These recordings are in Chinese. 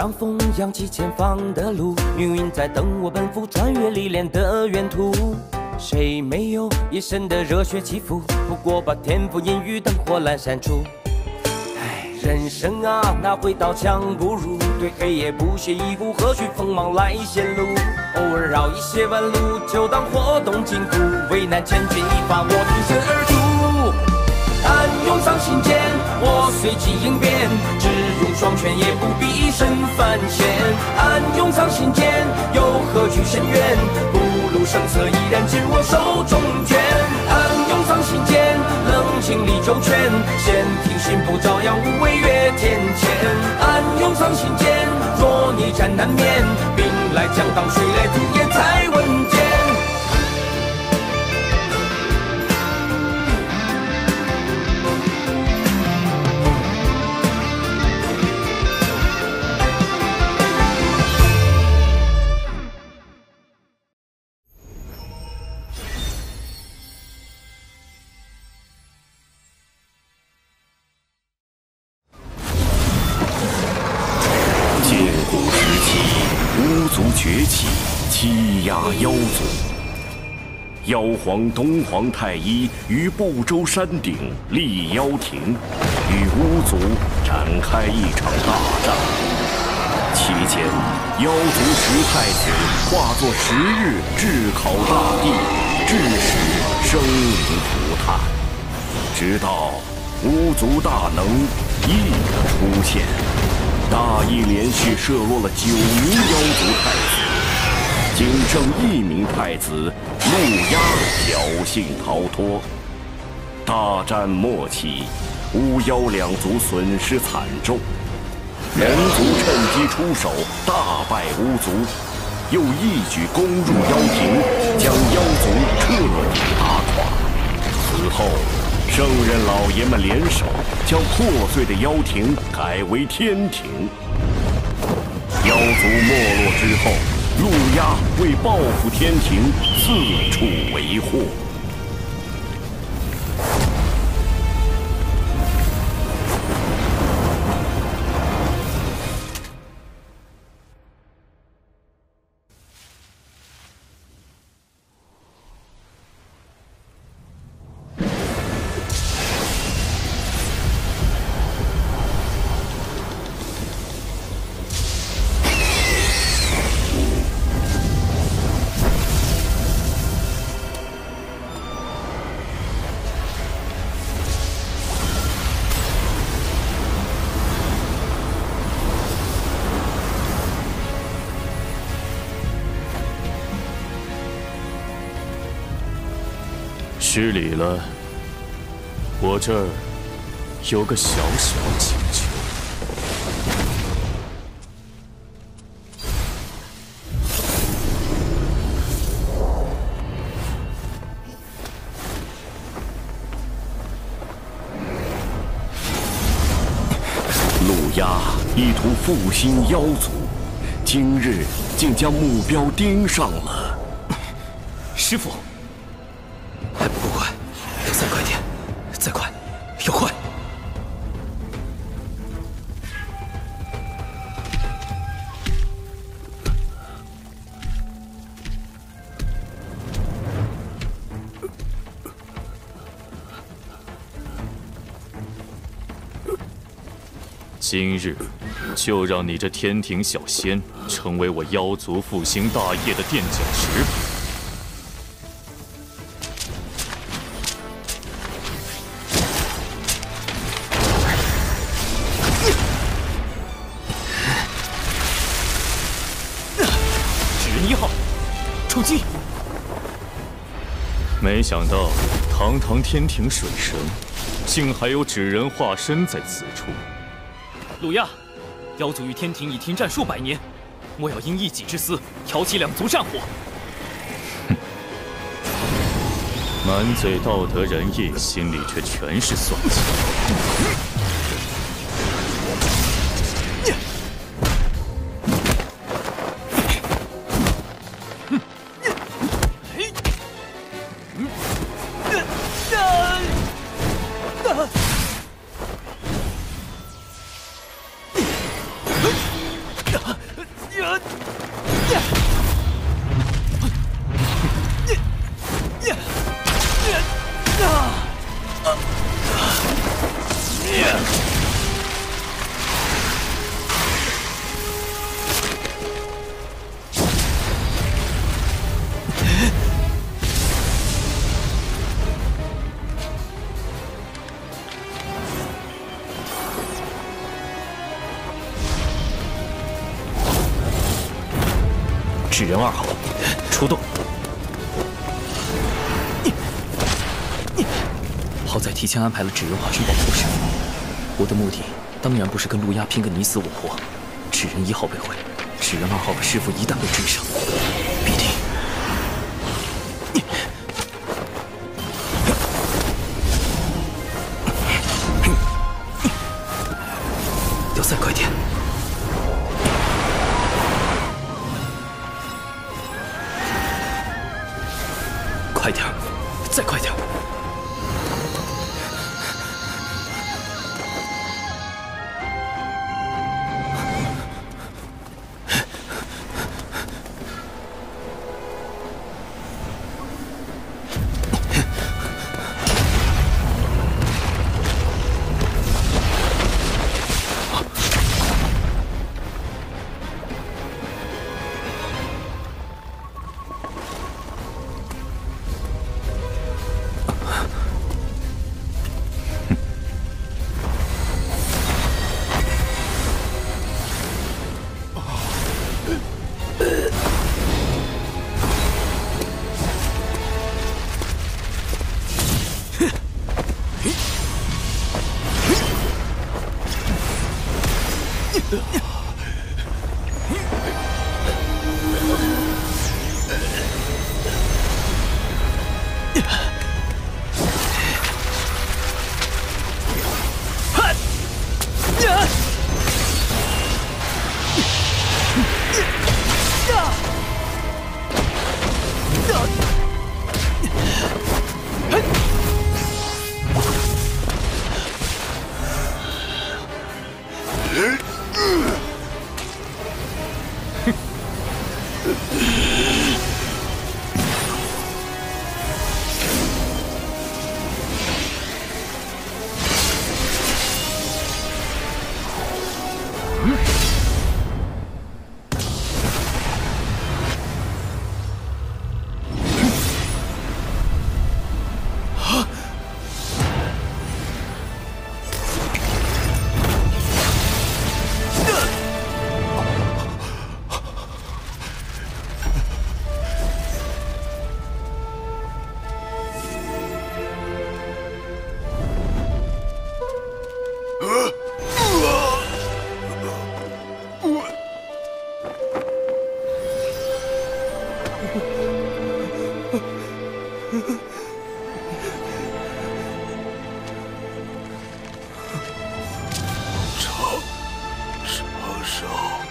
让风扬起前方的路，命运在等我奔赴穿越历练的远途。谁没有一身的热血起伏？不过把天赋阴雨灯火阑珊处。人生啊，哪会刀枪不入？对黑夜不屑一顾，何须锋芒来显露？偶尔绕一些弯路，就当活动筋骨。为难千钧一发，我挺身而出。暗涌上心间，我随机应变，只用双拳也不必一身凡险。暗涌上心间，又何惧深渊？不露声色，依然紧握手中拳。暗涌上心间，冷静理周全，先听心不照耀，无畏越天堑。暗涌上心间，若逆战难免，兵来将挡，水来土掩才稳健。崛起，欺压妖族。妖皇东皇太一于不周山顶立妖庭，与巫族展开一场大战。期间，妖族10太子化作10日炙烤大地，致使生灵涂炭。直到巫族大能羿的出现。大羿连续射落了9名妖族太子，仅剩1名太子陆压侥幸逃脱。大战末期，巫妖2族损失惨重，人族趁机出手，大败巫族，又一举攻入妖庭，将妖族彻底打垮。此后，圣人老爷们联手，将破碎的妖庭改为天庭。妖族没落之后，陆压为报复天庭，四处为祸。失礼了，我这儿有个小小请求。陆压意图复兴妖族，今日竟将目标盯上了。师傅。还不够快，要再快点，再快，要快！今日就让你这天庭小仙成为我妖族复兴大业的垫脚石。出击！没想到，堂堂天庭水神，竟还有纸人化身在此处。陆压，妖族与天庭已停战数百年，莫要因一己之私挑起2族战火。满嘴道德仁义，心里却全是算计。人2号，出动！好在提前安排了纸人化身保护师。我的目的当然不是跟陆压拼个你死我活。纸人1号被毁，纸人2号的师傅一旦被追上，必定……要再快点！快点儿，再快点儿！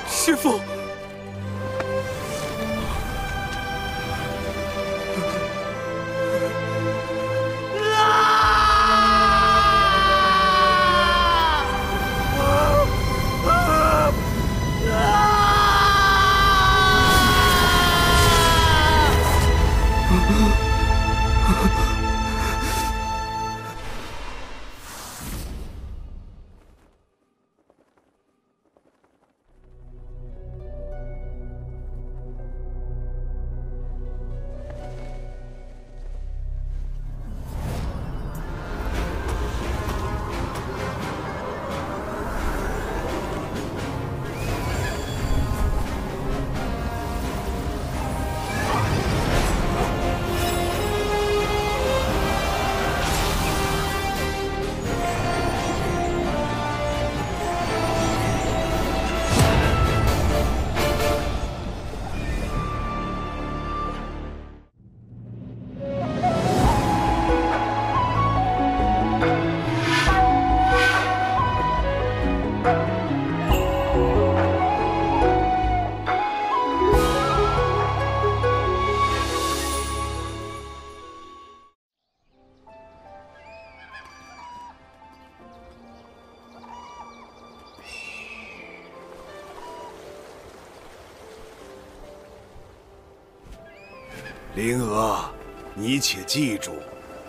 师父，灵娥，你且记住，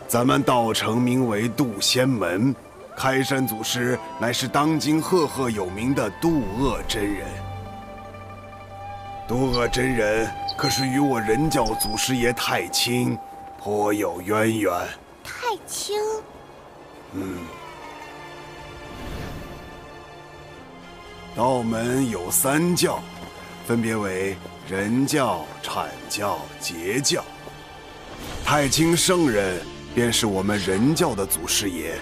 咱们道城名为渡仙门，开山祖师乃是当今赫赫有名的渡恶真人。渡恶真人可是与我人教祖师爷太清颇有渊源。太清，道门有3教，分别为人教、阐教、截教。太清圣人便是我们人教的祖师爷，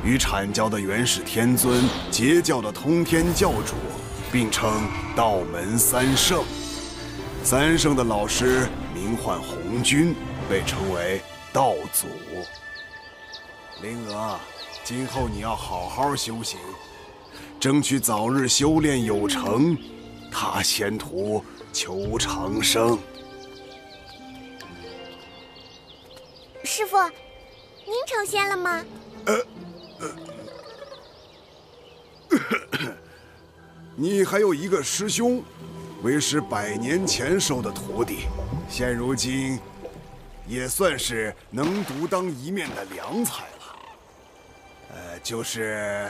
与阐教的元始天尊、截教的通天教主并称道门三圣。三圣的老师名唤红军，被称为道祖。灵娥，今后你要好好修行，争取早日修炼有成，踏仙途求长生。师傅，您成仙了吗？你还有一个师兄，为师100年前收的徒弟，现如今也算是能独当一面的良才了。就是……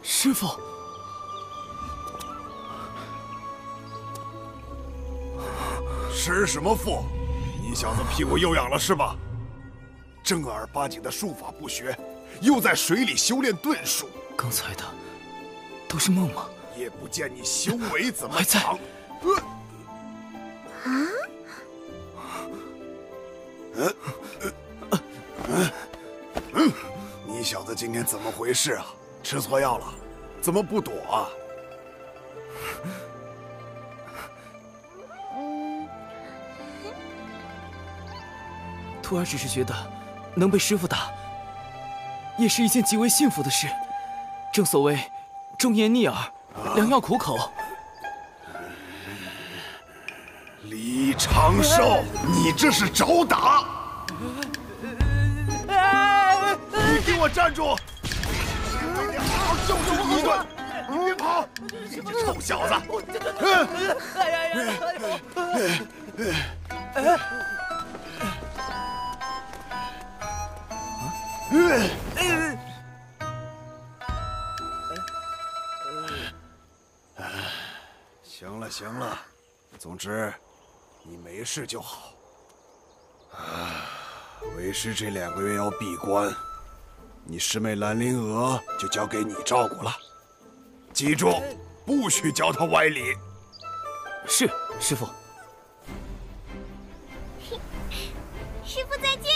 师傅，师什么父？你小子屁股又痒了是吧？正儿八经的术法不学，又在水里修炼遁术。刚才的都是梦吗？也不见你修为怎么还在长。你小子今天怎么回事啊？吃错药了？怎么不躲啊？徒儿只是觉得能被师傅打，也是一件极为幸福的事。正所谓忠言逆耳，良药苦口。李长寿，你这是找打！你给我站住！好好教训你一顿！你别跑！你这臭小子！行了行了，总之你没事就好。为师这2个月要闭关，你师妹兰陵娥就交给你照顾了。记住，不许教她歪理。是，师傅。师傅再见。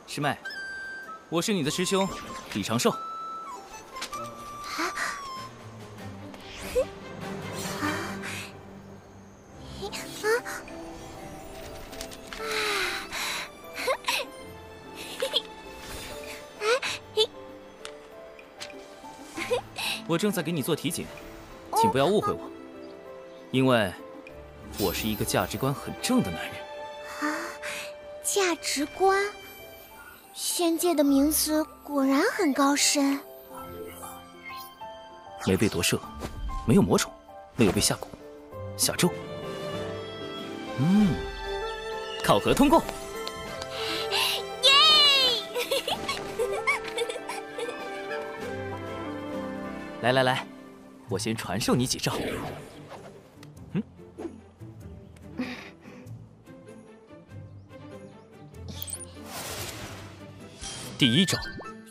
师妹，我是你的师兄李长寿。我正在给你做体检，请不要误会我，因为我是一个价值观很正的男人。价值观，仙界的名字果然很高深。没被夺舍，没有魔宠，没有被下蛊、下咒。考核通过。来，我先传授你几招。第一招，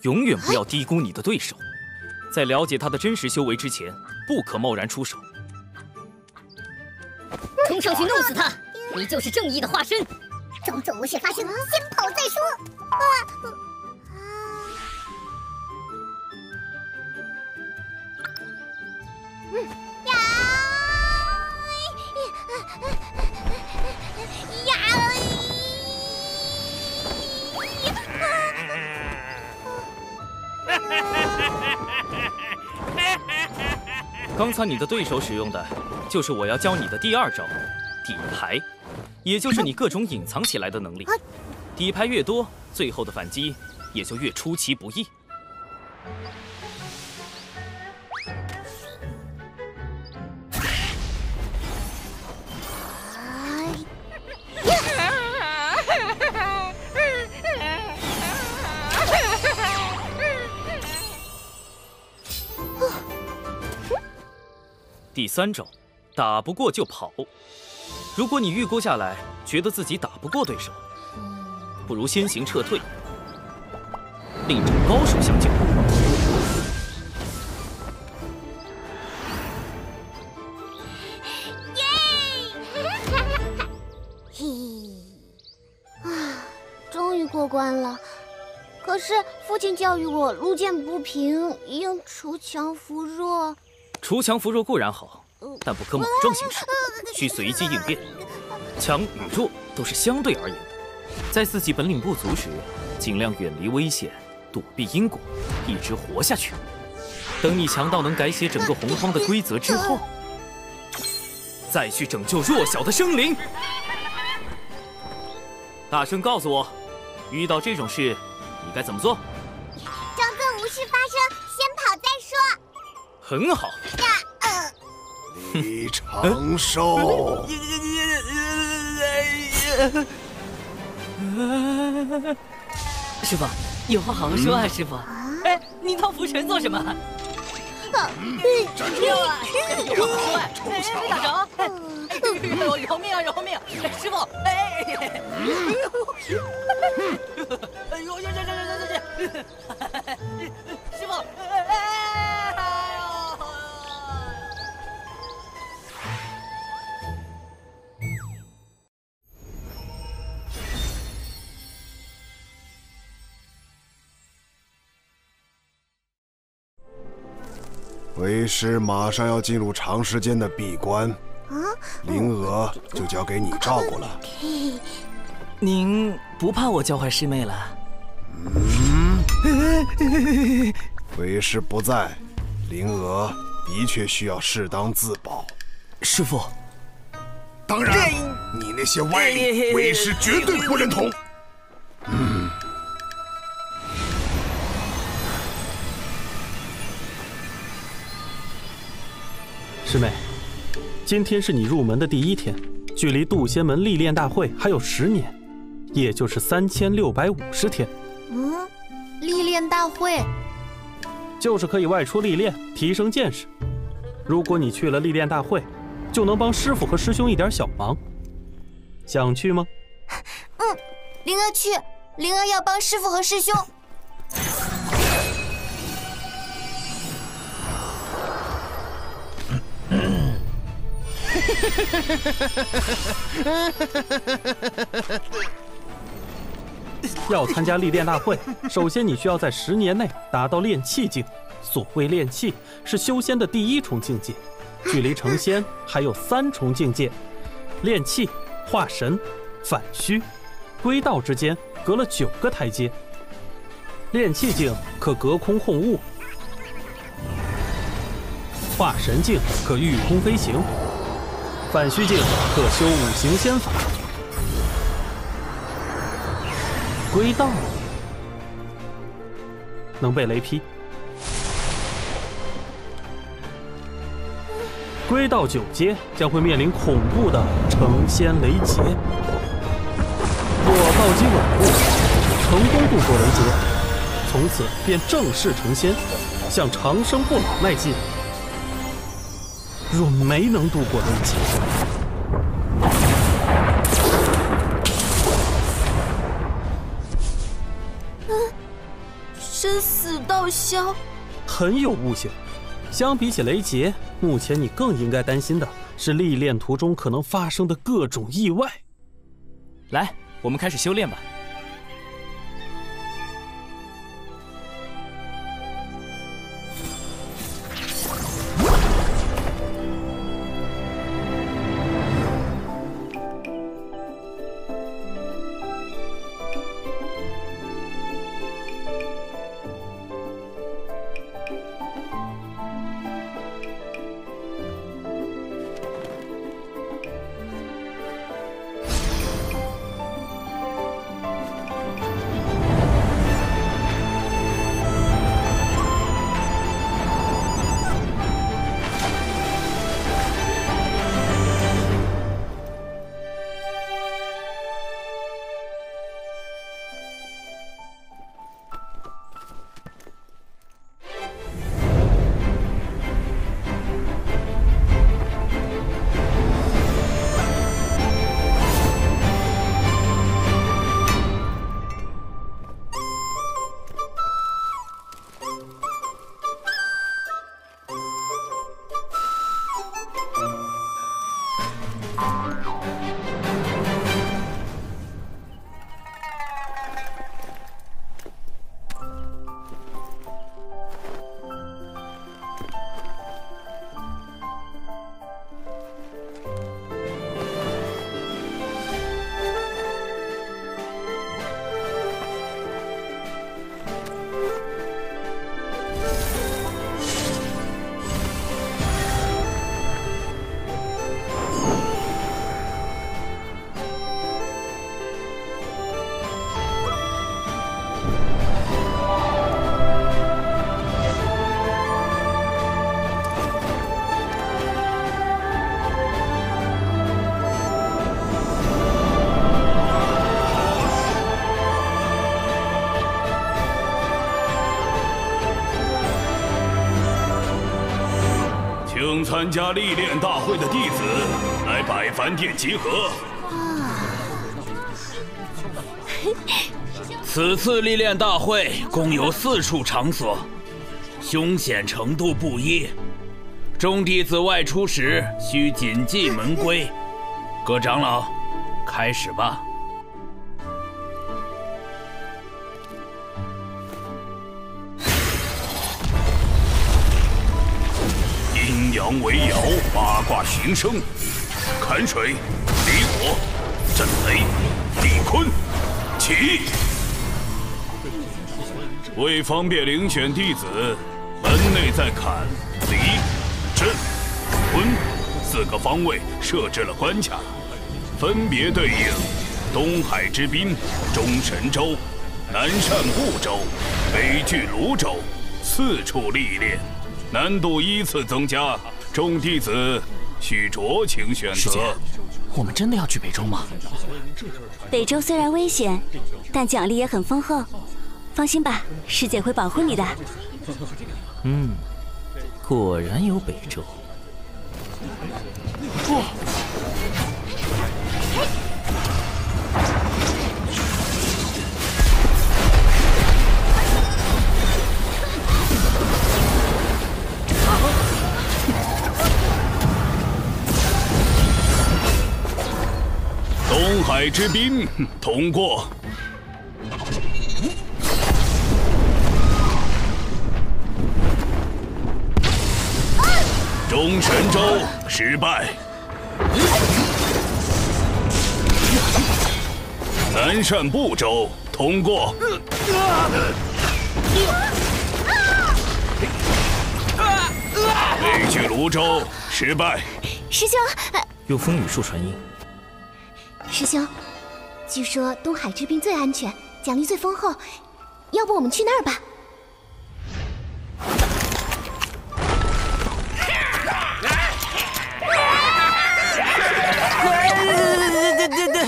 永远不要低估你的对手，在了解他的真实修为之前，不可贸然出手。冲上去弄死他！你就是正义的化身。种种无事发生，先跑再说。刚才你的对手使用的，就是我要教你的第2招，底牌，也就是你各种隐藏起来的能力。底牌越多，最后的反击也就越出其不意。第3招，打不过就跑。如果你预估下来，觉得自己打不过对手，不如先行撤退，另找高手相救。终于过关了。可是父亲教育我，路见不平应锄强扶弱。锄强扶弱固然好，但不可莽撞行事，需随机应变。强与弱都是相对而言的，在自己本领不足时，尽量远离危险，躲避因果，一直活下去。等你强到能改写整个洪荒的规则之后，再去拯救弱小的生灵。大声告诉我，遇到这种事，你该怎么做？装作无事发生，先跑再说。很好。李长寿。师傅，有话好好说啊，师傅。哎，你当拂尘做什么？站住！别打着！饶命啊！饶命！师傅，哎呦，师傅，为师马上要进入长时间的闭关，灵娥就交给你照顾了。您不怕我教坏师妹了？为师不在，灵娥的确需要适当自保。师傅，当然，你那些歪理，为师绝对不认同。师妹，今天是你入门的第1天，距离渡仙门历练大会还有10年，也就是3650天。历练大会就是可以外出历练，提升见识。如果你去了历练大会，就能帮师傅和师兄一点小忙。想去吗？灵儿去，灵儿要帮师傅和师兄。要参加历练大会，首先你需要在10年内达到炼气境。所谓炼气，是修仙的第1重境界，距离成仙还有3重境界。炼气、化神、反虚、归道之间隔了9个台阶。炼气境可隔空控物，化神境可御空飞行，反虚境可修5行仙法，归道能被雷劈。归道9阶将会面临恐怖的成仙雷劫。若道基稳固，成功度过雷劫，从此便正式成仙，向长生不老迈进。若没能度过雷劫，生死道消，很有悟性。相比起雷劫，目前你更应该担心的是历练途中可能发生的各种意外。来，我们开始修炼吧。参加历练大会的弟子来百凡殿集合。此次历练大会共有4处场所，凶险程度不一。众弟子外出时需谨记门规。各长老，开始吧。阴阳为爻，八卦寻生，坎水、离火、震雷、地坤，起！为方便遴选弟子，门内在坎、离、震、坤4个方位设置了关卡，分别对应东海之滨、中神州、南赡部洲、北距泸州4处历练，难度依次增加，众弟子需酌情选择。师姐，我们真的要去北州吗？北州虽然危险，但奖励也很丰厚。放心吧，师姐会保护你的。果然有北州。东海之滨通过。中神州失败。南赡部洲通过。北距泸州失败。师兄，有风雨树传音。师兄，据说东海之滨最安全，奖励最丰厚，要不我们去那儿吧？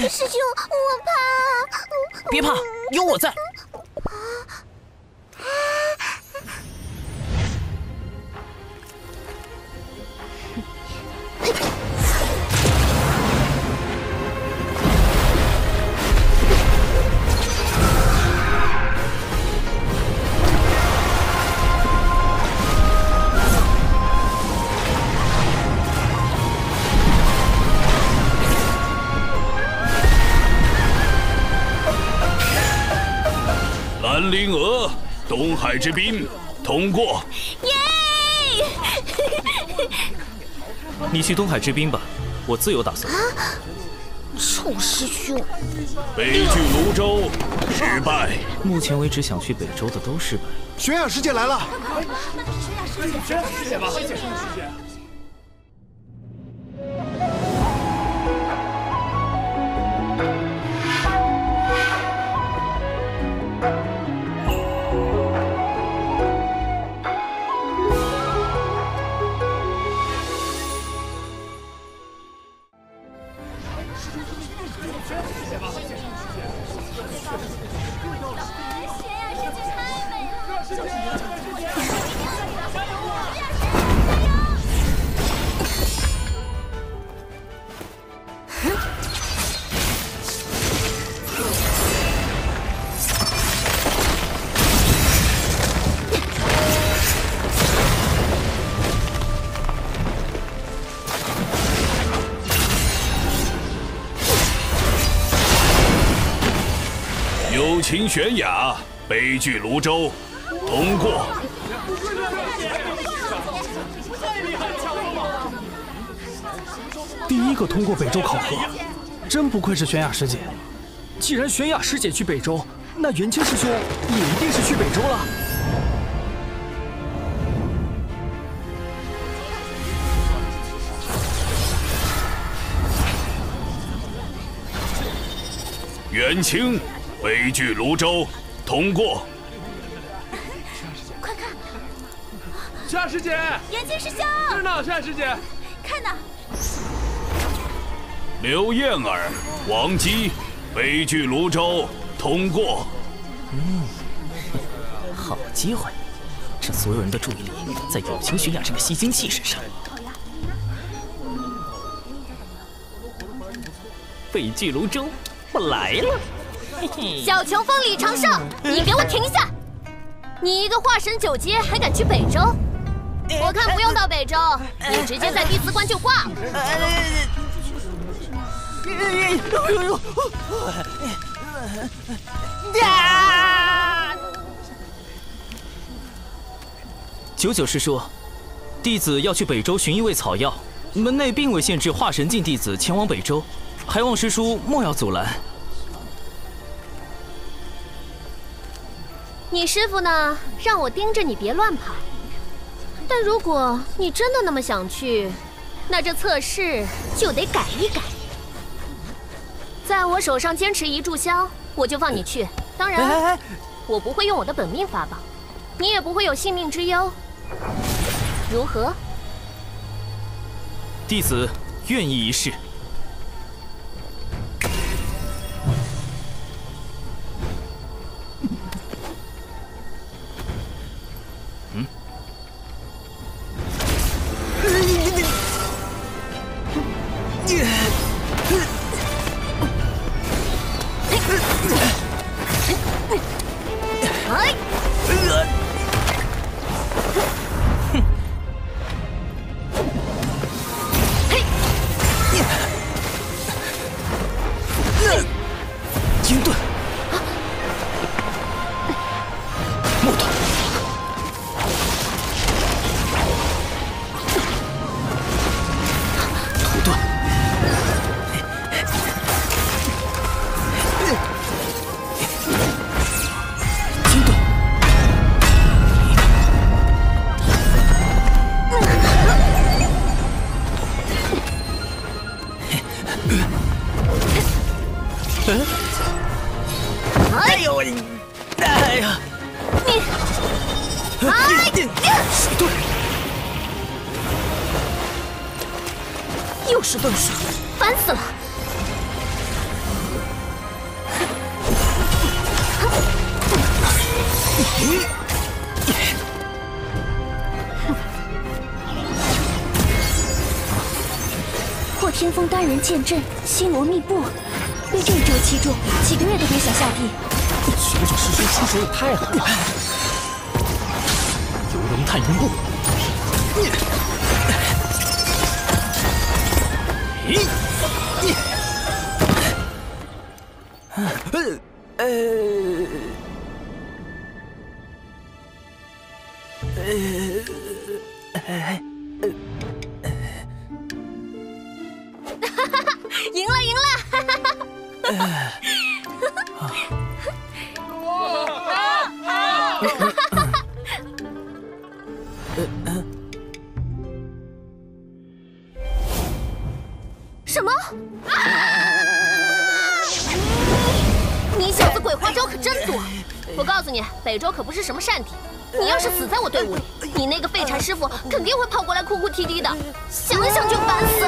师兄，我怕。别怕，有我在。蓝灵娥，东海之滨通过。耶！你去东海之滨吧，我自有打算。臭师兄！北距泸州失败。目前为止想去北州的都失败。玄雅师姐来了！玄雅师姐吧，快点，师姐。友情玄雅，北距泸州通过。第一个通过北州考核，真不愧是玄雅师姐。既然玄雅师姐去北州，那元清师兄也一定是去北州了。元清，北距泸州通过。快看，玄雅师姐，元清师兄，是呢，玄雅师姐，看呢。刘燕儿、王姬，北距泸州通过。好机会，趁所有人的注意力在友情玄雅这个吸金器身上。废巨炉粥，我来了！嘿嘿，小琼峰李长胜，你给我停下！你一个化神9阶还敢去北周？我看不用到北周，你直接在第4关就挂了。九九师叔，弟子要去北周寻一味草药，门内并未限制化神境弟子前往北周，还望师叔莫要阻拦。你师傅呢，让我盯着你别乱跑。但如果你真的那么想去，那这测试就得改一改。在我手上坚持1炷香，我就放你去。当然，我不会用我的本命法宝，你也不会有性命之忧。如何？弟子愿意一试。鹰盾，木盾，土盾，金盾，哎呦我！哎呀！你，水遁，又是遁术，烦死了！破天风单人剑阵，星罗密布，被这一周击中，几个月都别想下地。学长师兄出手也太狠了！游龙探云步，赢了，赢了！什么？你小子鬼花招可真多！我告诉你，北周可不是什么善地。你要是死在我队伍里，你那个废柴师傅肯定会跑过来哭哭啼啼的，想想就烦死。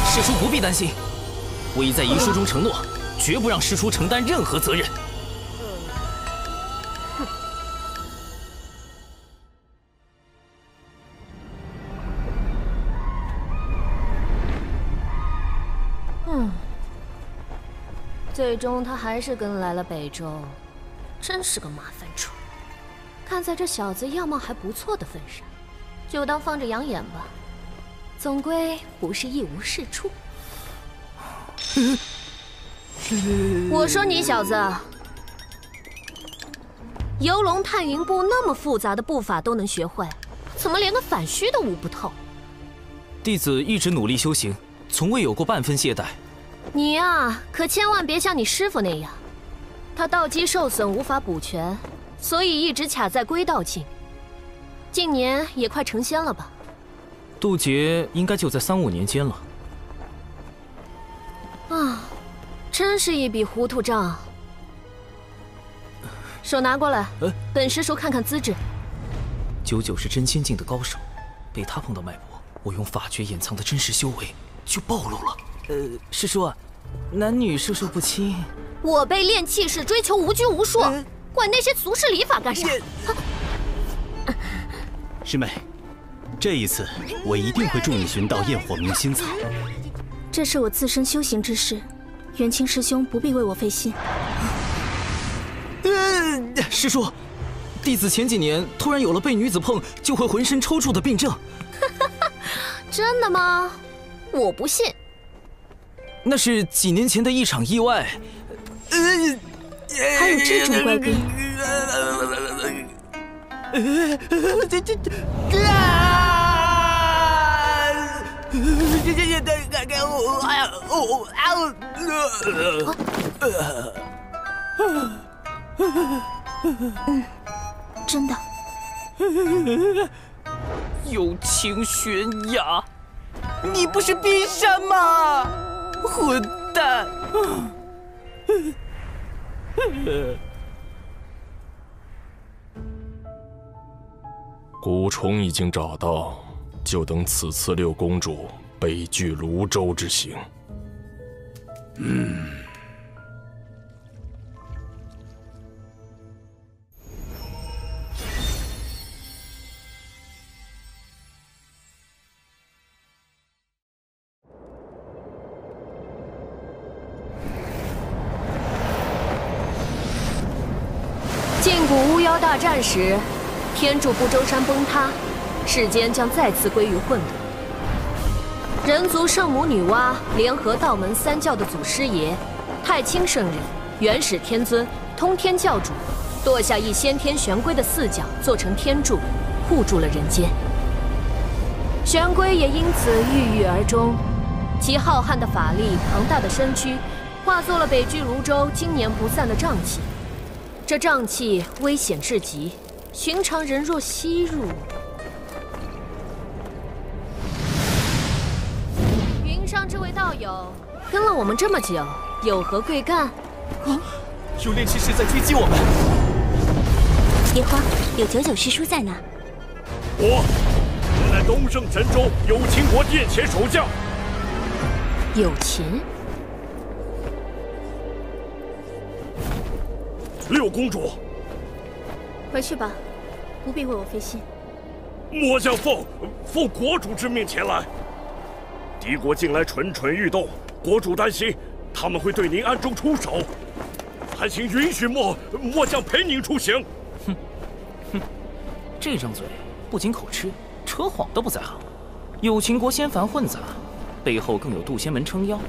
师叔不必担心，我已在遗书中承诺，绝不让师叔承担任何责任。最终他还是跟来了北周，真是个麻烦虫。看在这小子样貌还不错的份上，就当放着养眼吧。总归不是一无是处。我说你小子，游龙探云步那么复杂的步法都能学会，怎么连个反虚都悟不透？弟子一直努力修行，从未有过半分懈怠。你呀，可千万别像你师傅那样，他道基受损无法补全，所以一直卡在归道境。近年也快成仙了吧？渡劫应该就在3、5年间了。啊，真是一笔糊涂账。手拿过来，本师叔看看资质。99是真仙境的高手，被他碰到脉搏，我用法诀掩藏的真实修为就暴露了。师叔，男女授受不亲。我辈练气是追求无拘无束，管那些俗世礼法干啥？师妹，这一次我一定会助你寻到焰火明心草。这是我自身修行之事，元清师兄不必为我费心。师叔，弟子前几年突然有了被女子碰就会浑身抽搐的病症。真的吗？我不信。那是几年前的一场意外。还有这种怪病？真的。有情悬崖，你不是冰山吗？混蛋！蛊虫已经找到，就等此次六公主北拒泸州之行。禁蛊巫妖大战时，天柱不周山崩塌，世间将再次归于混沌。人族圣母女娲联合道门三教的祖师爷太清圣人、元始天尊、通天教主，剁下一先天玄龟的四角做成天柱，护住了人间。玄龟也因此郁郁而终，其浩瀚的法力、庞大的身躯，化作了北距泸州经年不散的瘴气。这瘴气危险至极，寻常人若吸入，云上这位道友跟了我们这么久，有何贵干？有炼气师在追击我们。别慌，有99师叔在呢。我乃东胜神州有秦国殿前守将。有秦。六公主，回去吧，不必为我费心。末将奉国主之命前来。敌国近来蠢蠢欲动，国主担心他们会对您暗中出手，还请允许末将陪您出行。这张嘴不仅口吃，扯谎都不在行。有秦国仙凡混杂，背后更有渡仙门撑腰，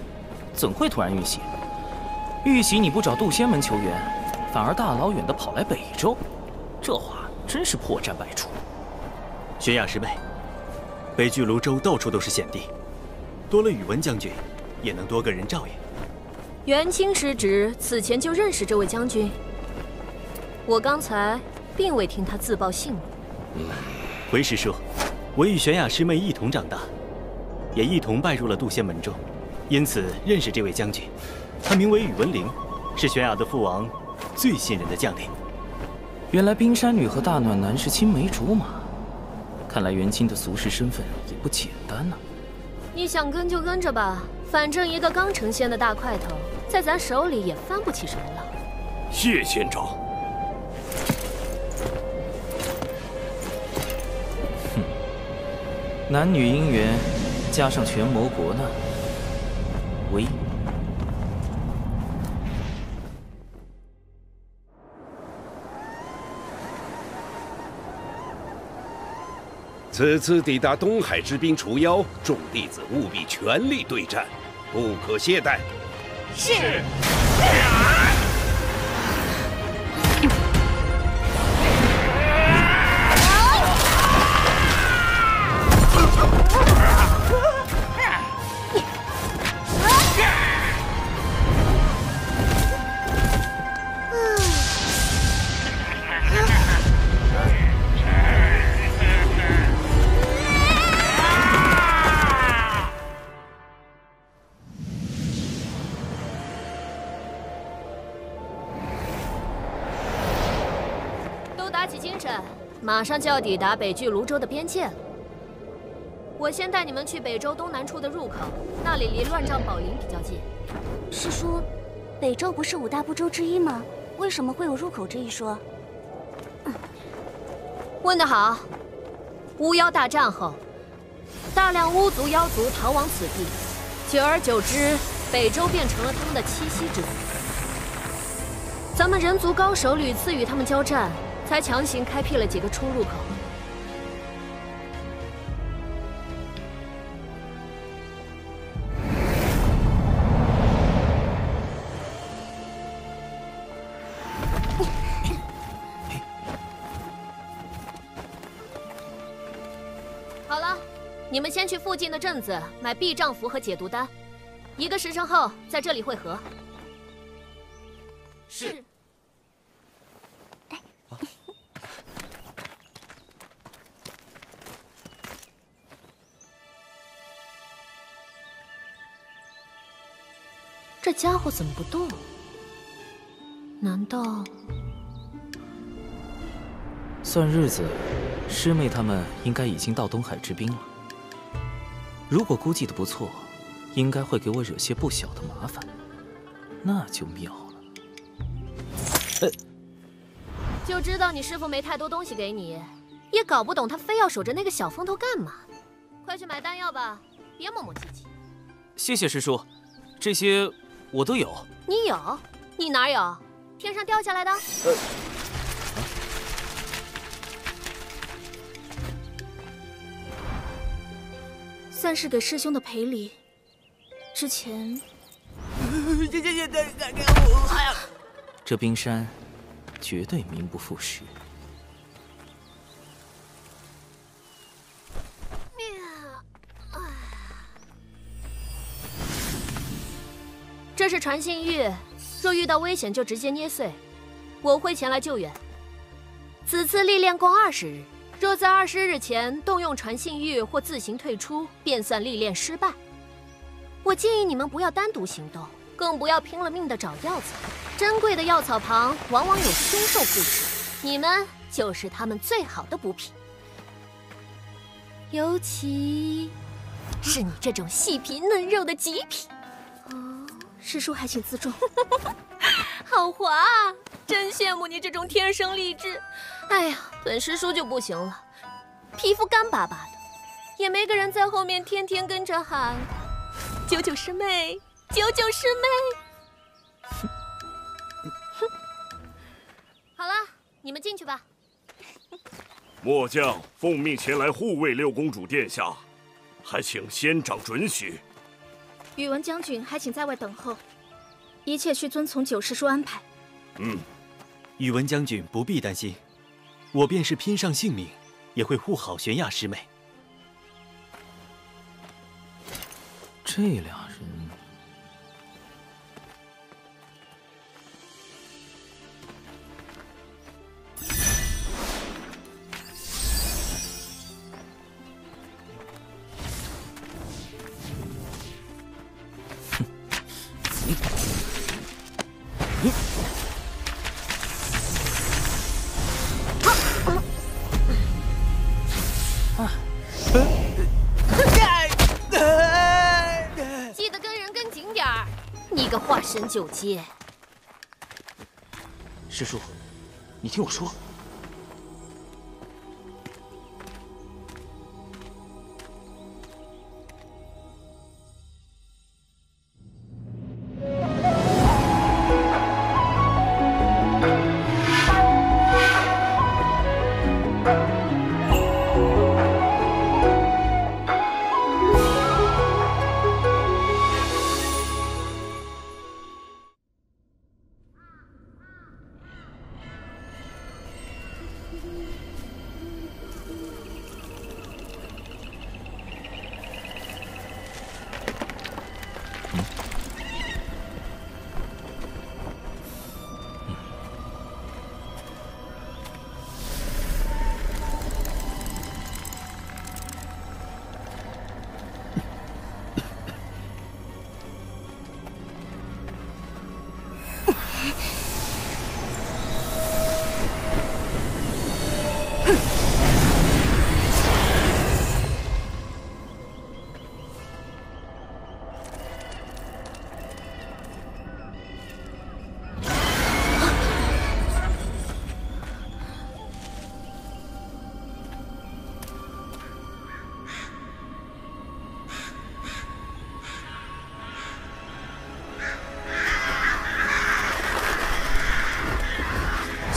怎会突然遇袭？遇袭你不找渡仙门求援？反而大老远的跑来北周，这话真是破绽百出。玄雅师妹，北距泸州到处都是险地，多了宇文将军，也能多个人照应。元清师侄此前就认识这位将军，我刚才并未听他自报姓名。回师叔，我与玄雅师妹一同长大，也一同拜入了渡仙门中，因此认识这位将军。他名为宇文灵，是玄雅的父王最信任的将领。原来冰山女和大暖男是青梅竹马，看来元清的俗世身份也不简单呢。你想跟就跟着吧，反正一个刚成仙的大块头，在咱手里也翻不起什么浪。谢仙长。哼，男女姻缘，加上权谋国难，威。此次抵达东海之滨除妖，众弟子务必全力对战，不可懈怠。是。马上就要抵达北距泸州的边界了。我先带你们去北周东南处的入口，那里离乱帐宝林比较近。师叔，北周不是5大部洲之一吗？为什么会有入口这一说？问得好。巫妖大战后，大量巫族妖族逃往此地，久而久之，北周变成了他们的栖息之地。咱们人族高手屡次与他们交战，才强行开辟了几个出入口。好了，你们先去附近的镇子买避障符和解毒丹，1个时辰后在这里汇合。是。这家伙怎么不动？难道……算日子，师妹他们应该已经到东海之滨了。如果估计的不错，应该会给我惹些不小的麻烦，那就妙了。就知道你师父没太多东西给你，也搞不懂他非要守着那个小风头干嘛。快去买丹药吧，别磨磨唧唧。谢谢师叔，这些我都有。你有？你哪有？天上掉下来的？算是给师兄的赔礼。之前，这冰山绝对名不副实。这是传信玉，若遇到危险就直接捏碎，我会前来救援。此次历练共20日。若在20日前动用传信玉或自行退出，便算历练失败。我建议你们不要单独行动，更不要拼了命的找药草。珍贵的药草旁往往有凶兽附体，你们就是他们最好的补品。尤其是你这种细皮嫩肉的极品。师叔还请自重。好滑啊！真羡慕你这种天生丽质。哎呀，本师叔就不行了，皮肤干巴巴的，也没个人在后面天天跟着喊“九九师妹，九九师妹”。好了，你们进去吧。末将奉命前来护卫六公主殿下，还请仙长准许。宇文将军还请在外等候，一切需遵从九师叔安排。宇文将军不必担心，我便是拼上性命，也会护好玄雅师妹。这俩人。记得跟人跟紧点儿，你个化神九阶！师叔，你听我说。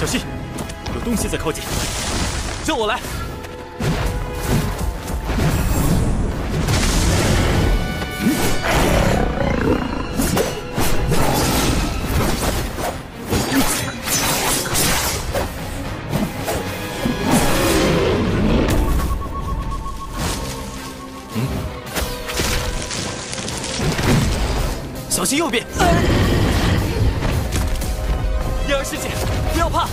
小心，有东西在靠近。叫我来。小心右边！燕儿师姐，不要怕。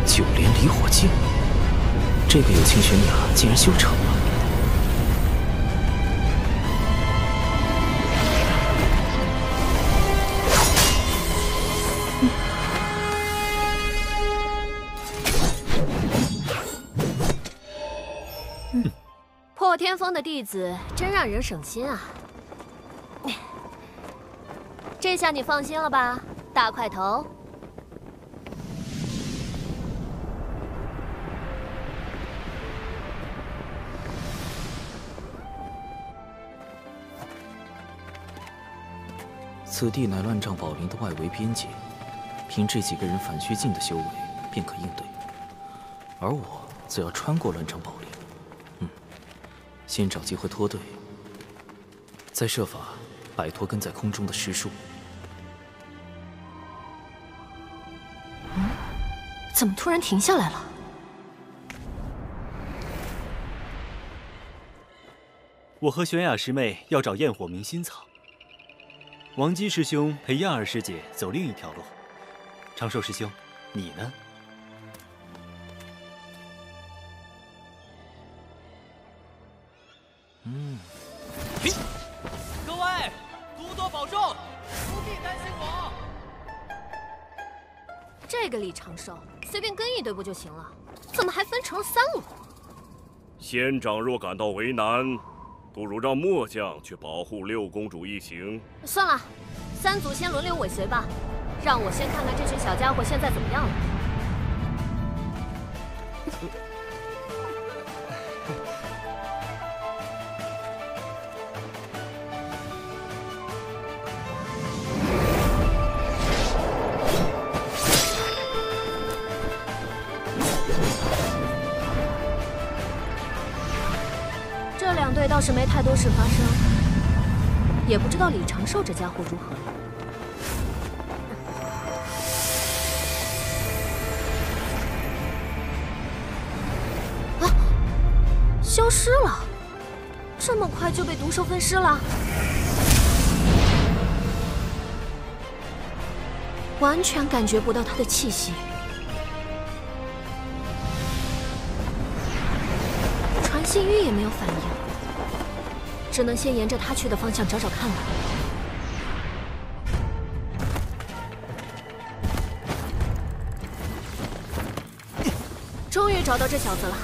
九连离火镜，这个有情悬崖竟然修成了。破天峰的弟子真让人省心啊！这下你放心了吧，大块头。此地乃乱帐宝林的外围边界，凭这几个人反虚境的修为便可应对，而我则要穿过乱帐宝林。先找机会脱队，再设法摆脱跟在空中的尸树。怎么突然停下来了？我和玄雅师妹要找焰火明心草。王姬师兄陪燕儿师姐走另一条路。长寿师兄，你呢？各位，多多保重，不必担心我。这个李长寿随便跟一队不就行了？怎么还分成了3路？仙长若感到为难，不如让末将去保护六公主一行。算了，3组先轮流尾随吧，让我先看看这群小家伙现在怎么样了。这2队倒是没太多事发生，也不知道李长寿这家伙如何了。啊！消失了，这么快就被毒兽分尸了？完全感觉不到他的气息。传信玉也没有反应，只能先沿着他去的方向找找看了。终于找到这小子了，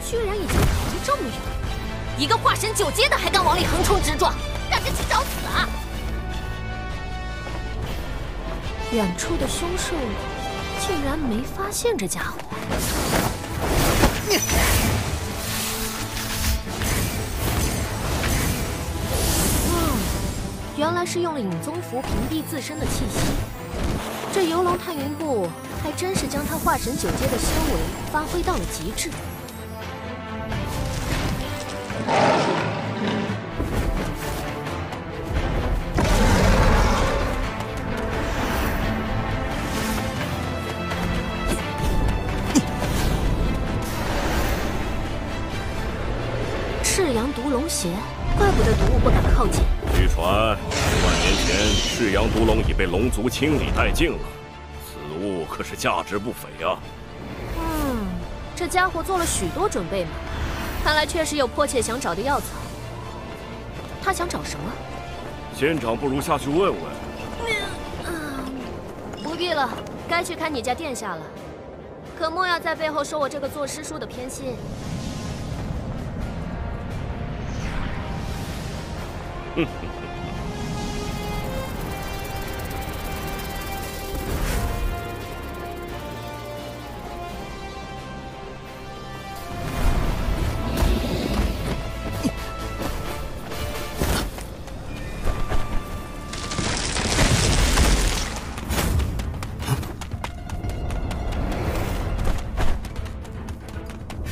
居然已经跑得这么远，一个化神9阶的还敢往里横冲直撞，赶着去找死啊！远处的凶兽竟然没发现这家伙。原来是用了影宗符屏蔽自身的气息。这游龙探云步还真是将他化神9阶的修为发挥到了极致。赤阳毒龙血，怪不得毒物不敢靠近。据传，10000年前，赤阳毒龙已被龙族清理殆尽了。此物可是价值不菲啊！这家伙做了许多准备嘛，看来确实有迫切想找的药草。他想找什么？仙长不如下去问问。不必了，该去看你家殿下了。可莫要在背后说我这个做师叔的偏心。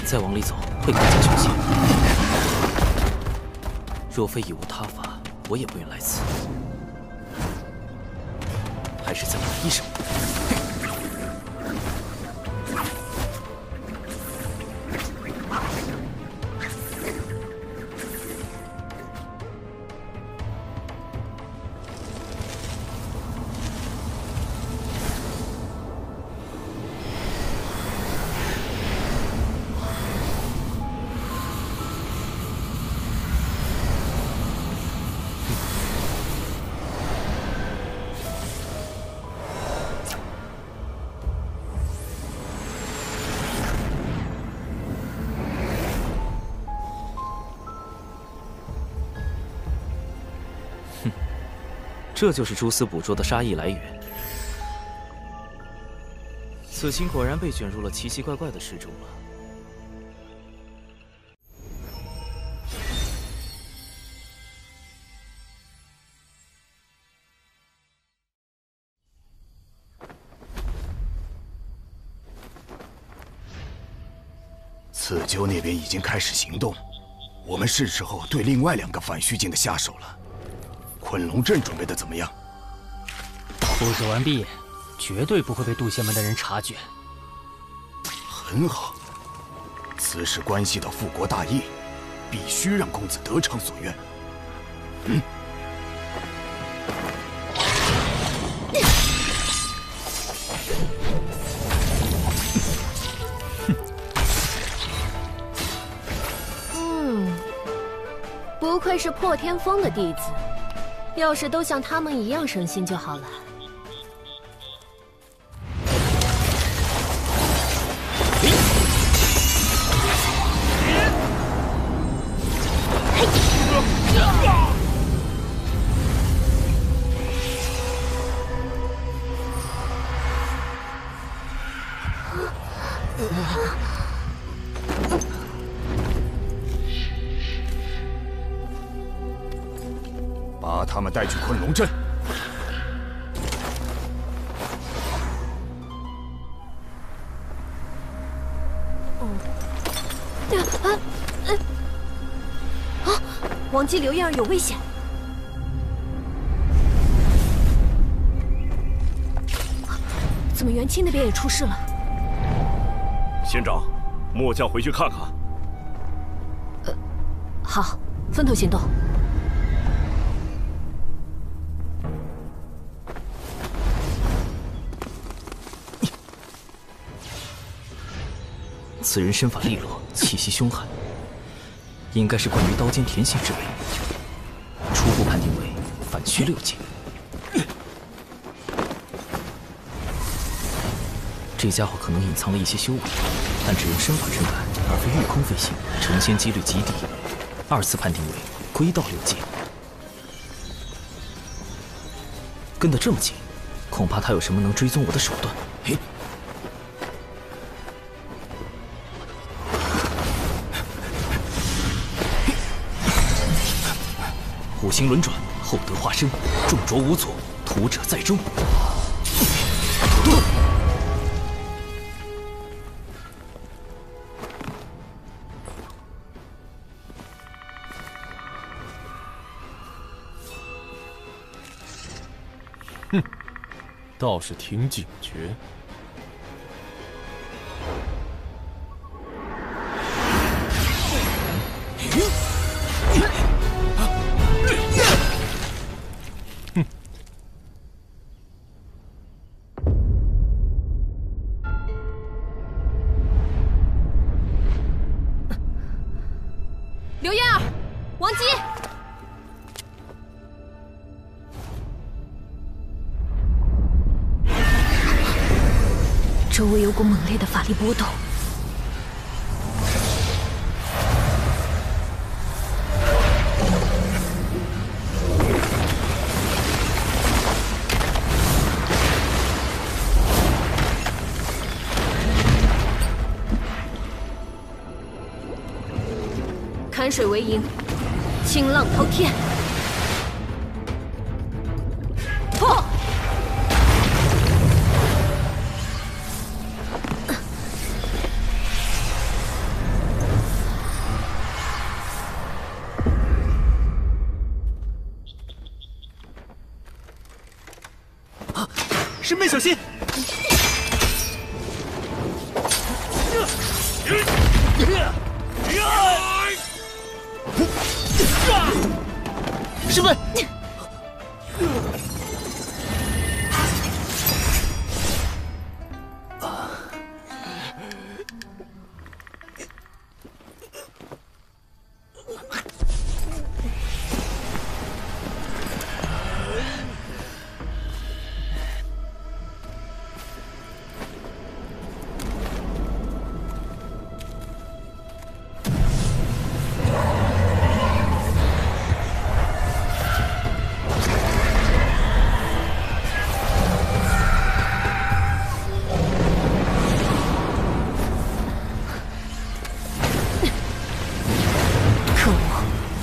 再往里走会更加凶险。若非已无他法，我也不愿来此。还是再往医生。这就是蛛丝捕捉的杀意来源。此行果然被卷入了奇奇怪怪的事中了。刺鸠那边已经开始行动，我们是时候对另外2个反虚境的下手了。 昆龙阵准备的怎么样？布置完毕，绝对不会被渡仙门的人察觉。很好，此事关系到复国大业，必须让公子得偿所愿。不愧是破天风的弟子。 要是都像他们一样省心就好了。把他们带去昆龙阵。王姬、刘燕儿有危险！怎么元清那边也出事了？仙长，末将回去看看。好，分头行动。 此人身法利落，气息凶悍，应该是惯于刀尖甜性之辈。初步判定为反虚6境。这家伙可能隐藏了一些修为，但只用身法震感，而非御空飞行，成仙几率极低。2次判定为归道6境。跟得这么紧，恐怕他有什么能追踪我的手段。嘿。 五行轮转，厚德化身，重着无阻，屠者在中。哼，倒是挺警觉。 刘燕儿，王姬，周围有股猛烈的法力波动。坎水为营，清浪滔天，破！啊！师妹小心！师妹，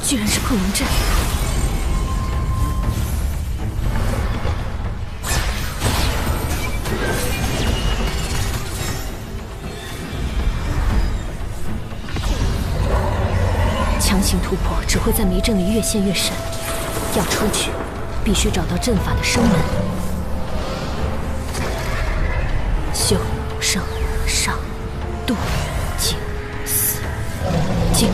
居然是困龙阵！强行突破只会在迷阵里越陷越深，要出去，必须找到阵法的生门。修、生、上、渡、静、死、静。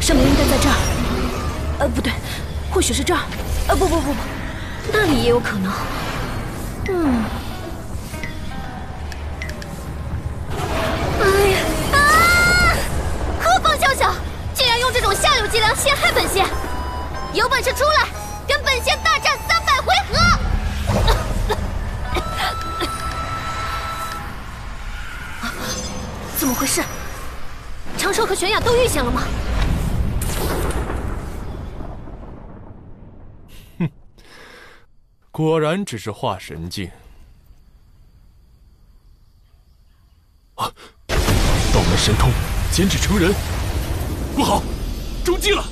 生灵应该在这儿，不对，或许是这儿，不，那里也有可能。哎呀啊！何方宵小，竟然用这种下流伎俩陷害本仙！有本事出来，跟本仙大战300回合！怎么回事？长寿和玄雅都遇险了吗？果然只是化神境啊！道门神通，减脂成人，不好，中计了！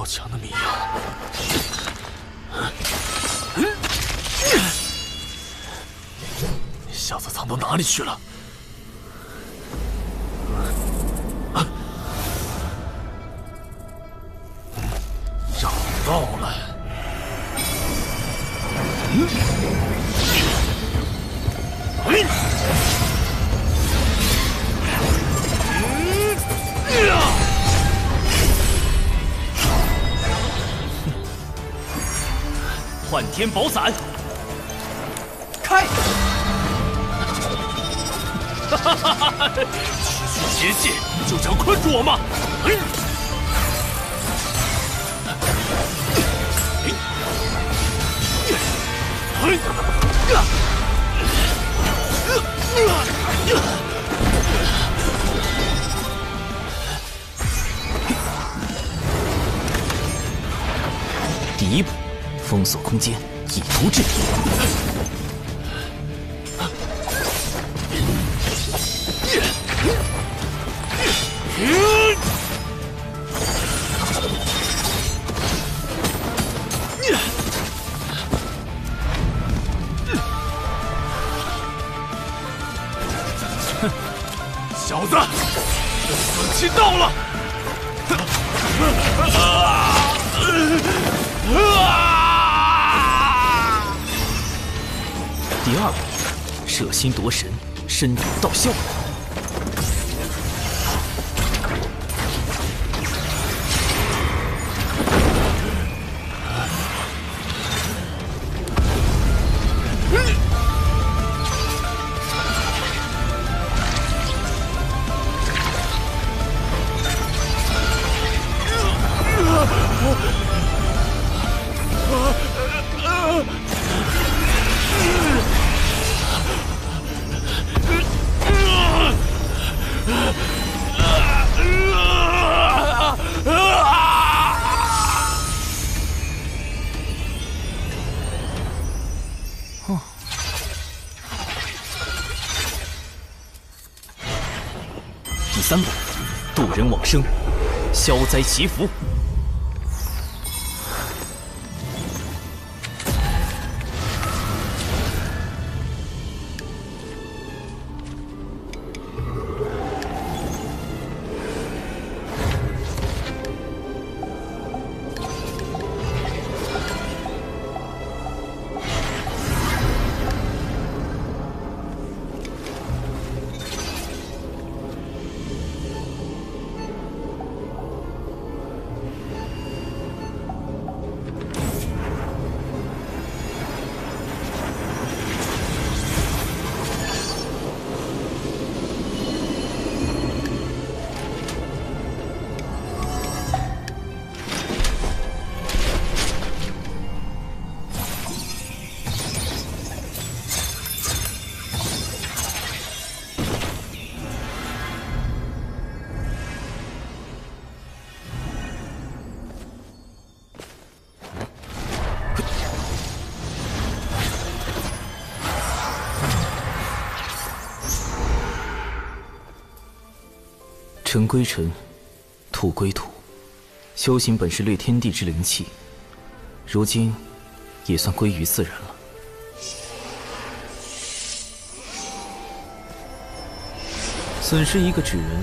强的迷药，小子藏到哪里去了？找到了。幻天宝伞，开！区区结界就想困住我吗？第一步，封锁空间，以图制敌。小子，死期到了！第二步，摄心夺神，身有道效。第3步，渡人往生，消灾祈福。尘归尘，土归土，修行本是掠天地之灵气，如今也算归于自然了。损失一个纸人，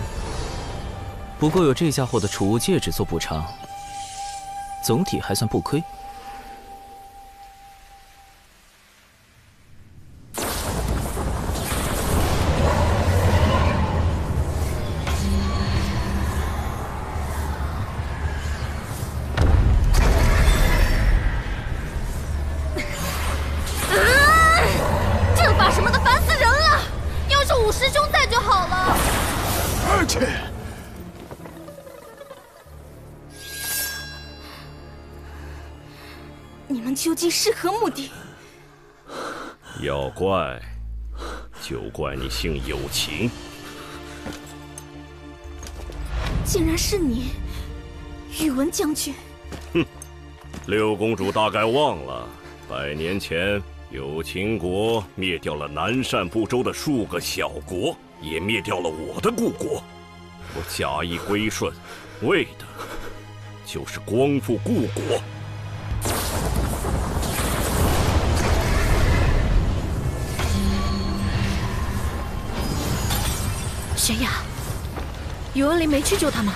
不过有这家伙的储物戒指做补偿，总体还算不亏。你们究竟是何目的？要怪，就怪你姓有情。竟然是你，宇文将军！哼，六公主大概忘了，100年前有情国灭掉了南赡部洲的数个小国，也灭掉了我的故国。我假意归顺，为的就是光复故国。玄雅，宇文林没去救他吗？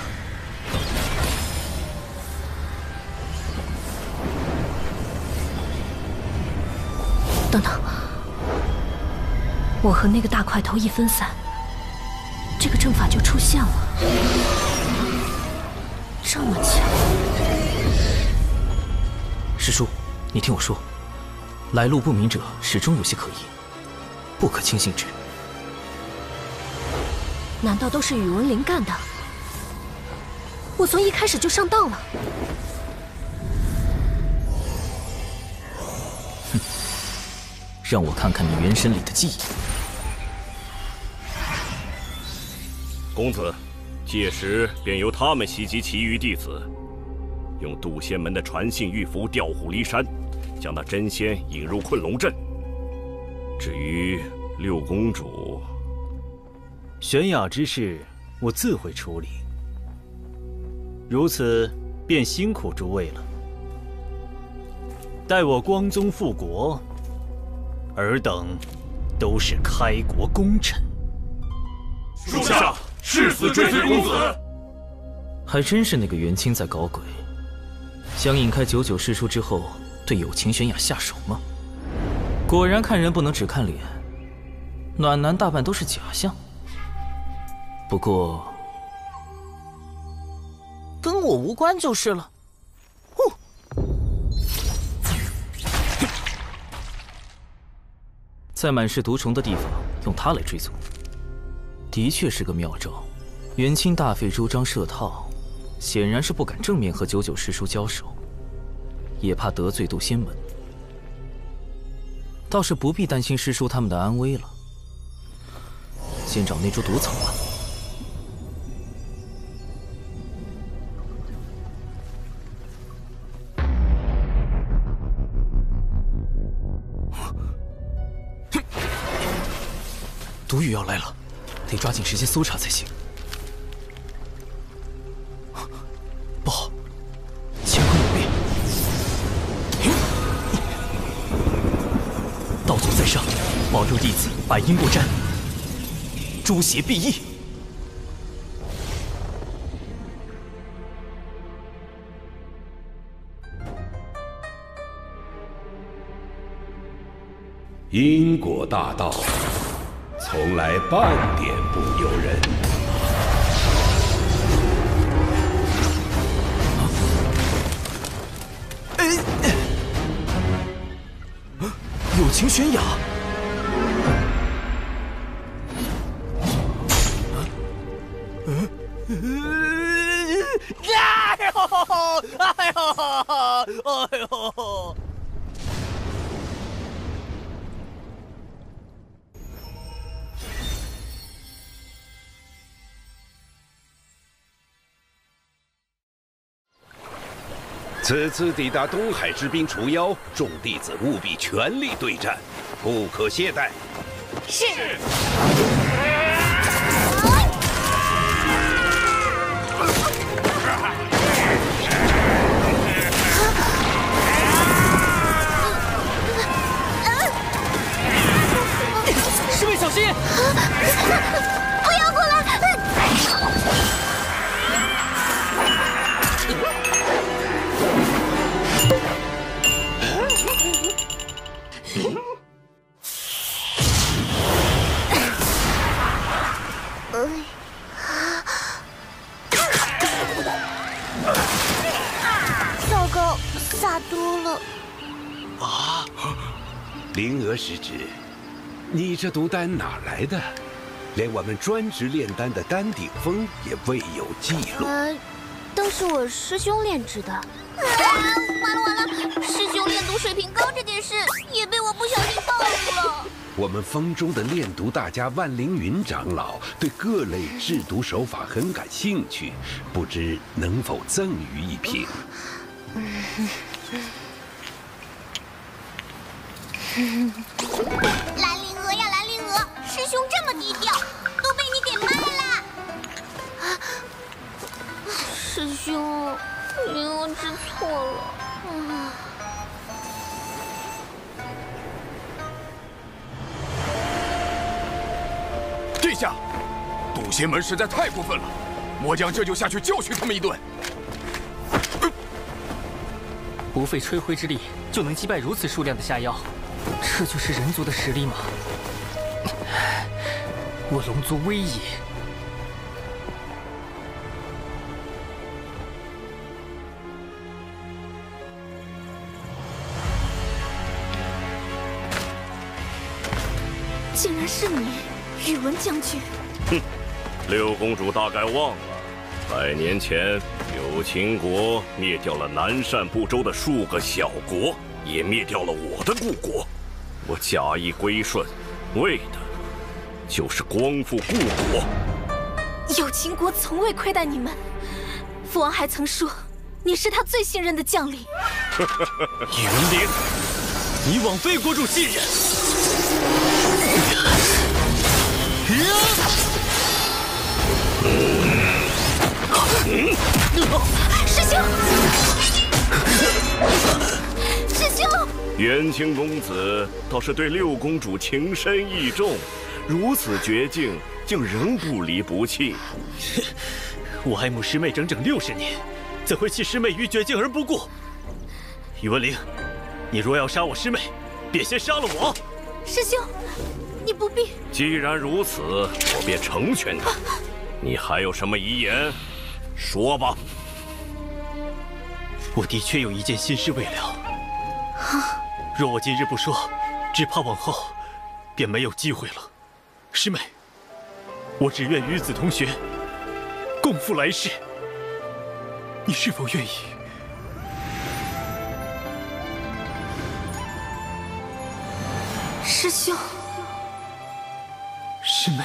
等等，我和那个大块头一分散，这个阵法就出现了。这么巧！师叔，你听我说，来路不明者始终有些可疑，不可轻信之。难道都是宇文林干的？我从一开始就上当了。哼，让我看看你元神里的记忆。公子，届时便由他们袭击其余弟子，用渡仙门的传信玉符调虎离山，将那真仙引入困龙阵。至于六公主，玄雅之事，我自会处理。如此，便辛苦诸位了。待我光宗复国，尔等都是开国功臣。属下誓死追随公子。还真是那个元清在搞鬼，想引开99师出之后对有情玄雅下手吗？果然看人不能只看脸，暖男大半都是假象。不过，跟我无关就是了。在满是毒虫的地方用它来追踪，的确是个妙招。元清大费周章设套，显然是不敢正面和99师叔交手，也怕得罪渡仙门。倒是不必担心师叔他们的安危了。先找那株毒草吧。毒雨要来了，得抓紧时间搜查才行。不好，乾坤有变！道祖在上，保佑弟子百因过战，诸邪避疫。因果大道，从来半点不由人。友情悬崖。哎呦！此次抵达东海之滨除妖，众弟子务必全力对战，不可懈怠。是。师妹小心！不要过来！糟糕，洒多了。啊！灵娥师侄，你这毒丹哪来的？连我们专职炼丹的丹顶峰也未有记录。都是我师兄炼制的。完了完了！师兄炼毒水平高这件事也被我不小心暴露了。我们峰中的炼毒大家万凌云长老对各类制毒手法很感兴趣，不知能否赠予一瓶？蓝灵娥呀，蓝灵娥，师兄这么低调，都被你给卖了。师兄，灵娥知错了。殿下，渡仙门实在太过分了，末将这就下去教训他们一顿。不费吹灰之力就能击败如此数量的下妖，这就是人族的实力吗？我龙族威也。竟然是你，宇文将军！哼，六公主大概忘了，100年前有秦国灭掉了南赡部洲的数个小国，也灭掉了我的故国。我假意归顺，为的就是光复故国。有秦国从未亏待你们，父王还曾说你是他最信任的将领。宇文灵，你枉费国主信任。师兄，师兄！元清公子倒是对六公主情深意重，如此绝境，竟仍不离不弃。我爱慕师妹整整60年，怎会弃师妹于绝境而不顾？宇文灵，你若要杀我师妹，便先杀了我。师兄，你不必。既然如此，我便成全他。你还有什么遗言？说吧。我的确有一件心事未了。若我今日不说，只怕往后便没有机会了。师妹，我只愿与子同学，共赴来世。你是否愿意？师兄，师妹，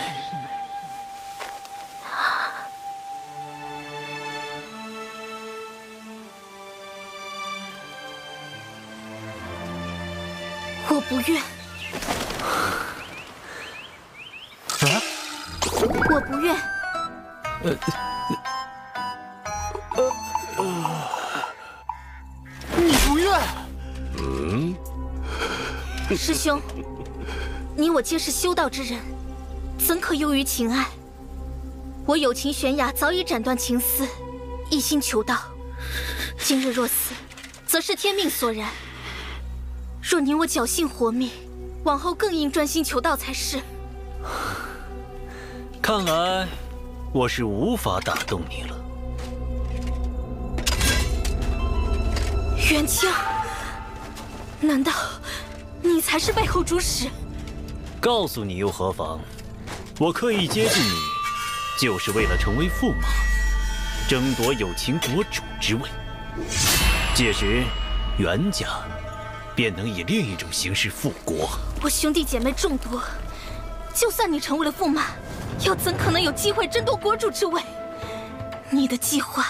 我不愿。我不愿。你不愿？师兄，你我皆是修道之人，怎可囿于情爱？我有情悬崖，早已斩断情丝，一心求道。今日若死，则是天命所然；若你我侥幸活命，往后更应专心求道才是。看来我是无法打动你了。元清，难道你才是背后主使？告诉你又何妨？我刻意接近你，就是为了成为驸马，争夺有情国主之位。届时，袁家便能以另一种形式复国。我兄弟姐妹众多，就算你成为了驸马，又怎可能有机会争夺国主之位？你的计划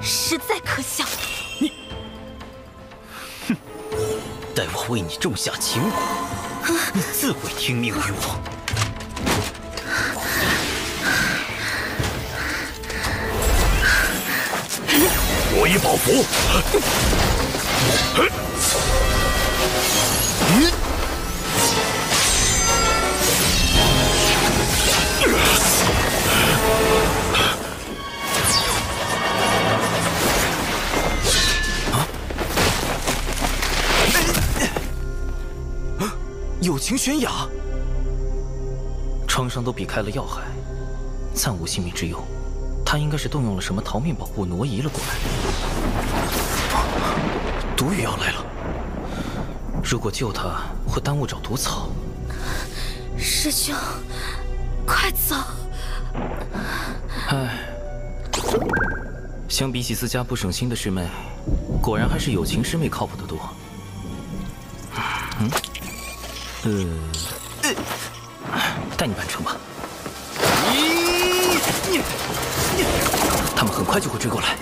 实在可笑。待我为你种下情蛊，你自会听命于我。我以宝符。有情悬崖，创伤都避开了要害，暂无性命之忧。他应该是动用了什么逃命宝物挪移了过来。毒雨要来了，如果救他会耽误找毒草。师兄，快走！唉，相比起自家不省心的师妹，果然还是有情师妹靠谱得多。带你办成吧。他们很快就会追过来。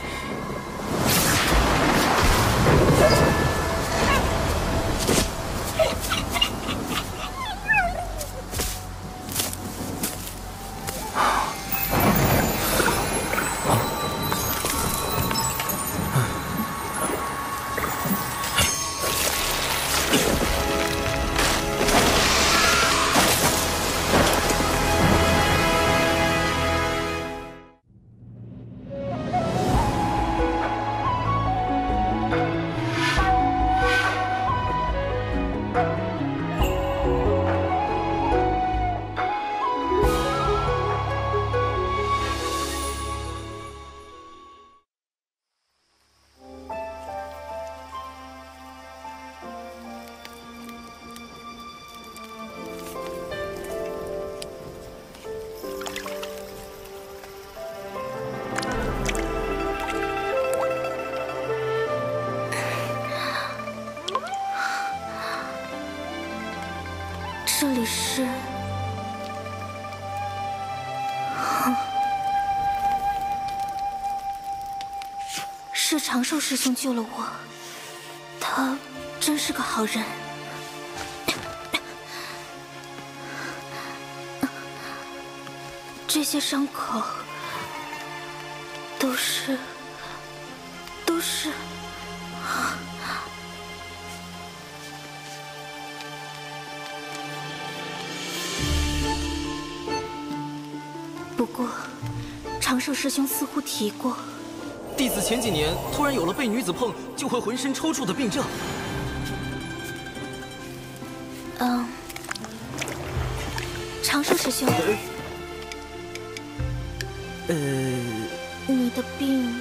这里是……是长寿师兄救了我，他真是个好人。这些伤口都是……不过，长寿师兄似乎提过，弟子前几年突然有了被女子碰就会浑身抽搐的病症。长寿师兄，你的病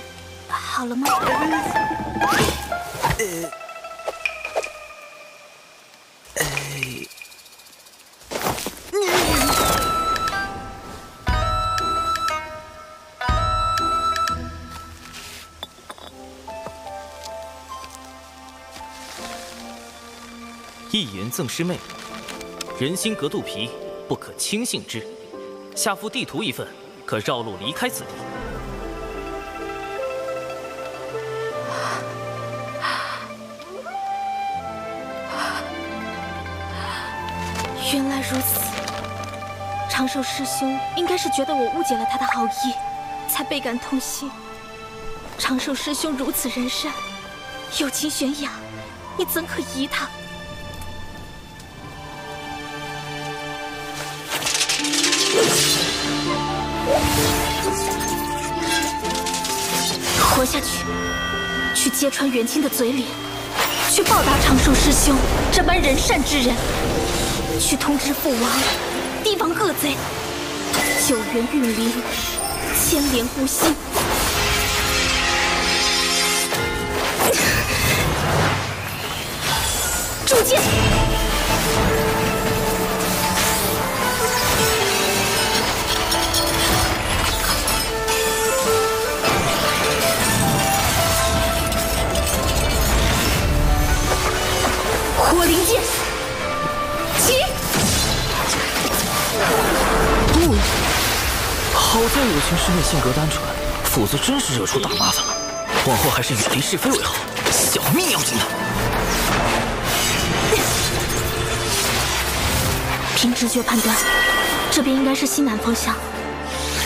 好了吗？一言赠师妹，人心隔肚皮，不可轻信之。下附地图一份，可绕路离开此地。原来如此，长寿师兄应该是觉得我误解了他的好意，才倍感痛心。长寿师兄如此仁善，有情悬崖，你怎可疑他？活下去，去揭穿元清的嘴脸，去报答长寿师兄这般仁善之人，去通知父王，提防恶贼，救援玉灵，牵连顾心。铸剑！火灵剑，起！不，好在有情师妹性格单纯，否则真是惹出大麻烦了。往后还是远离是非为好，小命要紧的。凭直觉判断，这边应该是西南方向。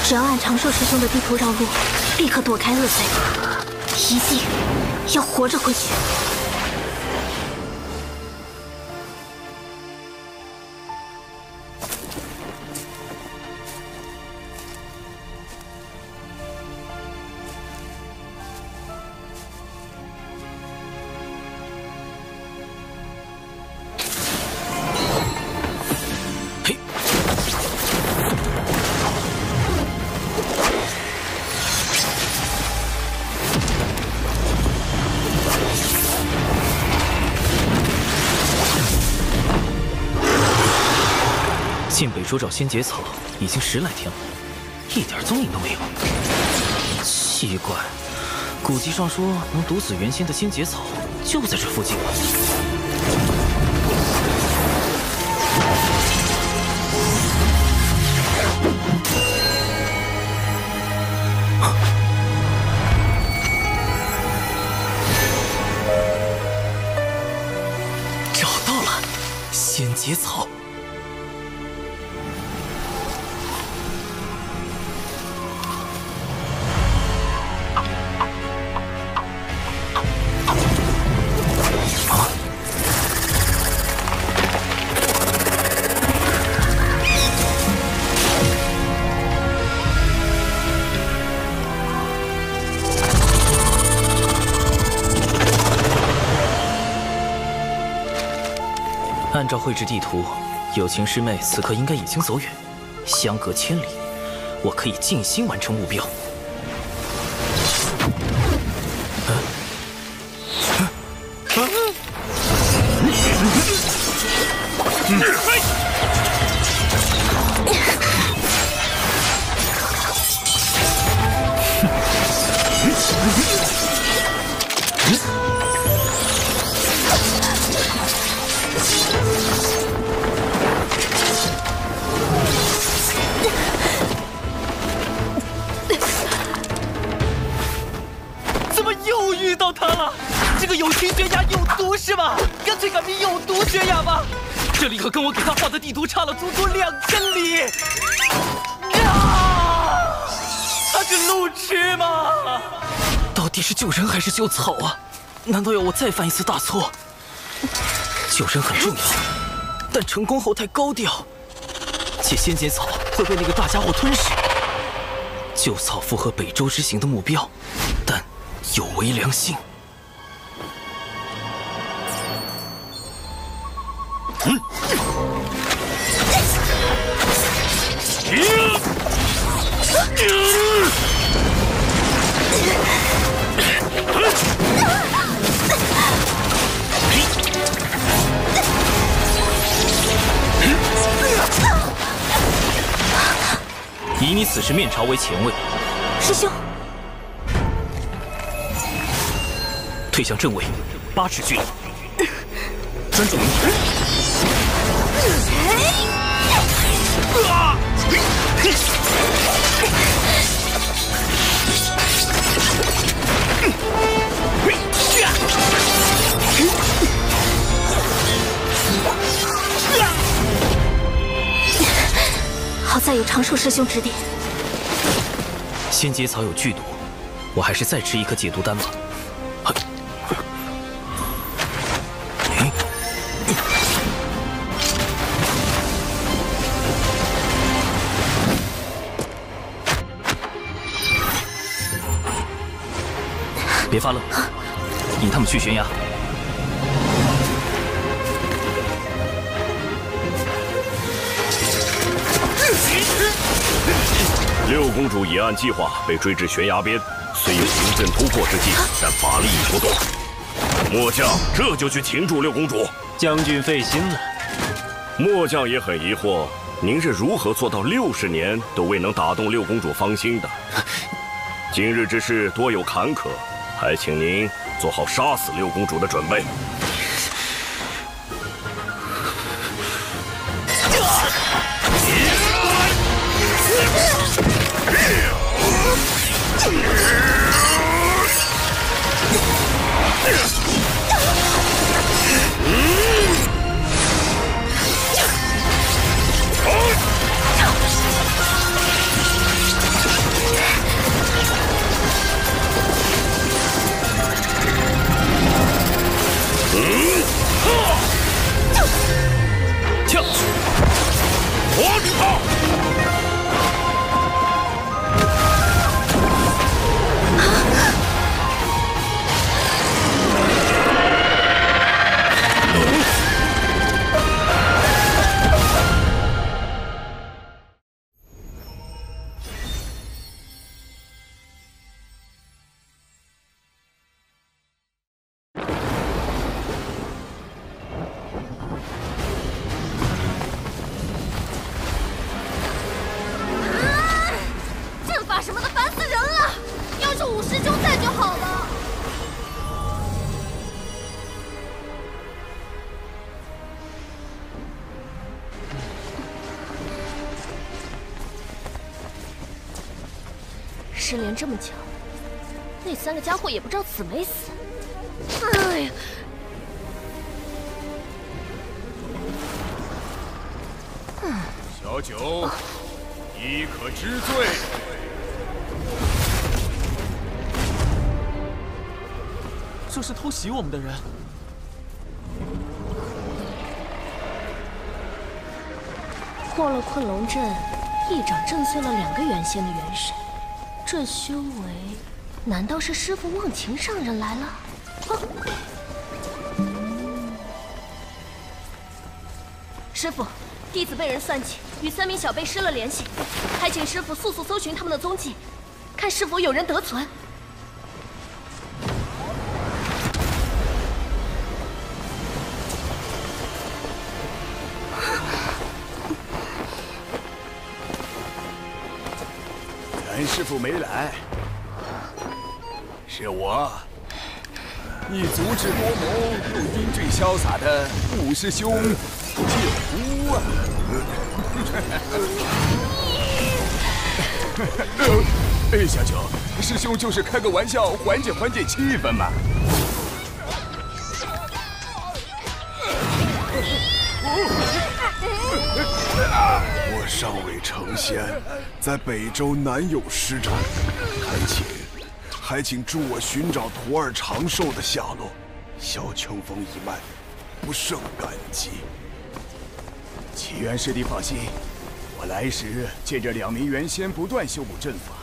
只要按长寿师兄的地图绕路，立刻躲开恶贼，一定要活着回去。进北周找仙节草已经10来天了，一点踪影都没有。奇怪，古籍上说能毒死元仙的仙节草就在这附近吧？找到了，仙节草。按照绘制地图，有情师妹此刻应该已经走远，相隔千里，我可以静心完成目标。怎么又遇到他了？这个有情悬崖有毒是吧？干脆改名有毒悬崖吧！这里可跟我给他画的地图差了足足2000里。他是路痴吗？到底是救人还是救草啊？难道要我再犯一次大错？救人很重要，但成功后太高调，且仙节草会被那个大家伙吞噬。救草符合北周之行的目标，但有违良心。以你此时面朝为前卫，师兄，退向正位，8尺距离，专注灵体。好在有长寿师兄指点。仙节草有剧毒，我还是再吃一颗解毒丹吧。别发愣，引他们去悬崖。六公主已按计划被追至悬崖边，虽有临阵突破之计，但法力已不动。末将这就去擒住六公主。将军费心了。末将也很疑惑，您是如何做到60年都未能打动六公主芳心的？今日之事多有坎坷，还请您做好杀死六公主的准备。跳！火炮！失联这么久，那3个家伙也不知道死没死。哎呀！小九，你可知罪？这是偷袭我们的人。破了困龙阵，一掌震碎了2个原先的元神。这修为，难道是师父忘情上人来了？师父，弟子被人算计，与3名小辈失了联系，还请师父速速搜寻他们的踪迹，看是否有人得存。咱师父没来，是我，你足智多谋又英俊潇洒的五师兄九姑啊！小九，师兄就是开个玩笑，缓解缓解气氛嘛。我尚未成仙，在北周难有施展，还请助我寻找徒儿长寿的下落。萧清风一脉，不胜感激。启元师弟放心，我来时借着2名元仙不断修补阵法，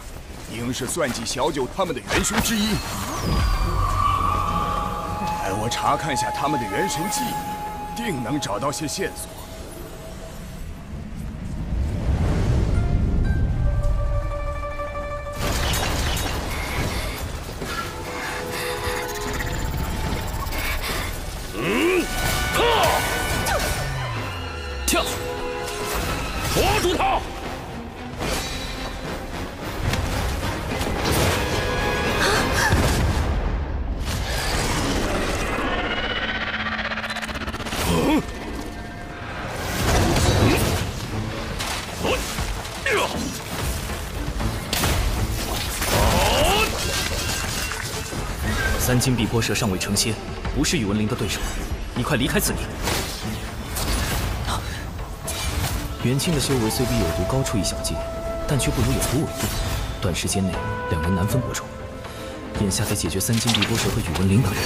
应是算计小九他们的元凶之一。待我查看下他们的元神记忆，定能找到些线索。跳！抓住他！三金碧波蛇尚未成仙，不是宇文灵的对手，你快离开此地。元清的修为虽比有毒高出一小阶，但却不如有毒为重，短时间内两人难分伯仲。眼下得解决三金碧波蛇和宇文灵等人，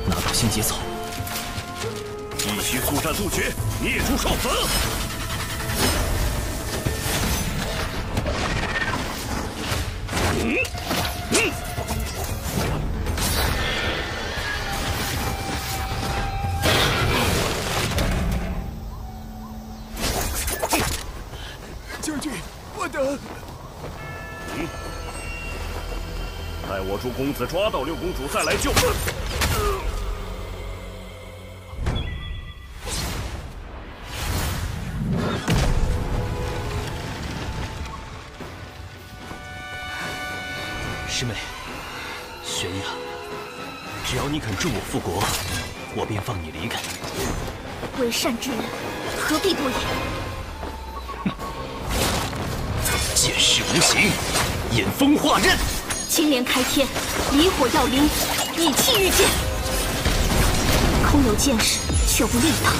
拿到新阶草。继续速战速决，灭诸少子！将军，我的……待我助公子抓到六公主，再来救。师妹，玄雅，只要你肯助我复国，我便放你离开。为善之人，何必多言？剑势无形，引风化刃。青莲开天，离火耀灵，以气御剑。空有剑势，却无力挡。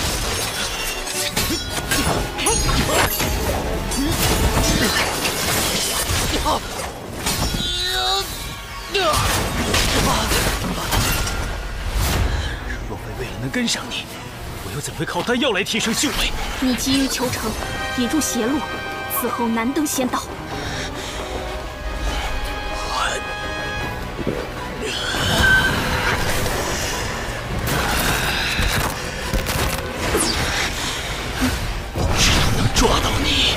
若非为了能跟上你，我又怎会靠丹药来提升修为？你急于求成，引入邪路，此后难登仙道。只要能抓到你，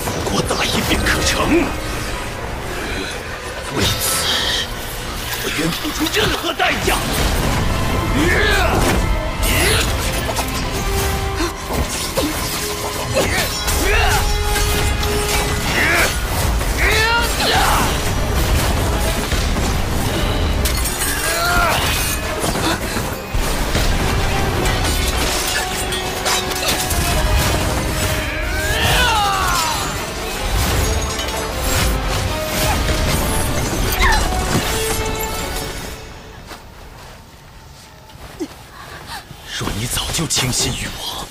复国大业便可成。为此，我愿付出任何代价。若你早就倾心于我，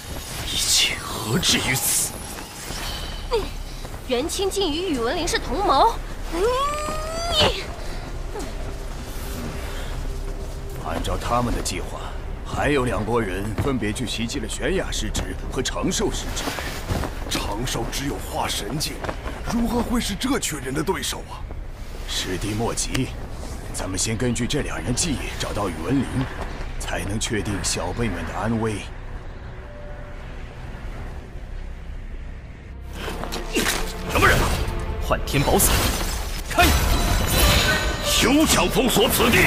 一切何至于此？元清竟与宇文灵是同谋。按照他们的计划，还有2拨人分别去袭击了玄雅师侄和长寿师侄。长寿只有化神境，如何会是这群人的对手啊？师弟莫急，咱们先根据这2人记忆找到宇文灵，才能确定小辈们的安危。什么人？幻天宝伞，开！休想封锁此地！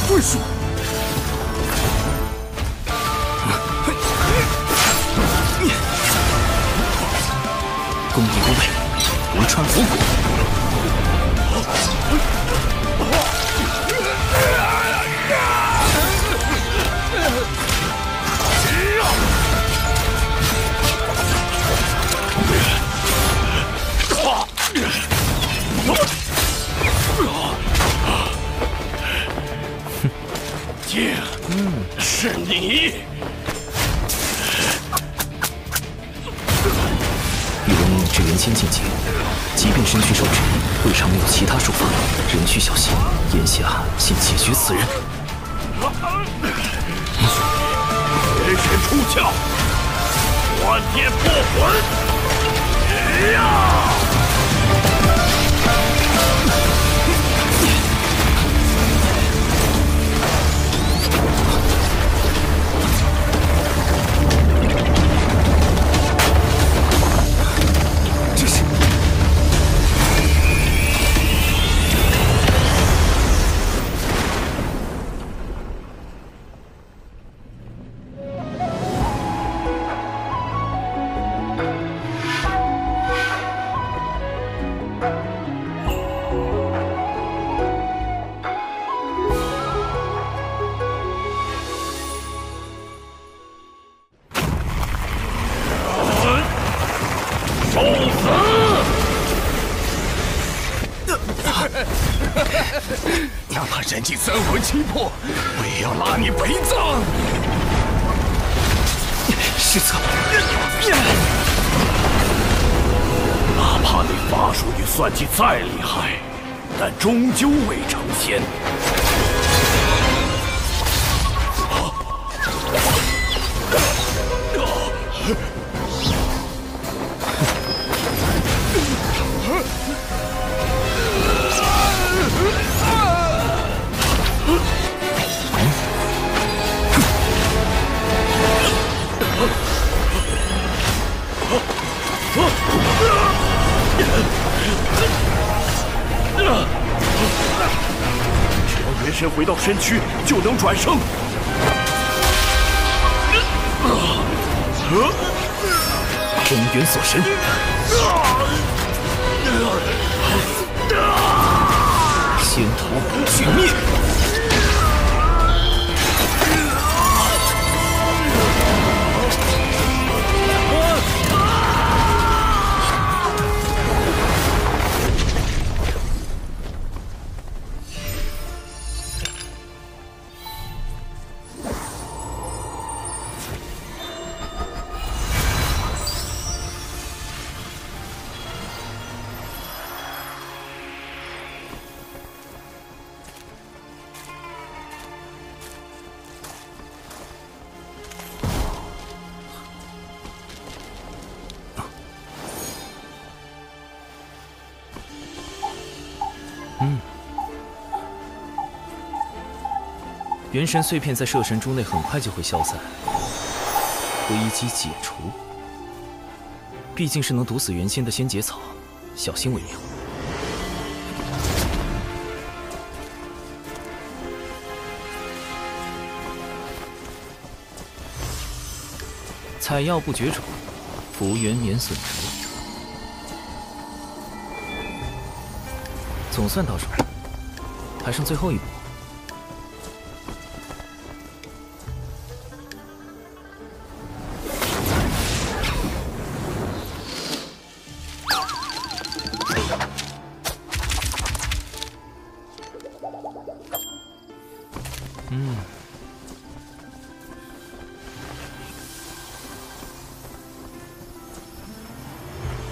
对手。功底不备，无穿佛骨。剑，是你！宇文灵只元清境界，即便身躯受制，未尝没有其他术法，人需小心。眼下先解决此人。绝学出鞘，乱天破魂！呀！ 哪怕人尽三魂七魄，我也要拉你陪葬。失策！哪怕你法术与算计再厉害，但终究未成仙。只要元神回到身躯，就能转生。真元锁神，仙头俱灭。 元神碎片在摄神珠内很快就会消散，危机解除。毕竟是能毒死元仙的仙节草，小心为妙。采药不绝种，福元免损折。总算到手，还剩最后一步。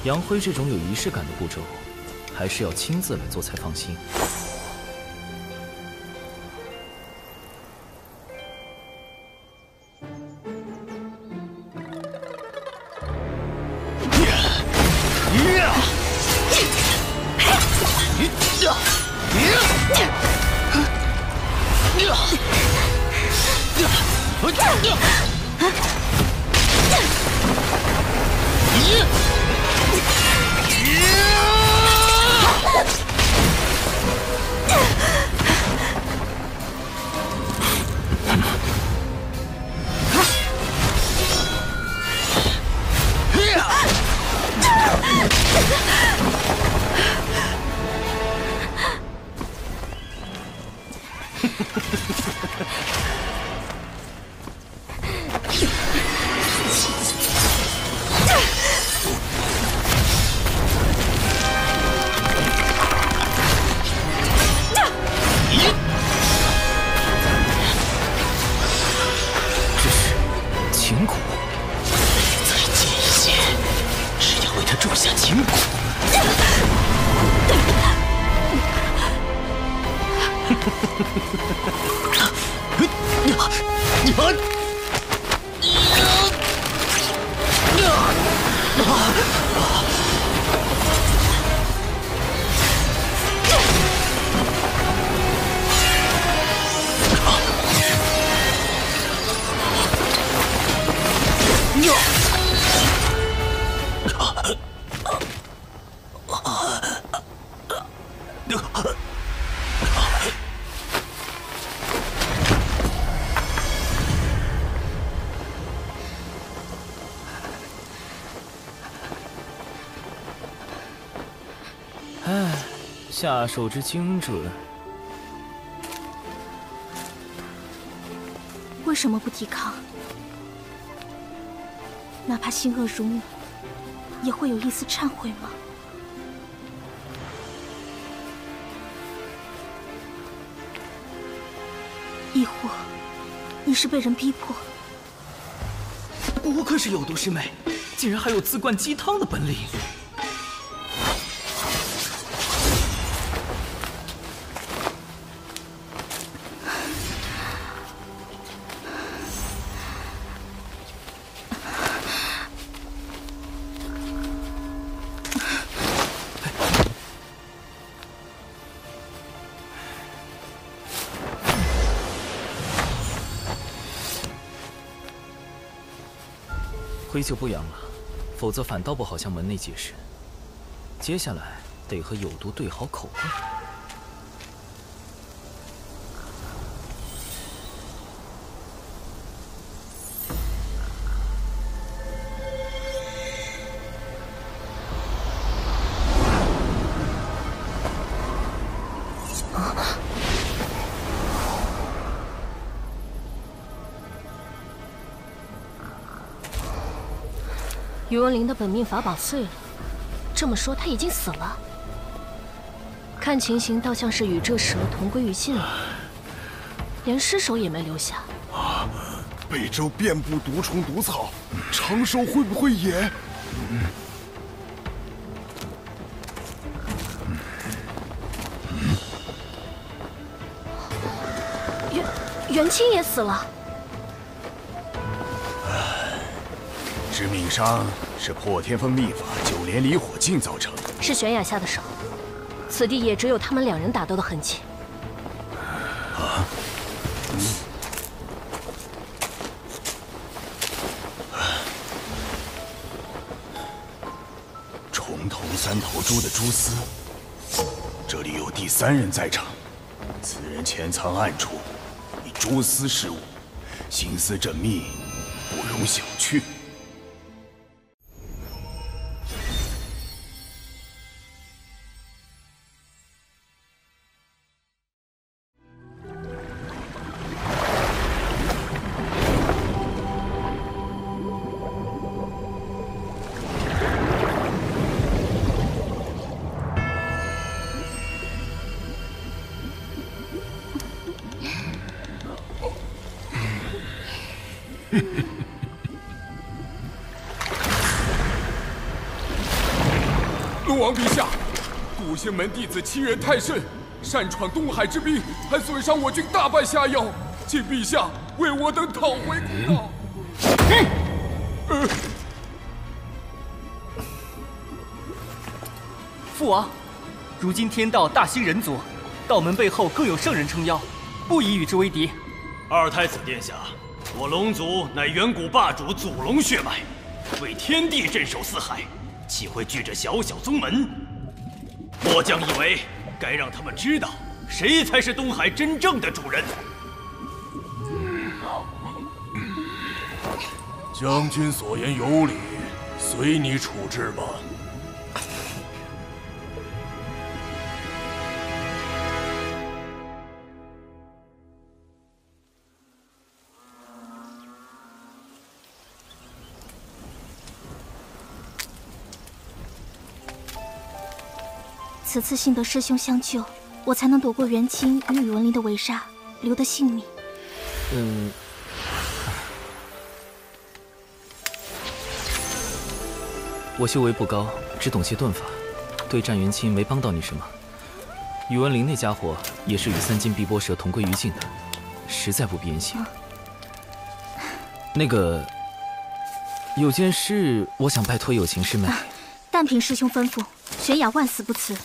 杨辉这种有仪式感的步骤，还是要亲自来做才放心。唉，下手之精准。为什么不抵抗？哪怕心恶如你，也会有一丝忏悔吗？亦或，你是被人逼迫？不愧是有毒师妹，竟然还有自灌鸡汤的本领。灰就不养了，否则反倒不好向门内解释。接下来得和有毒对好口供。宇文灵的本命法宝碎了，这么说他已经死了。看情形，倒像是与这蛇同归于尽了，连尸首也没留下。北周遍布毒虫毒草，长寿会不会也？元清也死了。致命伤是破天风秘法九连离火镜造成，是玄雅下的手，此地也只有他们两人打斗的痕迹。重头三头猪的蛛丝，这里有第三人在场，此人潜藏暗处，以蛛丝事物，心思缜密，不容小觑。龙王陛下，古仙门弟子欺人太甚，擅闯东海之滨，还损伤我军大半下药，请陛下为我等讨回公道。父王，如今天道大兴人族，道门背后更有圣人撑腰，不宜与之为敌。二太子殿下，我龙族乃远古霸主祖龙血脉，为天地镇守四海，岂会惧这小小宗门？末将以为该让他们知道，谁才是东海真正的主人。将军所言有理，随你处置吧。此次幸得师兄相救，我才能躲过元清与宇文林的围杀，留得性命。我修为不高，只懂些遁法，对战元清没帮到你什么。宇文林那家伙也是与三金碧波蛇同归于尽的，实在不必言谢。那个，有件事我想拜托有情师妹。但凭师兄吩咐，玄雅万死不辞。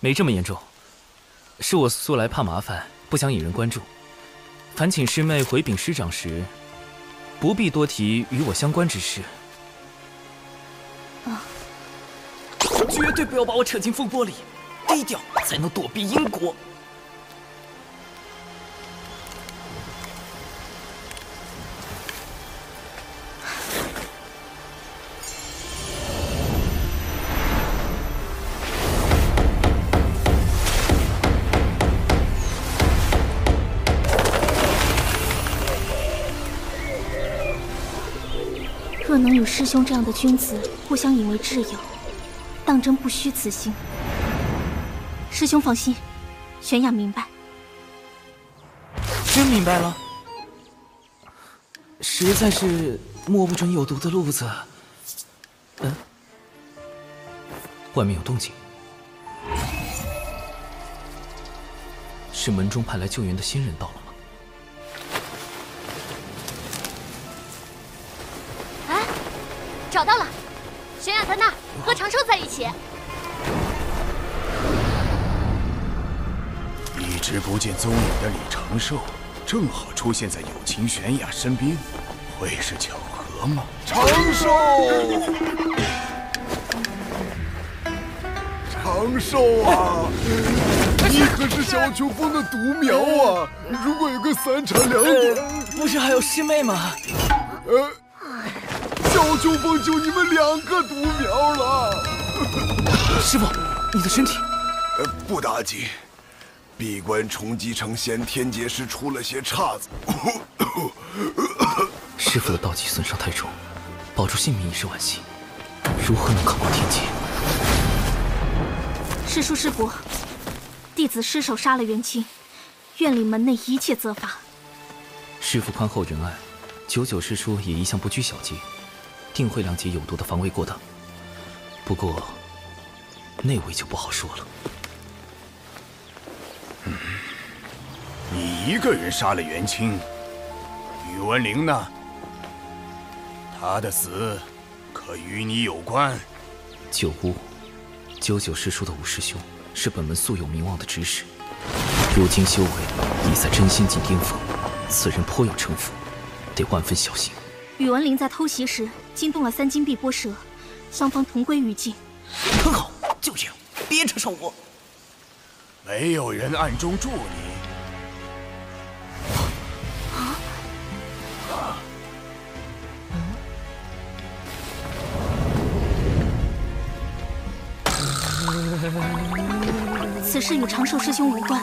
没这么严重，是我素来怕麻烦，不想引人关注。烦请师妹回禀师长时，不必多提与我相关之事。绝对不要把我扯进风波里，低调才能躲避因果。若能与师兄这样的君子互相引为挚友，当真不虚此行。师兄放心，玄雅明白。真明白了？实在是摸不准有毒的路子。外面有动静，是门中派来救援的新人到了吗？找到了，玄雅在那儿和长寿在一起。一直不见踪影的李长寿，正好出现在有情玄雅身边，会是巧合吗？长寿，长寿啊！你可是小秋风的独苗啊！如果有个3长2短，不是还有师妹吗？小秋风就你们2个独苗了。师傅，你的身体？不打紧，闭关重击成仙天劫时出了些岔子。师傅的道基损伤太重，保住性命已是惋惜，如何能抗过天劫？师叔师伯，弟子失手杀了元清，院里门内一切责罚。师傅宽厚仁爱，99师叔也一向不拘小节，定会谅解有毒的防卫过当。不过，那位就不好说了。你一个人杀了元清，宇文灵呢？他的死可与你有关？九巫，99师叔的五师兄是本门素有名望的执事，如今修为已在真仙境巅峰，此人颇有城府，得万分小心。宇文灵在偷袭时惊动了3金碧波蛇，双方同归于尽。很好，就这样，别扯上我。没有人暗中助你。此事与长寿师兄无关，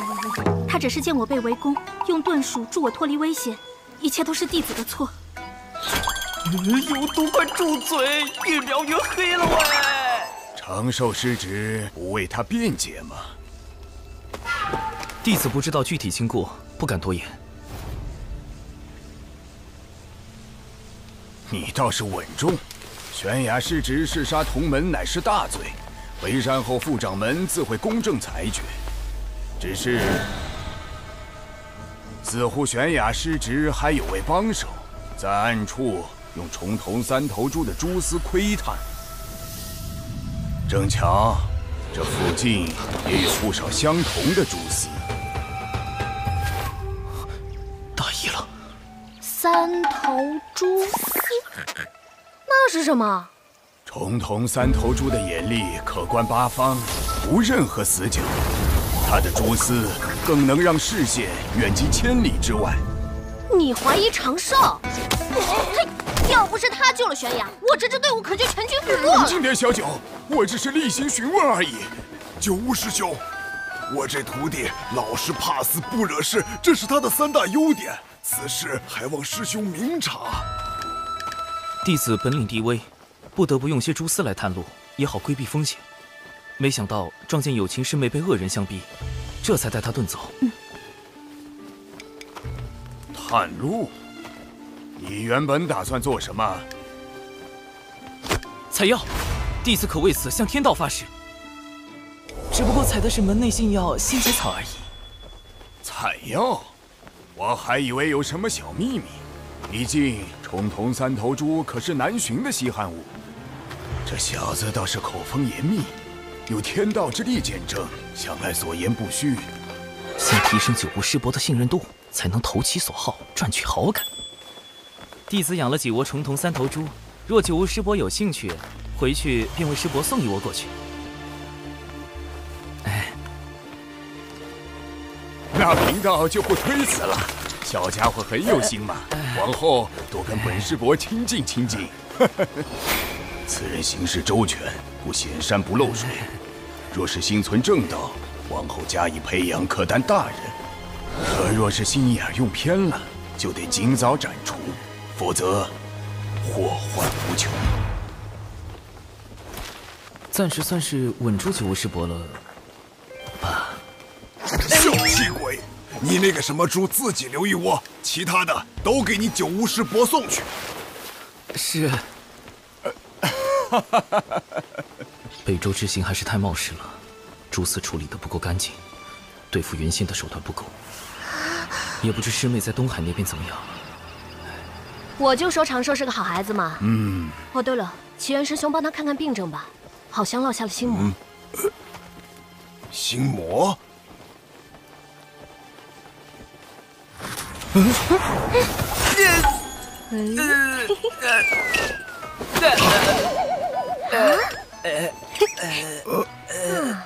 他只是见我被围攻，用遁术助我脱离危险，一切都是弟子的错。有毒，快住嘴！越描越黑了喂！长寿师侄不为他辩解吗？弟子不知道具体经过，不敢多言。你倒是稳重。玄雅师侄弑杀同门乃是大罪，回山后副掌门自会公正裁决。只是，似乎玄雅师侄还有位帮手，在暗处用重瞳3头猪的蛛丝窥探。正巧，这附近也有不少相同的蛛丝。大意了。3头蛛丝，那是什么？重瞳3头猪的眼力可观8方，无任何死角。它的蛛丝更能让视线远及千里之外。你怀疑长寿？嘿，要不是他救了玄雅，我这支队伍可就全军覆没了。冷静点，小九，我只是例行询问而已。九巫师兄，我这徒弟老实怕死不惹事，这是他的3大优点。此事还望师兄明察。弟子本领低微，不得不用些蛛丝来探路，也好规避风险。没想到撞见有情师妹被恶人相逼，这才带她遁走。探路？你原本打算做什么？采药，弟子可为此向天道发誓。只不过采的是门内信药仙节草而已。采药？我还以为有什么小秘密。毕竟重瞳3头猪可是难寻的稀罕物。这小子倒是口风严密，有天道之力见证，想来所言不虚。先提升9巫师伯的信任度，才能投其所好，赚取好感。弟子养了几窝重瞳3头猪，若九巫师伯有兴趣，回去便为师伯送一窝过去。那贫道就不推辞了。小家伙很有心嘛，往后多跟本师伯亲近亲近。此人行事周全，不显山不露水。若是心存正道，往后加以培养，可担大任。可若是心眼用偏了，就得尽早斩除，否则祸患无穷。暂时算是稳住九巫师伯了吧？小气鬼！你那个什么猪自己留一窝，其他的都给你九巫师伯送去。是。北周之行还是太冒失了，蛛丝处理得不够干净，对付原先的手段不够。也不知师妹在东海那边怎么样。我就说长寿是个好孩子嘛。嗯。哦，对了，奇缘师兄帮他看看病症吧，好像落下了心魔。心魔？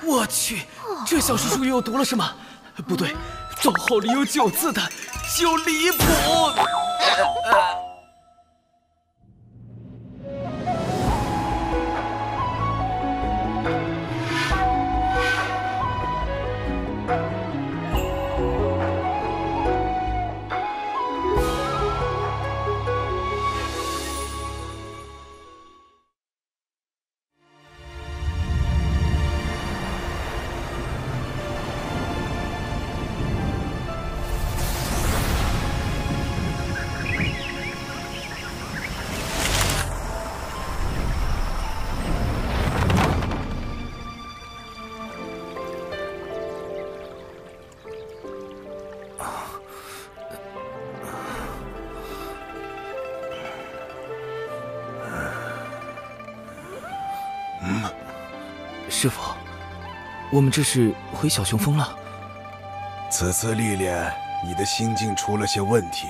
我去，这小师叔又读了什么？不对，咒号里有9字的，就离谱。师傅，我们这是回小雄峰了。此次历练，你的心境出了些问题，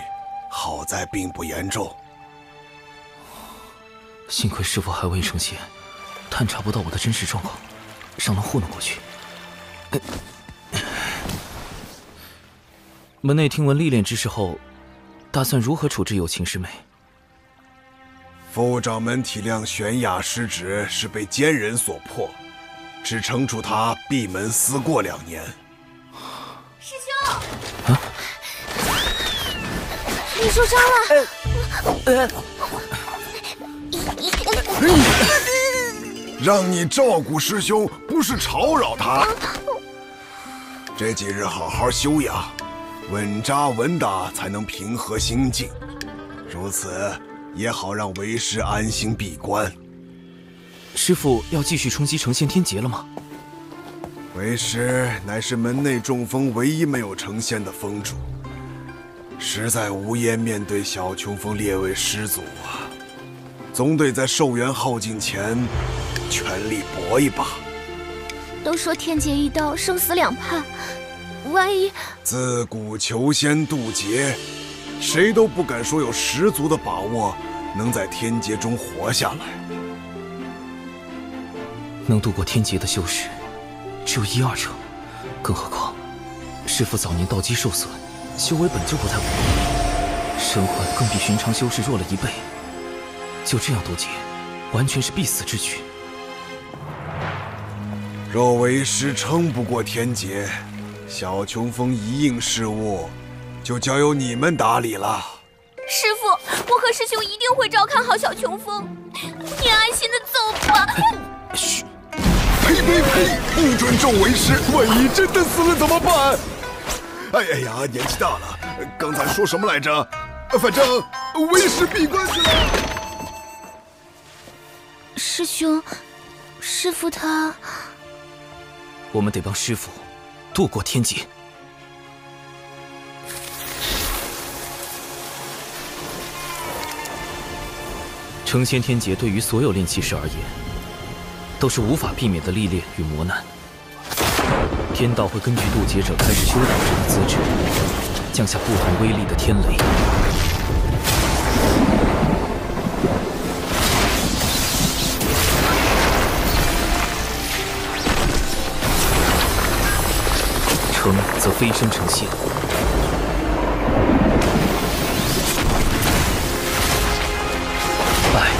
好在并不严重。幸亏师傅还未成仙，探查不到我的真实状况，尚能糊弄过去。门内听闻历练之事后，打算如何处置有情师妹？副掌门体谅玄雅失职是被奸人所迫，只惩处他闭门思过2年。师兄，你受伤了。让你照顾师兄，不是吵扰他。这几日好好休养，稳扎稳打，才能平和心境。如此也好让为师安心闭关。师父要继续冲击成仙天劫了吗？为师乃是门内中锋唯一没有成仙的峰主，实在无颜面对小琼峰列位师祖啊，总得在寿元耗尽前全力搏一把。都说天劫一刀，生死两判，万一……自古求仙渡劫，谁都不敢说有十足的把握能在天劫中活下来。能度过天劫的修士只有1、2成，更何况师父早年道基受损，修为本就不太稳定，身患更比寻常修士弱了1倍，就这样渡劫，完全是必死之举。若为师撑不过天劫，小琼峰一应事务就交由你们打理了。师父，我和师兄一定会照看好小琼峰，你安心的走吧。嘘！呸呸呸！不准咒为师，万一真的死了怎么办？哎呀，年纪大了，刚才说什么来着？反正为师闭关去了。师兄，师父他……我们得帮师父渡过天劫。成仙天劫对于所有炼气师而言，都是无法避免的历练与磨难。天道会根据渡劫者开始修道者的资质，降下不同威力的天雷。成则飞升成仙，败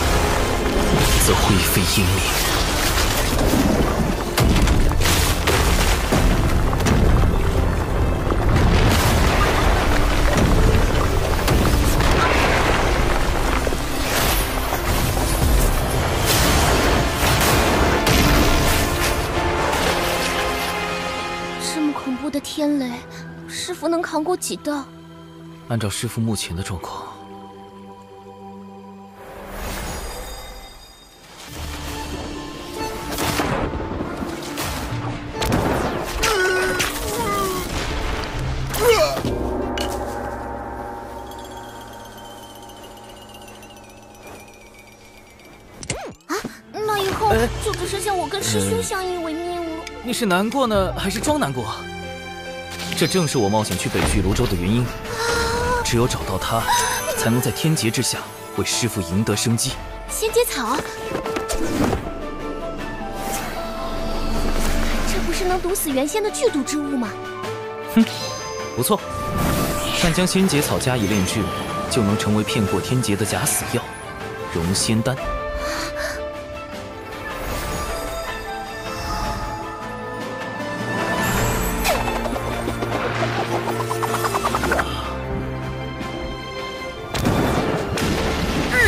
则灰飞烟灭。的天雷，师傅能扛过几道？按照师傅目前的状况，那以后就只剩下我跟师兄相依为命了。你是难过呢，还是装难过？这正是我冒险去北俱泸州的原因。只有找到他，才能在天劫之下为师父赢得生机。仙节草，这不是能毒死原仙的剧毒之物吗？哼，不错。但将仙节草加以炼制，就能成为骗过天劫的假死药——融仙丹。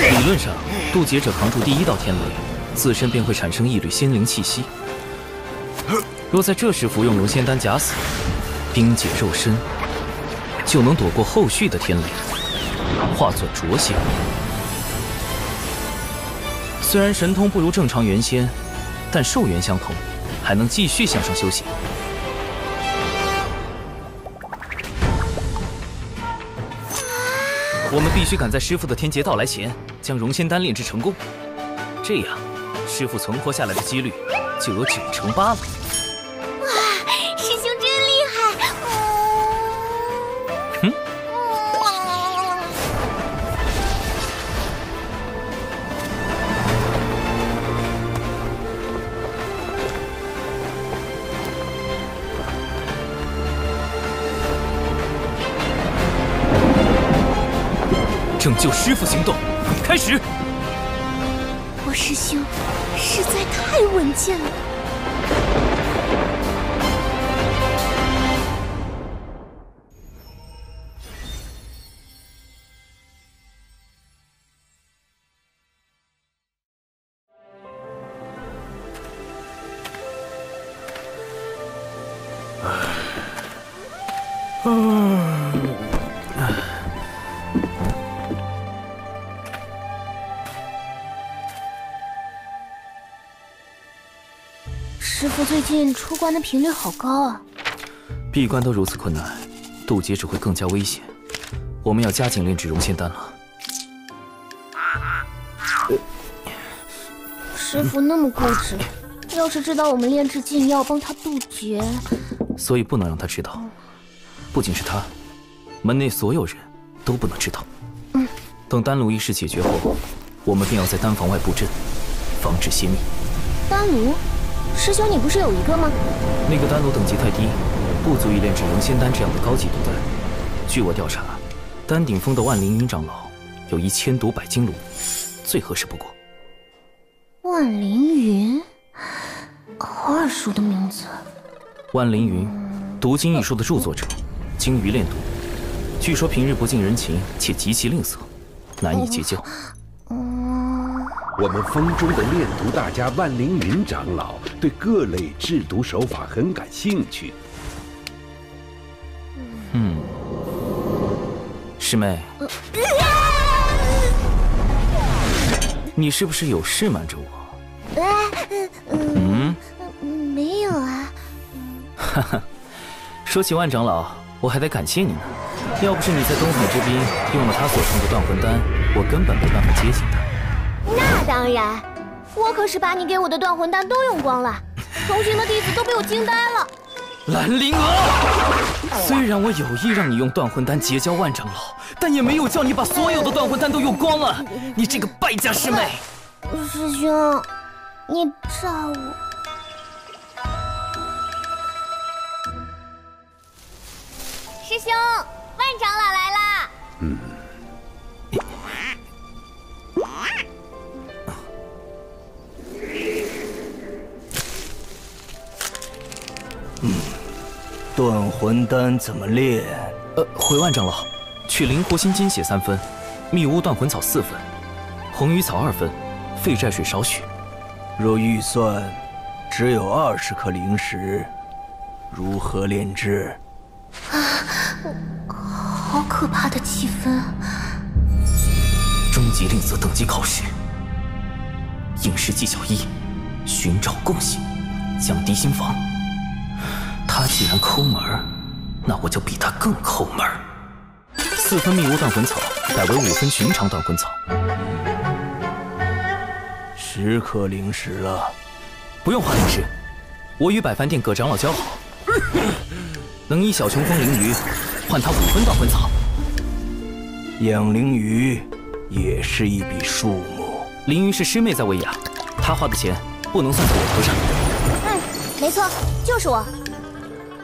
理论上，渡劫者扛住第一道天雷，自身便会产生一缕仙灵气息。若在这时服用融仙丹假死，冰解肉身，就能躲过后续的天雷，化作浊仙。虽然神通不如正常元仙，但寿元相同，还能继续向上修行。我们必须赶在师父的天劫到来前，将融仙丹炼制成功，这样师父存活下来的几率就有98%了。哇，师兄真厉害！嗯。拯救师父行动开始！我师兄实在太稳健了。师父最近出关的频率好高啊！闭关都如此困难，渡劫只会更加危险。我们要加紧炼制融仙丹了。师父那么固执，要是知道我们炼制禁药帮他渡劫，所以不能让他知道。不仅是他，门内所有人都不能知道。等丹炉一事解决后，我们便要在丹房外布阵，防止泄密。丹炉？师兄，你不是有一个吗？那个丹炉等级太低，不足以炼制融仙丹这样的高级毒丹。据我调查，丹顶峰的万灵云长老有一千毒百金炉，最合适不过。万灵云，好耳熟的名字。万灵云，毒经一书的著作者，精于炼毒，据说平日不近人情，且极其吝啬，难以结交。我们峰中的炼毒大家万灵云长老对各类制毒手法很感兴趣。师妹，你是不是有事瞒着我？没有啊。哈哈，说起万长老，我还得感谢你呢。要不是你在东海之滨用了他所创的断魂丹，我根本没办法接近他。那当然，我可是把你给我的断魂丹都用光了，同行的弟子都被我惊呆了。兰陵娥，虽然我有意让你用断魂丹结交万长老，但也没有叫你把所有的断魂丹都用光了。你这个败家师妹！师兄，你炸我！师兄，万长老来啦！断魂丹怎么炼？回万长老，取灵活心金血3分，密乌断魂草4分，红鱼草2分，废寨水少许。若预算只有20颗灵石，如何炼制？好可怕的气氛！终极令色等级考试，应试技巧1：寻找共性，降低心防。他既然抠门儿，那我就比他更抠门儿。4分密乌断魂草改为5分寻常断魂草。10颗灵石了，不用花灵石，我与百凡殿葛长老交好，能以小琼峰灵鱼换他5分断魂草。养灵鱼也是一笔数目。灵鱼是师妹在喂养，她花的钱不能算在我头上。没错，就是我。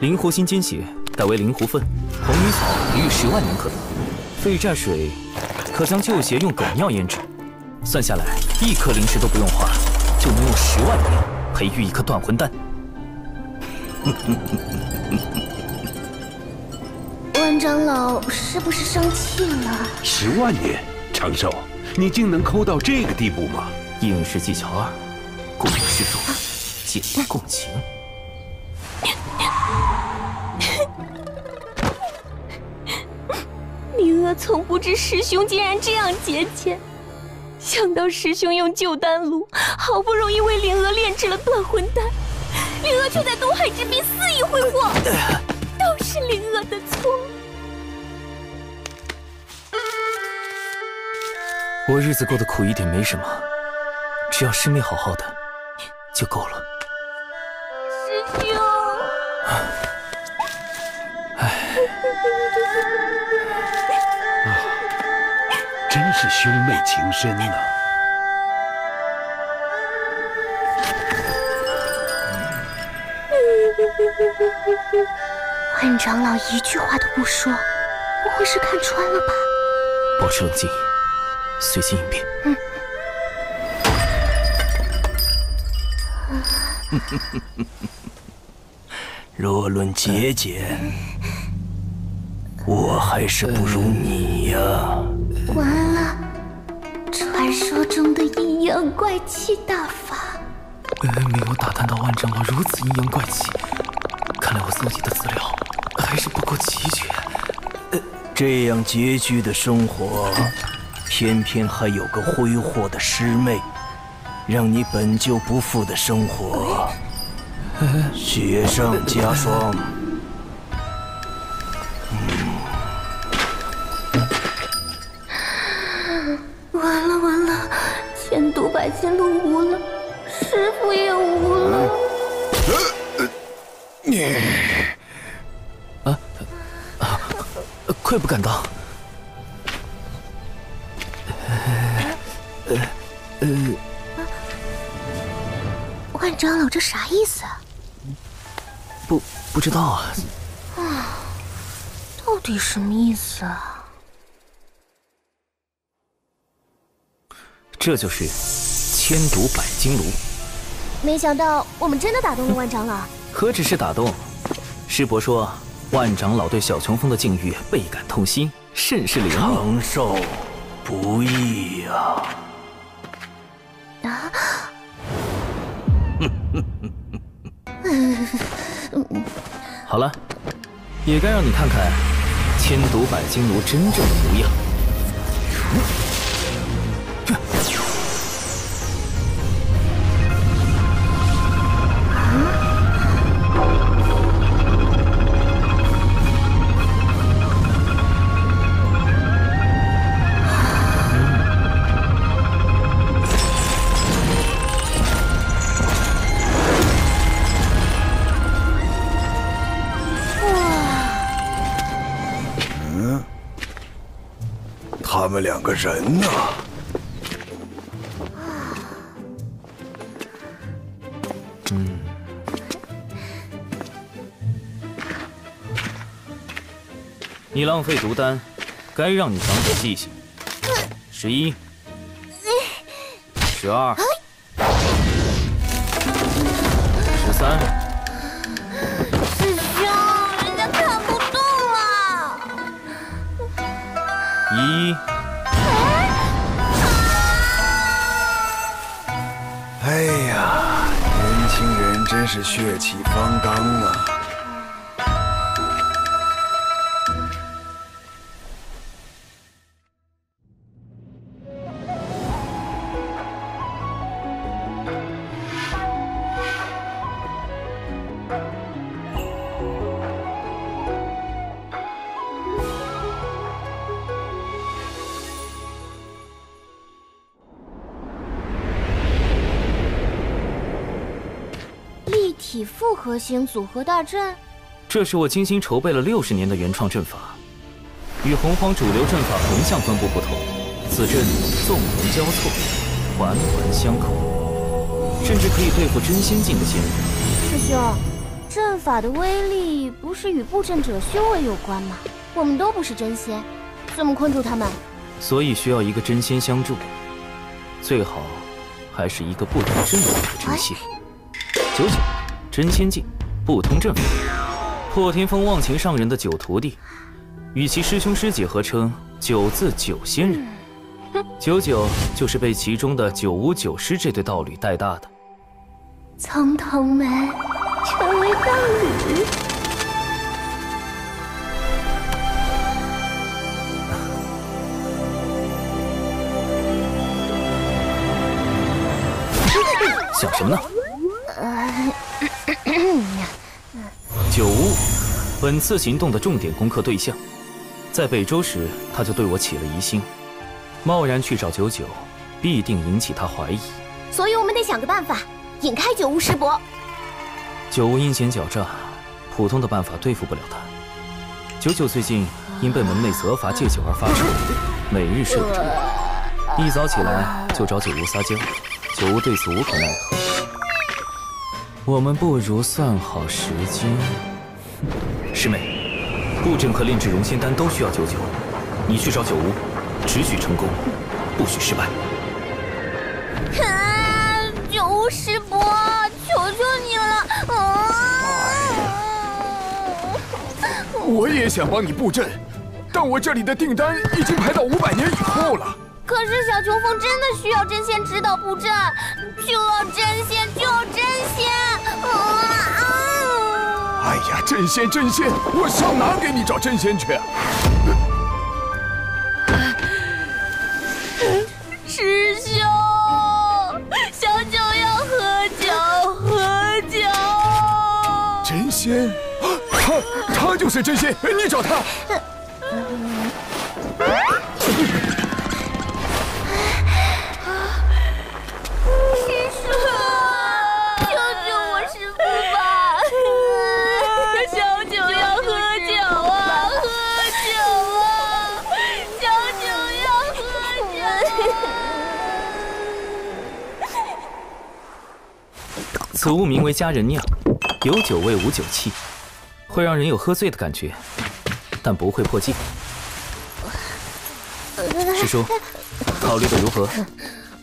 灵活心金血改为灵狐粪，红鱼草育10万年可得，废寨水可将旧鞋用狗尿腌制，算下来1颗灵石都不用花，就能用10万年培育一颗断魂丹。万长老是不是生气了？10万年，长寿，你竟能抠到这个地步吗？应试技巧2：共有施主，建立共情。灵儿从不知师兄竟然这样节俭，想到师兄用旧丹炉好不容易为灵儿炼制了断魂丹，灵儿却在东海之滨肆意挥霍，都是灵儿的错。我日子过得苦一点没什么，只要师妹好好的就够了。师兄，真是兄妹情深呐！万长老一句话都不说，不会是看穿了吧？保持冷静，随机应变。若论节俭，我还是不如你呀。完了，传说中的阴阳怪气大法。没有打探到万长老如此阴阳怪气，看来我搜集的资料还是不够齐全。这样拮据的生活，偏偏还有个挥霍的师妹，让你本就不富的生活雪上加霜。完了完了，千毒百金都无了，师父也无了。愧不敢当。万长老这啥意思啊？不知道啊。到底什么意思啊？这就是千毒百金炉。没想到我们真的打动了万长老。何止是打动，师伯说万长老对小琼峰的境遇倍感痛心，甚是怜悯。长寿不易呀！好了，也该让你看看千毒百金炉真正的模样。们2个人呢？你浪费毒丹，该让你长点记性。11、12、13。师兄，人家看不动了。1。哎呀，年轻人真是血气方刚啊！立体复合型组合大阵，这是我精心筹备了60年的原创阵法，与洪荒主流阵法横向分布不同，此阵纵横交错，环环相扣，甚至可以对付真仙境的仙人。师兄，阵法的威力不是与布阵者修为有关吗？我们都不是真仙，怎么困住他们？所以需要一个真仙相助，最好还是一个不同阵法的真仙。99真仙境，不通阵法，破天峰忘情上人的9徒弟，与其师兄师姐合称9字9仙人。99就是被其中的9无9师这对道侣带大的。从同门成为道侣。想什么呢？9无，本次行动的重点攻克对象，在北周时他就对我起了疑心，贸然去找99，必定引起他怀疑。所以我们得想个办法，引开9无师伯。9无阴险狡诈，普通的办法对付不了他。99最近因被门内责罚戒酒而发愁，每日睡不着，一早起来就找9无撒娇，9无对此无可奈何。我们不如算好时间。师妹，布阵和炼制熔仙丹都需要99，你去找9无，只许成功，不许失败。9无师伯，求求你了！我也想帮你布阵，但我这里的订单已经排到500年以后了。可是小琼峰真的需要真仙指导布阵，就要真仙，就要真仙！哎呀，真仙真仙，我上哪给你找真仙去啊？师兄，小九要喝酒，喝酒！真仙，他就是真仙，你找他。此物名为佳人酿，有酒味无酒气，会让人有喝醉的感觉，但不会破戒。师叔，考虑的如何？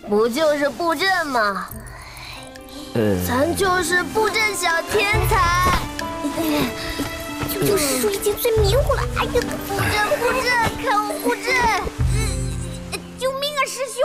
不就是布阵吗？咱就是布阵小天才。99师叔已经最迷糊了，哎呀，布阵，看我布阵！救命啊，师兄！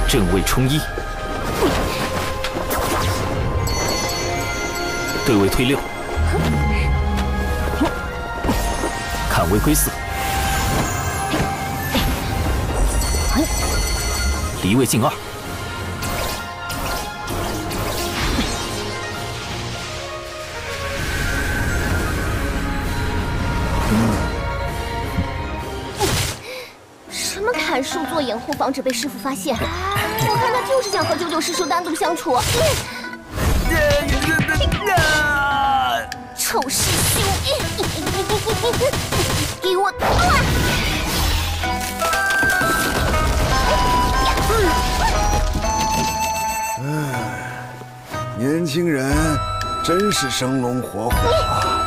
正位冲1，对位推6，坎位归4，敌位近2。什么砍树做掩护，防止被师傅发现？我看他就是想和99师叔单独相处。臭师兄，给我断！年轻人真是生龙活虎啊！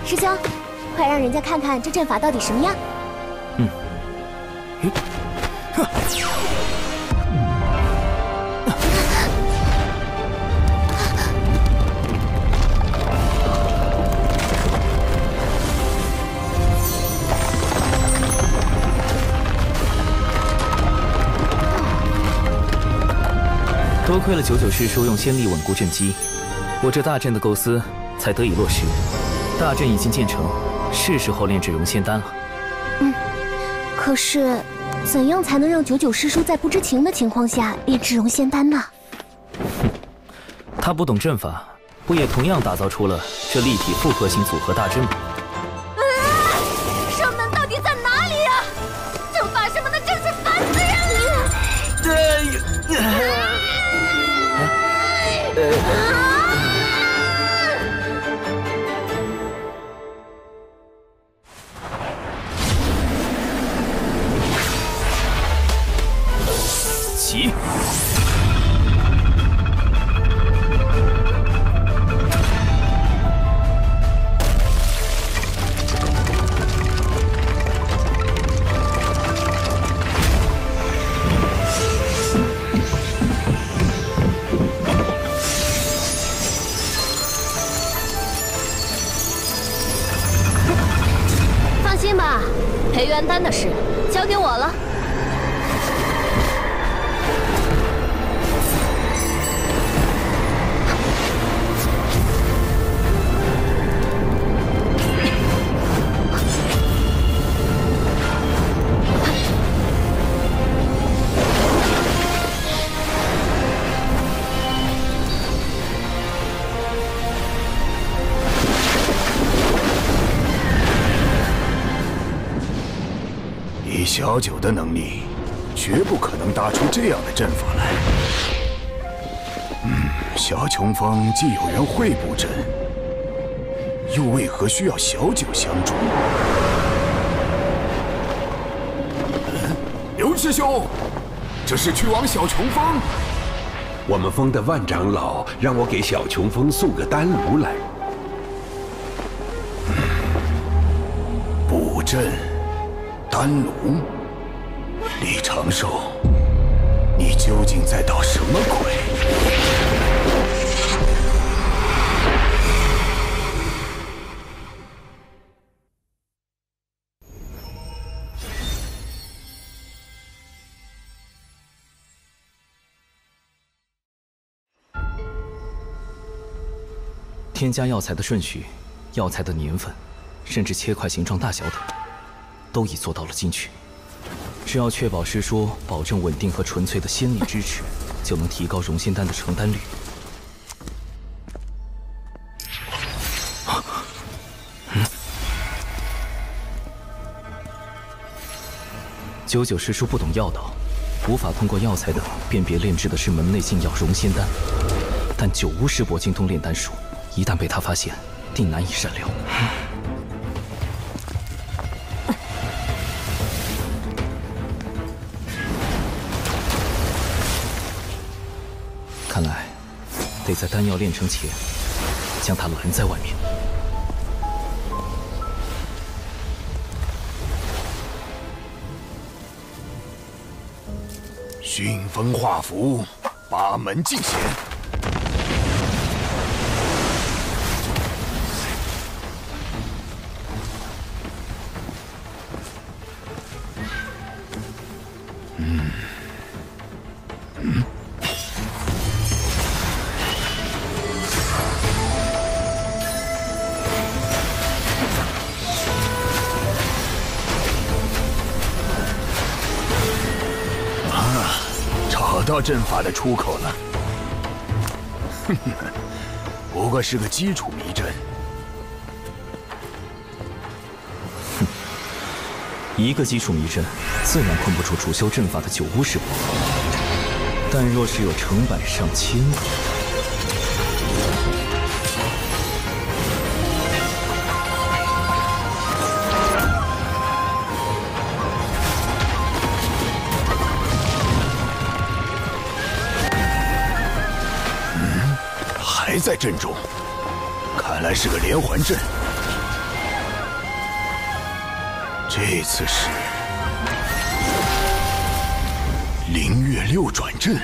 师兄，快让人家看看这阵法到底什么样。多亏了99师叔用仙力稳固阵基，我这大阵的构思才得以落实。大阵已经建成，是时候炼制熔仙丹了。可是，怎样才能让99师叔在不知情的情况下炼制熔仙丹呢？他不懂阵法，不也同样打造出了这立体复合型组合大阵吗？圣门到底在哪里呀？阵法什么的真是烦死人了！起！放心吧，培元丹的事交给我了。以小九的能力，绝不可能搭出这样的阵法来。小琼峰既有人会布阵，又为何需要小九相助？刘师兄，这是去往小琼峰？我们峰的万长老让我给小琼峰送个丹炉来。布阵。丹炉，李长寿，你究竟在捣什么鬼？添加药材的顺序、药材的年份，甚至切块形状大小等。都已做到了精确，只要确保师叔保证稳定和纯粹的仙力支持，就能提高熔仙丹的成丹率。99师叔不懂药道，无法通过药材等辨别炼制的是门内禁药熔仙丹，但九巫师伯精通炼丹术，一旦被他发现，定难以善了。看来，得在丹药炼成前，将他拦在外面。熏风化符，八门尽显。找到阵法的出口了。不过是个基础迷阵。一个基础迷阵，自然困不住主修阵法的九巫师伯。但若是有成百上千个，还在阵中，看来是个连环阵。这次是灵月六转阵，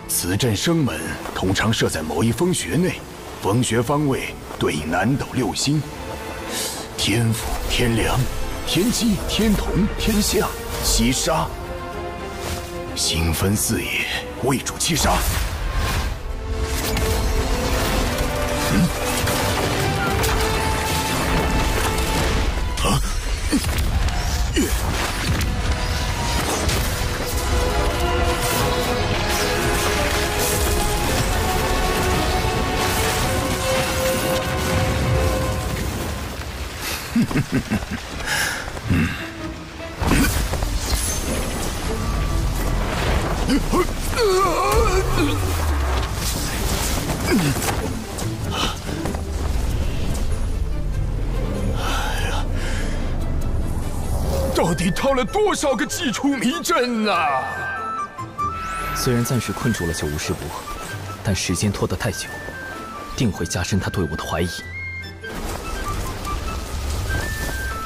此阵生门通常设在某一风穴内，风穴方位对应南斗六星：天府、天梁、天机、天同、天象、七杀。星分四野，为主七杀。到底套了多少个基础迷阵啊！虽然暂时困住了九巫师伯，但时间拖得太久，定会加深他对我的怀疑。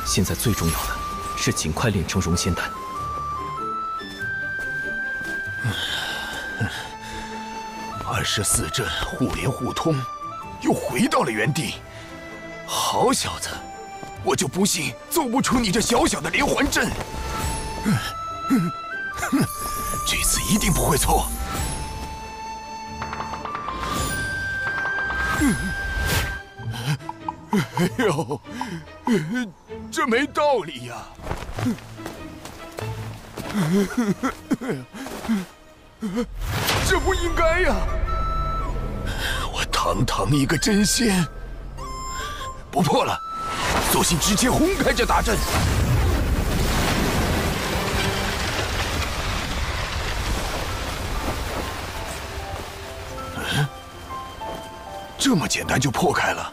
现在最重要的是尽快炼成熔仙丹。24阵互联互通，又回到了原地。好小子，我就不信揍不出你这小小的连环阵。这次一定不会错。哎呦，这没道理呀！这不应该呀！我堂堂一个真仙，不破了，索性直接轰开这大阵。这么简单就破开了？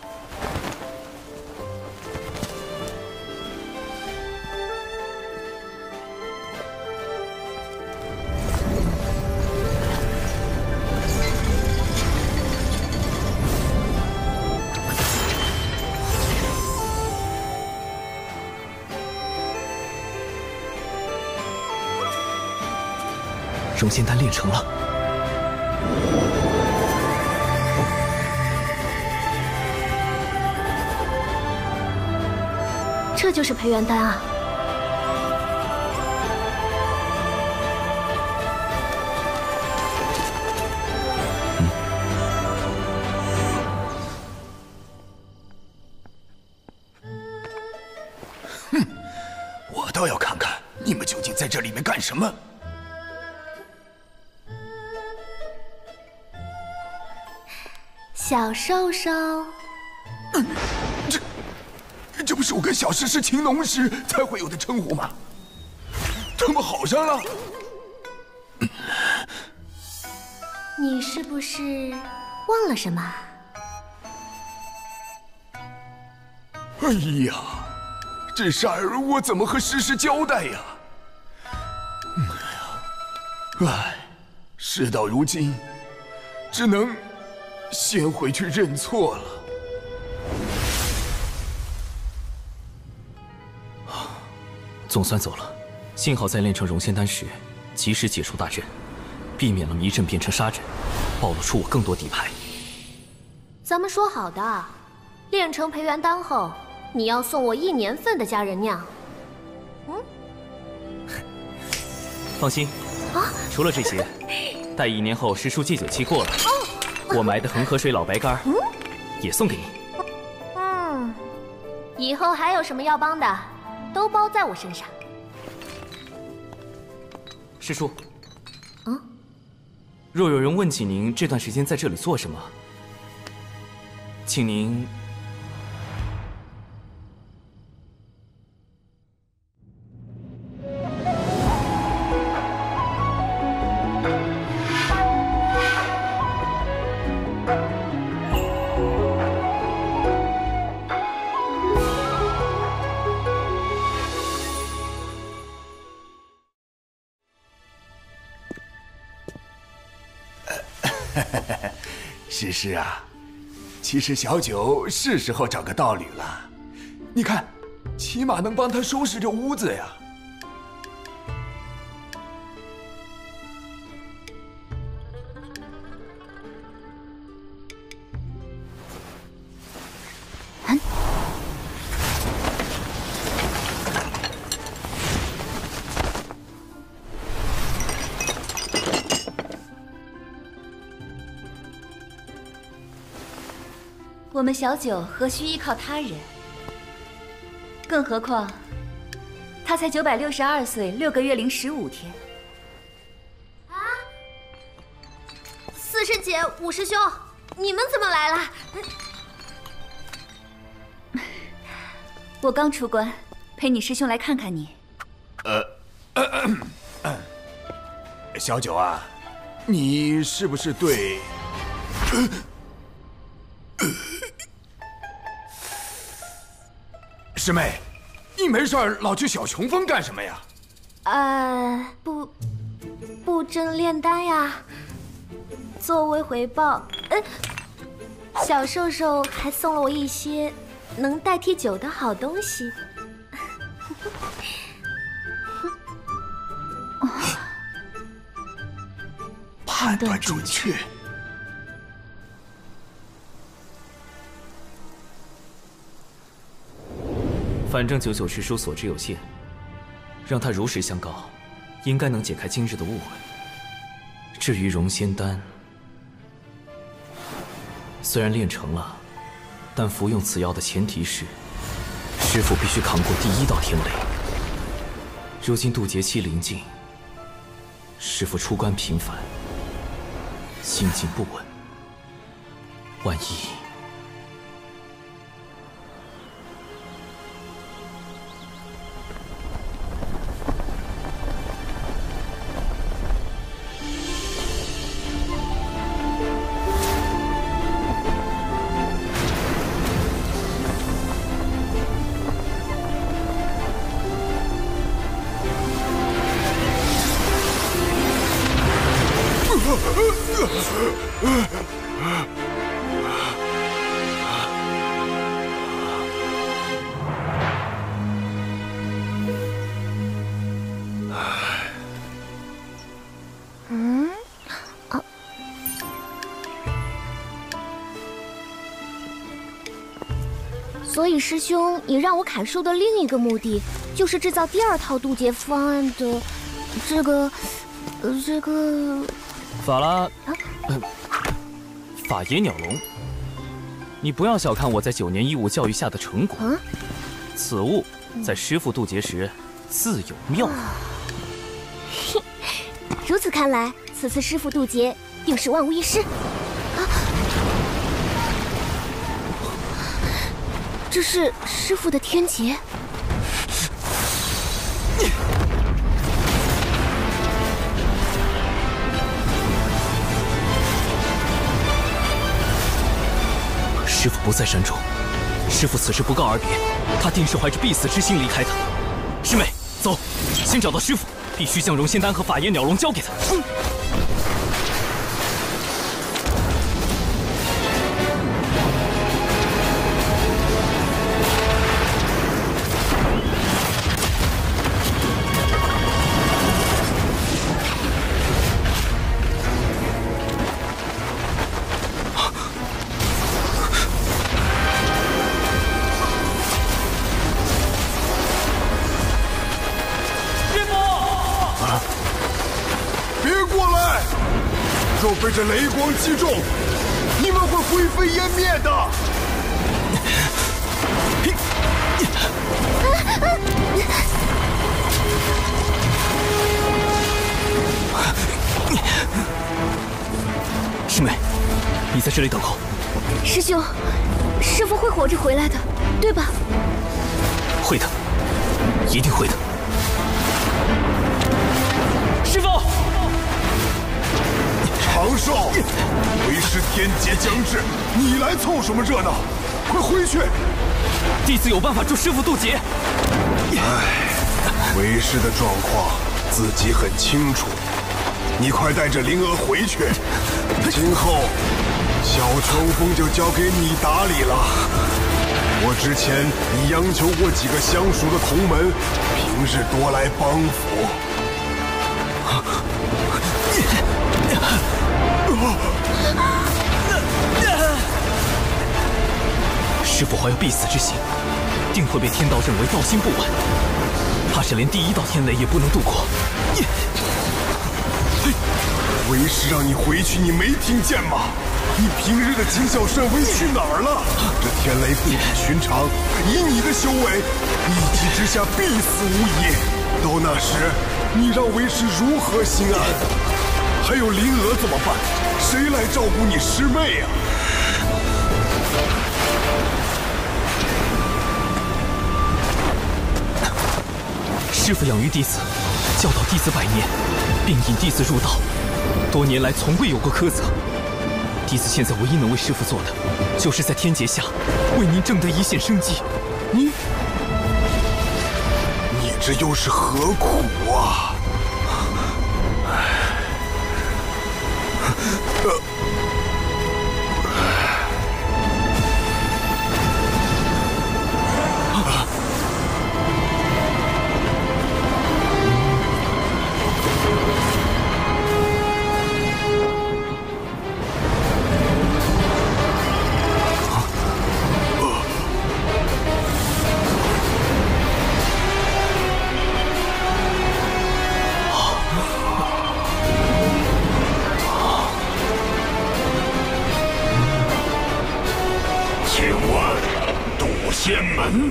熔仙丹炼成了。这就是培元丹啊！哼，我倒要看看你们究竟在这里面干什么。小兽兽，这不是我跟小石是情浓时才会有的称呼吗？他们好上了？你是不是忘了什么？哎呀，这事儿我怎么和石石交代呀？唉，事到如今，只能先回去认错了。总算走了，幸好在炼成熔仙丹时，及时解除大阵，避免了迷阵变成杀阵，暴露出我更多底牌。咱们说好的，炼成培元丹后，你要送我1年份的佳人酿。放心，除了这些，待1年后师叔戒酒期过了，我埋的恒河水老白干也送给你。以后还有什么要帮的，都包在我身上。师叔，若有人问起您这段时间在这里做什么，请您诗诗啊，其实小九是时候找个道侣了。你看，起码能帮他收拾这屋子呀。我们小九何须依靠他人？更何况，他才962岁6个月零15天。四师姐、五师兄，你们怎么来了？我刚出关，陪你师兄来看看你。小九啊，你是不是对？师妹，你没事老去小琼峰干什么呀？布阵炼丹呀。作为回报，小兽兽还送了我一些能代替酒的好东西。判断准确。反正99师叔所知有限，让他如实相告，应该能解开今日的误会。至于融仙丹，虽然炼成了，但服用此药的前提是，师父必须扛过第1道天雷。如今渡劫期临近，师父出关频繁，心境不稳，万一……所以师兄，你让我砍树的另一个目的，就是制造第2套渡劫方案的这个法野鸟笼。你不要小看我在9年义务教育下的成果，此物在师父渡劫时自有妙用。如此看来，此次师父渡劫定是万无一失。这是师父的天劫。师父不在山中，师父此时不告而别，他定是怀着必死之心离开的。师妹，走，先找到师父，必须将融仙丹和法野鸟笼交给他。别过来！若被这雷光击中，你们会灰飞烟灭的。师妹，你在这里等候。师兄，师父会活着回来的，对吧？会的，一定会的。师父，长寿，为师天劫将至，你来凑什么热闹？快回去！弟子有办法助师父渡劫。为师的状况自己很清楚，你快带着灵儿回去。今后小秋风就交给你打理了。我之前已央求过几个相熟的同门，平日多来帮扶。师父怀有必死之心，定会被天道认为道心不稳，怕是连第一道天雷也不能渡过。为师让你回去，你没听见吗？你平日的谨小慎微去哪儿了？这天雷不比寻常，以你的修为，一击之下必死无疑。到那时，你让为师如何心安？还有灵娥怎么办？谁来照顾你师妹呀？师父养育弟子，教导弟子100年，并引弟子入道，多年来从未有过苛责。弟子现在唯一能为师父做的，就是在天劫下为您挣得一线生机。你这又是何苦啊？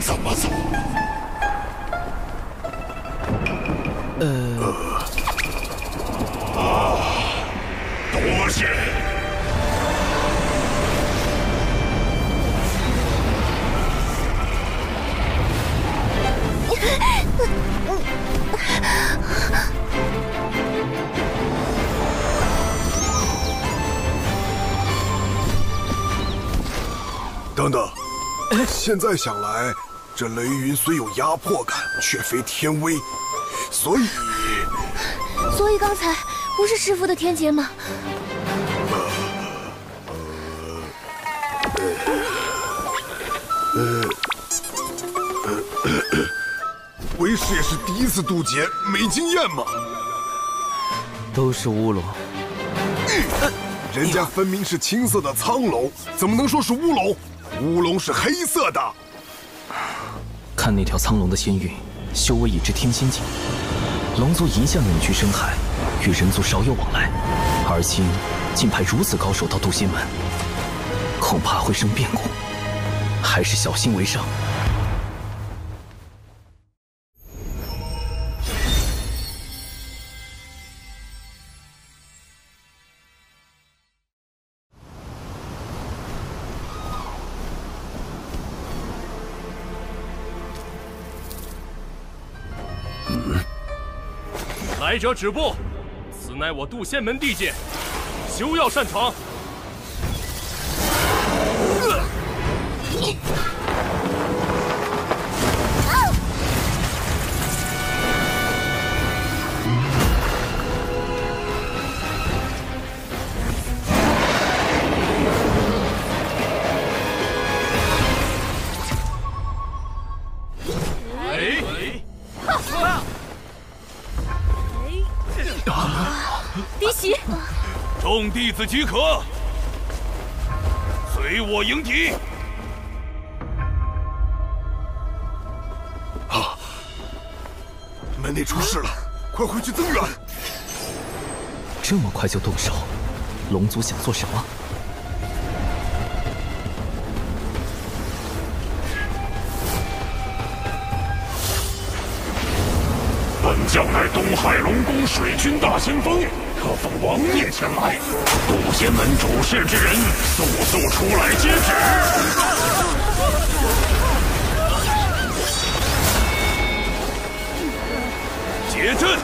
怎么走？多谢。等等，现在想来，这雷云虽有压迫感，却非天威，所以刚才不是师父的天劫吗？为师也是第一次渡劫，没经验嘛。都是乌龙。人家分明是青色的苍龙，怎么能说是乌龙？乌龙是黑色的。看那条苍龙的仙韵，修为已至天仙境。龙族一向隐居深海，与人族少有往来，而今竟派如此高手到渡仙门，恐怕会生变故，还是小心为上。来者止步！此乃我渡仙门地界，休要擅闯！嫡媳，众弟子即可，随我迎敌。啊！门内出事了，快回去增援。这么快就动手，龙族想做什么？本将乃东海龙宫水军大先锋，特奉王爷前来。渡仙门主事之人，速出来接旨。结阵。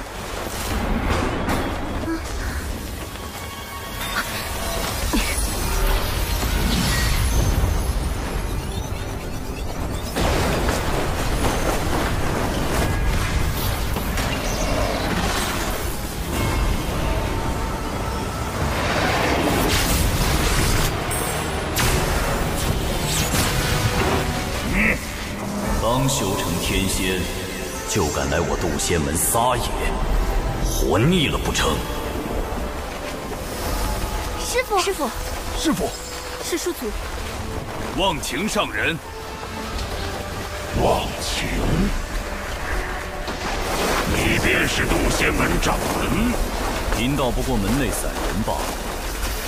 刚修成天仙，就敢来我渡仙门撒野，活腻了不成？师傅，师傅，师傅，是叔祖。忘情上人。忘情，你便是渡仙门掌门？贫道不过门内散人罢了，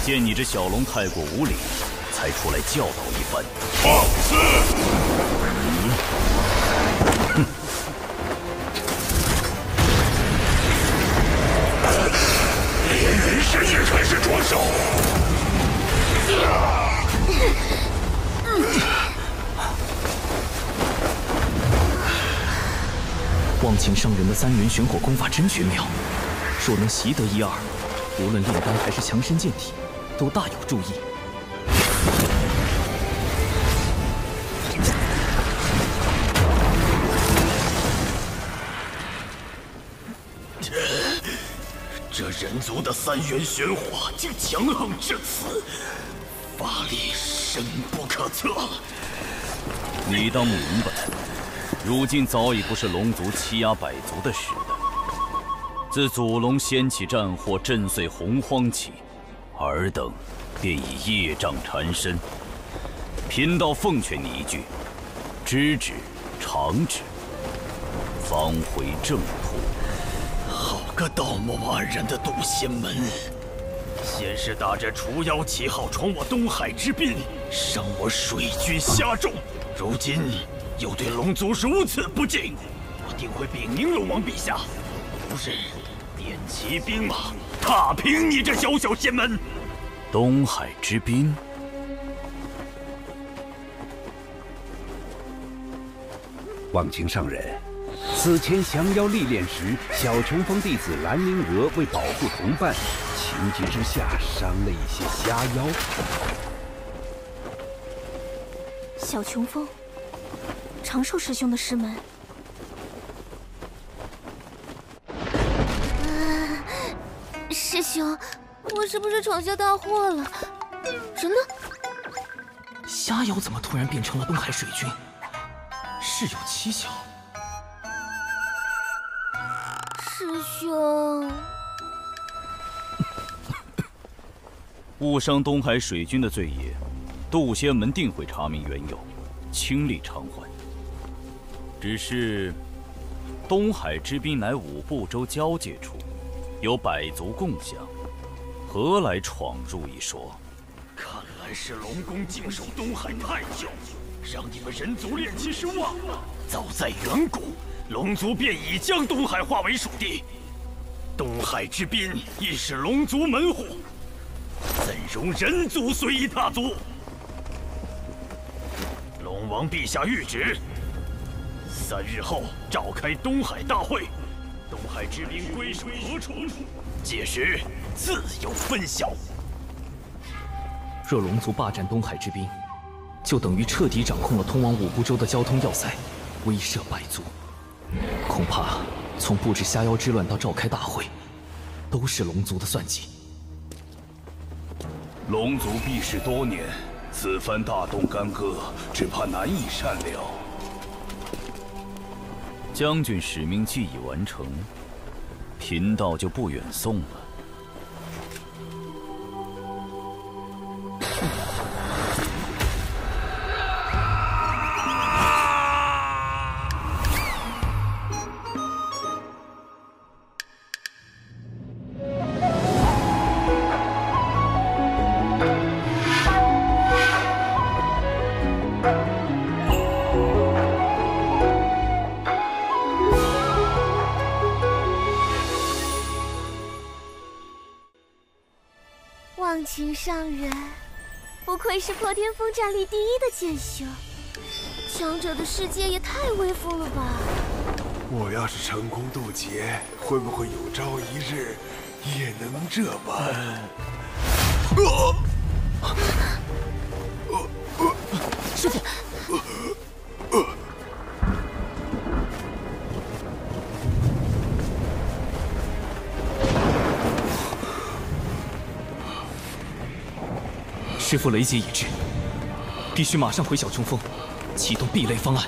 见你这小龙太过无礼，才出来教导一番。放肆！连人世也开始着手。忘情上人的3元玄火功法真绝妙，若能习得一二，无论炼丹还是强身健体，都大有助益。这人族的3元玄火竟强横至此，法力深不可测。你当明白，如今早已不是龙族欺压百族的时代。自祖龙掀起战火，震碎洪荒起，尔等便已业障缠身。贫道奉劝你一句：知止，长止，方回正途。好个道貌岸然的渡仙门！先是打着除妖旗号闯我东海之滨，伤我水军虾众，如今又对龙族如此不敬，我定会禀明龙王陛下，不日点齐兵马，踏平你这小小仙门。东海之滨，忘情上人。此前降妖历练时，小琼峰弟子兰陵娥为保护同伴，情急之下伤了一些虾妖。小琼峰，长寿师兄的师门。师兄，我是不是闯下大祸了？人呢？虾妖怎么突然变成了东海水军？事有蹊跷。师兄，误伤东海水军的罪业，渡仙门定会查明缘由，倾力偿还。只是东海之滨乃五部洲交界处，有百族共享，何来闯入一说？看来是龙宫静守东海太久，让你们人族练气失望了。早在远古，龙族便已将东海划为属地，东海之滨亦是龙族门户，怎容人族随意踏足？龙王陛下谕旨，3日后召开东海大会，东海之滨归属何处？届时自有分晓。若龙族霸占东海之滨，就等于彻底掌控了通往五部洲的交通要塞，威慑百族。恐怕从布置虾妖之乱到召开大会，都是龙族的算计。龙族避世多年，此番大动干戈，只怕难以善了。将军使命既已完成，贫道就不远送了。亮人，不愧是破天风战力第一的剑修，强者的世界也太威风了吧！我要是成功渡劫，会不会有朝一日也能这般？师傅。师傅雷劫已至，必须马上回小冲锋，启动避雷方案。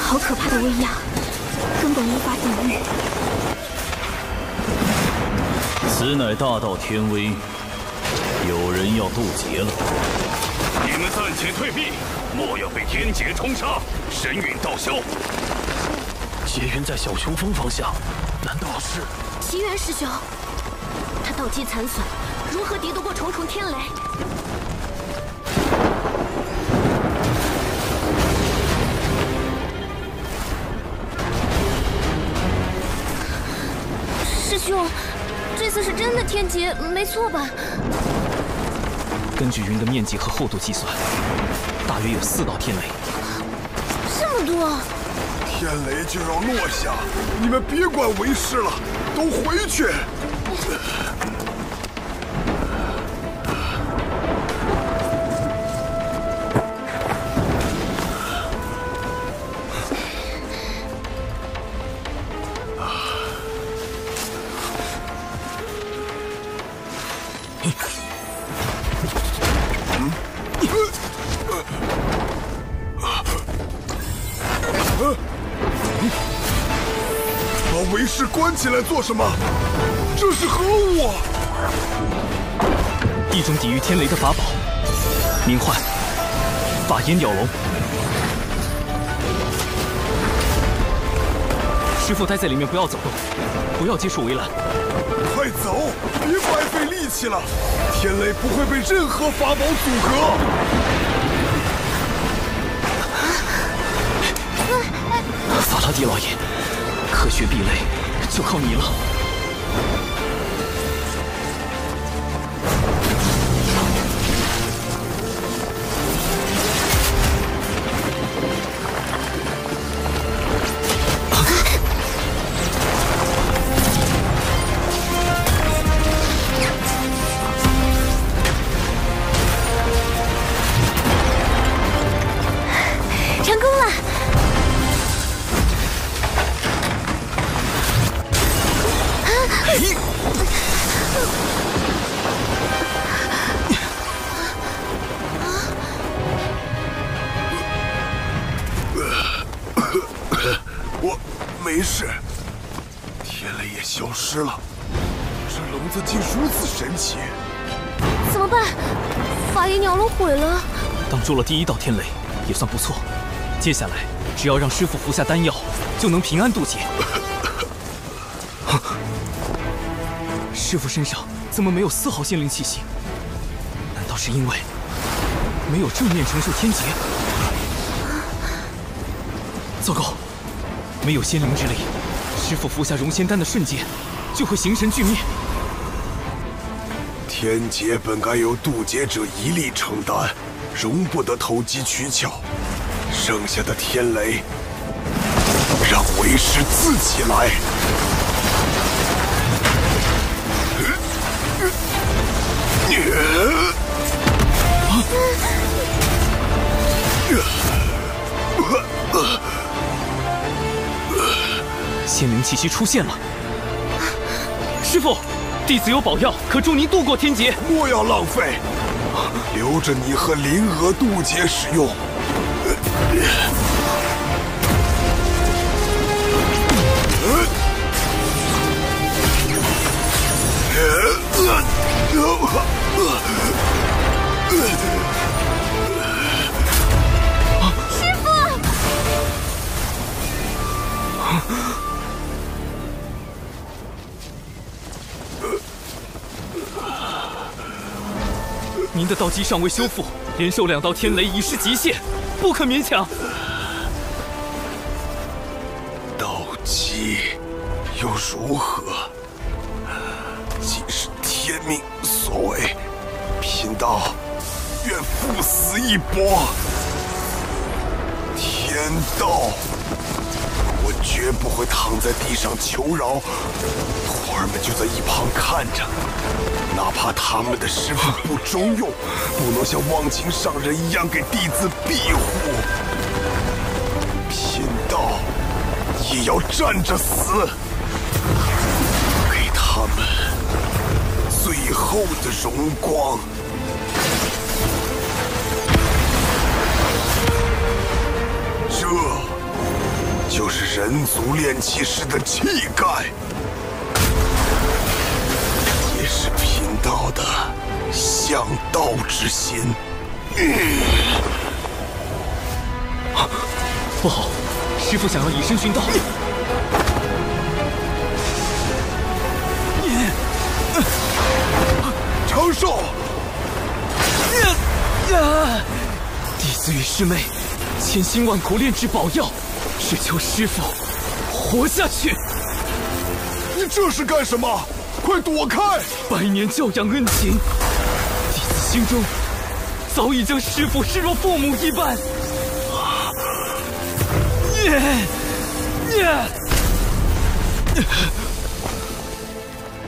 好可怕的威压，根本无法抵御。此乃大道天威，有人要渡劫了。你们暂且退避，莫要被天劫冲杀，神陨道消。劫云在小雄峰方向，难道是奇缘师兄？他道基残损，如何敌得过重重天雷？师兄，这次是真的天劫，没错吧？根据云的面积和厚度计算，大约有4道天雷。这么多！天雷就要落下，你们别管为师了，都回去！把为师关起来做什么？这是何物啊？一种抵御天雷的法宝，名唤法眼鸟笼。师傅待在里面，不要走动，不要接触围栏。快走，别白费力气了！天雷不会被任何法宝阻隔。法拉第老爷，科学避雷就靠你了。成功了！我没事，天雷也消失了。这笼子竟如此神奇！怎么办？法眼鸟笼毁了。挡住了第1道天雷，也算不错。接下来只要让师傅服下丹药，就能平安渡劫。师傅身上怎么没有丝毫仙灵气息？难道是因为没有正面承受天劫？糟糕，没有仙灵之力，师傅服下融仙丹的瞬间就会形神俱灭。天劫本该由渡劫者一力承担，容不得投机取巧。剩下的天雷，让为师自己来。仙灵气息出现了，师傅，弟子有宝药可助您度过天劫。莫要浪费，留着你和灵娥渡劫使用。师傅！您的道基尚未修复，连受2道天雷已是极限。不可勉强。斗鸡又如何？既是天命所为，贫道愿赴死一搏。天道，我绝不会躺在地上求饶，徒儿们就在一旁看着。哪怕他们的师父不中用，不能像忘情上人一样给弟子庇护，贫道也要站着死，给他们最后的荣光。这就是人族炼气师的气概，也是贫道的向道之心。不好，师父想要以身殉道。长寿！弟子与师妹千辛万苦炼制宝药，只求师父活下去。你这是干什么？快躲开！百年教养恩情，弟子心中早已将师父视若父母一般。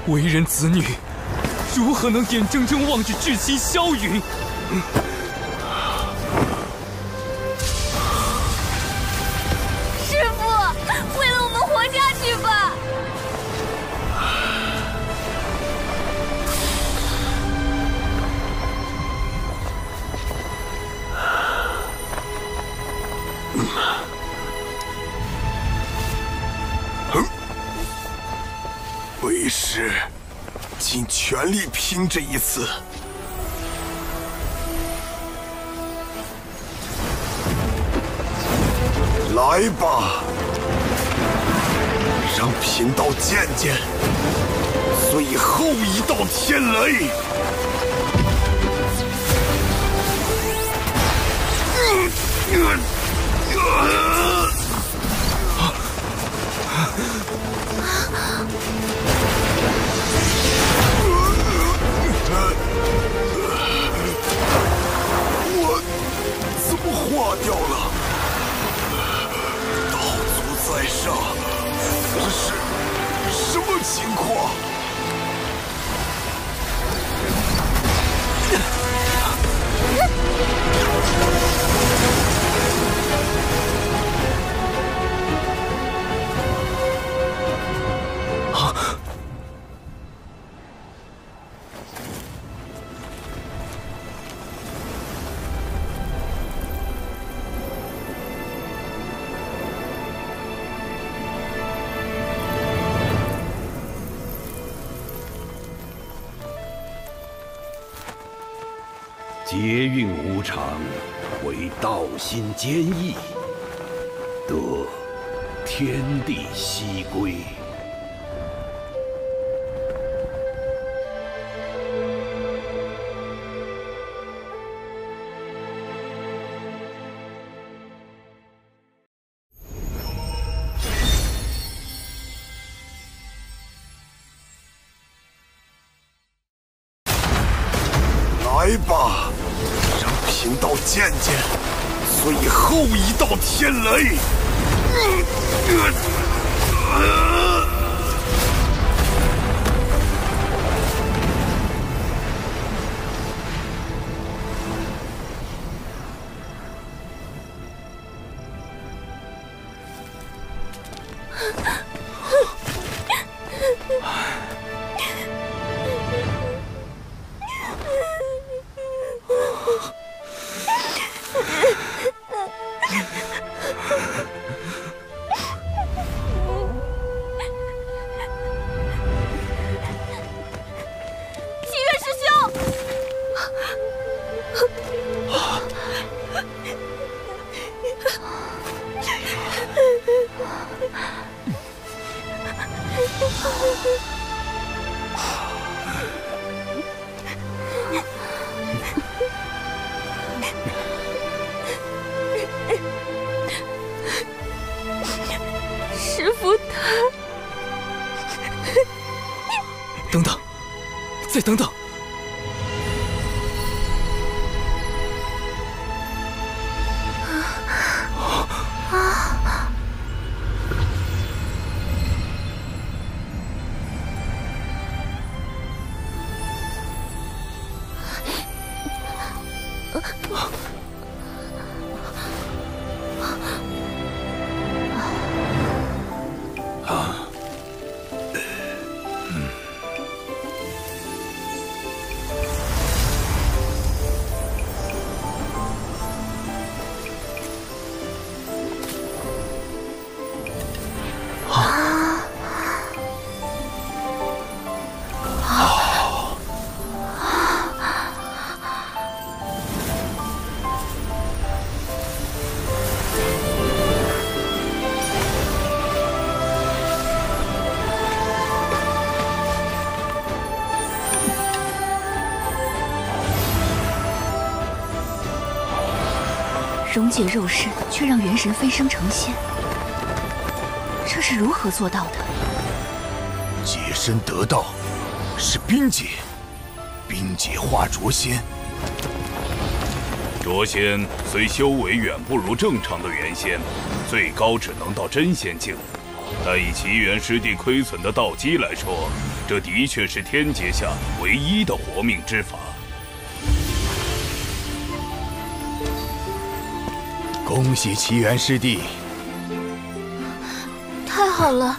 为人子女，如何能眼睁睁望着至亲消陨？师父，为了我们活下去吧！为师尽全力拼这一次。来吧，让贫道见见最后一道天雷。我怎么化掉了？道祖在上，这是什么情况？劫运无常，为道心坚毅，得天地西归。来吧，让贫道见见最后一道天雷。再等等。溶解肉身，却让元神飞升成仙，这是如何做到的？解身得道，是冰解，冰解化浊仙。浊仙虽修为远不如正常的元仙，最高只能到真仙境，但以奇缘师弟亏损的道基来说，这的确是天阶下唯一的活命之法。恭喜奇缘师弟！太好了。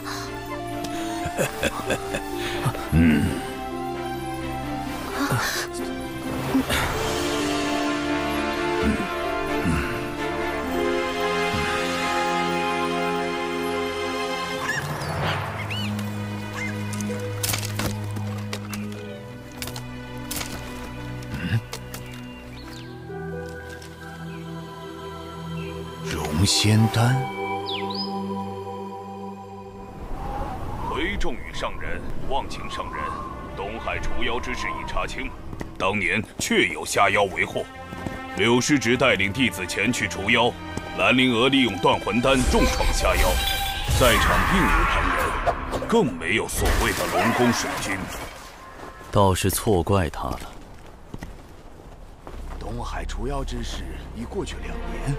容仙丹。回众与上人，望请上人，东海除妖之事已查清，当年确有下妖为祸。柳师侄带领弟子前去除妖，兰陵娥利用断魂丹重创下妖，在场并无旁人，更没有所谓的龙宫水军。倒是错怪他了。东海除妖之事已过去2年，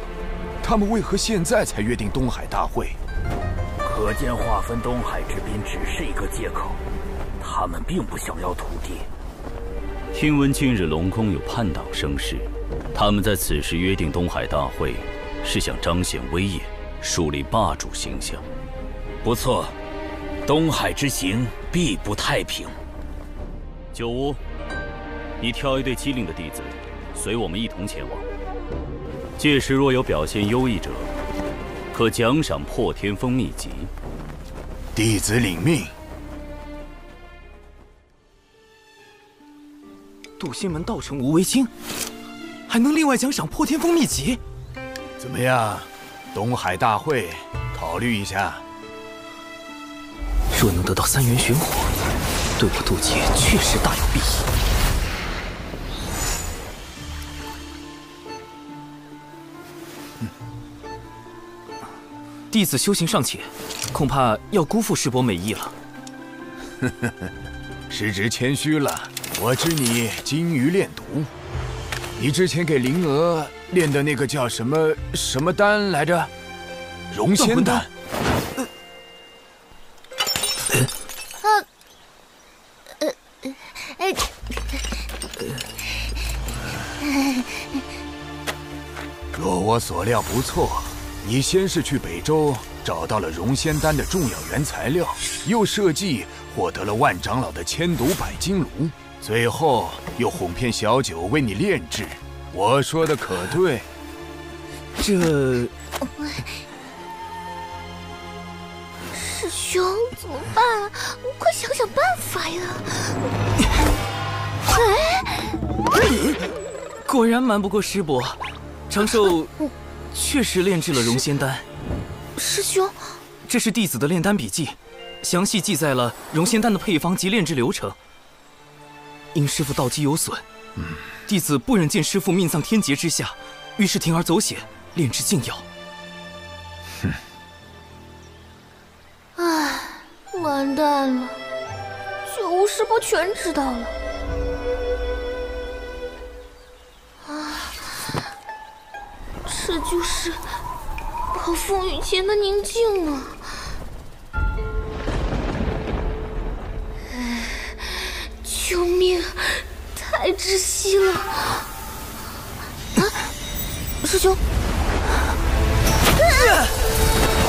他们为何现在才约定东海大会？可见划分东海之滨只是一个借口，他们并不想要土地。听闻近日龙宫有叛党生事，他们在此时约定东海大会，是想彰显威严，树立霸主形象。不错，东海之行必不太平。九乌，你挑一队机灵的弟子，随我们一同前往。届时若有表现优异者，可奖赏破天峰秘籍。弟子领命。渡仙门道成无为经，还能另外奖赏破天峰秘籍。怎么样，东海大会考虑一下？若能得到3元玄火，对我渡劫确实大有裨益。弟子修行尚浅，恐怕要辜负师伯美意了。师侄谦虚了，我知你精于炼毒。你之前给灵娥炼的那个叫什么丹来着？容仙丹。若我所料不错，你先是去北周找到了容仙丹的重要原材料，又设计获得了万长老的千毒百金炉，最后又哄骗小九为你炼制。我说的可对？这……师兄怎么办啊？快想想办法呀！果然瞒不过师伯，长寿确实炼制了容仙丹。师兄，这是弟子的炼丹笔记，详细记载了容仙丹的配方及炼制流程。因师父道基有损，弟子不忍见师父命丧天劫之下，于是铤而走险，炼制禁药。唉，完蛋了，九无师伯全知道了。这就是暴风雨前的宁静啊！救命！太窒息了！啊，师兄！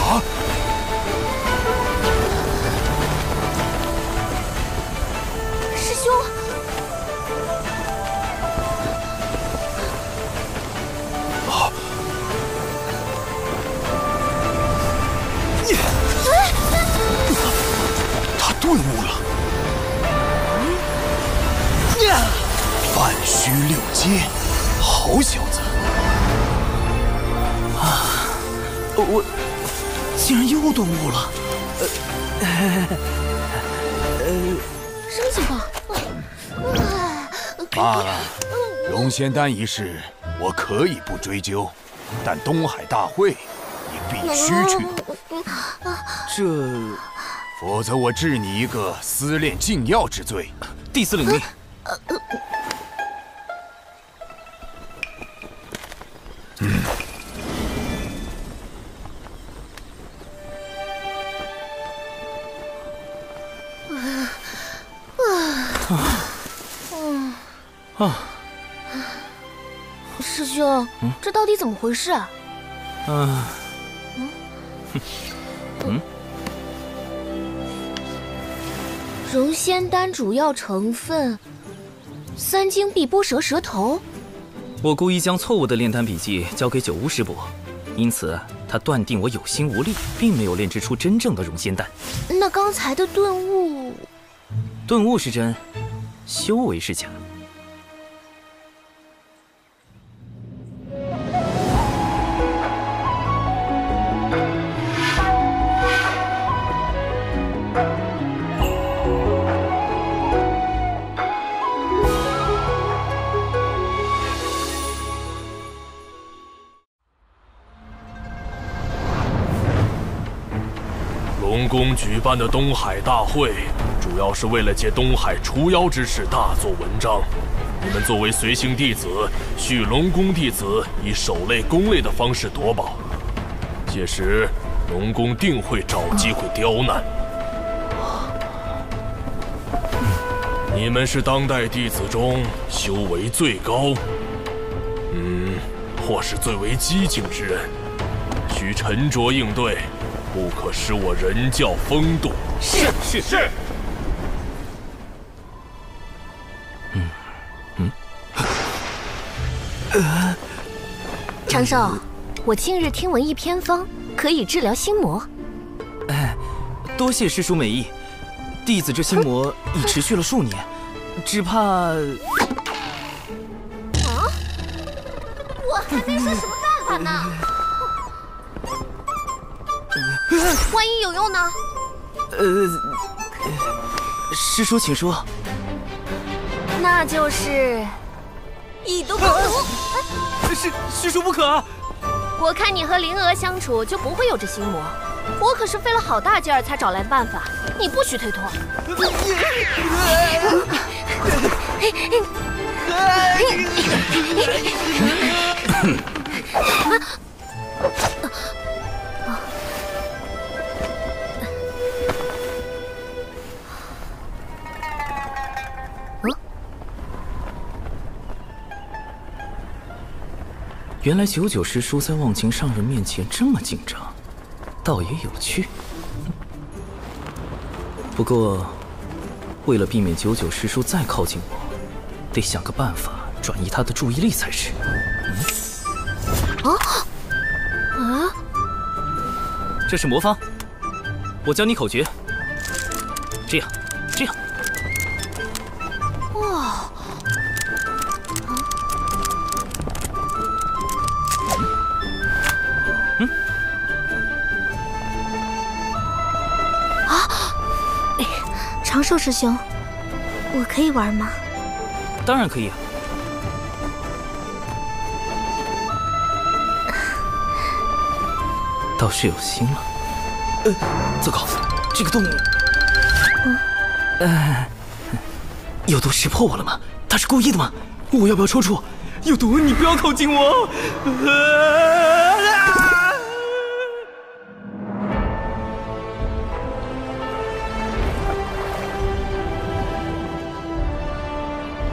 啊！师兄！啊！他顿悟了。半虚六阶，好小子！啊，我竟然又顿悟了。什么情况？罢了，龙仙丹一事我可以不追究，但东海大会你必须去。否则我治你一个私炼禁药之罪。弟子领命。师兄，这到底怎么回事啊？融仙丹主要成分3经碧波蛇蛇头。我故意将错误的炼丹笔记交给九巫师伯，因此他断定我有心无力，并没有炼制出真正的融仙丹。那刚才的顿悟，顿悟是真，修为是假。龙宫举办的东海大会，主要是为了借东海除妖之事大做文章。你们作为随行弟子，需龙宫弟子以守类攻类的方式夺宝，届时龙宫定会找机会刁难。你们是当代弟子中修为最高，或是最为机警之人，需沉着应对。不可使我人教风度。是。长寿，我近日听闻一偏方，可以治疗心魔。多谢师叔美意。弟子这心魔已持续了数年，只怕……我还没说什么办法呢。万一有用呢？师叔请说。那就是以毒攻毒。师叔不可！我看你和灵娥相处就不会有这心魔，我可是费了好大劲儿才找来的办法，你不许推脱。原来99师叔在忘情上人面前这么紧张，倒也有趣。不过，为了避免99师叔再靠近我，得想个办法转移他的注意力才是。这是魔方，我教你口诀。这样。哇！长寿师兄，我可以玩吗？当然可以。倒是有心了。糟糕，这个动物，有毒识破我了吗？他是故意的吗？我要不要抽搐？有毒！你不要靠近我！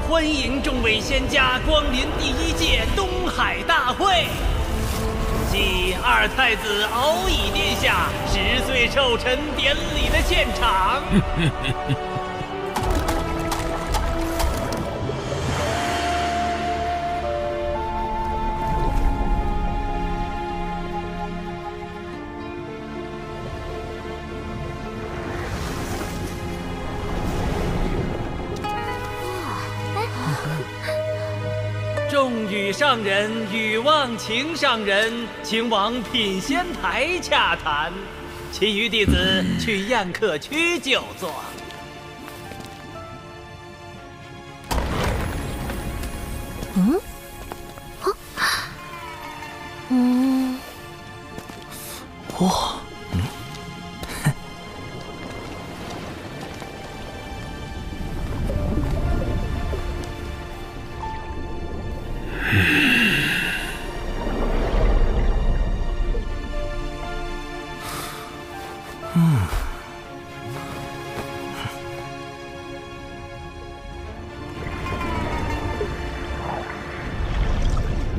欢迎众位仙家光临第1届东海大会，即二太子敖乙殿下10岁寿辰典礼的现场。众羽上人与忘情上人，请往品仙台洽谈，其余弟子去宴客区就坐。哇，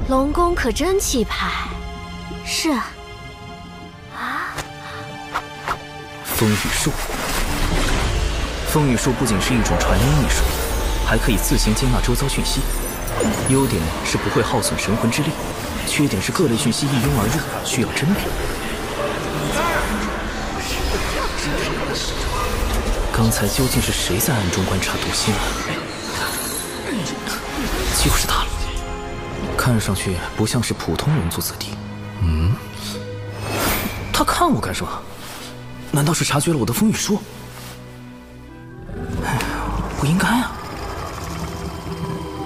龙宫可真气派。是啊。风雨术，风雨术不仅是一种传音艺术，还可以自行接纳周遭讯息。优点是不会耗损神魂之力，缺点是各类讯息一拥而入，需要甄别。刚才究竟是谁在暗中观察毒仙啊？就是他了，看上去不像是普通龙族子弟。他看我干什么？难道是察觉了我的风雨术？哎，不应该啊！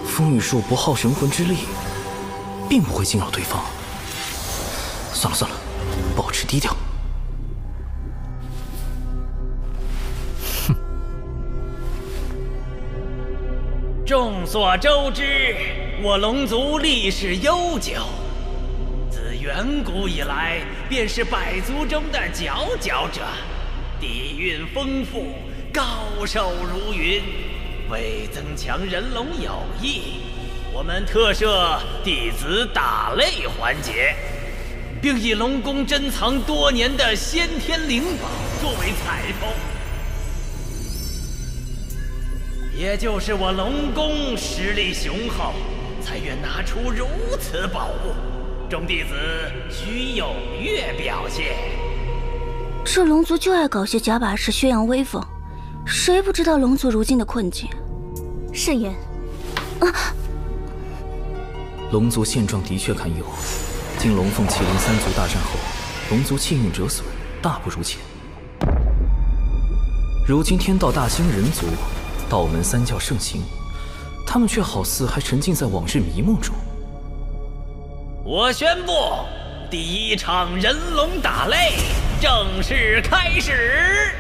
风雨术不耗神魂之力，并不会惊扰对方。算了算了，保持低调。众所周知，我龙族历史悠久，自远古以来便是百族中的佼佼者，底蕴丰富，高手如云。为增强人龙友谊，我们特设弟子打擂环节，并以龙宫珍藏多年的先天灵宝作为彩头。也就是我龙宫实力雄厚，才愿拿出如此宝物，众弟子需踊跃表现。这龙族就爱搞些假把式宣扬威风，谁不知道龙族如今的困境？慎言。龙族现状的确堪忧，经龙凤麒麟3族大战后，龙族气运折损，大不如前。如今天道大兴人族，道门3教盛行，他们却好似还沉浸在往日迷梦中。我宣布，第1场人龙打擂正式开始。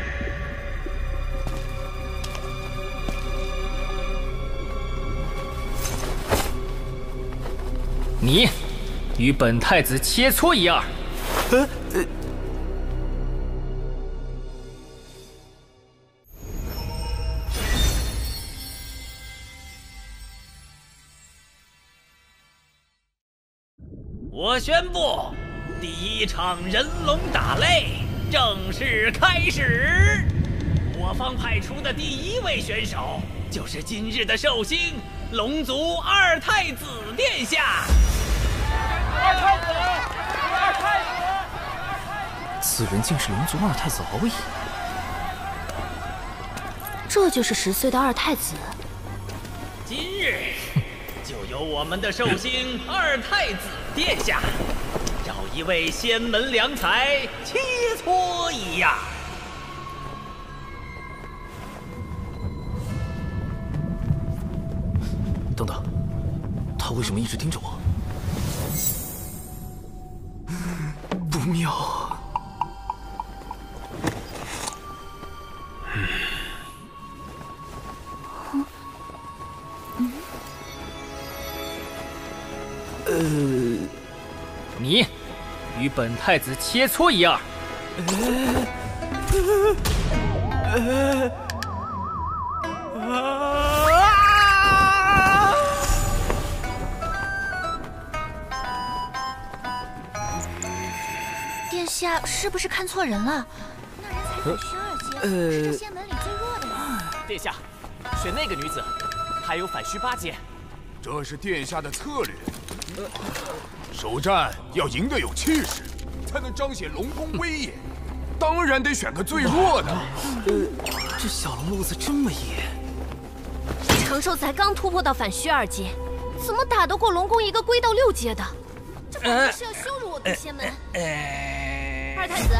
你与本太子切磋一二。我宣布，第1场人龙打擂正式开始。我方派出的第1位选手，就是今日的寿星龙族二太子殿下。二太子！此人竟是龙族二太子敖乙。这就是10岁的二太子。今日就由我们的寿星二太子殿下，找一位仙门良才切磋一样。等等，他为什么一直盯着我？不妙。本太子切磋一二。殿下是不是看错人了？那人才子12阶，是这仙门里最弱的人。殿下，选那个女子，还有反虚8阶。这是殿下的策略。首战要赢得有气势，才能彰显龙宫威严。当然得选个最弱的。这小龙路子这么野。长寿才刚突破到反虚2阶，怎么打得过龙宫一个归到6阶的？这分明是要羞辱我渡仙门。二太子，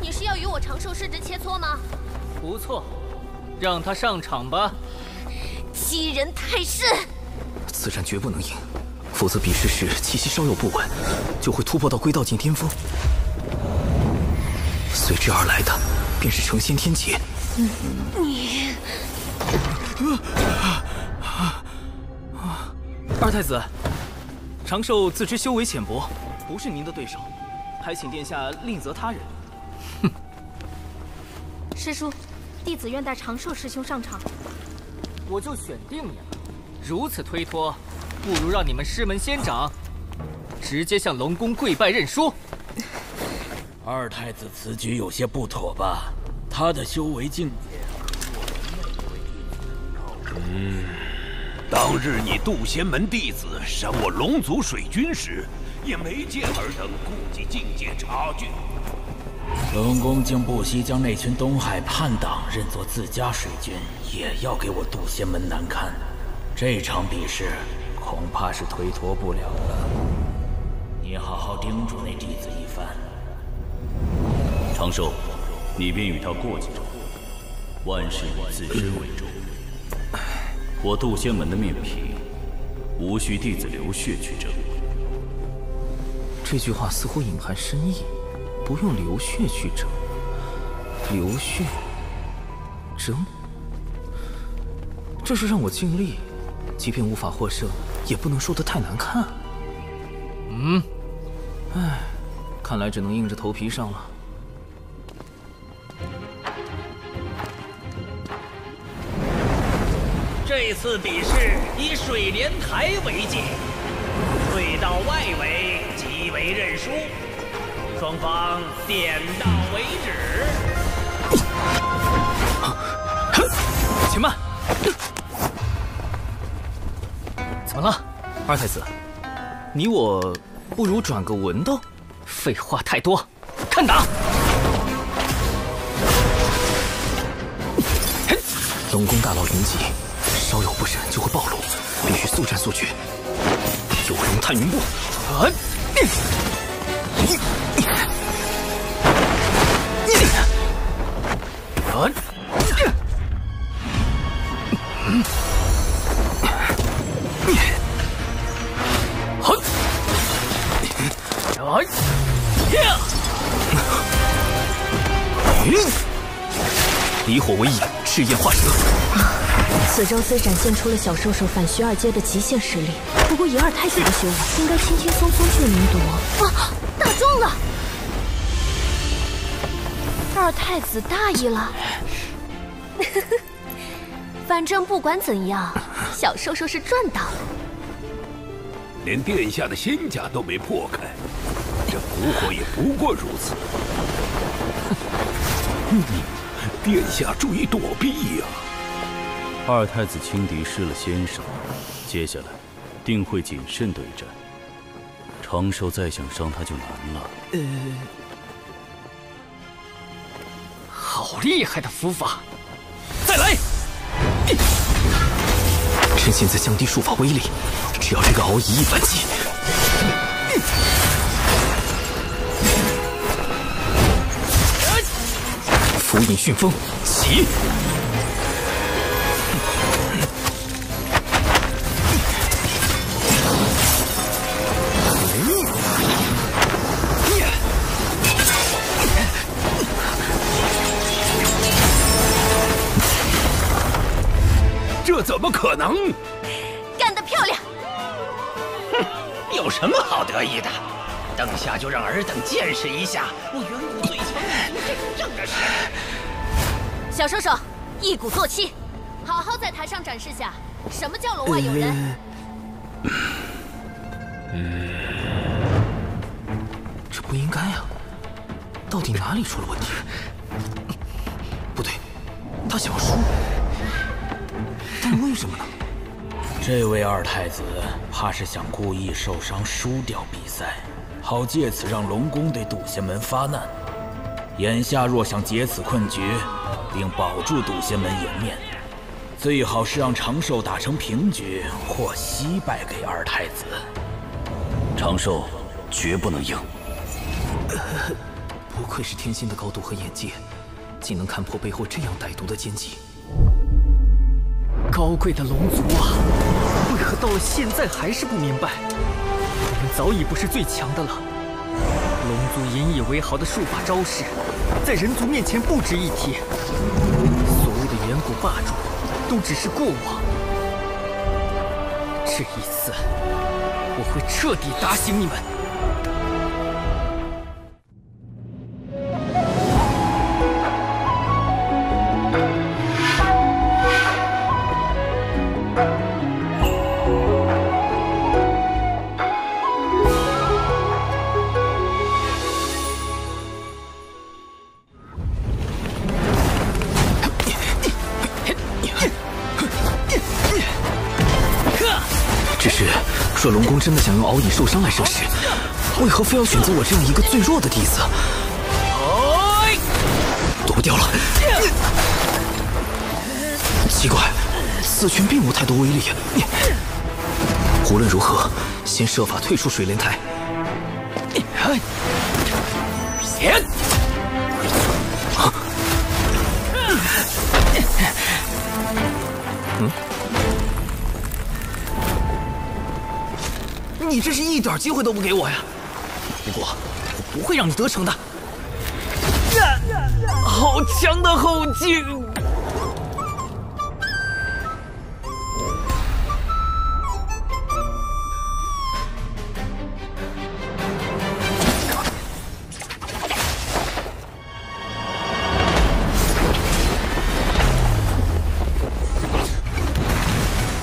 你是要与我长寿师侄切磋吗？不错，让他上场吧。欺人太甚！此战绝不能赢，否则比试时气息稍有不稳，就会突破到归道境巅峰。随之而来的便是成仙天劫。你，二太子，长寿自知修为浅薄，不是您的对手，还请殿下另择他人。师叔，弟子愿带长寿师兄上场。我就选定你了。如此推脱，不如让你们师门仙长直接向龙宫跪拜认输。二太子此举有些不妥吧？他的修为境界。当日你渡仙门弟子伤我龙族水军时，也没见尔等顾及境界差距。龙宫竟不惜将那群东海叛党认作自家水军，也要给我渡仙门难堪。这场比试恐怕是推脱不了了。你好好叮嘱那弟子一番。长寿，你便与他过几招，万事以自身为重。我渡仙门的面皮，无需弟子流血去争。这句话似乎隐含深意，不用流血去争。流血争，这是让我尽力，即便无法获胜，也不能输得太难看。唉，看来只能硬着头皮上了。这次比试以水莲台为界，退到外围即为认输，双方点到为止。且慢！怎么了，二太子？你我不如转个文斗？废话太多，看打！龙宫大佬云集，稍有不慎就会暴露，必须速战速决。九龙探云步，离火为引，赤焰化蛇。此招虽展现出了小兽兽反虚2阶的极限实力，不过以二太子的修为，应该轻轻松松就能夺。啊，打中了！二太子大意了。反正不管怎样，小兽兽是赚到了。连殿下的仙甲都没破开，这蛊惑也不过如此。殿下注意躲避呀！二太子轻敌失了先手，接下来定会谨慎对战。长寿再想伤他就难了。好厉害的符法！再来！趁现在降低术法威力，只要这个敖乙一反击。符引旋风，起！这怎么可能？干得漂亮！哼，有什么好得意的？等下就让尔等见识一下我远古最强异族真正的实力。小射手，一鼓作气，好好在台上展示下什么叫龙外有人。这不应该呀，到底哪里出了问题？不对，他想输，但为什么呢？这位二太子怕是想故意受伤输掉比赛，好借此让龙宫对渡仙门发难。眼下若想解此困局，并保住渡仙门颜面，最好是让长寿打成平局或惜败给二太子。长寿绝不能赢。不愧是天心的高度和眼界，竟能看破背后这样歹毒的奸计。高贵的龙族啊，为何到了现在还是不明白？我们早已不是最强的了。龙族引以为豪的术法招式，在人族面前不值一提。所谓的远古霸主，都只是过往。这一次，我会彻底打醒你们。若龙宫真的想用敖乙受伤来生事，为何非要选择我这样一个最弱的弟子？躲不掉了。奇怪，此拳并无太多威力。无论如何，先设法退出水莲台。你这是一点机会都不给我呀！不过，我不会让你得逞的。好强的后劲！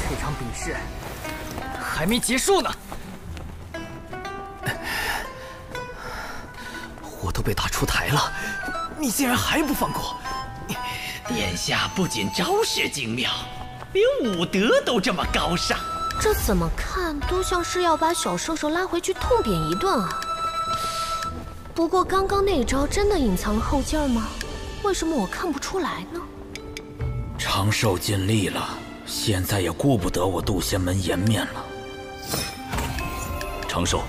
这场比试还没结束呢。我都被打出台了，你竟然还不放过！殿下不仅招式精妙，连武德都这么高尚。这怎么看都像是要把小射手拉回去痛扁一顿啊！不过刚刚那招真的隐藏了后劲吗？为什么我看不出来呢？长寿尽力了，现在也顾不得我渡仙门颜面了。长寿，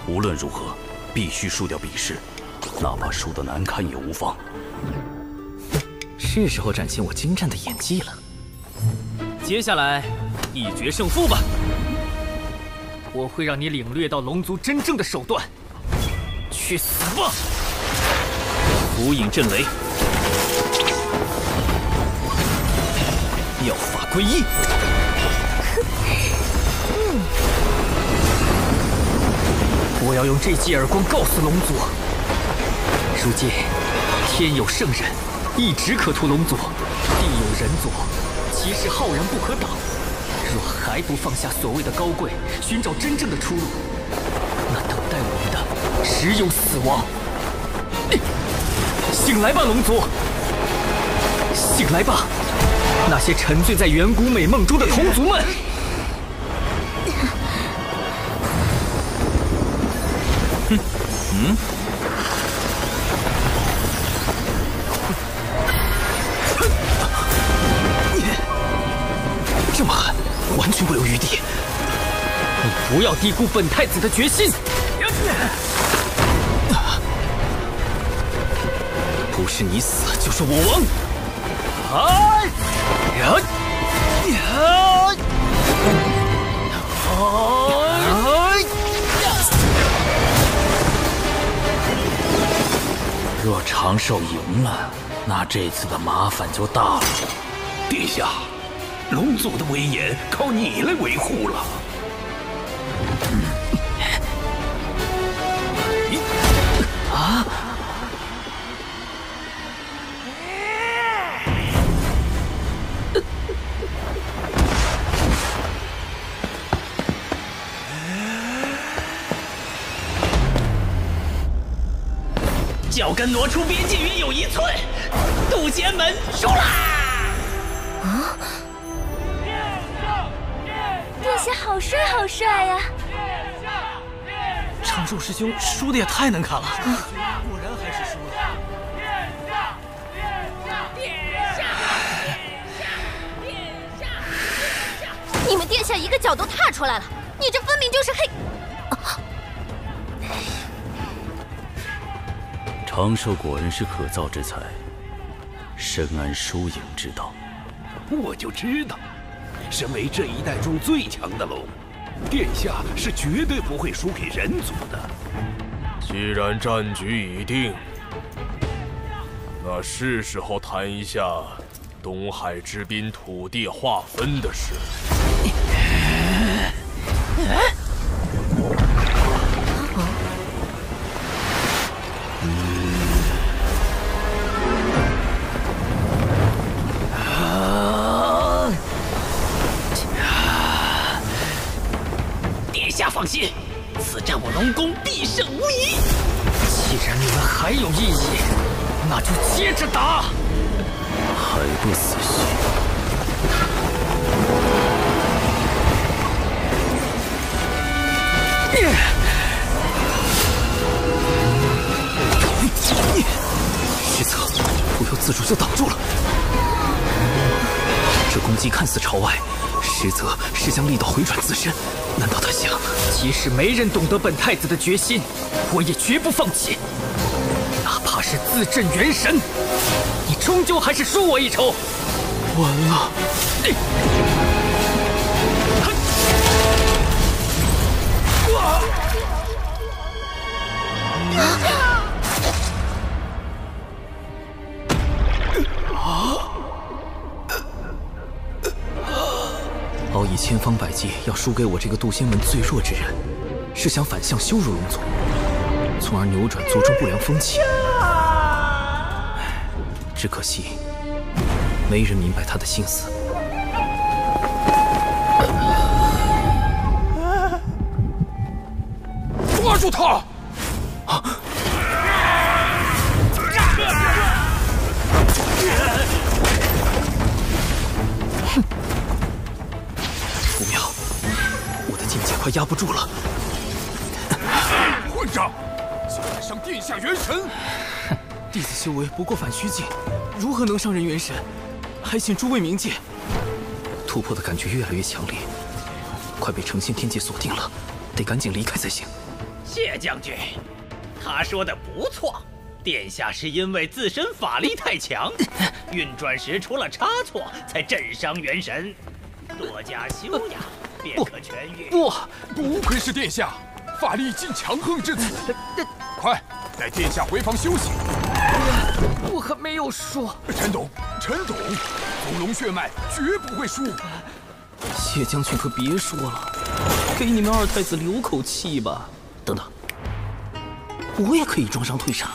无论如何必须输掉比试。哪怕输得难看也无妨。是时候展现我精湛的演技了。接下来，一决胜负吧！我会让你领略到龙族真正的手段。去死吧！无影震雷，妙法归一。我要用这记耳光告诉龙族。如今，天有圣人，一直可屠龙族；地有人族，其势浩然不可挡。若还不放下所谓的高贵，寻找真正的出路，那等待我们的只有死亡。醒来吧，龙族！醒来吧，那些沉醉在远古美梦中的同族们！这么狠，完全不留余地！你不要低估本太子的决心！不是你死，就是我亡！若长寿赢了，那这次的麻烦就大了。殿下，龙族的威严靠你来维护了。脚跟挪出边界约有1寸，渡仙门输啦！啊！殿下好帅好帅呀！长寿师兄输的也太难看了，果然还是输了。你们殿下一个脚都踏出来了，你这分明就是黑。长寿果然是可造之才，深谙输赢之道。我就知道，身为这一代中最强的龙，殿下是绝对不会输给人族的。既然战局已定，那是时候谈一下东海之滨土地划分的事。殿下放心，此战我龙宫必胜无疑。既然你们还有异议，那就接着打。还不死心？实则不由自主就挡住了。这攻击看似朝外，实则是将力道回转自身。难道他想，即使没人懂得本太子的决心，我也绝不放弃。哪怕是自镇元神，你终究还是输我一筹。完了！敖以千方百计要输给我这个渡仙门最弱之人，是想反向羞辱龙族，从而扭转族中不良风气。只可惜，没人明白他的心思。抓住他！不妙，我的境界快压不住了。混账！竟敢伤殿下元神！弟子修为不过反虚境，如何能伤人元神？还请诸位明鉴。突破的感觉越来越强烈，快被成仙天界锁定了，得赶紧离开才行。谢将军，他说的不错，殿下是因为自身法力太强，运转时出了差错，才震伤元神。多加修养，便可痊愈。不愧是殿下，法力竟强横至此。快带殿下回房休息。我还没有说。陈董，祖龙血脉绝不会输。谢将军可别说了，给你们二太子留口气吧。等等，我也可以装伤退场。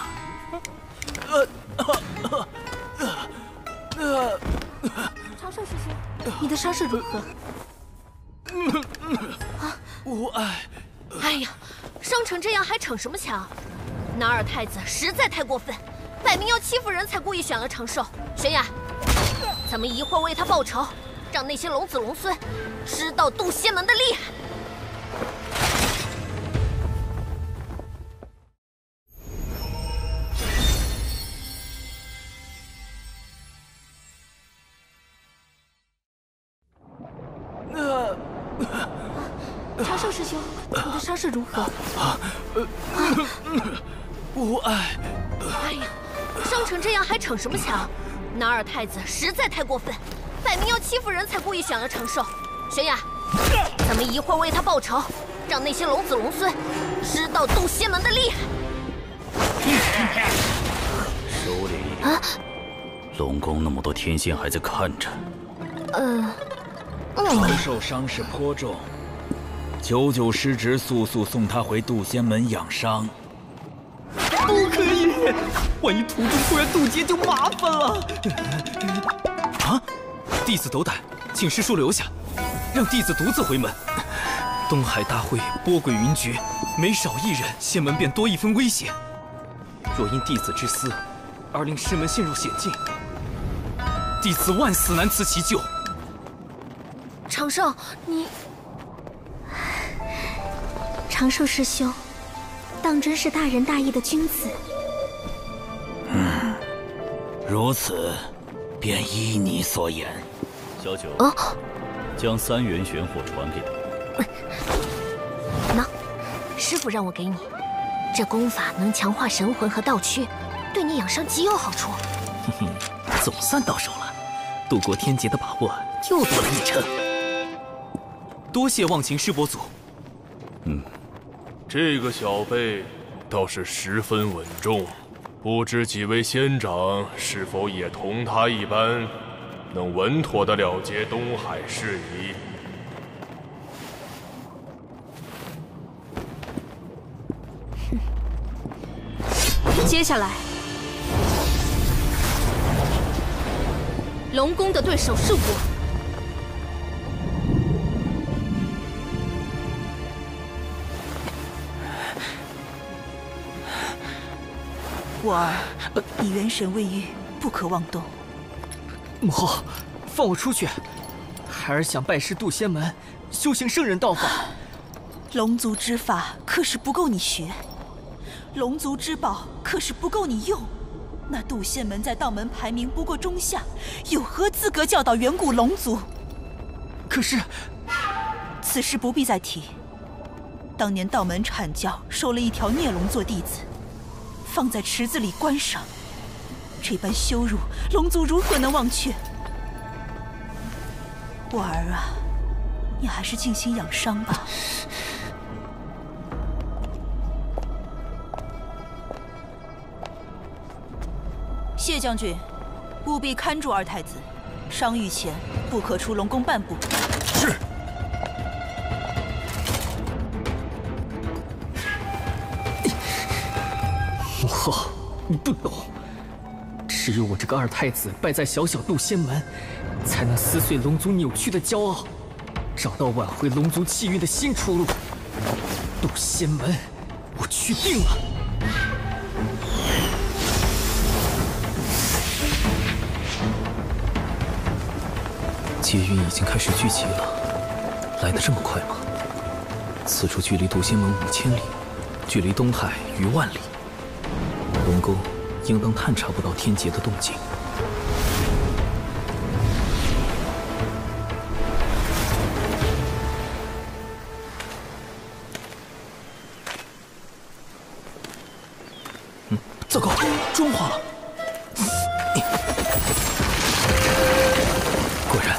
长寿师兄，你的伤势如何？无碍。哎呀，伤成这样还逞什么强？那二太子实在太过分，摆明要欺负人才故意选了长寿。玄雅，咱们一会儿为他报仇，让那些龙子龙孙知道渡仙门的厉害。长寿师兄，你的伤势如何？无碍。哎呀，伤成这样还逞什么强？那二太子实在太过分，摆明要欺负人才故意选了长寿。玄雅，咱们一会儿为他报仇，让那些龙子龙孙知道渡仙门的厉害。首领，龙宫那么多天仙还在看着。长寿伤势颇重，99师侄速送他回渡仙门养伤。不可以，万一途中突然渡劫就麻烦了。啊！弟子斗胆，请师叔留下，让弟子独自回门。东海大会波诡云谲，每少一人，仙门便多一分危险。若因弟子之私而令师门陷入险境，弟子万死难辞其咎。长寿，你，长寿师兄，当真是大仁大义的君子。如此，便依你所言。小九，哦，将3元玄火传给他。喏，师傅让我给你，这功法能强化神魂和道躯，对你养伤极有好处。哼哼，总算到手了，渡过天劫的把握又多了1成。多谢忘情师伯祖。这个小辈倒是十分稳重，不知几位仙长是否也同他一般，能稳妥地了结东海事宜。接下来，龙宫的对手是我。我儿，你元神未愈，不可妄动。母后，放我出去！孩儿想拜师渡仙门，修行圣人道法。龙族之法可是不够你学，龙族之宝可是不够你用。那渡仙门在道门排名不过中下，有何资格教导远古龙族？可是，此事不必再提。当年道门阐教收了一条孽龙做弟子，放在池子里观赏，这般羞辱，龙族如何能忘却？我儿啊，你还是静心养伤吧。谢将军，务必看住二太子，伤愈前不可出龙宫半步。是。母后，你不懂，只有我这个二太子败在小小渡仙门，才能撕碎龙族扭曲的骄傲，找到挽回龙族气运的新出路。渡仙门，我去定了。劫运已经开始聚集了，来得这么快吗？此处距离渡仙门5000里，距离东海逾万里。龙宫应当探查不到天劫的动静。糟糕，妆化了！果然，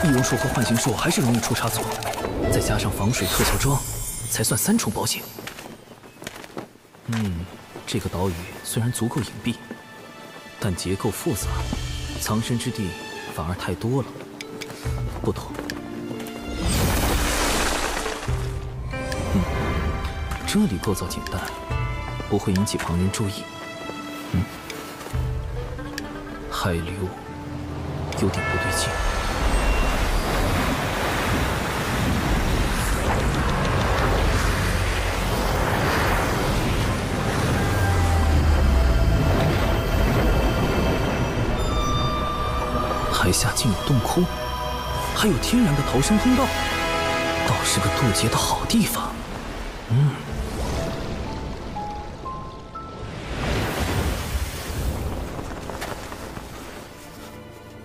易容术和幻形术还是容易出差错，再加上防水特效妆，才算3重保险。这个岛屿虽然足够隐蔽，但结构复杂，藏身之地反而太多了。不同。这里构造简单，不会引起旁人注意。海流有点不对劲。海下竟有洞窟，还有天然的逃生通道，倒是个渡劫的好地方。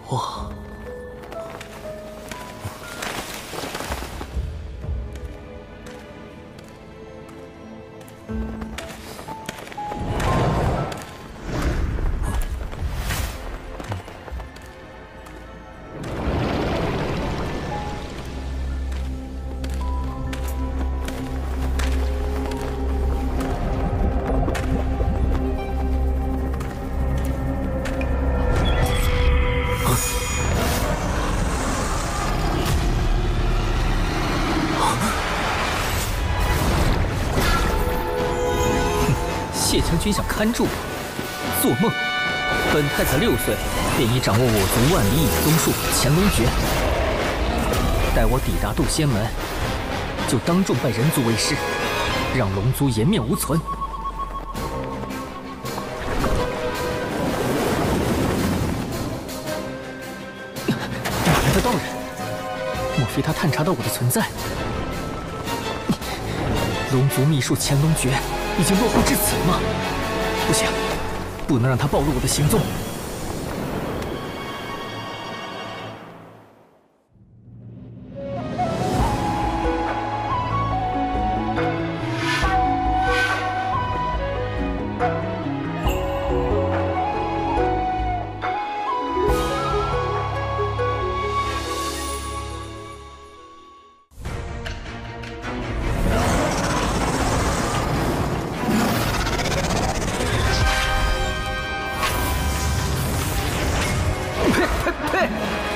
哇！谢将军想看住我，做梦！本太子6岁便已掌握我族万里引宗术乾隆诀，待我抵达渡仙门，就当众拜人族为师，让龙族颜面无存。道人，莫非他探查到我的存在？龙族秘术潜龙诀已经落后至此了吗？不行，不能让他暴露我的行踪。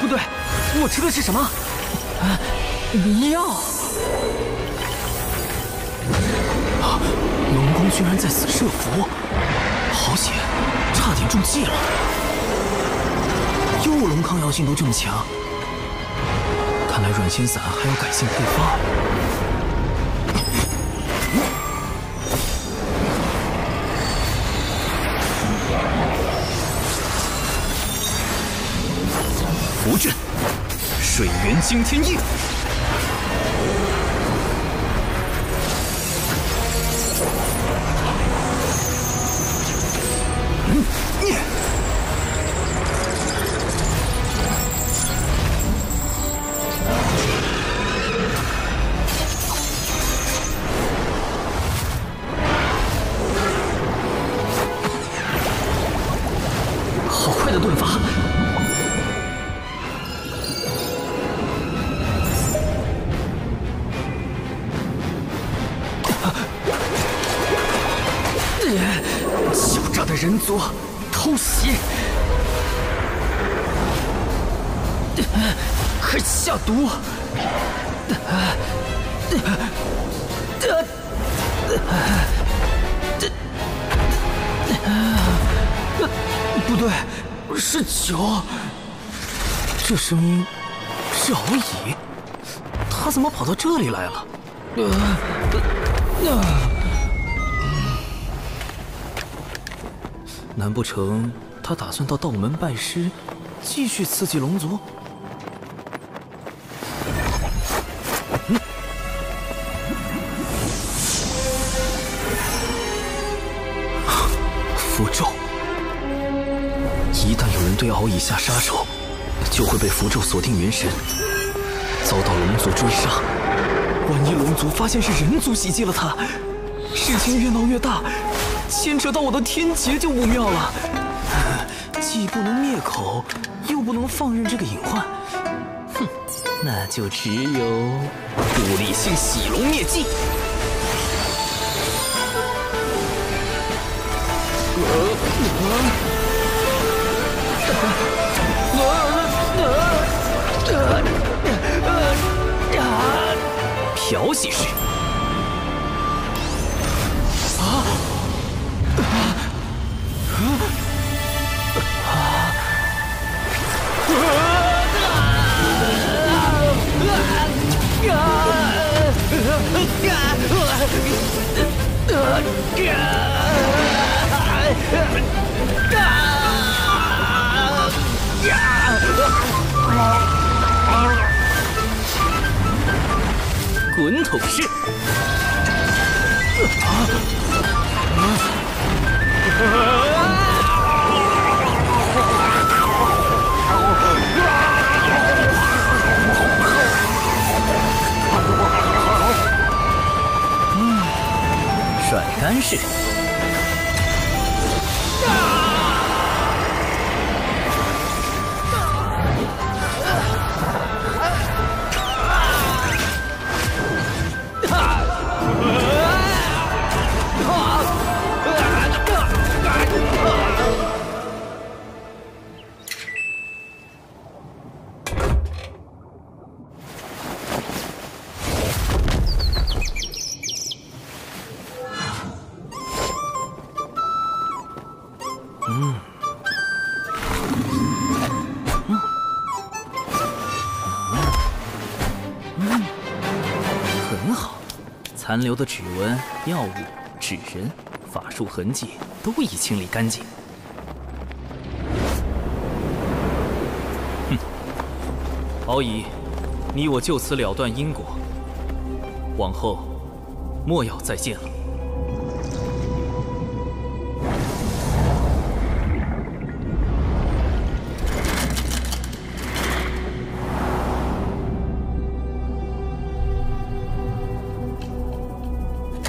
不对，我吃的是什么？迷药！龙宫居然在此设伏，好险，差点中计了。幼龙抗药性都这么强，看来软仙散还要改进配方。符阵，水源惊天印。好快的盾法！狡诈的人族，偷袭！快下毒！不对，是酒。这声音是敖乙，他怎么跑到这里来了？难不成他打算到道门拜师，继续刺激龙族？符咒，一旦有人对敖乙下杀手，就会被符咒锁定元神，遭到龙族追杀。万一龙族发现是人族袭击了他，事情越闹越大，牵扯到我的天劫就不妙了。既不能灭口，又不能放任这个隐患，哼，那就只有物理性洗龙灭迹。调戏式。滚筒式。甩干式。很好，残留的指纹、药物、纸人、法术痕迹都已清理干净。哼，敖乙，你我就此了断因果，往后莫要再见了。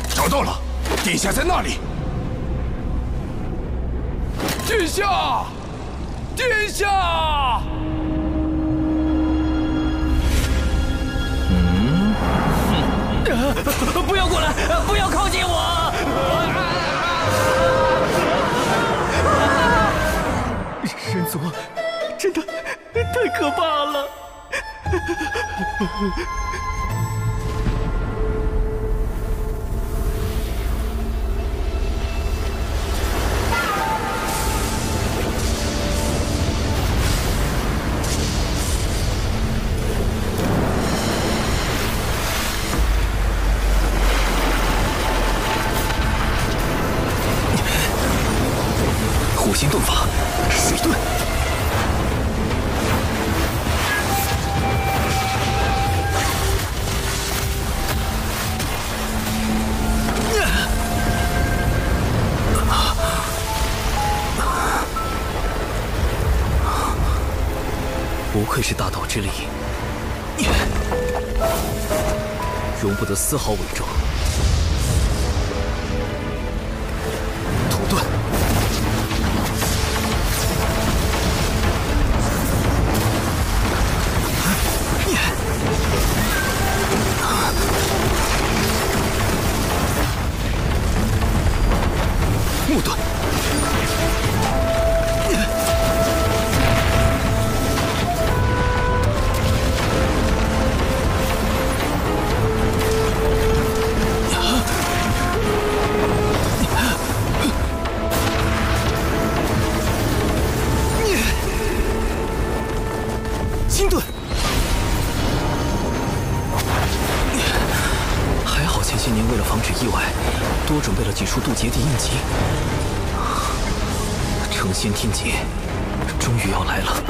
找到了，殿下在那里。殿下，殿下！不要过来！不要靠近我！人族真的太可怕了！火星遁法，水遁。不愧是大道之力，容不得丝毫伪装。土遁。木遁，金遁。还好前些年为了防止意外，多准备了几处渡劫地印记。成仙天劫终于要来了。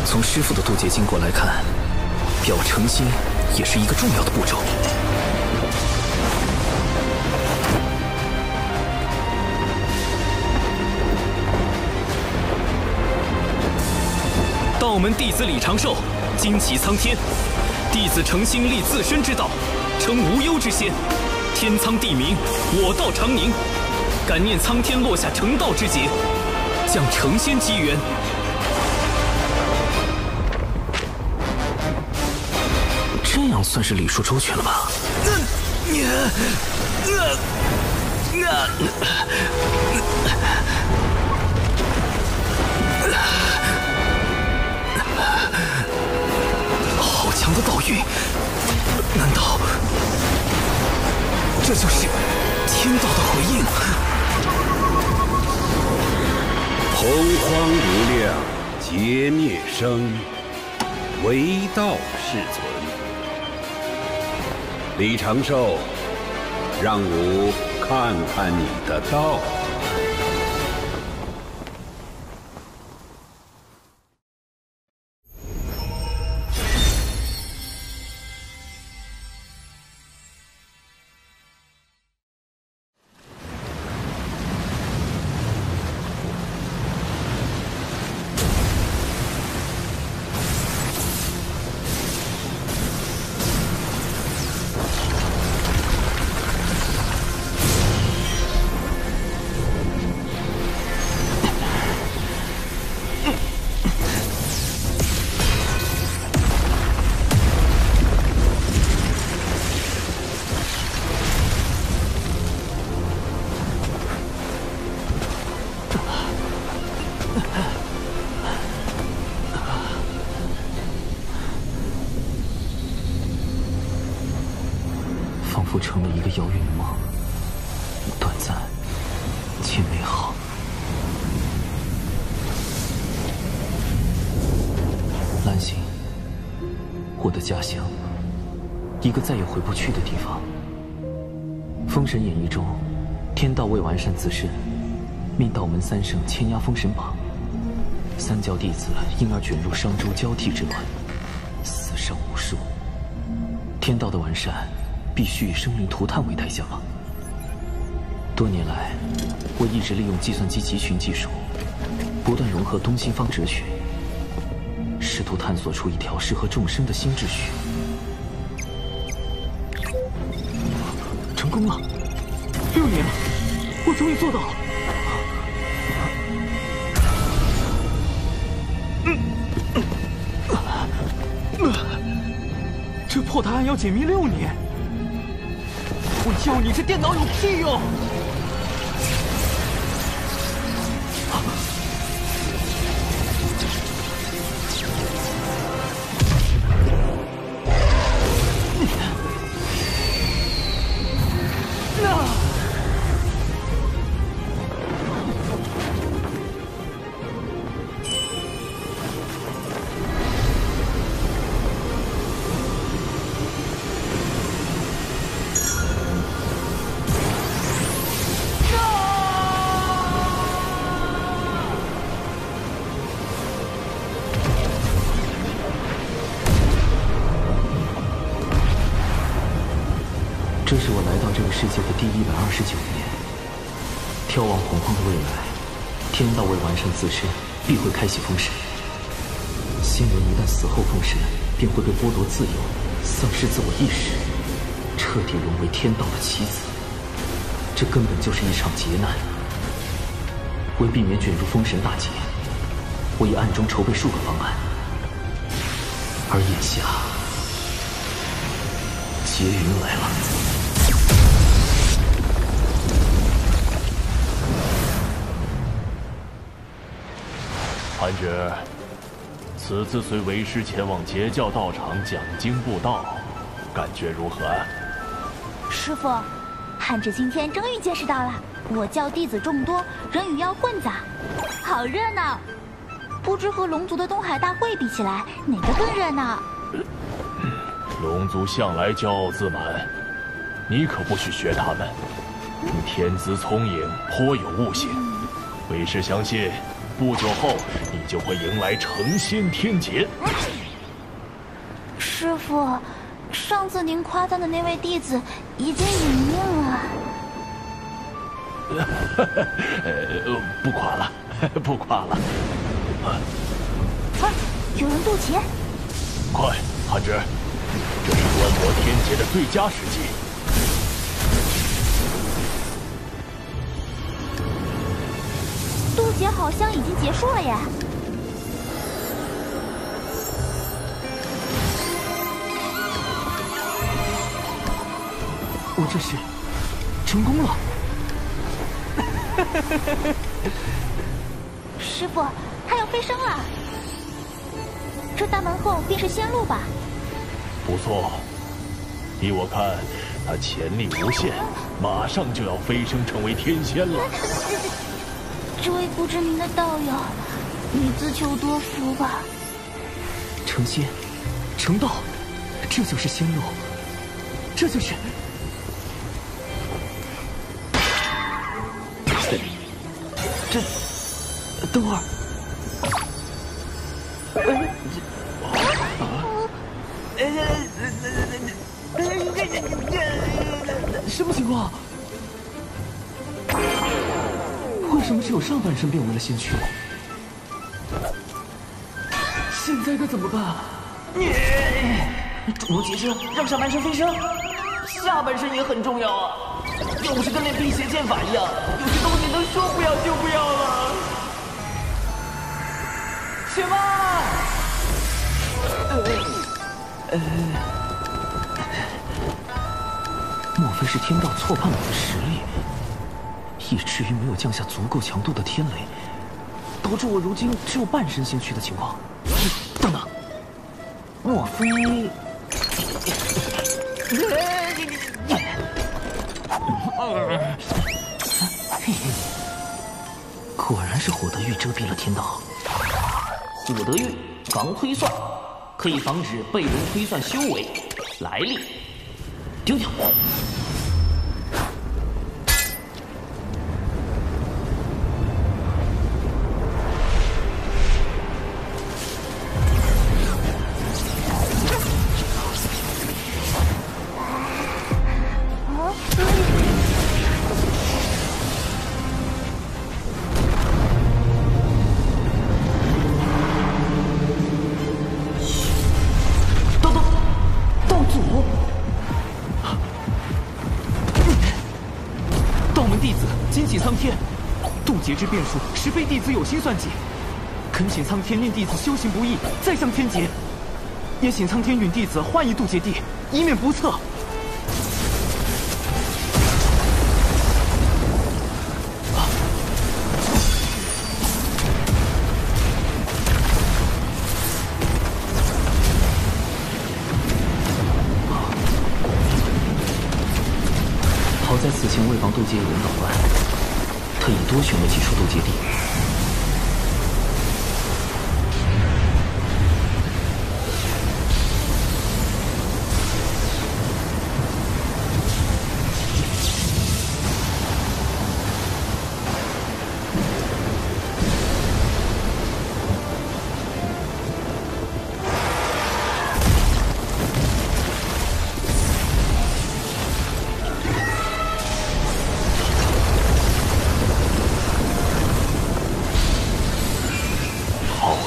从师父的渡劫经过来看，表成仙也是一个重要的步骤。道门弟子李长寿，惊起苍天。弟子诚心立自身之道，成无忧之仙。天苍地明，我道长宁。感念苍天落下成道之劫，将成仙机缘。这样算是礼数周全了吧？好强的道运，难道这就是天道的回应？洪荒无量，劫灭生，唯道是存。李长寿，让吾看看你的道。仿佛成了一个遥远的梦，短暂且美好。的家乡，一个再也回不去的地方。《封神演义》中，天道为完善自身，命道门三圣牵压封神榜，三教弟子因而卷入商周交替之乱，死伤无数。天道的完善，必须以生灵涂炭为代价吗？多年来，我一直利用计算机集群技术，不断融合东西方哲学，试图探索出一条适合众生的新秩序。成功了！6年了，我终于做到了。这破答案要解密6年，我要你这电脑有屁用！这是我来到这个世界的第129年。眺望洪荒的未来，天道为完善自身，必会开启封神。仙人一旦死后封神，便会被剥夺自由，丧失自我意识，彻底沦为天道的棋子。这根本就是一场劫难。为避免卷入封神大劫，我已暗中筹备数个方案，而眼下，劫云来了。韩爵，此次随为师前往截教道场讲经布道，感觉如何？师父，汉侄今天终于见识到了我教弟子众多，人与妖混杂，好热闹。不知和龙族的东海大会比起来，哪个更热闹？龙族向来骄傲自满，你可不许学他们。你天资聪颖，颇有悟性，为师相信。不久后，你就会迎来成仙天劫。师父，上次您夸赞的那位弟子已经殒命了。不夸了，不夸了。有人渡劫！快，韩侄，这是观摩天劫的最佳时机。渡劫好像已经结束了耶！我这是成功了！师父，他要飞升了。这大门后便是仙路吧？不错，依我看，他潜力无限，马上就要飞升成为天仙了。这位不知名的道友，你自求多福吧。成仙，成道，这就是仙路，这就是。等会儿，什么情况？为什么只有上半身变为了仙躯？现在该怎么办？主动劫车，让上半身飞升，下半身也很重要啊！又不是跟练辟邪剑法一样，有些东西能说不要就不要了。且慢！莫非是天道错判我的实力，以至于没有降下足够强度的天雷，导致我如今只有半身仙躯的情况？等等，莫非……果然是火德玉遮蔽了天道。火德玉刚推算，可以防止被人推算修为、来历。丢掉。劫之变数，实非弟子有心算计。恳请苍天令弟子修行不易，再向天劫。也请苍天允弟子换一渡劫地，以免不测。好在此前为防渡劫有人捣乱，特意多选了几处渡劫地。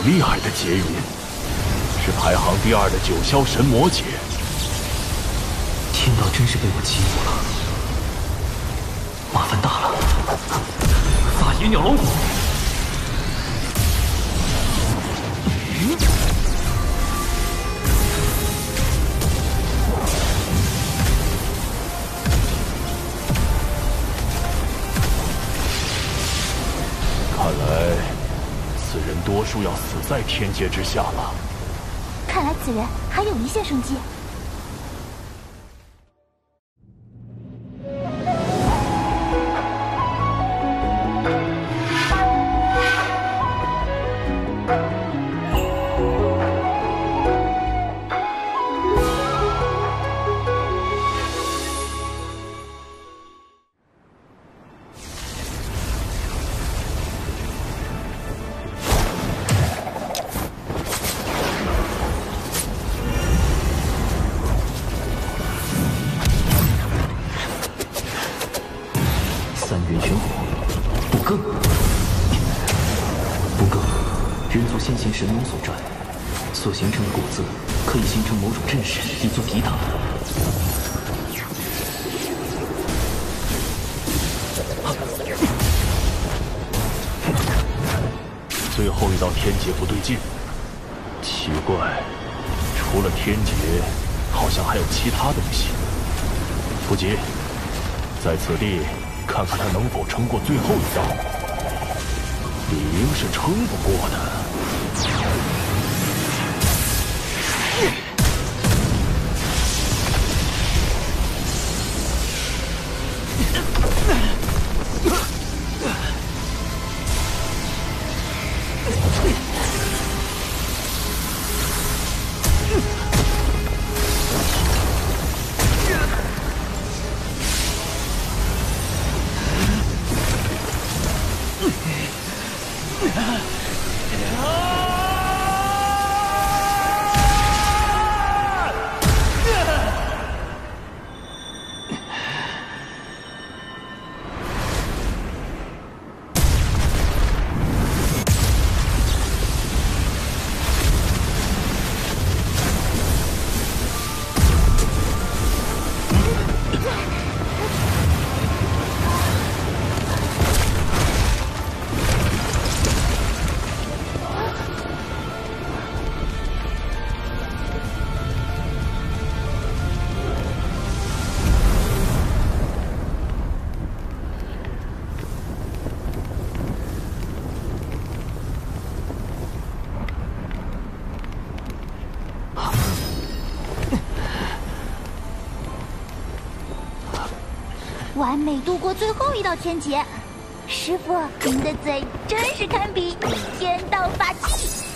厉害的劫云，是排行第2的九霄神魔劫。天道真是被我激怒了，麻烦大了。发野鸟龙！看来此人多数要死在天劫之下了。看来此人还有一线生机。神农所传，所形成的骨子可以形成某种阵势，以作抵挡。最后一道天劫不对劲，奇怪，除了天劫，好像还有其他东西。不急，在此地看看他能否撑过最后一道。理应是撑不过的。完美度过最后一道天劫，师傅，您的嘴真是堪比天道法器。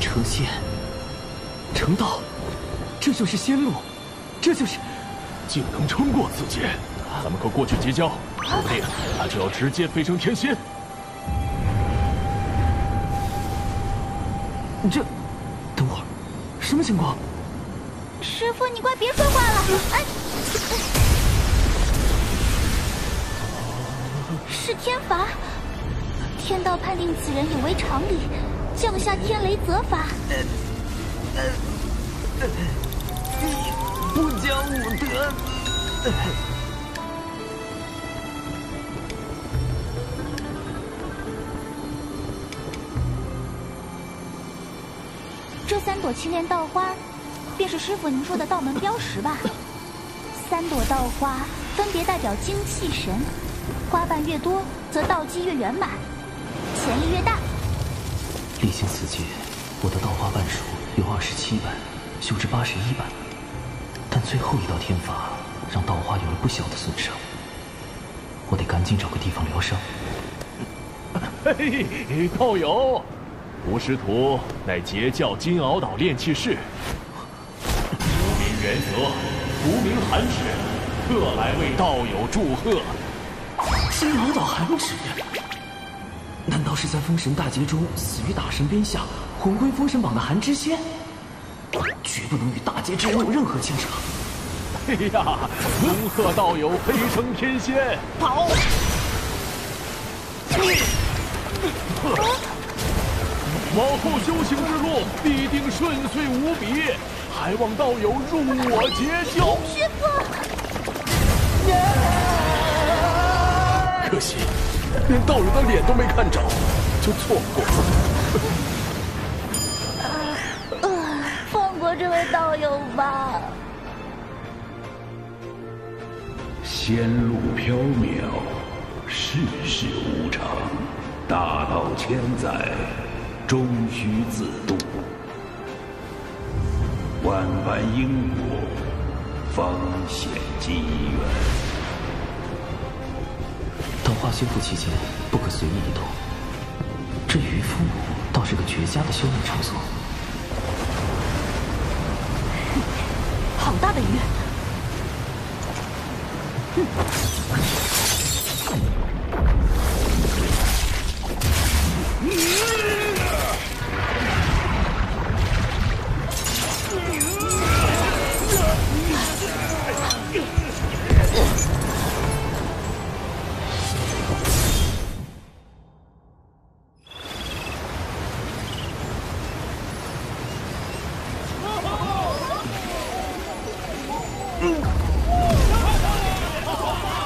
这成仙，成道，这就是仙路，这就是竟能撑过此劫，咱们可过去结交，说不定他就要直接飞升天仙。这，等会儿，什么情况？师父，你快别说话了！哎，是天罚，天道判定此人有违常理，降下天雷责罚。你不讲武德！这3朵青莲道花，便是师傅您说的道门标识吧？3朵道花分别代表精气神，花瓣越多，则道基越圆满，潜力越大。历经此劫，我的道花瓣数由27瓣修至81瓣，但最后一道天罚让道花有了不小的损伤，我得赶紧找个地方疗伤。嘿，道友。吾师徒乃截教金鳌岛炼气士，无名元泽，无名寒指，特来为道友祝贺。金鳌岛寒指，难道是在封神大劫中死于大神鞭下，魂归封神榜的寒之仙？绝不能与大劫之人有任何牵扯。哎呀，恭贺道友飞升天仙！跑！往后修行之路必定顺遂无比，还望道友入我截教。师父，可惜连道友的脸都没看着，就错过了。放过这位道友吧。仙路缥缈，世事无常，大道千载。终须自渡，万般因果，方显机缘。道花修复期间，不可随意移动。这渔夫倒是个绝佳的修炼场所。好大的鱼！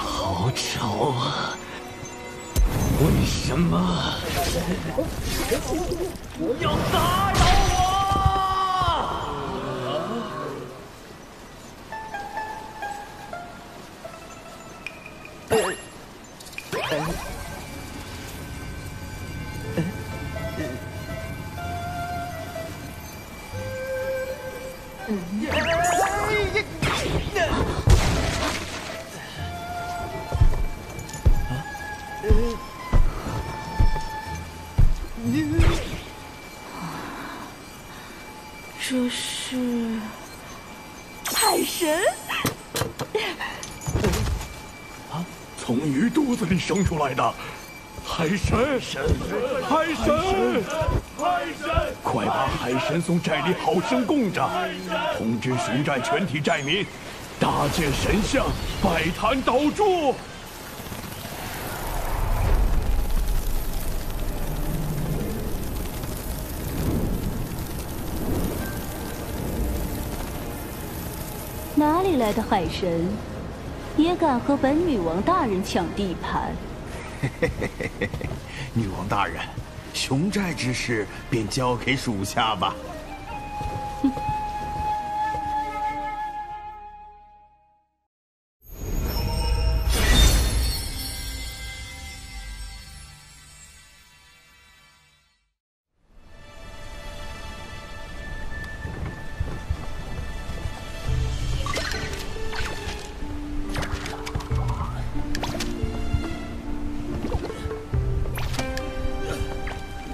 好吵啊！为什么要打扰这是海神。啊！从鱼肚子里生出来的海神，海神，海神！快把海神送寨里好生供着，通知蜀寨全体寨民，搭建神像，拜坛祷祝。哪里来的海神，也敢和本女王大人抢地盘？女王大人，雄寨之事便交给属下吧。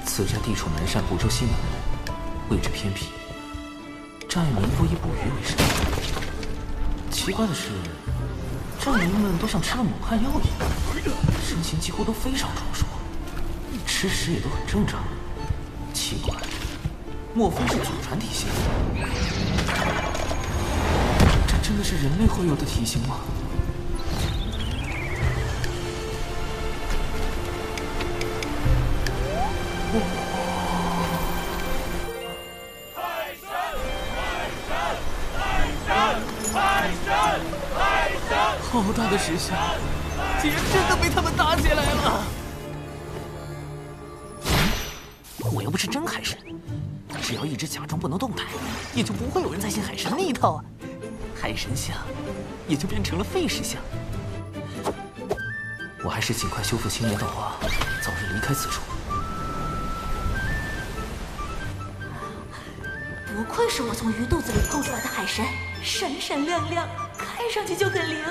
此寨地处南赡湖州西南部，位置偏僻，战友们多以捕鱼为生。奇怪的是，战友们都像吃了猛汉药一样，身形几乎都非常壮硕，吃食也都很正常。奇怪，莫非是祖传体型？这真的是人类会有的体型吗？好大的石像，竟然真的被他们打起来了！我又不是真海神，只要一直假装不能动弹，也就不会有人再信海神那一套啊！海神像也就变成了废石像。我还是尽快修复青莲道花，早日离开此处。不愧是我从鱼肚子里剖出来的海神，闪闪亮亮，看上去就很灵。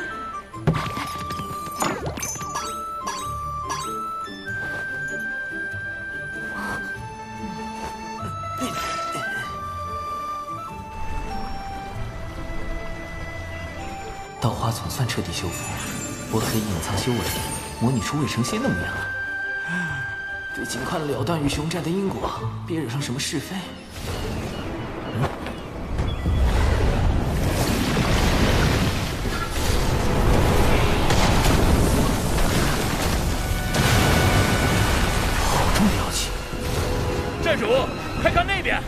道花总算彻底修复，我可以隐藏修为，模拟出魏成仙的模样了。得尽快了断与熊寨的因果，别惹上什么是非。好重的妖气！寨主，快看那边！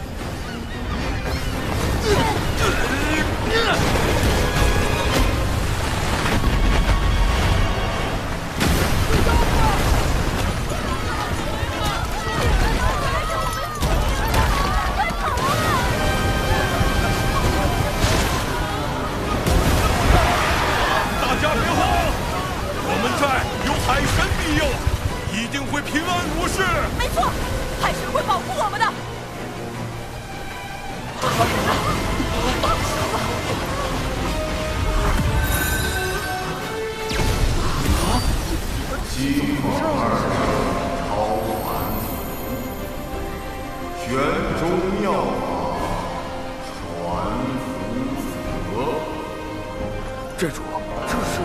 寨主，这是……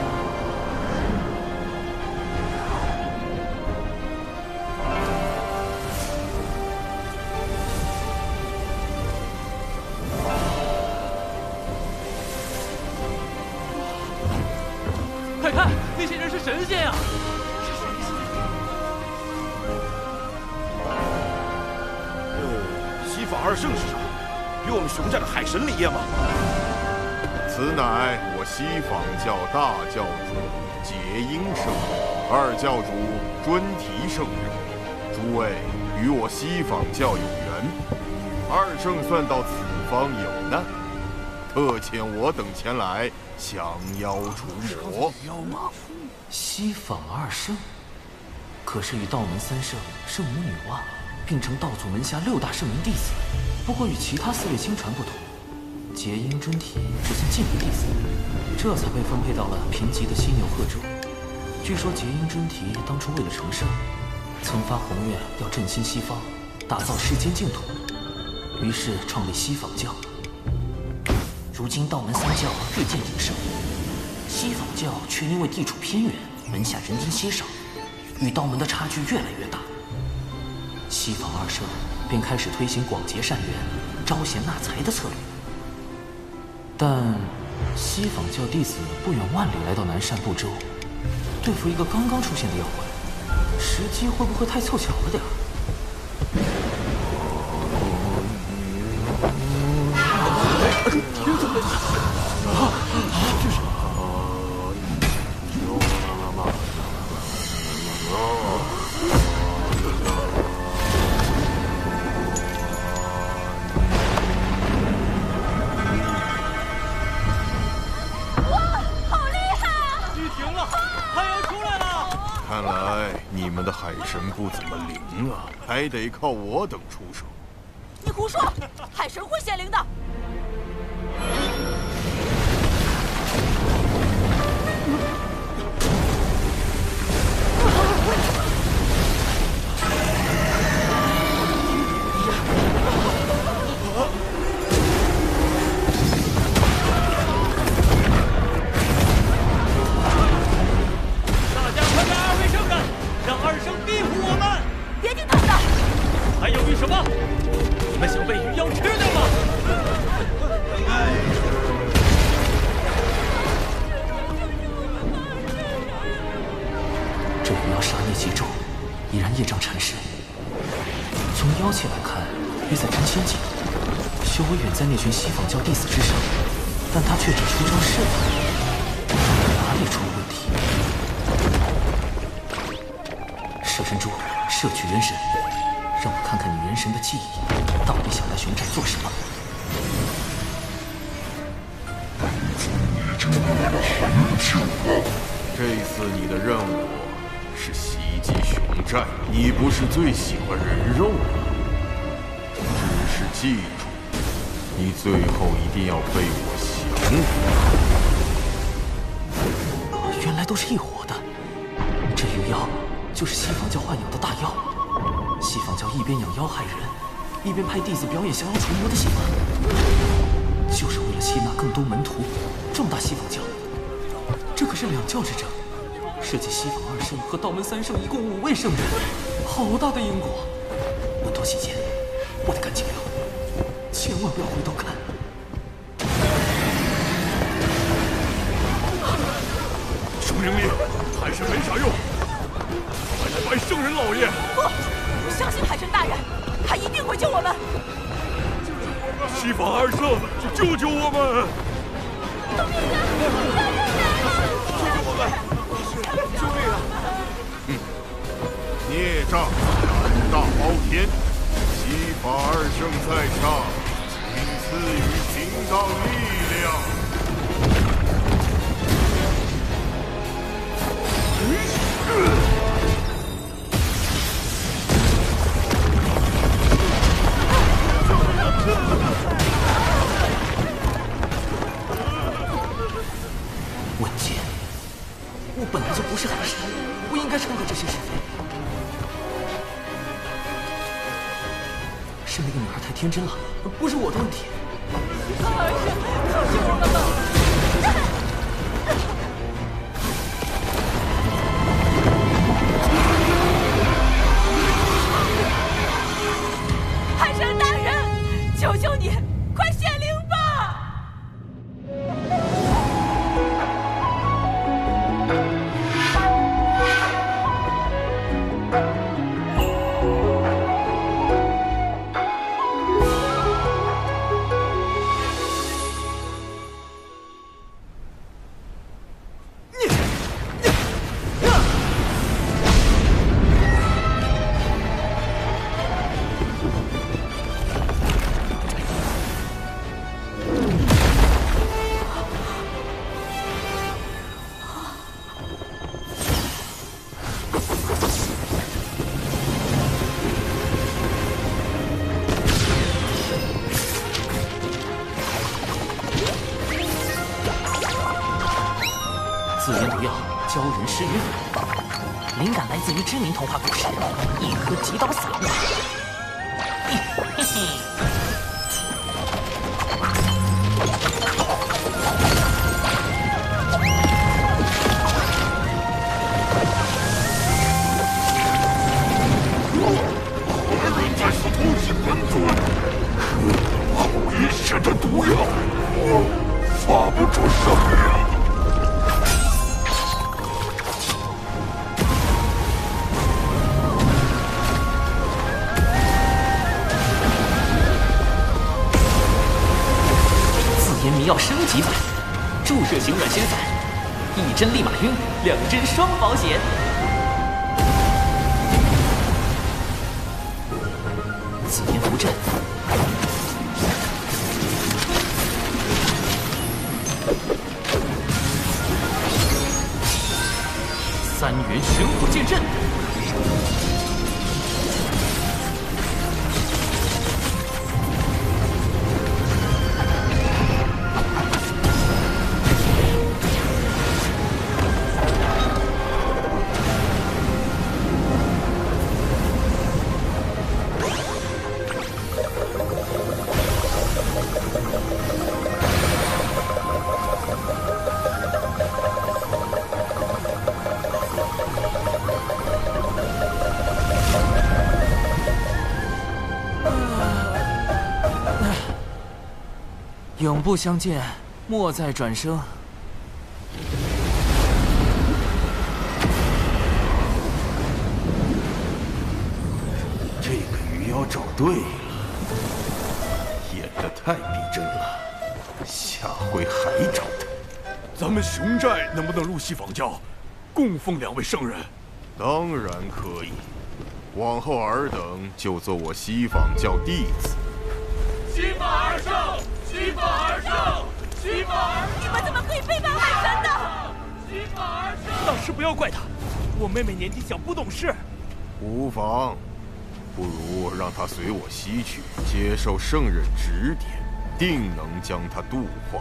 快看，那些人是神仙呀！西法二圣是啥？与我们熊寨的海神里业吗？此乃我西坊教大教主结英圣人，二教主尊提圣人。诸位与我西坊教有缘，二圣算到此方有难，特遣我等前来降妖除魔。妖吗？西坊二圣，可是与道门三圣、圣母女娲并称道祖门下6大圣门弟子。不过与其他4位亲传不同，结英尊体只算近门弟子，这才被分配到了贫瘠的犀牛贺州。据说结英尊体当初为了成圣，曾发宏愿要振兴西方，打造世间净土，于是创立西坊教。如今道门3教日渐鼎盛，西坊教却因为地处偏远，门下人丁稀少，与道门的差距越来越大。西坊二圣便开始推行广结善缘、招贤纳才的策略。但西坊教弟子不远万里来到南赡部洲，对付一个刚刚出现的妖怪，时机会不会太凑巧了点儿？这是……看来你们的海神不怎么灵啊，还得靠我等出手。你胡说，海神会显灵的。这鱼妖杀孽极重，已然业障缠身。从妖气来看，约在真仙境，修为远在那群西方教弟子之上，但他却只出招射我，哪里出了问题？摄神珠，摄取元神，让我看看你元神的记忆，到底想来玄寨做什么？这次你的任务是袭击熊寨，你不是最喜欢人肉吗？只是记住，你最后一定要被我降服。原来都是一伙的，这鱼妖就是西方教豢养的大妖。西方教一边养妖害人，一边派弟子表演降妖除魔的戏法，就是为了吸纳更多门徒，壮大西方教。这可是两教之争，涉及西方2圣和道门3圣，一共5位圣人，好大的因果。稳妥起见，我得赶紧溜，千万不要回头看。熊灵力，海神没啥用，快来拜圣人老爷！不，我相信海神大人，他一定会救我们。西方2圣，救救我们！孽障胆大包天，西法2圣在上，请赐予行当力量。文杰，我本来就不是海神，不应该掺和这些是非。是那个女孩太天真了，不是我的问题。二神，救救我们吧！海神大人，求求你，快显灵吧！自研毒药，教人施于法，灵感来自于知名童话故事《一颗极刀散物》。嘿嘿。人在此突袭本尊，好一血的毒药，发不出声呀！迷药升级版，注射型软仙散，一针立马晕，2针双保险。紫炎符阵，3元玄火剑阵。永不相见，莫再转生。对了，演得太逼真了，下回还找他。咱们熊寨能不能入西仿教，供奉2位圣人？当然可以，往后尔等就做我西仿教弟子。西仿二圣，西仿二圣，西仿二圣！你们怎么可以背叛海神呢？西仿二圣！老师不要怪他，我妹妹年纪小不懂事。无妨，不如让他随我西去，接受圣人指点，定能将他度化。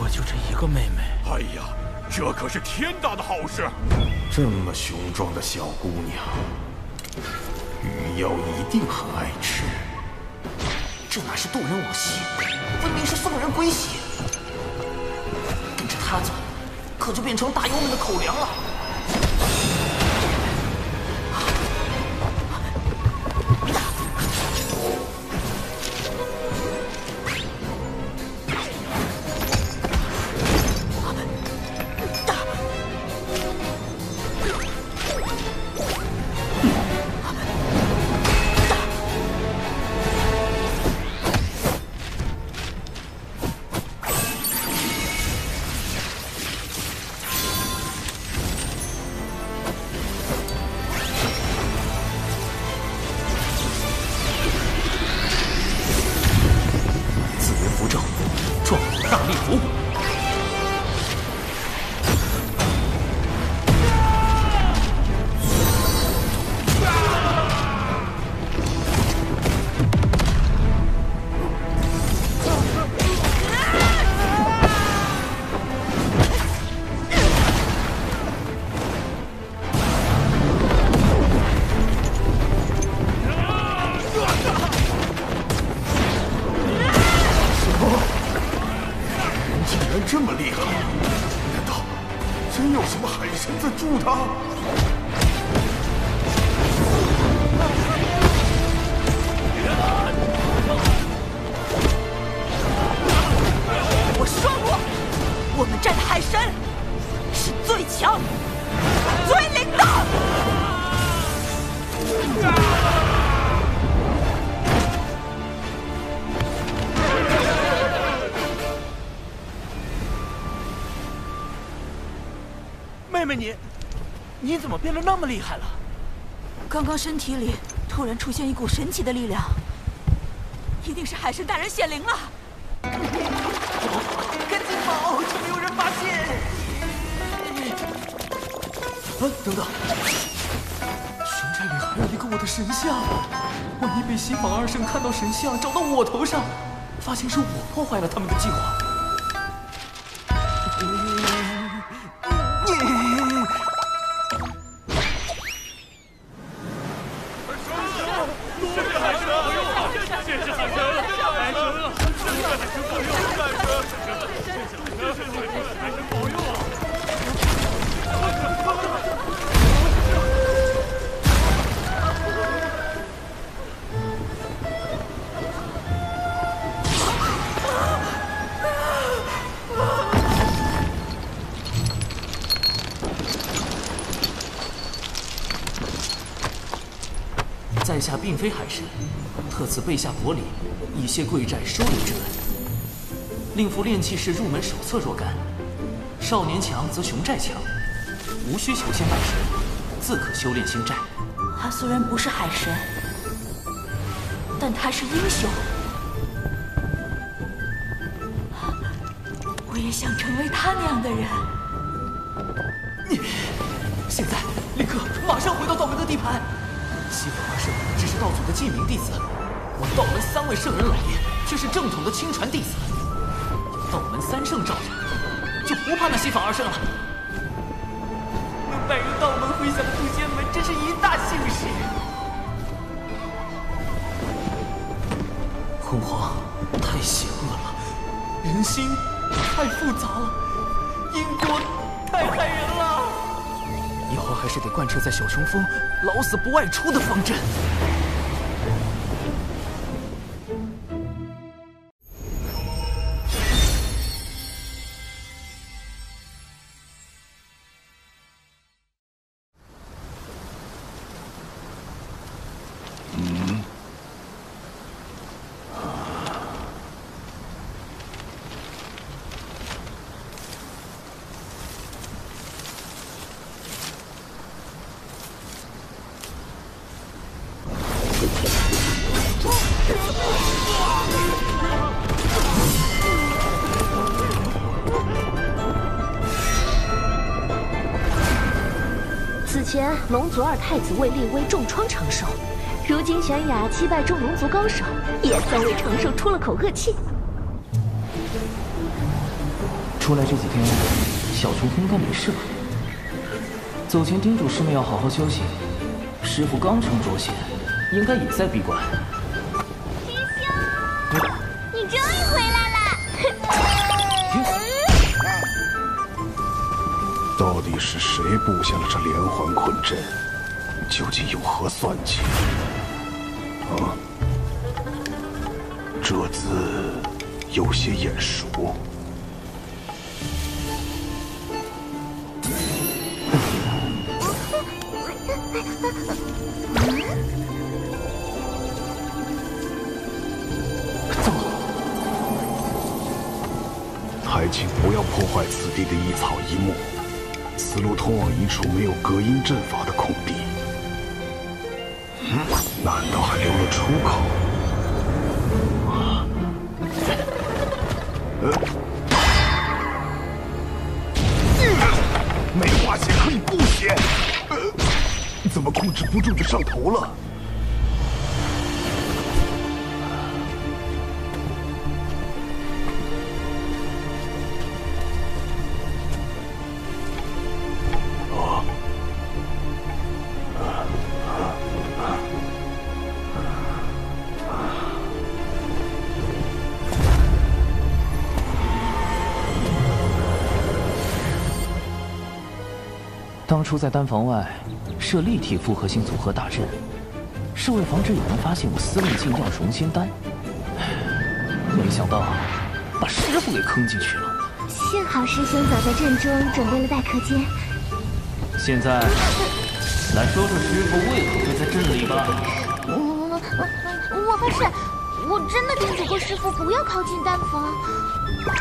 我就这一个妹妹。哎呀，这可是天大的好事！这么雄壮的小姑娘，鱼妖一定很爱吃。这哪是渡人往西，分明是送人归西。跟着他走，可就变成大妖们的口粮了。这么厉害，难道真有什么海神在助他？我说过，我们寨的海神是最强、最灵的。妹妹，你怎么变得那么厉害了？刚刚身体里突然出现一股神奇的力量，一定是海神大人显灵了。赶紧跑，趁没有人发现！等等，熊寨里还有一个我的神像，万一被西仿二圣看到神像，找到我头上，发现是我破坏了他们的计划。在下并非海神，特此备下薄礼，以谢贵寨收留之恩。令符炼器士入门手册若干，少年强则熊寨强，无需求仙拜神，自可修炼星寨。他虽然不是海神，但他是英雄。我也想成为他那样的人。现在立刻马上回到道门的地盘。西仿二圣只是道祖的记名弟子，我道门3位圣人老爷却是正统的亲传弟子，有道门3圣罩着，就不怕那西仿二圣了。能拜入道门回响渡仙门，真是一大幸事。昏皇太邪恶了，人心太复杂了，因果太害人了。以后还是得贯彻在小熊峰老死不外出的方针。此前龙族二太子为立威重创长寿，如今玄雅击败众龙族高手，也算为长寿出了口恶气。出来这几天，小雏鹰应该没事吧？走前叮嘱师妹要好好休息。师傅刚成卓仙，应该也在闭关。师兄，你终于回来了！到底是谁布下了这连环困阵？究竟有何算计？啊，这字有些眼熟。糟了！还请不要破坏此地的一草一木。此路通往一处没有隔音阵法的空地，难道还留了出口？没化血可以不血，怎么控制不住就上头了？当初在丹房外设立体复合型组合大阵，是为防止有人发现我司令禁药荣仙丹。没想到把师傅给坑进去了。幸好师兄早在阵中准备了待客间。现在来说说师傅为何会在阵里吧。我发誓，我真的叮嘱过师傅不要靠近丹房，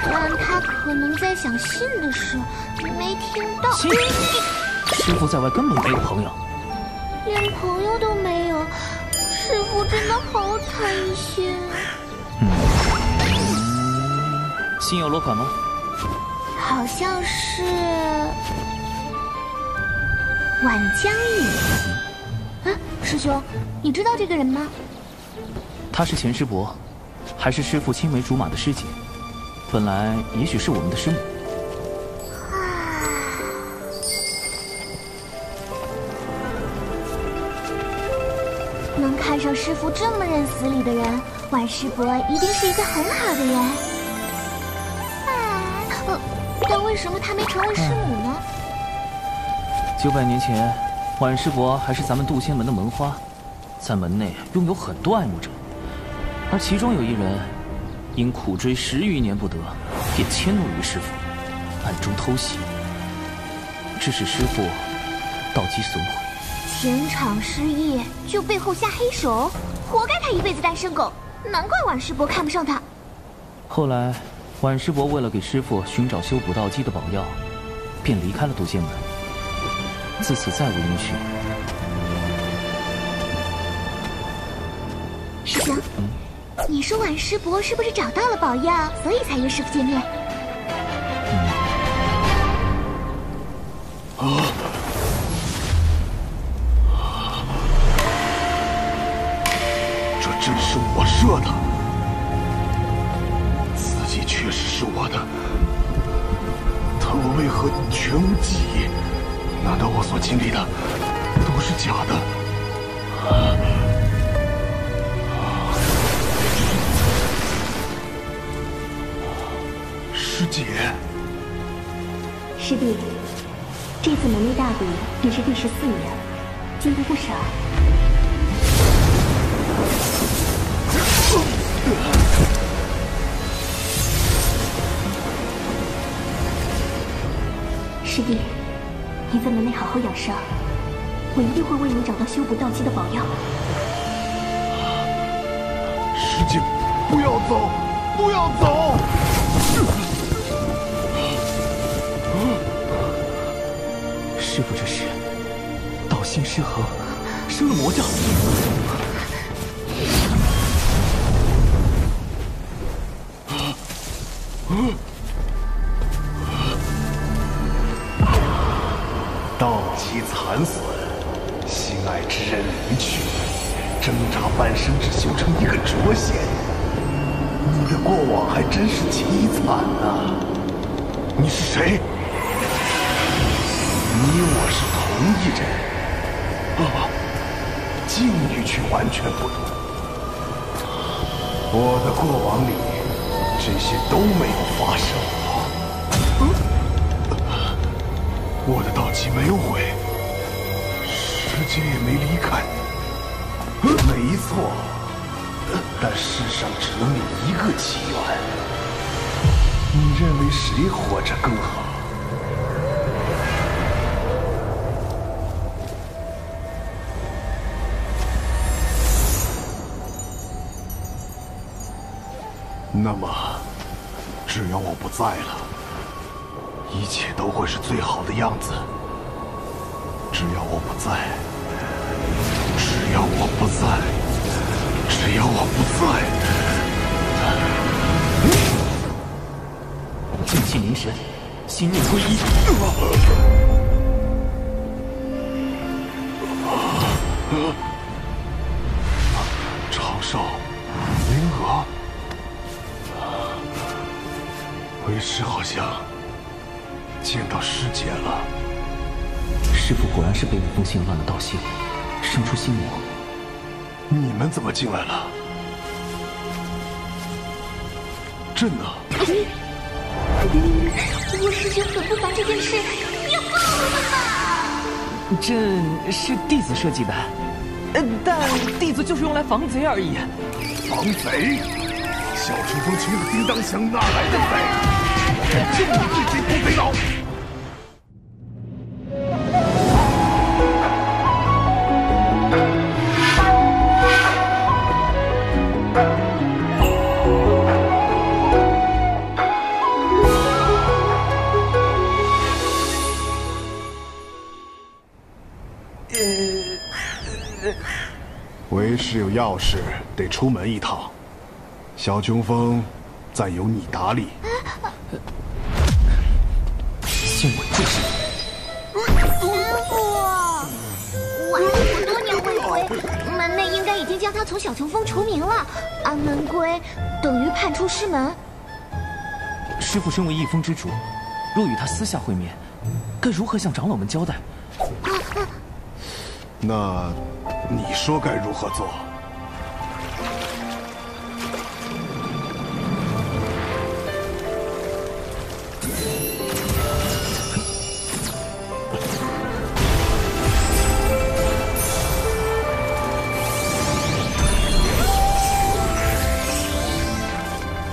但他可能在想信的事，没听到。信？师傅在外根本没有朋友，连朋友都没有，师傅真的好惨心。心有落款吗？好像是晚江雨。师兄，你知道这个人吗？他是钱师伯，还是师父青梅竹马的师姐，本来也许是我们的师母。能看上师父这么认死理的人，晚师伯一定是一个很好的人。但为什么他没成为师母呢？900年前，晚师伯还是咱们渡仙门的门花，在门内拥有很多爱慕者，而其中有一人因苦追10余年不得，便迁怒于师父，暗中偷袭，致使师父道基损毁。前场失业就背后下黑手，活该他一辈子单身狗，难怪晚师伯看不上他。后来，晚师伯为了给师父寻找修补道基的宝药，便离开了渡仙门，自此再无音讯。师兄，你说晚师伯是不是找到了宝药，所以才约师父见面？这阵是我设的，此计确实是我的，但我为何全无记忆？难道我所经历的都是假的？师姐，师弟，这次门内大比已是第14年，进步不少。师弟，你在门内好好养伤，我一定会为你找到修补道基的宝药。师姐，不要走，不要走！师父这是道心失衡，生了魔障。道基残损，心爱之人离去，挣扎半生只修成一个谪仙。你的过往还真是凄惨呐！你是谁？你我是同一人，境遇却完全不同。我的过往里，这些都没有发生。我的道基没有毁，世界也没离开。没错，但世上只能有一个起源。你认为谁活着更好？那么，只要我不在了，一切都会是最好的样子。只要我不在，只要我不在，只要我不在。静气凝神，心念归一。长寿，灵娥。为师好像见到师姐了。师父果然是被那封信乱了道心，生出心魔。你们怎么进来了？朕呢？我师姐很不凡这件事，你要告诉他吧。朕是弟子设计的，但弟子就是用来防贼而已。防贼？小冲锋穷的叮当响，哪来的贼？朕就你这贼头贼脑！为师有要事，得出门一趟。小琼峰，暂由你打理。先稳住师傅，晚师傅多年未回，门内应该已经将他从小琼峰除名了。安门归等于叛出师门。师父身为一峰之主，若与他私下会面，该如何向长老们交代？那你说该如何做？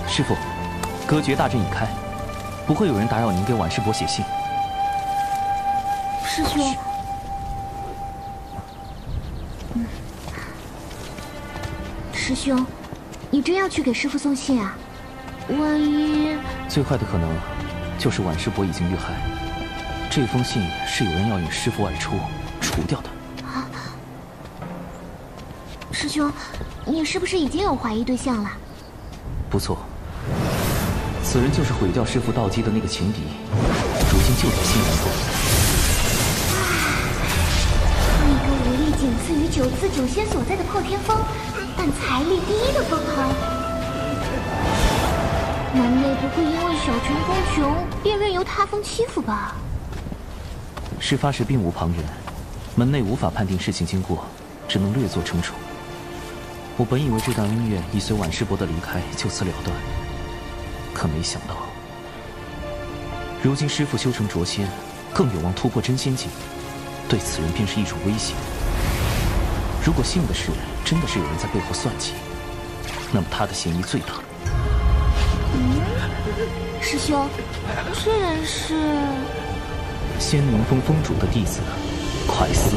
师父，隔绝大阵已开，不会有人打扰您给晚师伯写信。师兄，师兄，你真要去给师父送信啊？万一……最坏的可能就是晚师伯已经遇害，这封信是有人要引师父外出除掉的。啊，师兄，你是不是已经有怀疑对象了？不错。此人就是毁掉师父道基的那个情敌，如今就在新南峰。一个武力仅次于九次九仙所在的破天峰，但财力第一的封号，门内不会因为小琼峰穷便任由他封欺负吧？事发时并无旁人，门内无法判定事情经过，只能略作惩处。我本以为这段恩怨已随晚师伯的离开就此了断。可没想到，如今师父修成谪仙，更有望突破真仙境，对此人便是一种威胁。如果信的是真的是有人在背后算计，那么他的嫌疑最大。师兄，这人是仙宁峰峰主的弟子，快思。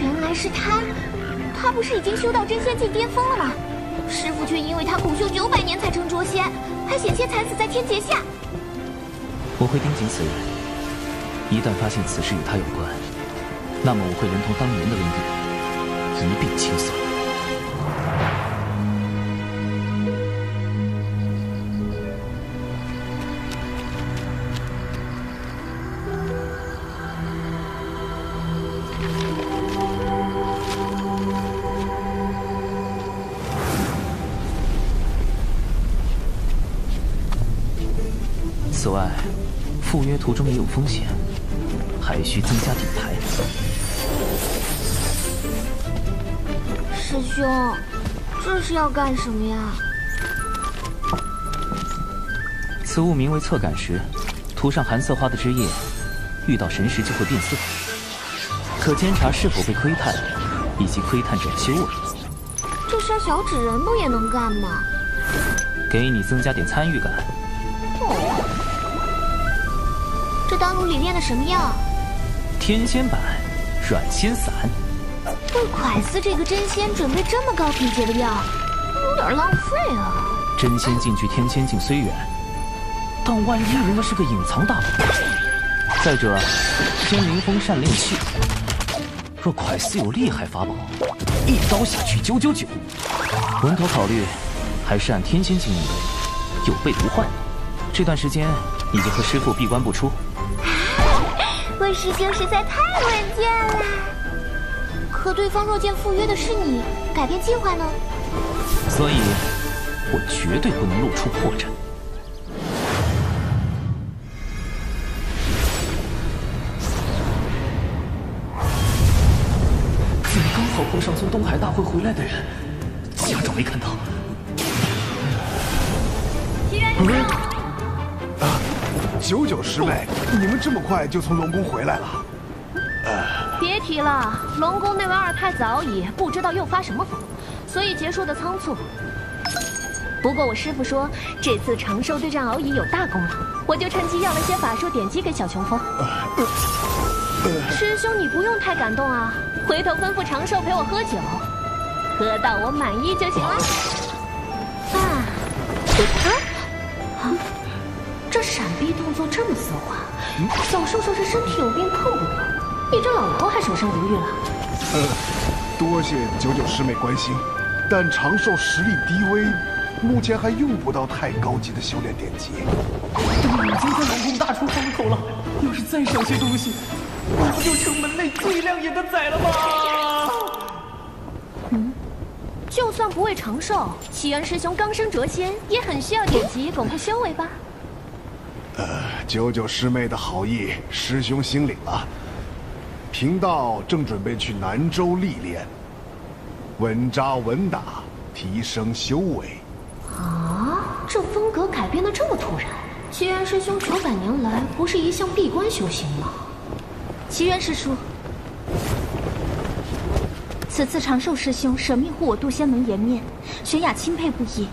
原来是他，他不是已经修到真仙境巅峰了吗？师父却因为他苦修900年才成谪仙，还险些惨死在天劫下。我会盯紧此人，一旦发现此事与他有关，那么我会连同当年的恩怨一并清算。此外，赴约途中也有风险，还需增加底牌。师兄，这是要干什么呀？此物名为侧感石，涂上寒色花的汁液，遇到神石就会变色，可监察是否被窥探，以及窥探者的修为。这杀小纸人不也能干吗？给你增加点参与感。哦，这丹炉里炼的什么药？天仙版软仙散。为蒯斯这个真仙准备这么高品质的药，有点浪费啊。真仙境距天仙境虽远，但万一人家是个隐藏大宝。再者，仙灵风善炼器，若蒯斯有厉害法宝，一刀下去999。稳妥考虑，还是按天仙境应对，有备无患。这段时间你就和师父闭关不出。魏师兄实在太稳健了。可对方若见赴约的是你，改变计划呢？所以，我绝对不能露出破绽。怎么刚好碰上从东海大会回来的人？假装没看到。99师妹，你们这么快就从龙宫回来了？别提了，龙宫那位二太子敖乙不知道又发什么疯，所以结束的仓促。不过我师父说，这次长寿对战敖乙有大功劳，我就趁机要了些法术典籍给小琼峰。师兄，你不用太感动啊，回头吩咐长寿陪我喝酒，喝到我满意就行了。这闪避动作这么丝滑，小寿寿是身体有病碰不得，你这老头还守身如玉了。多谢99师妹关心，但长寿实力低微，目前还用不到太高级的修炼典籍。都已经在龙宫大出风头了，要是再少些东西，我不就成门内最亮眼的仔了吗？就算不为长寿，齐恩师兄刚升谪仙，也很需要典籍巩固修为吧？99师妹的好意，师兄心领了。贫道正准备去南州历练，稳扎稳打，提升修为。啊，这风格改变的这么突然。齐元师兄900年来不是一向闭关修行吗？齐元师叔，此次长寿师兄舍命护我渡仙门颜面，玄雅钦佩不已。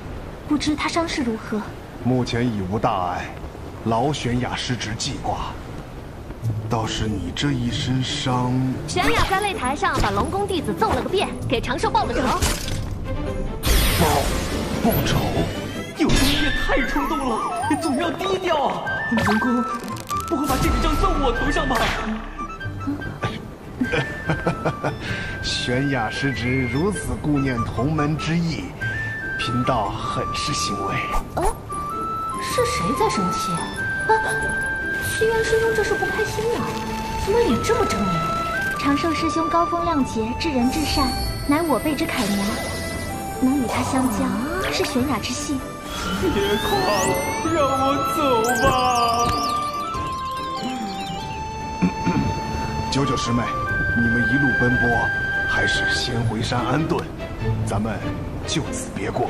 不知他伤势如何？目前已无大碍，劳玄雅师侄记挂。倒是你这一身伤，玄雅在擂台上把龙宫弟子揍了个遍，给长寿报了仇。报仇？有东西也太冲动了，总要低调啊！龙宫不会把这笔账算我头上吧？玄雅师侄如此顾念同门之意，贫道很是欣慰。是谁在生气？齐元师兄这是不开心啊？怎么脸这么狰狞？长寿师兄高风亮节，至仁至善，乃我辈之楷模。能与他相交，是玄雅之幸。别夸了，让我走吧。99师妹，你们一路奔波，还是先回山安顿，咱们就此别过。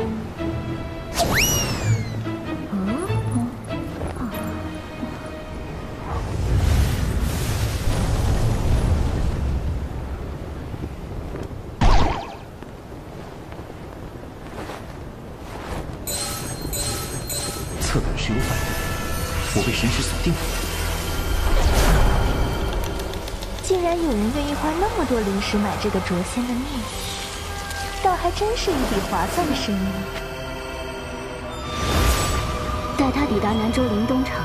侧本是有反应，我被神识锁定了。竟然有人愿意花那么多灵石买这个谪仙的命，倒还真是一笔划算的生意。待他抵达南州灵东城，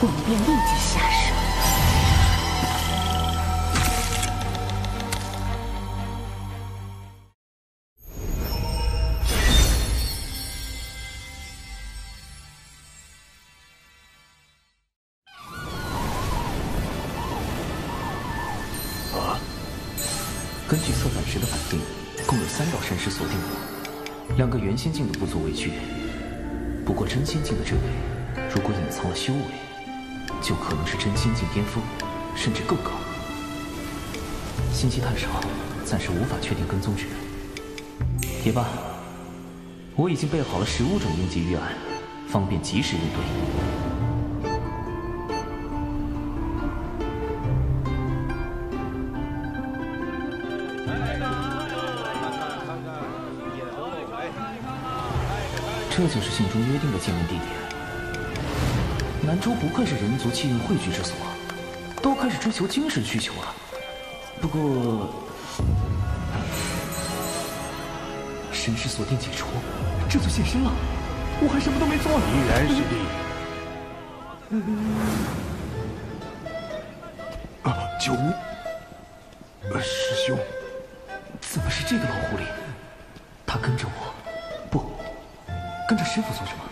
我们便立即下手。根据侧反石的反应，共有3道神识锁定我，2个元仙境的不足为惧。不过真仙境的这位，如果隐藏了修为，就可能是真仙境巅峰，甚至更高。信息太少，暂时无法确定跟踪之人。也罢，我已经备好了15种应急预案，方便及时应对。 这就是信中约定的见面地点。南州不愧是人族气运汇聚之所，都开始追求精神需求了。不过，神识锁定解除，这就现身了。我还什么都没做呢。依然师弟。九无，师兄，怎么是这个老狐狸？他跟着我，不。 跟着师傅做什么？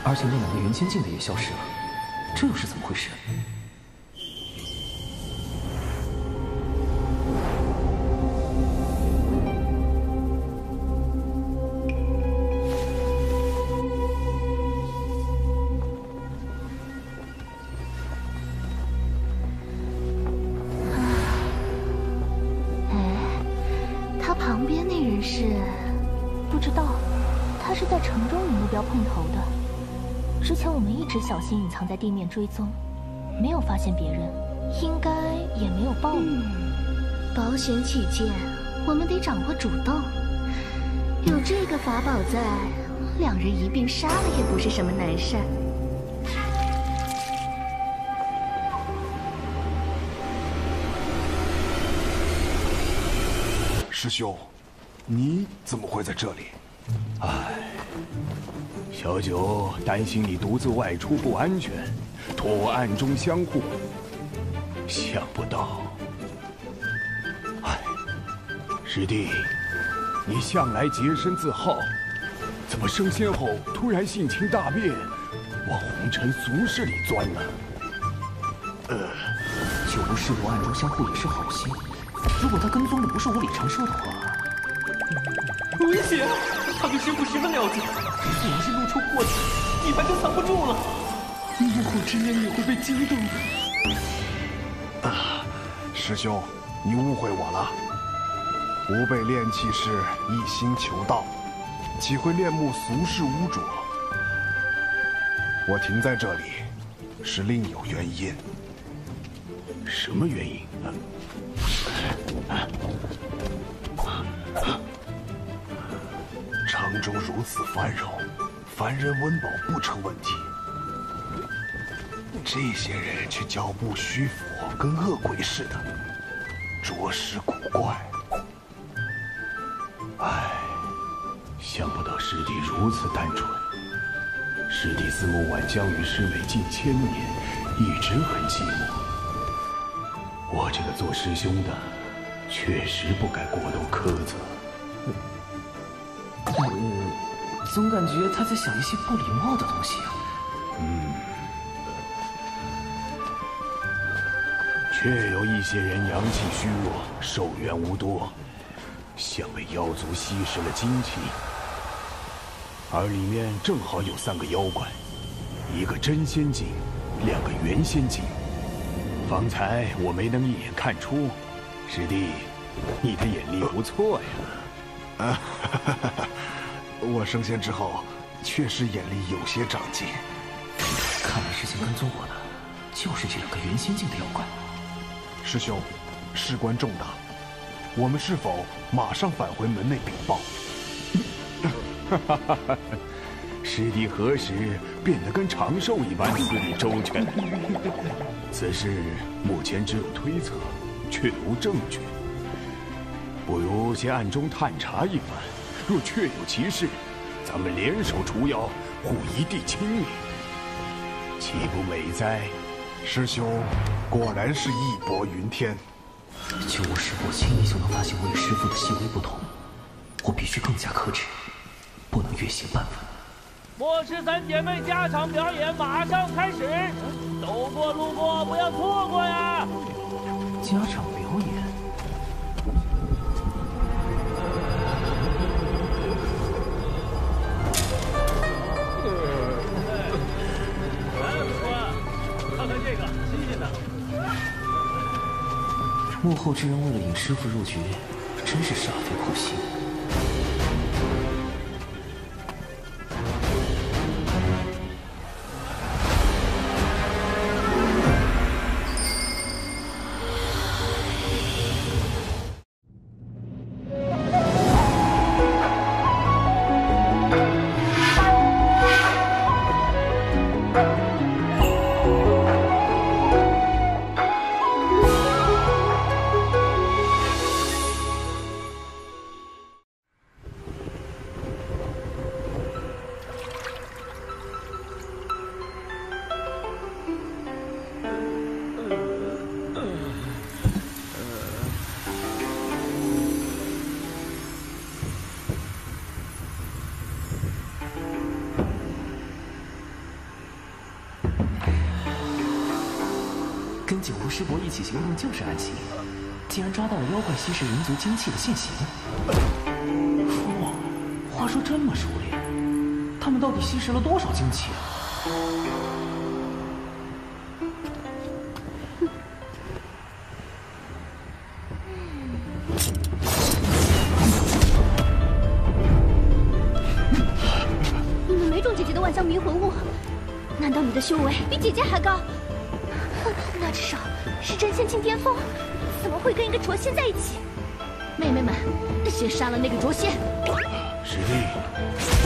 而且那2个元仙境的也消失了，这又是怎么回事？他旁边那人是？不知道。 他是在城中与目标碰头的。之前我们一直小心隐藏在地面追踪，没有发现别人，应该也没有暴露。保险起见，我们得掌握主动。有这个法宝在，2人一并杀了也不是什么难事儿。师兄，你怎么会在这里？ 唉，小九担心你独自外出不安全，托我暗中相护。想不到，唉，师弟，你向来洁身自好，怎么升仙后突然性情大变，往红尘俗世里钻呢？九无师伯暗中相护也是好心，如果他跟踪的不是我李长寿的话，危险！ 他对师傅十分了解，只要是露出过错，底牌就藏不住了。怒火之年也会被激动的。师兄，你误会我了。吾辈炼气士一心求道，岂会恋慕俗世污浊？我停在这里，是另有原因。什么原因？城中如此繁荣，凡人温饱不成问题。这些人却脚步虚浮，跟恶鬼似的，着实古怪。唉，想不到师弟如此单纯。师弟思慕晚将与师妹近1000年，一直很寂寞。我这个做师兄的，确实不该过度苛责。 总感觉他在想一些不礼貌的东西啊。确有一些人阳气虚弱，寿元无多，像被妖族吸食了精气。而里面正好有3个妖怪，一个真仙境，2个元仙境。方才我没能一眼看出，师弟，你的眼力不错呀。我升仙之后，确实眼力有些长进。看来之前跟踪我的，就是这2个元仙境的妖怪。师兄，事关重大，我们是否马上返回门内禀报？师弟何时变得跟长寿一般思虑周全？此事目前只有推测，却无证据。不如先暗中探查一番，若确有其事，咱们联手除妖，护一地清明，岂不美哉？师兄果然是义薄云天。就我师伯轻易就能发现我与师父的细微不同，我必须更加克制，不能越线半分。末世3姐妹加场表演马上开始，走过路过不要错过呀！加场表演。这个新鲜的。幕后之人为了引师傅入局，真是煞费苦心。跟九无师伯一起行动就是暗器，竟然抓到了妖怪吸食人族精气的现行。父母，话说这么熟练，他们到底吸食了多少精气啊？你们没中姐姐的万香迷魂物，难道你的修为比姐姐还高？那至少是真仙境巅峰，怎么会跟一个浊仙在一起？妹妹们，先杀了那个浊仙！师弟，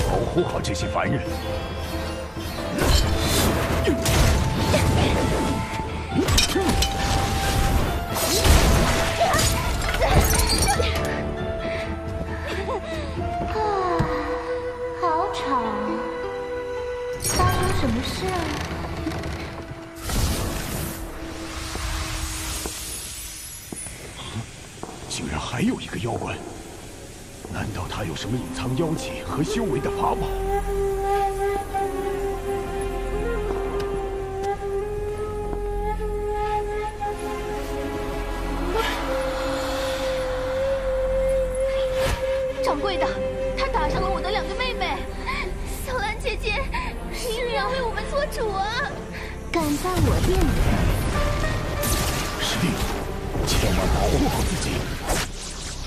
保护好这些凡人。好吵，发生什么事啊？竟然还有一个妖怪，难道他有什么隐藏妖气和修为的法宝？掌柜的，他打伤了我的2个妹妹，小兰姐姐，你一定要为我们做主啊！敢在我店里？师弟，千万保护好自己。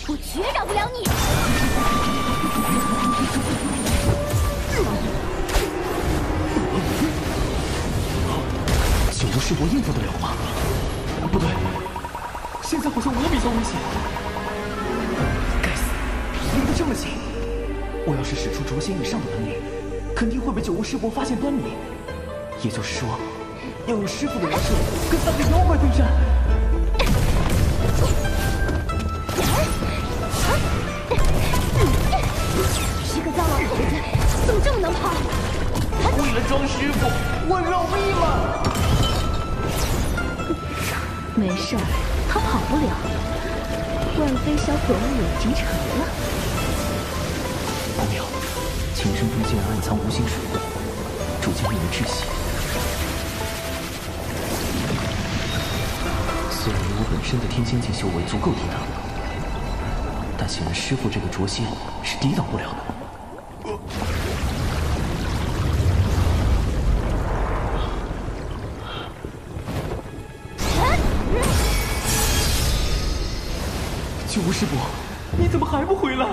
我绝饶不了你！九无师伯应付得了吗？不对，现在好像我比较危险。该死，离得这么近！我要是使出浊仙以上的能力，肯定会被九无师伯发现端倪。也就是说，要用师傅的人设跟3个妖怪对战。是个糟老头子，怎么这么能跑？为了装师傅，我饶命了。没事儿，他跑不了。万飞小可恶有机扯了。不妙，琴声中竟然暗藏无形水雾，逐渐令人窒息。虽然我本身的天仙境修为足够抵挡，但显然师傅这个浊仙是抵挡不了的。九无师伯，你怎么还不回来？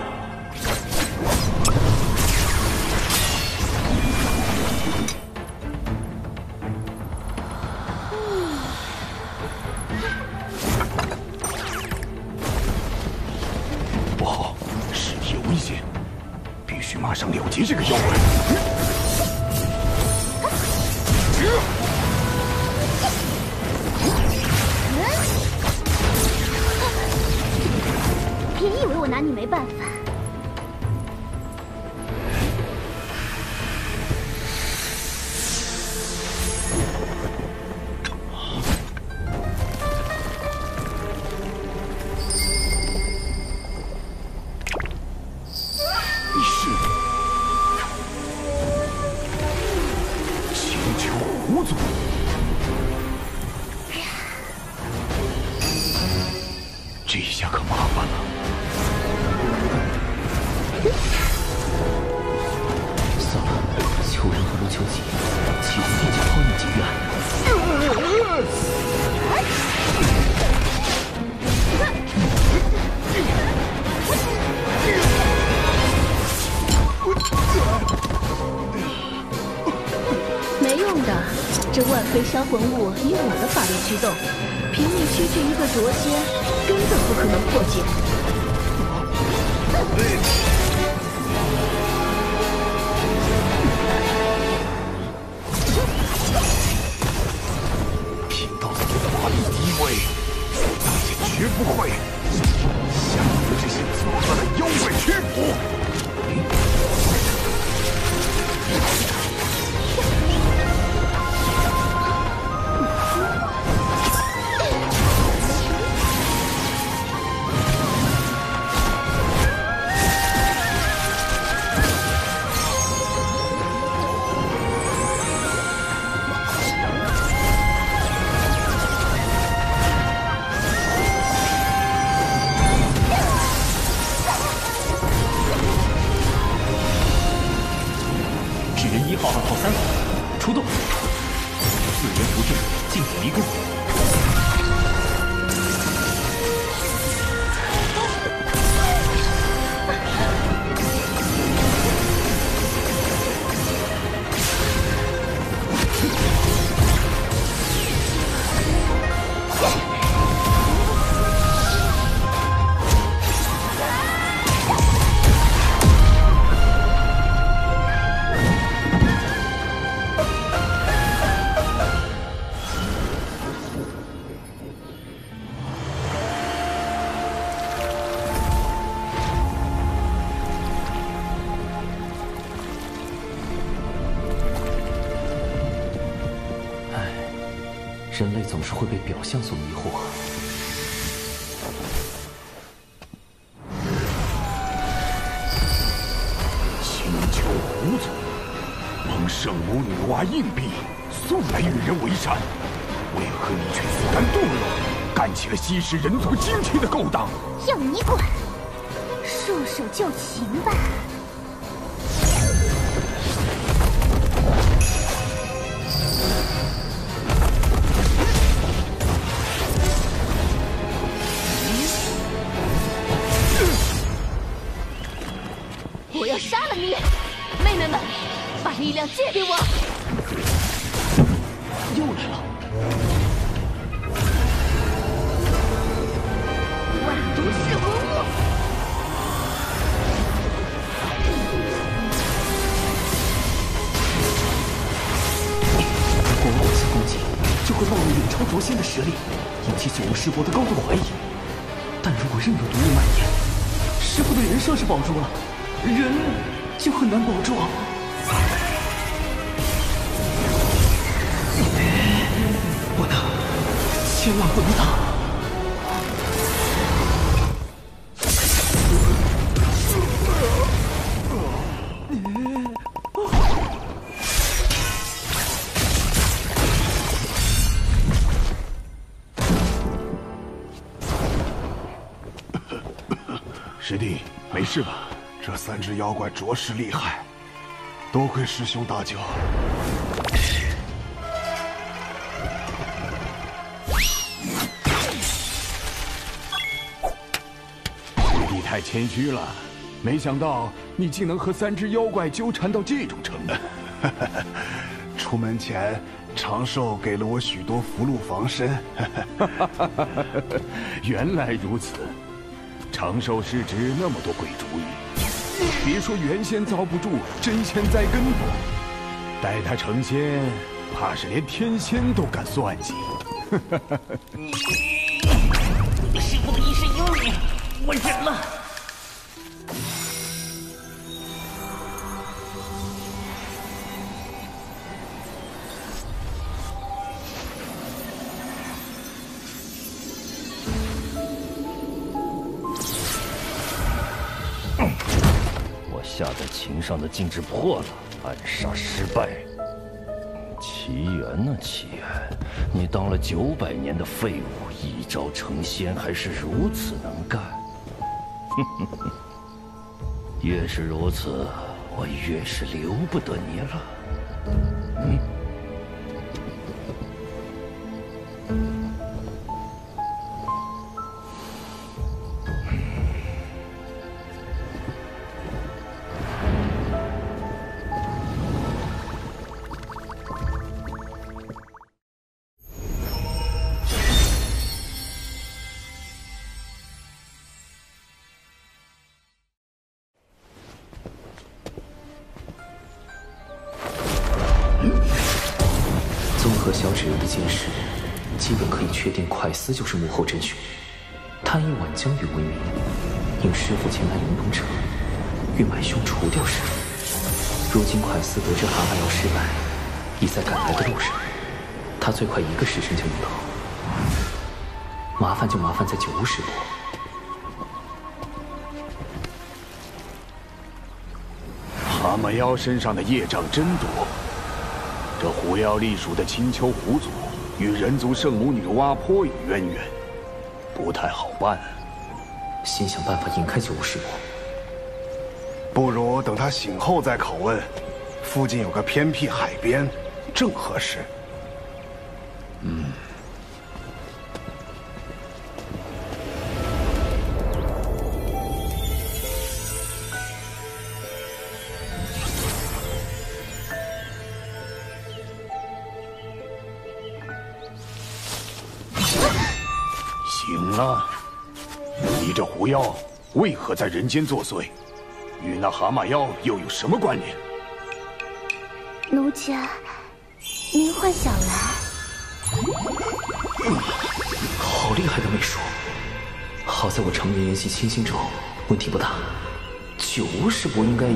不好，师弟有危险，必须马上了结这个妖怪。别以为我拿你没办法。你是千秋狐族？这下可麻烦了。算了，秋人和陆秋瑾，启动地球抛命经验。非销魂物以我的法力驱动，凭你区区一个诛仙，根本不可能破解。贫道虽法力低微，但也绝不会向你们这些作恶的妖怪屈服。人类总是会被表象所迷惑。请求胡总，蒙圣母女娲硬币素来与人为善，为何你却自甘堕落，干起了吸食人族精气的勾当？要你管！束手就擒吧。我要杀了你！妹妹们，把力量借给我！又来了！万毒噬魂物！如果我往下攻击，就会暴露远超诛仙的实力，引起九无师伯的高度怀疑。但如果任由毒雾蔓延，师傅的人设是保住了，人就很难保住。不能，千万不能打！师弟，没事吧？这三只妖怪着实厉害，多亏师兄大救。师弟太谦虚了，没想到你竟能和三只妖怪纠缠到这种程度。出门前，长寿给了我许多符箓防身。原来如此。长寿师侄那么多鬼主意，别说原仙遭不住，真仙栽跟头。待他成仙，怕是连天仙都敢算计。你的师父的一身幽灵，我忍了。下在琴上的禁制破了，暗杀失败。奇缘呐，奇缘，你当了900年的废物，一朝成仙还是如此能干。越是如此，我越是留不得你了。时，基本可以确定快思就是幕后真凶。他以挽江鱼为名，引师傅前来灵东城，欲买凶除掉师傅。如今快思得知蛤蟆药失败，已在赶来的路上，他最快1个时辰就能到。麻烦就麻烦在九巫师伯。蛤蟆妖身上的业障真多，这狐妖隶属的青丘狐族与人族圣母女娲颇有渊源，不太好办。先想办法引开九巫师伯。不如等他醒后再拷问。附近有个偏僻海边，正合适。醒了，你这狐妖为何在人间作祟？与那蛤蟆妖又有什么关联？奴家，您幻想来。好厉害的媚术！好在我常年研习清心咒，问题不大。九巫师伯应该也……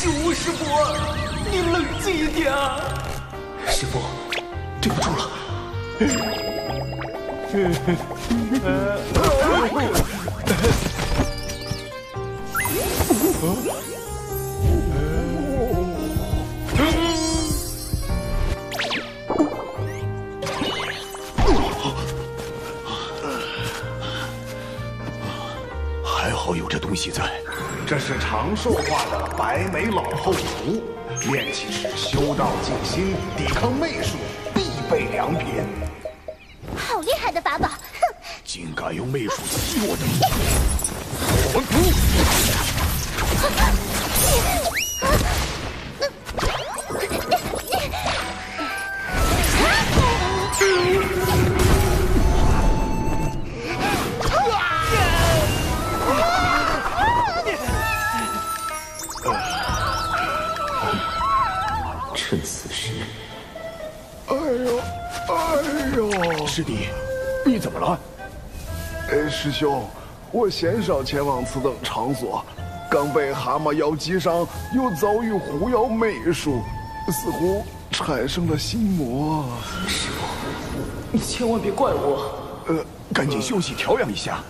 九巫师伯，你冷静一点啊！师傅，对不住了。还好有这东西在。这是长寿化的白眉老后图，炼气时修道静心，抵抗媚术必备良品。好厉害的法宝！哼，竟敢用媚术欺我的！趁此时，哎呦！师弟，你怎么了？师兄，我鲜少前往此等场所，刚被蛤蟆妖击伤，又遭遇狐妖媚术，似乎产生了心魔。师傅，你千万别怪我。赶紧休息调养一下。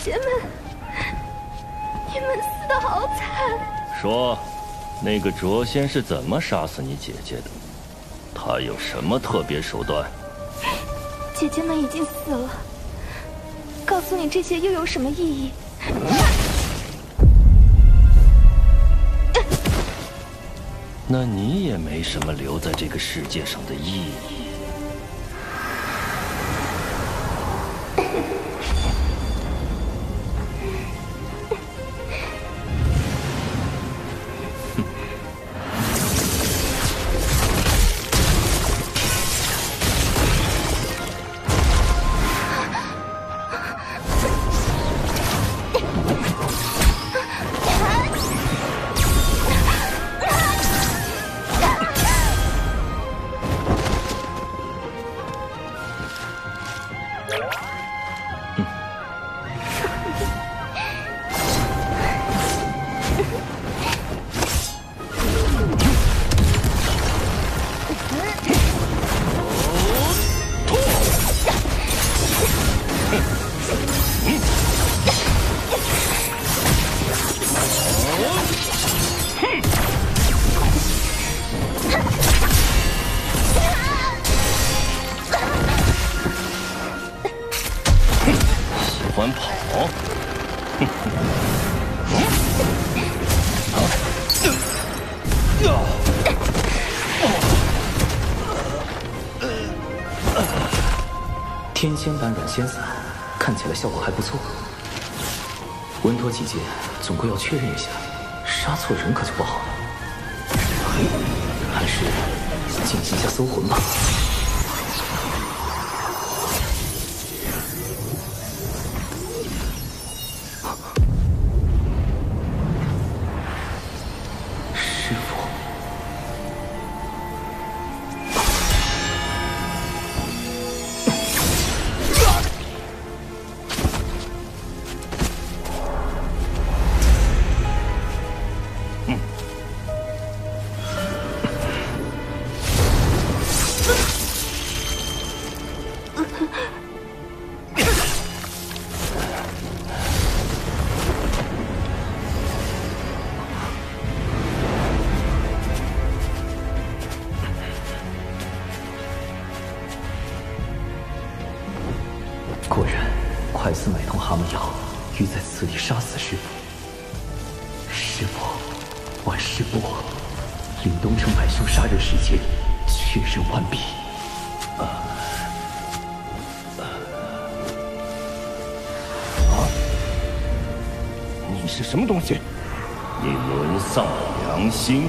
姐们，你们死得好惨！说，那个卓仙是怎么杀死你姐姐的？他有什么特别手段？姐姐们已经死了，告诉你这些又有什么意义？那你也没什么留在这个世界上的意义。天仙版软仙散，看起来效果还不错。稳妥起见，总归要确认一下，杀错人可就不好了。还是尽搜魂吗？师傅。 果然，快似买通蛤蟆药，欲在此地杀死师傅。师傅，万事不果，令东城百兄杀人时间确认完毕。你是什么东西？你沦丧了良心！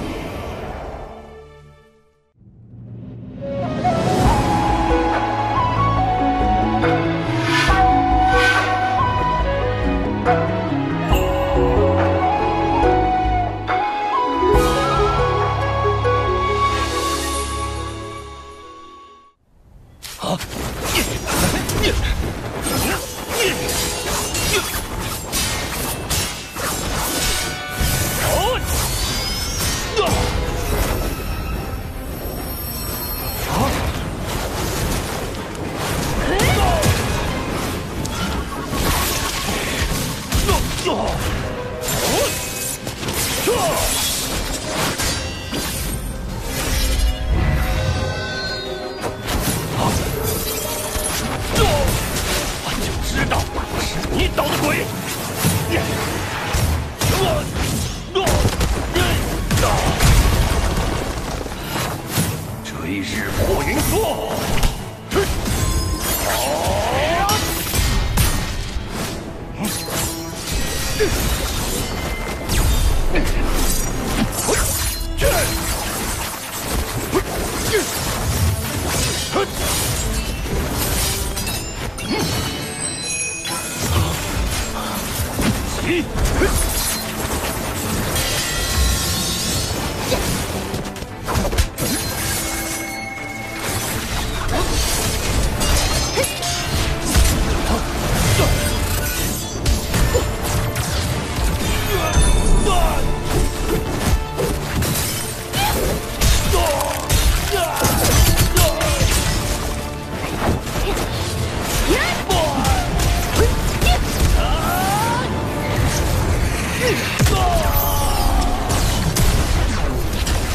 追日破云梭，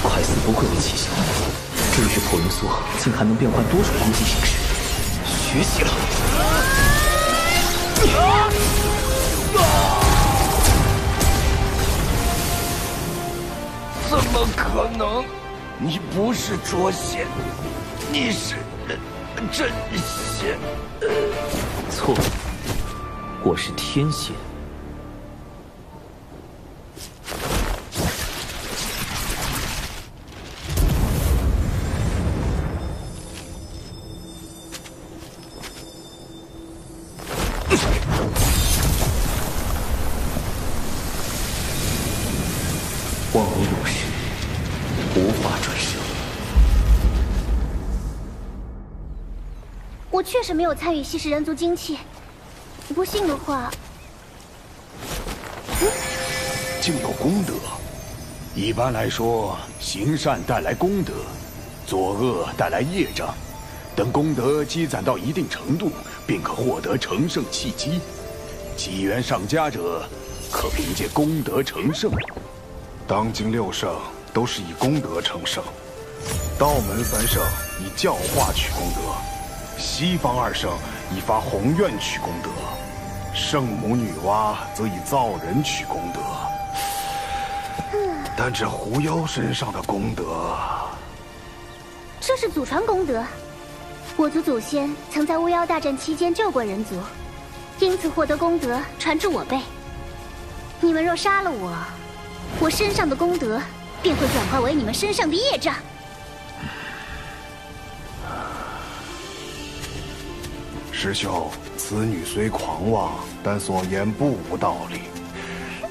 快似不愧为奇效，追日破云梭竟还能变换多种攻击形式，学习了。 怎么可能？你不是捉仙，你是真仙。错，我是天仙。望为永世，无法转生。我确实没有参与吸食人族精气，不信的话，竟有功德。一般来说，行善带来功德，作恶带来业障。等功德积攒到一定程度，便可获得成圣契机。机缘上佳者，可凭借功德成圣。 当今6圣都是以功德成圣，道门3圣以教化取功德，西方2圣以发宏愿取功德，圣母女娲则以造人取功德。但这狐妖身上的功德，这是祖传功德。我族祖先曾在巫妖大战期间救过人族，因此获得功德传至我辈。你们若杀了我， 我身上的功德便会转化为你们身上的业障。师兄，此女虽狂妄，但所言不无道理。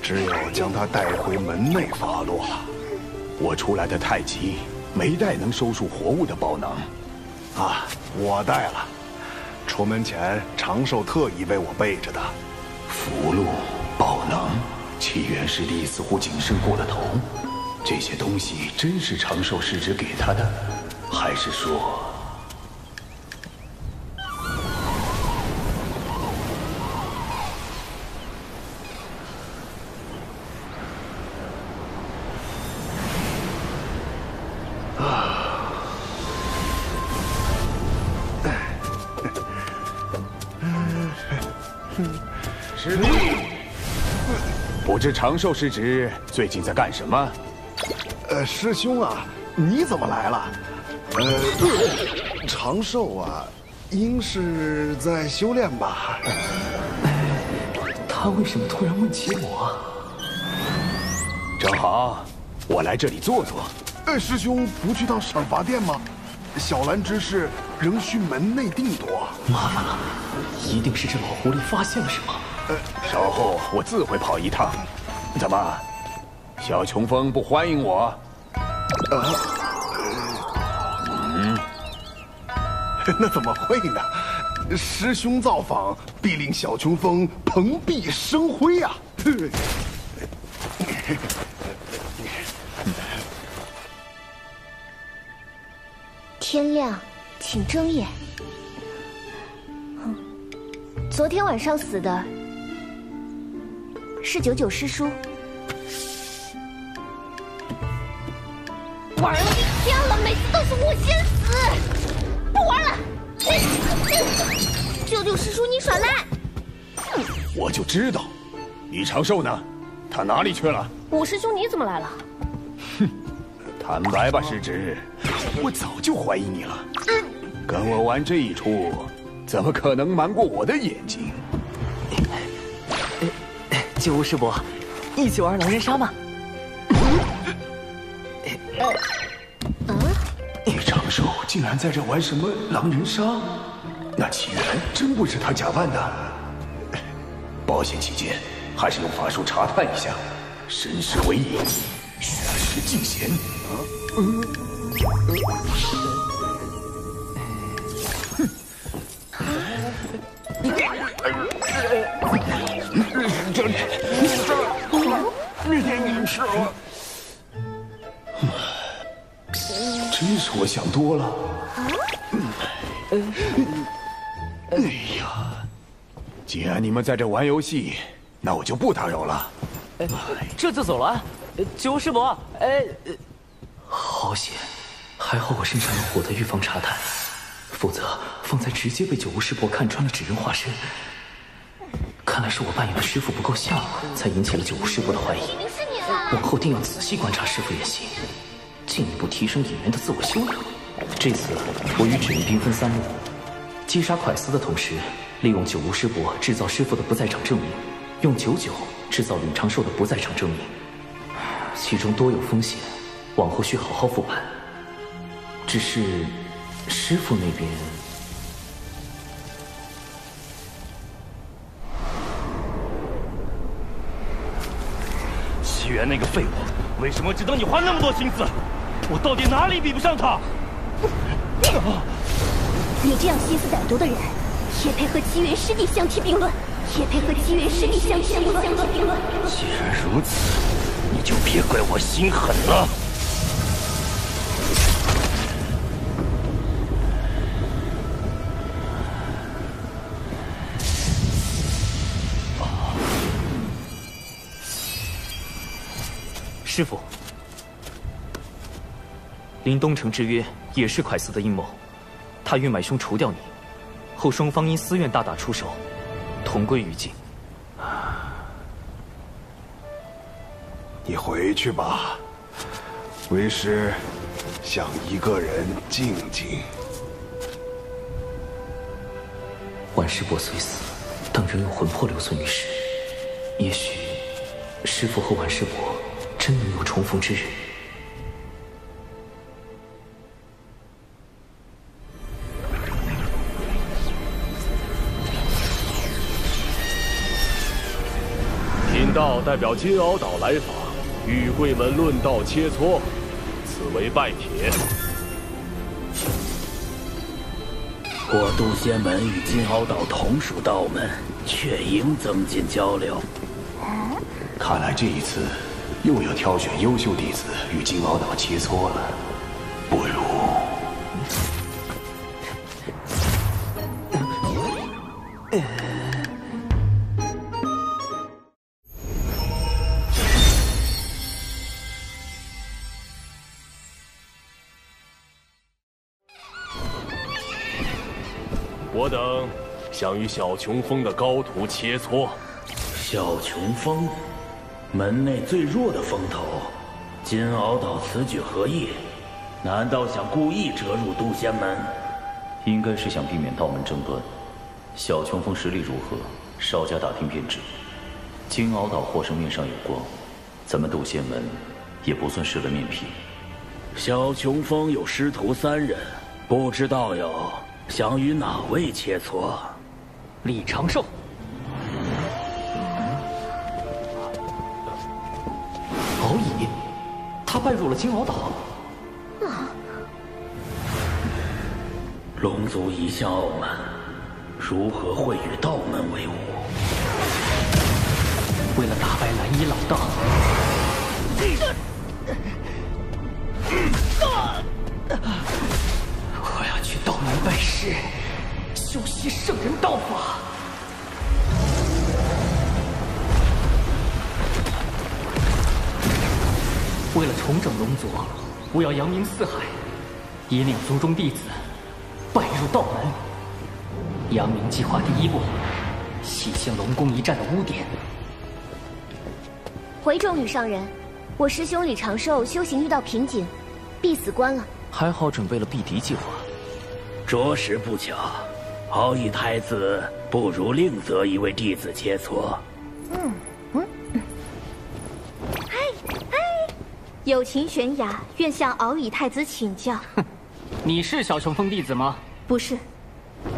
只有将她带回门内发落。我出来的太急，没带能收束活物的宝囊。啊，我带了。出门前，长寿特意为我备着的。符箓、宝囊，齐元师弟似乎谨慎过了头。这些东西真是长寿师侄给他的，还是说……师弟，不知长寿师侄最近在干什么？师兄啊，你怎么来了？长寿啊，应是在修炼吧？他为什么突然问起我？正好，我来这里坐坐。师兄不去趟赏罚殿吗？小兰之事仍需门内定夺。麻烦了，一定是这老狐狸发现了什么。稍后我自会跑一趟。怎么，小琼峰不欢迎我？那怎么会呢？师兄造访，必令小琼峰蓬荜生辉啊！天亮，请睁眼。昨天晚上死的是99师叔。玩了一天了，每次都是我先死，不玩了。99师叔，你耍赖！我就知道，李长寿呢？他哪里去了？五师兄，你怎么来了？哼，坦白吧，师侄，我早就怀疑你了。跟我玩这一出，怎么可能瞒过我的眼睛？九无师伯，一起玩狼人杀吗？李长寿竟然在这玩什么狼人杀？那起源真不是他假扮的。保险起见，还是用法术查探一下。身世为引，虚实尽显。你是我。真是我想多了。哎呀，既然你们在这玩游戏，那我就不打扰了。这就走了？九师伯，好险！还好我身上有火的预防查探，否则方才直接被九无师伯看穿了纸人化身。看来是我扮演的师傅不够像，才引起了九无师伯的怀疑。往后定要仔细观察师傅演习，进一步提升演员的自我修养。这次我与纸人兵分3路，击杀蒯斯的同时，利用九无师伯制造师傅的不在场证明，用99制造李长寿的不在场证明。其中多有风险，往后需好好复盘。只是师傅那边……齐元那个废物，为什么只等你花那么多心思？我到底哪里比不上他？你这样心思歹毒的人，也配和齐元师弟相提并论？也配和齐元师弟相提并论？既然如此，你就别怪我心狠了。师傅，临东城之约也是蒯斯的阴谋，他欲买凶除掉你，后双方因私怨大打出手，同归于尽。你回去吧，为师想一个人静静。万师伯虽死，但仍有魂魄留存于世，也许师父和万师伯真能有重逢之日。道代表金鳌岛来访，与会们论道切磋，此为拜帖。我渡仙门与金鳌岛同属道门，却应增进交流。看来这一次又要挑选优秀弟子与金鳌岛切磋了，不如……我等想与小琼峰的高徒切磋。小琼峰，门内最弱的峰头，金鳌岛此举何意？难道想故意折入渡仙门？应该是想避免道门争端。小琼峰实力如何，稍加打听便知。金鳌岛获胜面上有光，咱们渡仙门也不算失了面皮。小琼峰有师徒3人，不知道友想与哪位切磋？李长寿。敖乙，他拜入了金鳌岛。龙族一向傲慢，如何会与道门为伍？为了打败蓝衣老大，我要去道门拜师，修习圣人道法。为了重整龙族，我要扬名四海，引领族中弟子拜入道门。扬名计划第1步，洗清龙宫一战的污点。回众吕上人，我师兄李长寿修行遇到瓶颈，必死关了。还好准备了避敌计划。着实不巧，敖乙太子不如另择一位弟子切磋。友情悬崖，愿向敖乙太子请教。你是小琼峰弟子吗？不是。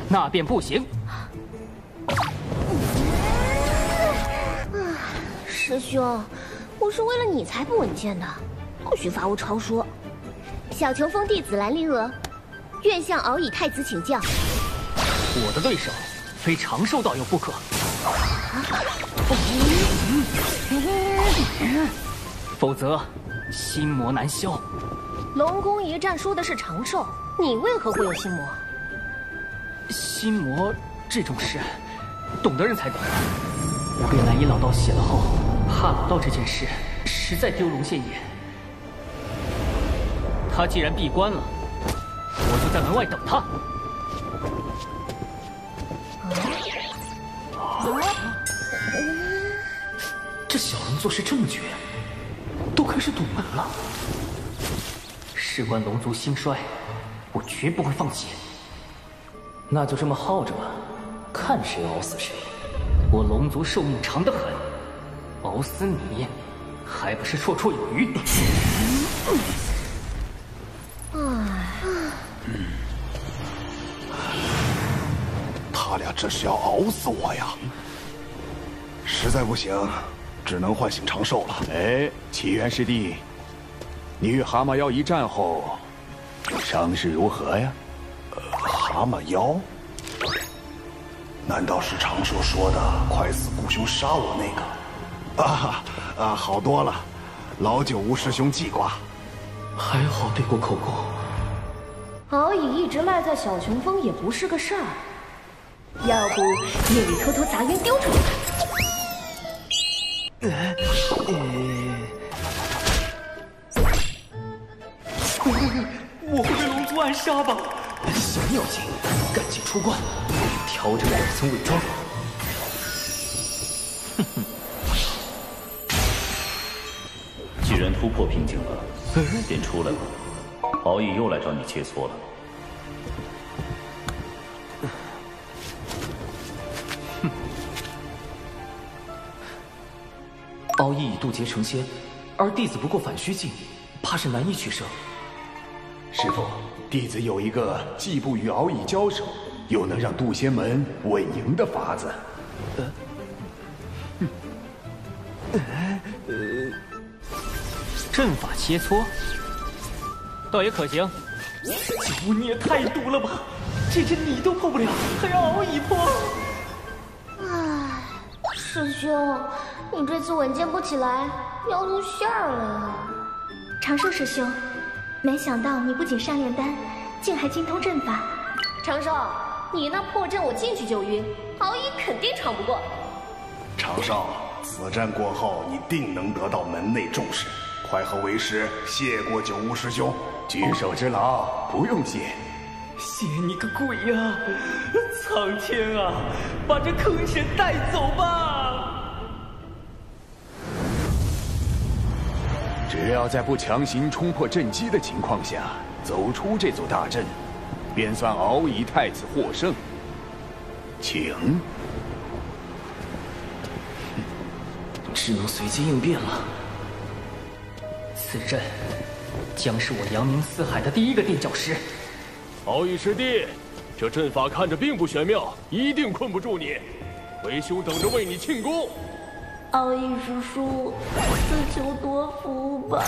那便不行。师兄，我是为了你才不稳健的，不许罚我抄说。小琼峰弟子兰陵娥，愿向敖乙太子请教。我的对手非长寿道友不可，否则心魔难消。龙宫一战输的是长寿，你为何会有心魔？心魔这种事，懂的人才懂。我给蓝衣老道写了后，怕老道这件事实在丢龙现眼。他既然闭关了，我就在门外等他。这小龙做事这么绝，都开始堵门了。事关龙族兴衰，我绝不会放弃。那就这么耗着吧，看谁熬死谁。我龙族寿命长得很，熬死你还不是绰绰有余。他俩这是要熬死我呀！实在不行，只能唤醒长寿了。哎，奇缘师弟，你与蛤蟆妖一战后，伤势如何呀？蛤蟆妖？难道是长寿说的快死顾兄杀我那个？好多了，老久无师兄记挂。还好对过口供。敖乙一直赖在小琼峰也不是个事儿，要不夜里偷偷砸晕丢出去。我会被龙族暗杀吧？小尿精，赶紧出关，调整2层伪装。既然突破瓶颈了，便出来吧。敖乙又来找你切磋了。敖乙已渡劫成仙，而弟子不过反虚境，怕是难以取胜。师父，弟子有一个既不与敖乙交手，又能让渡仙门稳赢的法子。阵法切磋，倒也可行。九，你也太毒了吧！这阵你都破不了，还要敖乙破。唉，师兄，你这次稳健不起来，要露馅儿了呀。长寿师兄，没想到你不仅善炼丹，竟还精通阵法。长寿，你那破阵我进去就晕，敖乙肯定闯不过。长少，此战过后，你定能得到门内重视。快和为师谢过九巫师兄，举手之劳，不用谢。谢你个鬼呀！苍天啊，把这坑神带走吧！只要在不强行冲破阵基的情况下走出这座大阵，便算敖乙太子获胜。请。只能随机应变了。此阵将是我扬名四海的第一个垫脚石。敖乙师弟，这阵法看着并不玄妙，一定困不住你。为兄等着为你庆功。敖乙师叔，自求多福吧。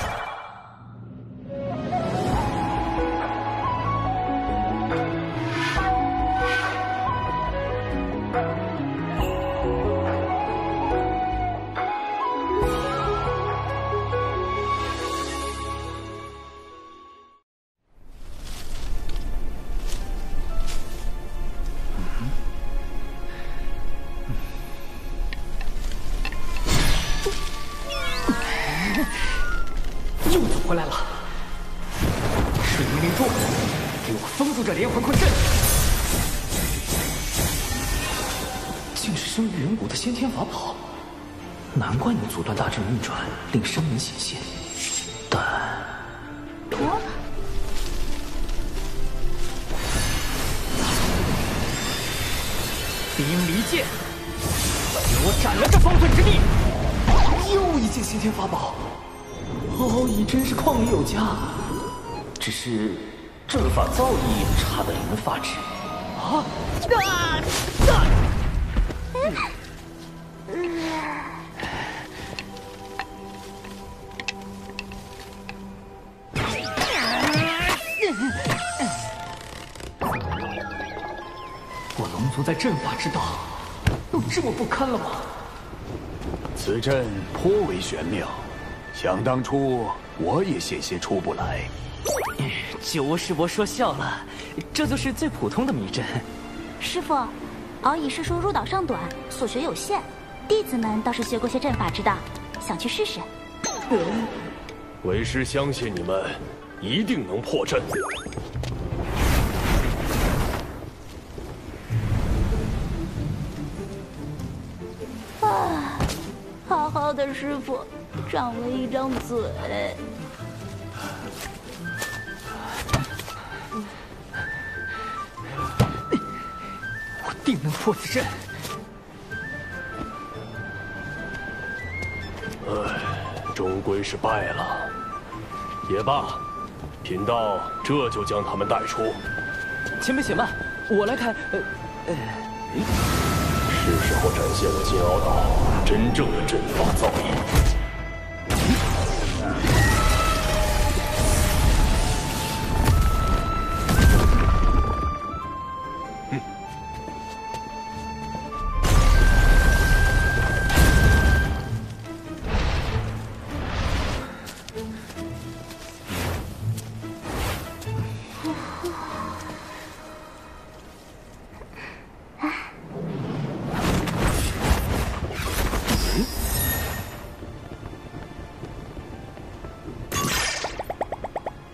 又走回来了！水灵灵珠，给我封住这连环困阵！竟是生于远古的先天法宝，难怪能阻断大阵运转，令生灵显现。但……冰离剑，给我斩了这方寸之地！又一件先天法宝。敖乙真是旷里有家，只是阵法造诣差得令人发指。啊！我龙族在阵法之道有这么不堪了吗？此阵颇为玄妙。想当初我也险些出不来。九巫师伯说笑了，这就是最普通的迷阵。师傅，敖乙师叔入道尚短，所学有限，弟子们倒是学过些阵法之道，想去试试。为师相信你们一定能破阵。啊，好好的师傅，长了一张嘴。我定能破此阵。终归是败了。也罢，贫道这就将他们带出。前辈且慢，我来开。是时候展现我金鳌岛真正的阵法造诣。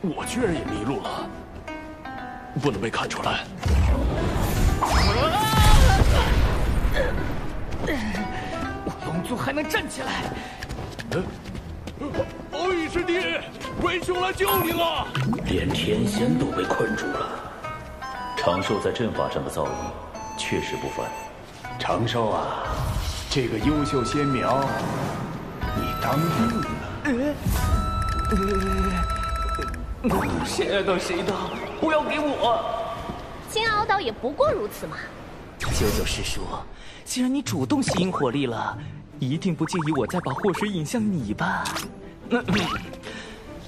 我居然也迷路了，不能被看出来。我龙族还能站起来！敖乙师弟，为兄来救你了！连天仙都被困住了。长寿在阵法上的造诣确实不凡。长寿啊，这个优秀仙苗，你当定了。谁爱当谁当，不要给我！金鳌岛也不过如此嘛。九九师叔，既然你主动吸引火力了，一定不介意我再把祸水引向你吧？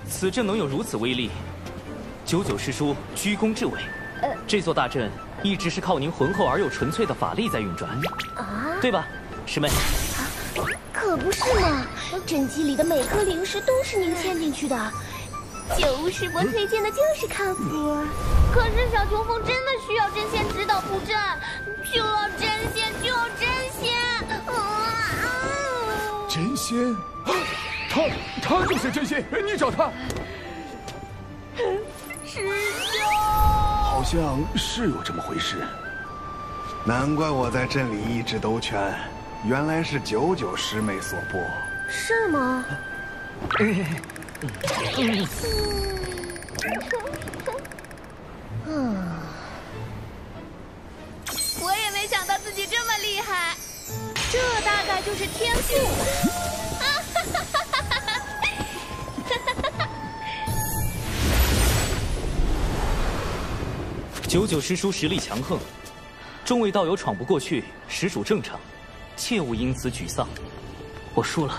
此阵能有如此威力，99师叔居功至伟。这座大阵一直是靠您浑厚而又纯粹的法力在运转，对吧，师妹？可不是嘛，阵基里的每颗灵石都是您嵌进去的。九巫师伯推荐的就是靠谱。可是小琼峰真的需要真仙指导布阵，就要真仙，就要真仙！真仙？他就是真仙，你找他。师兄，好像是有这么回事。难怪我在镇里一直兜圈，原来是99师妹所拨。是吗？我也没想到自己这么厉害，这大概就是天赋。99师叔实力强横，众位道友闯不过去，实属正常，切勿因此沮丧。我输了，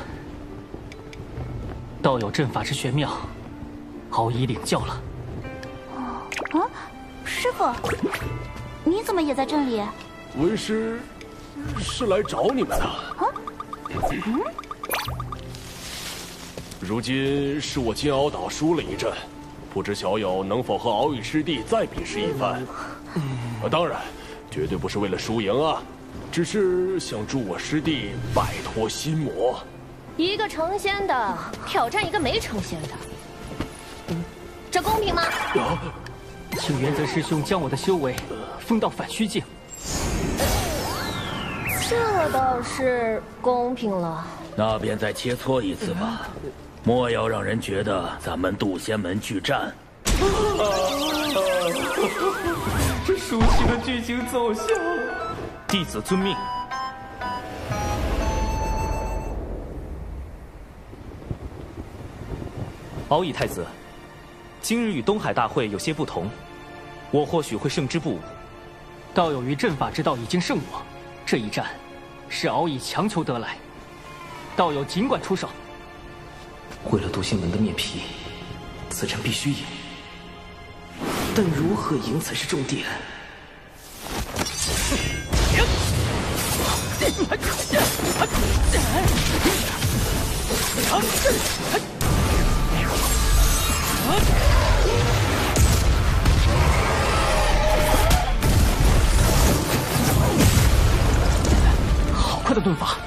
道友阵法之玄妙，敖乙领教了。师傅，你怎么也在镇里？为师是来找你们的。如今是我金鳌岛输了一阵，不知小友能否和敖乙师弟再比试一番？当然，绝对不是为了输赢啊，只是想助我师弟摆脱心魔。一个成仙的挑战一个没成仙的，这公平吗？请元泽师兄将我的修为封到反虚境。这倒是公平了。那便再切磋一次吧，莫要让人觉得咱们渡仙门拒战。这熟悉的剧情走向，弟子遵命。敖乙太子，今日与东海大会有些不同，我或许会胜之不武。道友于阵法之道已经胜我，这一战是敖乙强求得来，道友尽管出手。为了渡仙门的面皮，此战必须赢，但如何赢才是重点。好快的盾法！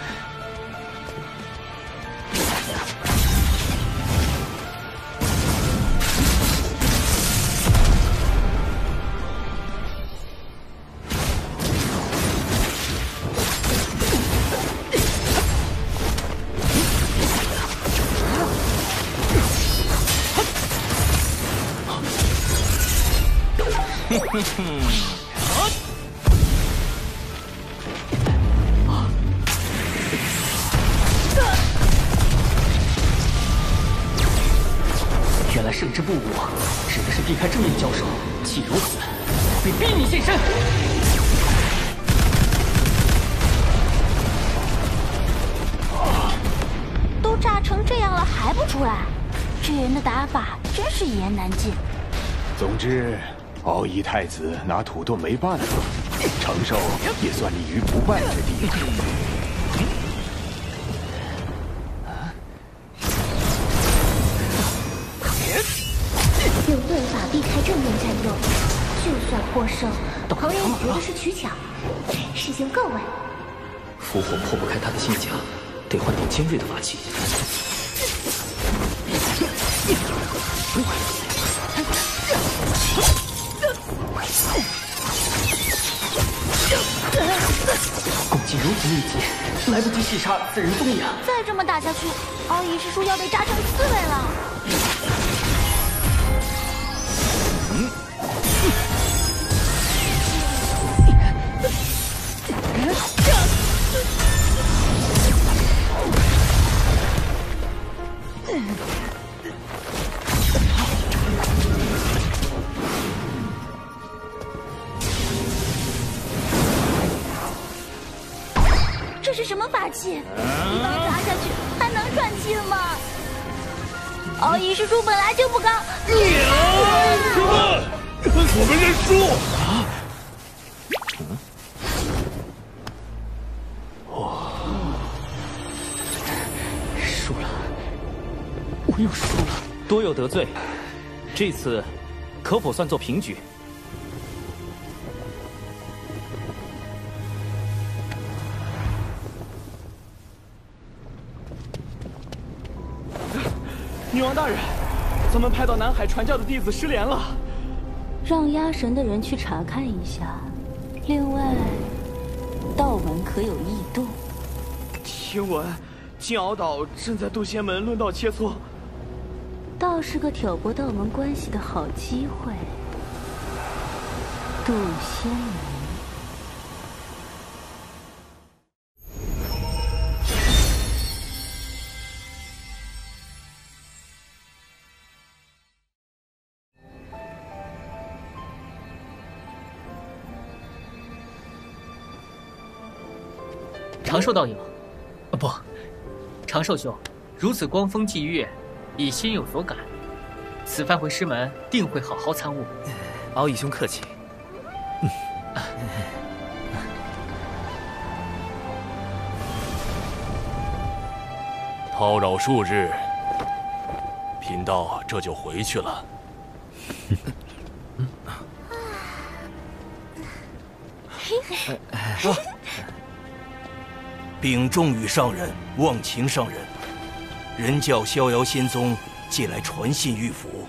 原来胜之不武指的是避开正面交手，既如此，便逼你现身。都炸成这样了还不出来，这人的打法真是一言难尽。总之，敖乙太子拿土遁没办法，承受也算立于不败之地。用盾法避开正面战斗，就算获胜，旁人也觉得是取巧。师兄够稳。符火破不开他的心墙，得换点尖锐的法器。攻击如此密集，来不及细查此人踪影。再这么打下去，敖乙师叔要被炸成刺猬了。这是什么法器？一棒砸下去还能喘气吗？奥义师叔本来就不高。师傅，我们认输。输了，我又输了，多有得罪。这次可否算作平局？女王大人，咱们派到南海传教的弟子失联了，让压神的人去查看一下。另外，道门可有异动？听闻金鳌岛正在渡仙门论道切磋，倒是个挑拨道门关系的好机会。渡仙门。长寿道友，不，长寿兄，如此光风霁月，已心有所感。此番回师门，定会好好参悟。敖义兄客气。叨扰数日，贫道这就回去了。禀众羽上人，望秦上人，人教逍遥仙宗借来传信玉符。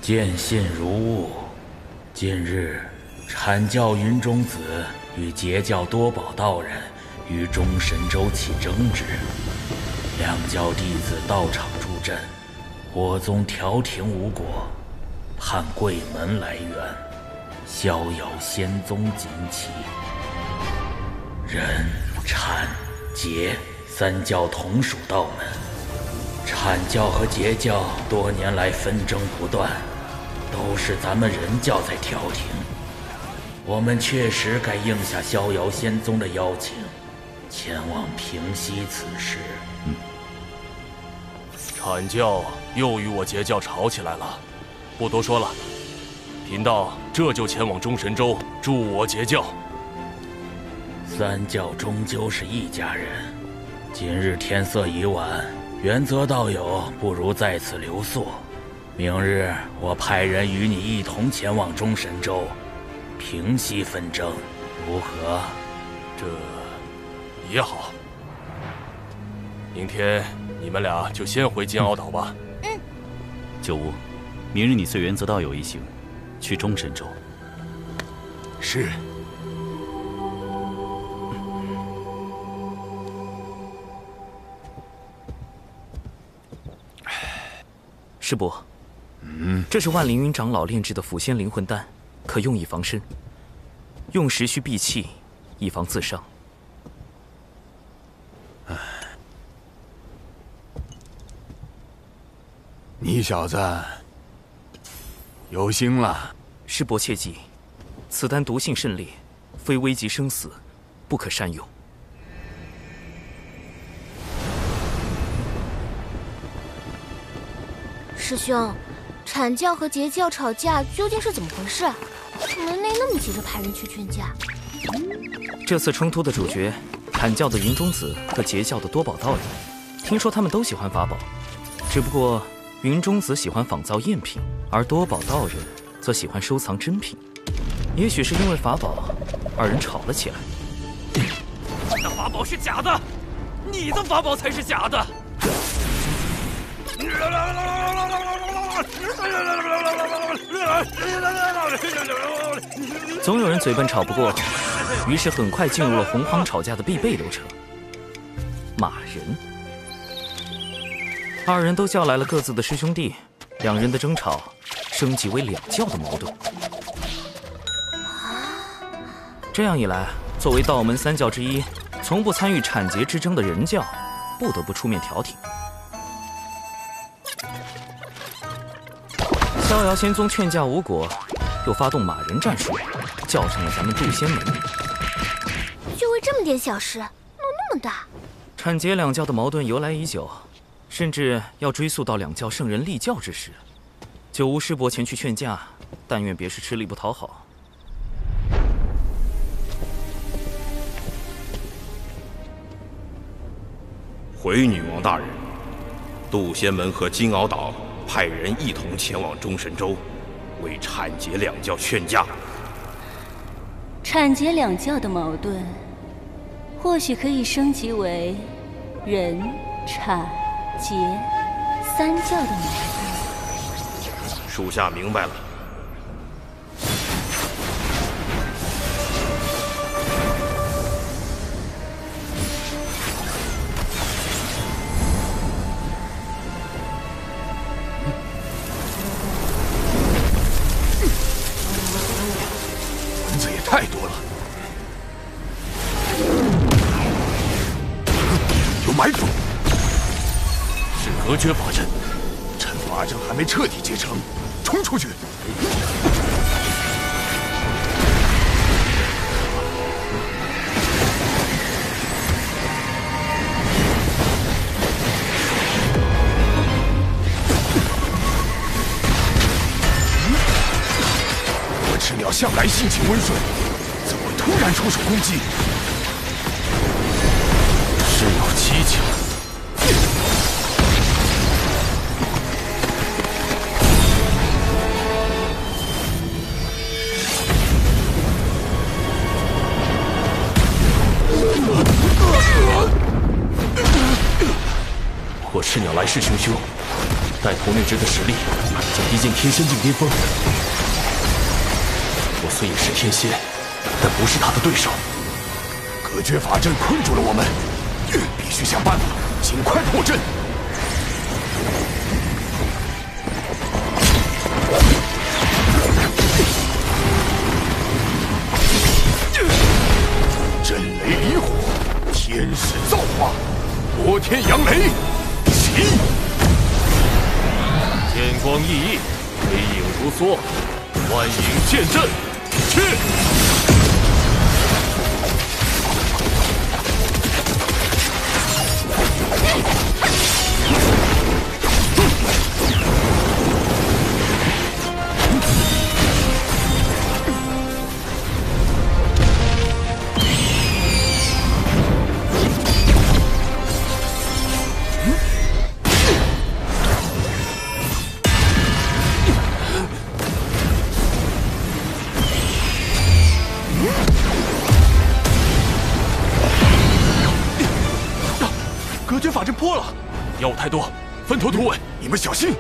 见信如晤。近日，阐教云中子与截教多宝道人于中神州起争执，两教弟子到场助阵，我宗调停无果，盼贵门来援，逍遥仙宗锦旗。人、阐、截三教同属道门，阐教和截教多年来纷争不断，都是咱们人教在调停。我们确实该应下逍遥仙宗的邀请，前往平息此事。阐教又与我截教吵起来了，不多说了，贫道这就前往中神州助我截教。三教终究是一家人，今日天色已晚，原则道友不如在此留宿。明日我派人与你一同前往中神州，平息纷争，如何？这也好。明天你们俩就先回金鳌岛吧。九乌，明日你随原则道友一行去中神州。是。师伯，这是万凌云长老炼制的腐仙灵魂丹，可用以防身。用时需闭气，以防自伤。你小子有心了。师伯切记，此丹毒性甚烈，非危及生死，不可擅用。师兄，阐教和截教吵架究竟是怎么回事？门内那么急着派人去劝架。这次冲突的主角，阐教的云中子和截教的多宝道人，听说他们都喜欢法宝，只不过云中子喜欢仿造赝品，而多宝道人则喜欢收藏真品。也许是因为法宝，二人吵了起来。那法宝是假的，你的法宝才是假的。总有人嘴笨吵不过，于是很快进入了洪荒吵架的必备流程——骂人。二人都叫来了各自的师兄弟，两人的争吵升级为两教的矛盾。这样一来，作为道门三教之一，从不参与阐截之争的人教，不得不出面调停。逍遥仙宗劝架无果，又发动骂人战术，叫上了咱们渡仙门。点小事，弄那么大。阐解两教的矛盾由来已久，甚至要追溯到两教圣人立教之时。九无师伯前去劝架，但愿别是吃力不讨好。回女王大人，杜仙门和金鳌岛派人一同前往中神州，为阐解两教劝架。阐解两教的矛盾，或许可以升级为人、阐、结三教的矛盾。属下明白了。蚊子也太多了，有埋伏，是隔绝法阵。趁法阵还没彻底结成，冲出去！我赤鸟向来性情温顺，怎会突然出手攻击？事有蹊跷。我赤鸟来势汹汹，带头那只的实力将逼近天仙境巅峰。我虽也是天仙，但不是他的对手。隔绝法阵困住了我们，必须想办法尽快破阵。震雷离火，天使造化，摩天扬雷，起！天光熠熠，黑影如梭，万影剑阵，去！隔绝法阵破了，妖物太多，分头突围，你们小心！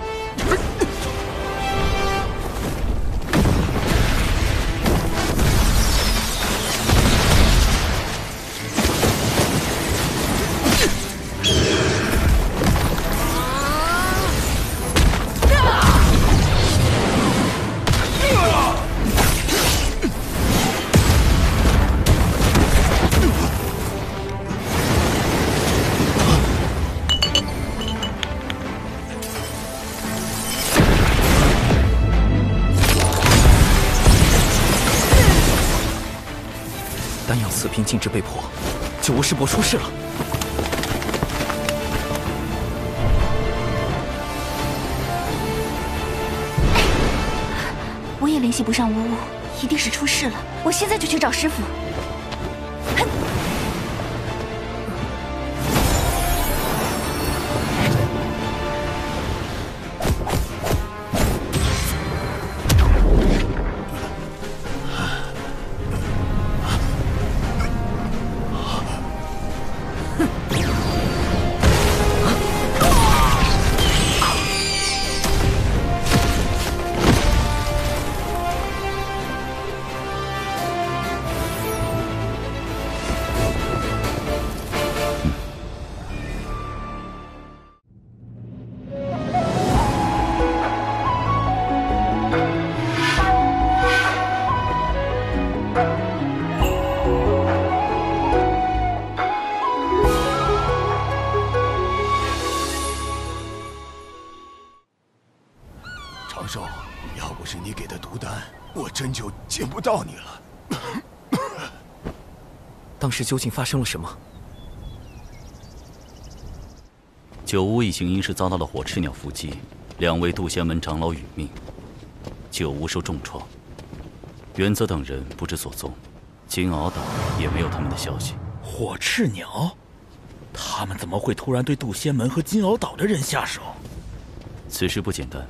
丹阳此兵禁制被破，九无师伯出事了。我也联系不上无误，一定是出事了。我现在就去找师傅。长寿，要不是你给的毒丹，我真就见不到你了。当时究竟发生了什么？九屋一行因是遭到了火赤鸟伏击，2位渡仙门长老殒命，九屋受重创，原则等人不知所踪，金鳌岛也没有他们的消息。火赤鸟，他们怎么会突然对渡仙门和金鳌岛的人下手？此事不简单。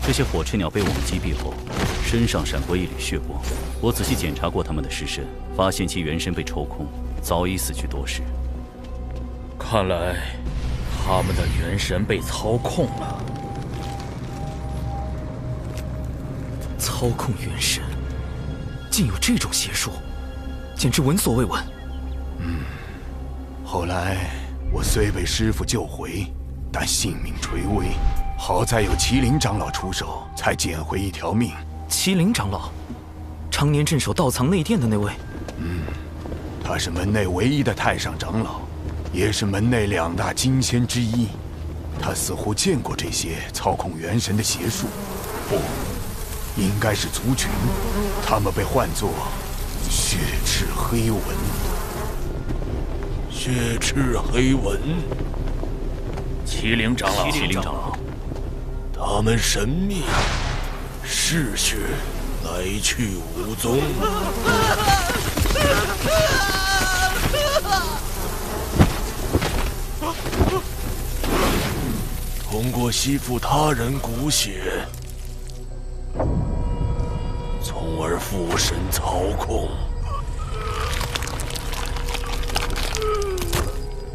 这些火赤鸟被我们击毙后，身上闪过一缕血光。我仔细检查过他们的尸身，发现其元神被抽空，早已死去多时。看来，他们的元神被操控了。操控元神，竟有这种邪术，简直闻所未闻。后来我虽被师父救回，但性命垂危。好在有麒麟长老出手，才捡回一条命。麒麟长老，常年镇守道藏内殿的那位。他是门内唯一的太上长老，也是门内2大金仙之一。他似乎见过这些操控元神的邪术，不，应该是族群。他们被唤作血赤黑纹。血赤黑纹，麒麟长老，麒麟长老。他们神秘，嗜血，来去无踪。通过吸附他人骨血，从而附身操控。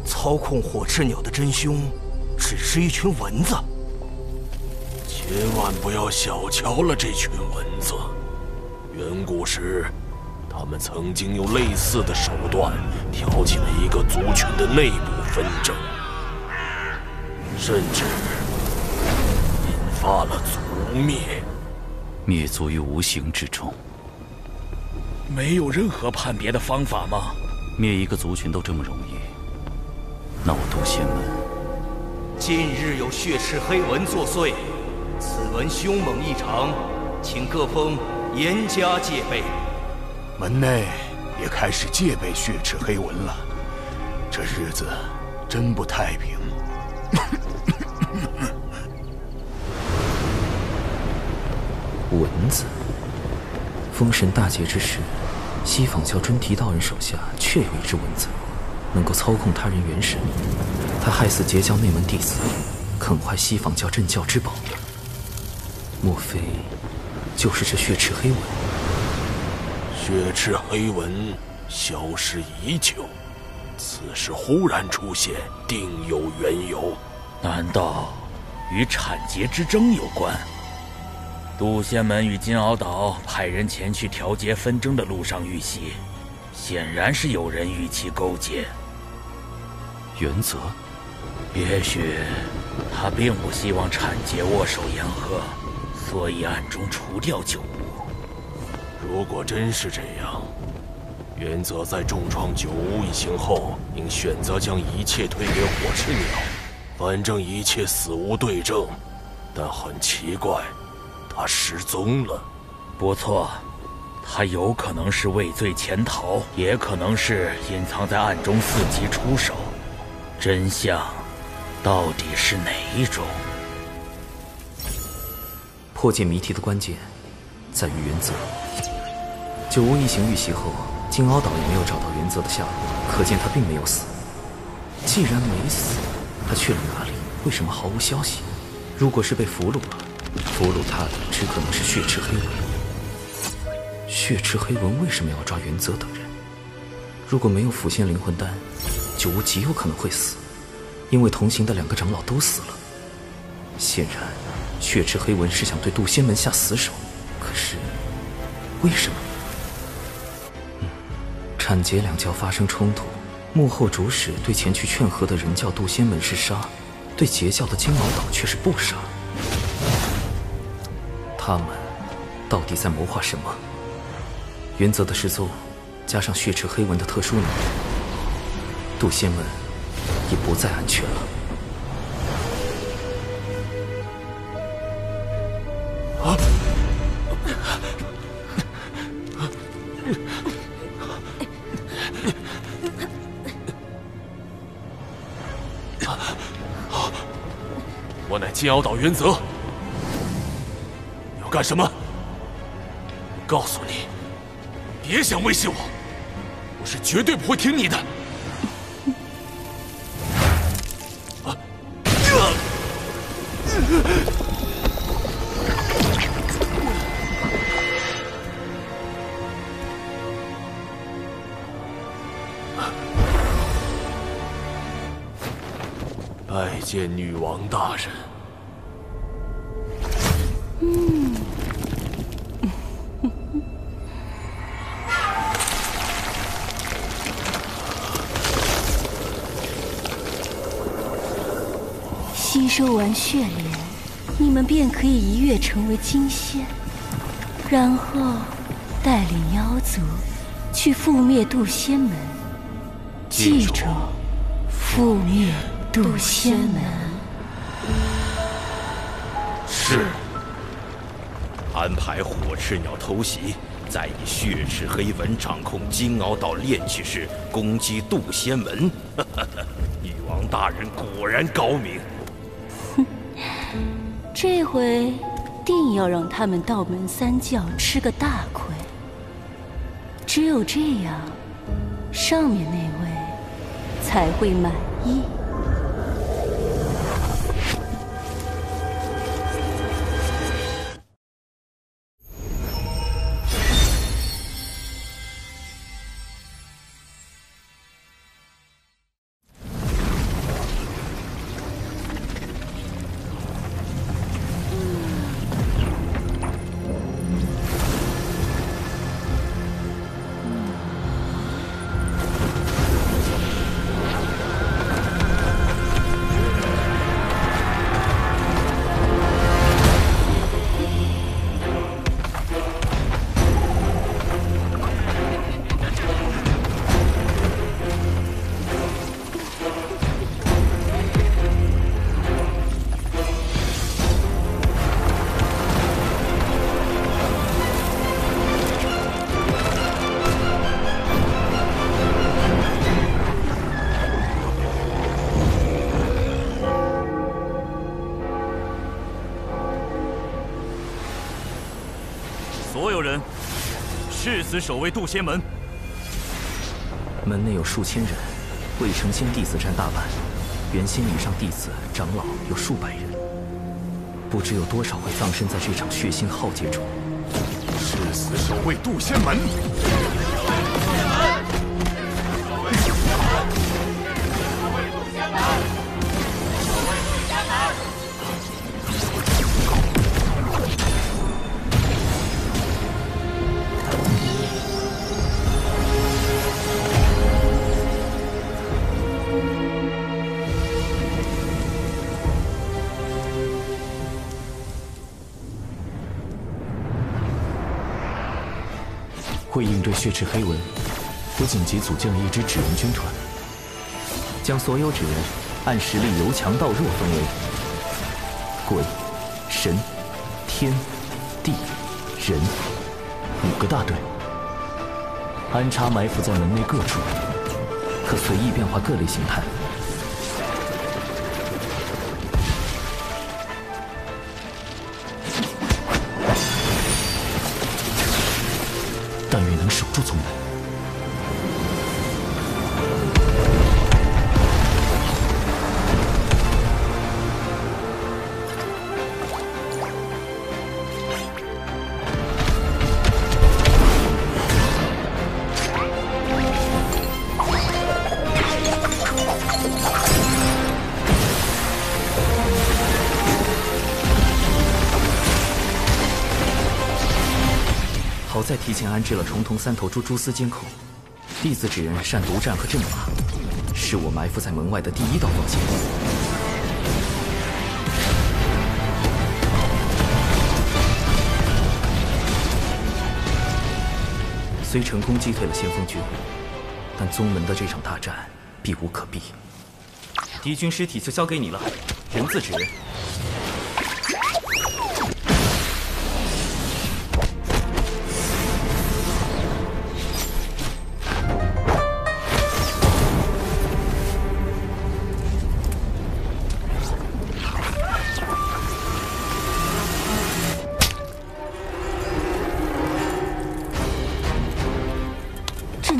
操控火赤鸟的真凶，只是一群蚊子。千万不要小瞧了这群蚊子。远古时，他们曾经用类似的手段挑起了一个族群的内部纷争，甚至引发了族灭。灭族于无形之中。没有任何判别的方法吗？灭一个族群都这么容易，那我渡仙门……近日有血赤黑纹作祟。此文凶猛异常，请各封严加戒备。门内也开始戒备血赤黑纹了，这日子真不太平。蚊子。封神大劫之时，西坊教尊提道人手下确有一只蚊子，能够操控他人元神。他害死截教内门弟子，啃坏西坊教镇教之宝。莫非就是这血赤黑纹？血赤黑纹消失已久，此时忽然出现，定有缘由。难道与产劫之争有关？渡仙门与金鳌岛派人前去调节纷争的路上遇袭，显然是有人与其勾结。原则？也许他并不希望产劫握手言和。所以暗中除掉九屋。如果真是这样，原则在重创九屋一行后，应选择将一切推给火赤鸟，反正一切死无对证。但很奇怪，他失踪了。不错，他有可能是畏罪潜逃，也可能是隐藏在暗中伺机出手。真相到底是哪一种？破解谜题的关键在于原则。九屋一行遇袭后，金鳌岛也没有找到原则的下落，可见他并没有死。既然没死，他去了哪里？为什么毫无消息？如果是被俘虏了，俘虏他的只可能是血赤黑纹。血赤黑纹为什么要抓原则等人？如果没有腐仙灵魂丹，九屋极有可能会死，因为同行的2个长老都死了。显然血赤黑纹是想对渡仙门下死手，可是为什么？产劫2教发生冲突，幕后主使对前去劝和的人教渡仙门是杀，对截教的金鳌岛却是不杀。他们到底在谋划什么？原则的失踪，加上血赤黑纹的特殊能力，渡仙门也不再安全了。金鳌岛原则。你要干什么？我告诉你，别想威胁我，我是绝对不会听你的。拜见女王大人。吸收完血莲，你们便可以一跃成为金仙，然后带领妖族去覆灭渡仙门。记住，覆灭渡仙门。是。安排火赤鸟偷袭，再以血赤黑纹掌控金鳌岛炼气室，攻击渡仙门。女王大人果然高明。这回定要让他们道门三将吃个大亏。只有这样，上面那位才会满意。所有人，誓死守卫渡仙门。门内有数千人，未成仙弟子占大半，元仙以上弟子、长老有数百人，不知有多少会葬身在这场血腥浩劫中。誓死守卫渡仙门。为应对血赤黑纹，我紧急组建了一支纸人军团，将所有纸人按实力由强到弱分为鬼、神、天、地、人5个大队，安插埋伏在门内各处，可随意变化各类形态。但愿能守住宗门。好在提前安置了重瞳3头蛛蛛丝监控，弟子纸人善独战和阵法，是我埋伏在门外的第一道防线。虽成功击退了先锋军，但宗门的这场大战避无可避。敌军尸体就交给你了，人字纸人。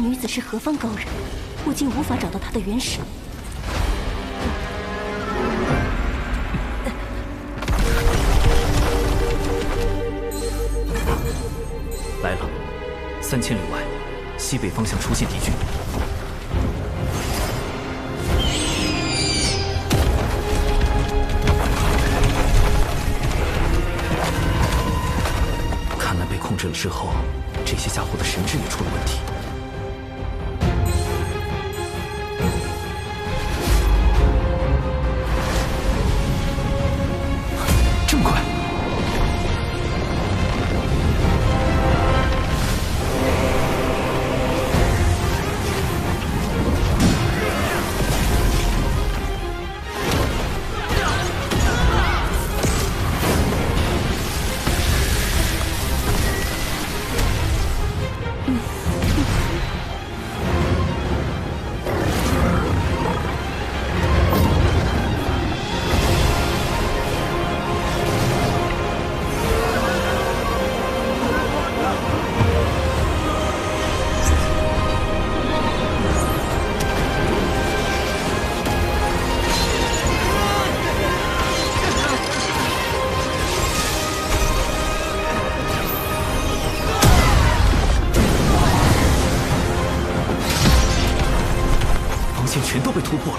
女子是何方高人，我竟无法找到她的原始。来了，3000里外，西北方向出现敌军。看来被控制了之后，这些家伙的神智也出了问题。这么快！全都被突破了。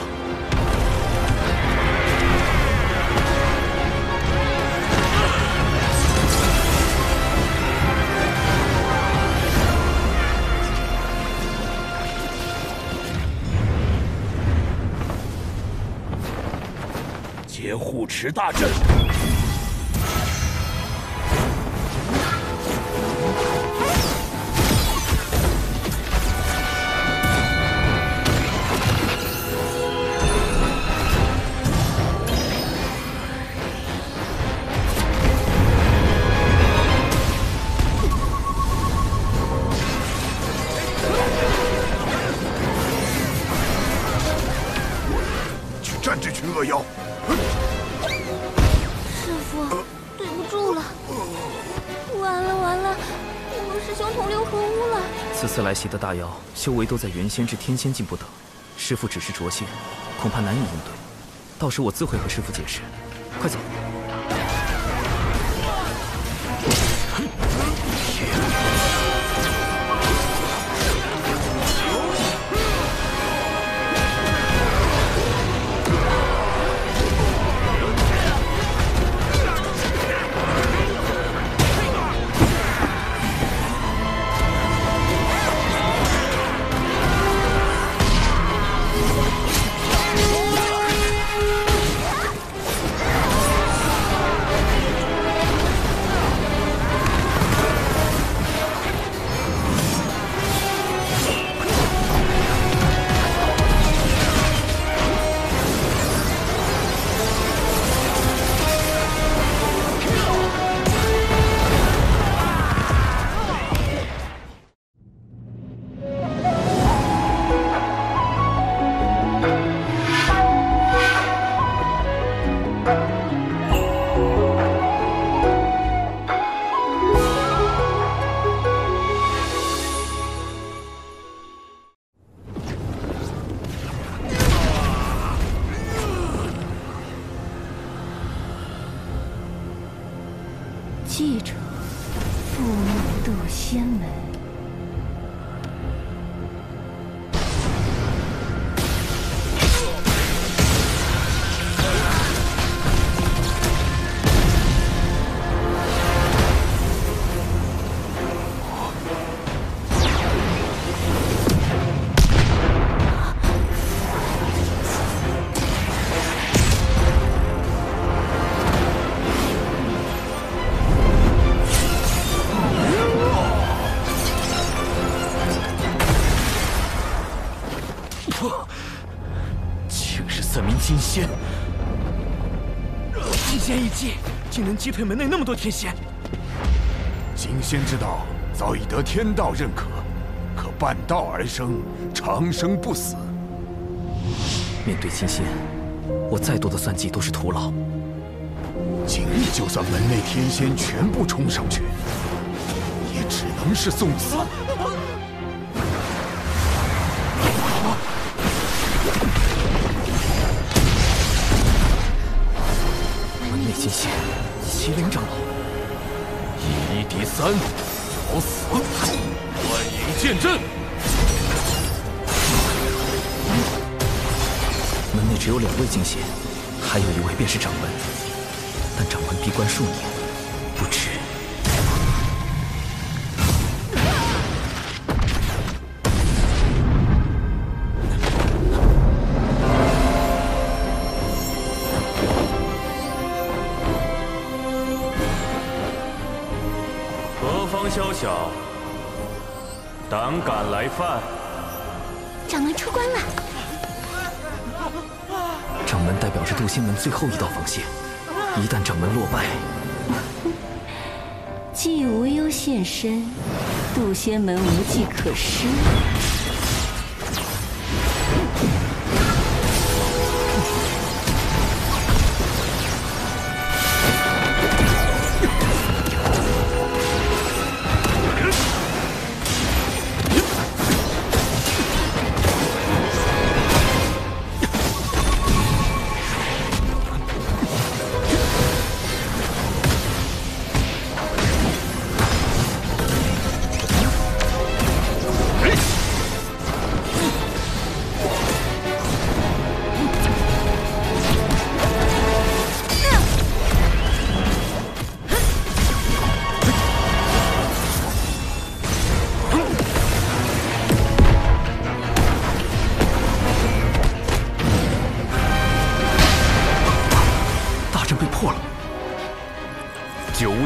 劫护池大阵。战这群恶妖！师父，对不住了。完了完了，我们师兄同流合污了。此次来袭的大妖，修为都在元仙至天仙境不等，师父只是着仙，恐怕难以应对。到时我自会和师父解释。快走！记着，覆灭渡仙门。竟是3名金仙，一剑一击，竟能击退门内那么多天仙。金仙之道早已得天道认可，可半道而生，长生不死。面对金仙，我再多的算计都是徒劳。今日就算门内天仙全部冲上去，也只能是送死。金仙，麒麟长老，以1敌3，找死！幻影剑阵。门内只有2位金仙，还有1位便是掌门，但掌门闭关数年，不知。宵小，胆敢来犯？掌门出关了。掌门代表着渡仙门最后一道防线，一旦掌门落败，既无忧现身，渡仙门无计可施。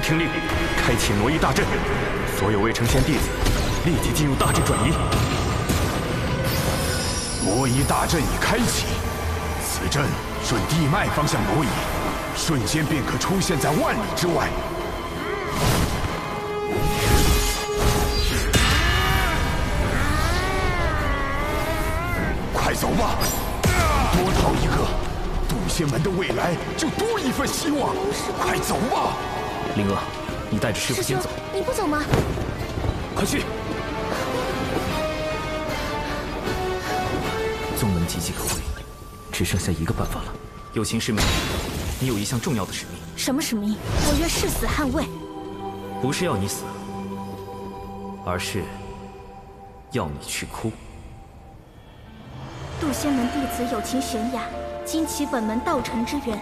听令，开启挪移大阵，所有未成仙弟子立即进入大阵转移。挪移大阵已开启，此阵顺地脉方向挪移，瞬间便可出现在万里之外。快走吧，多逃一个，渡仙门的未来就多一份希望。快走吧。灵娥，你带着师傅先走。你不走吗？快去！宗门岌岌可危，只剩下一个办法了。有情师妹，你有一项重要的使命。什么使命？我愿誓死捍卫。不是要你死，而是要你去哭。渡仙门弟子有情玄雅，今起本门道成之缘，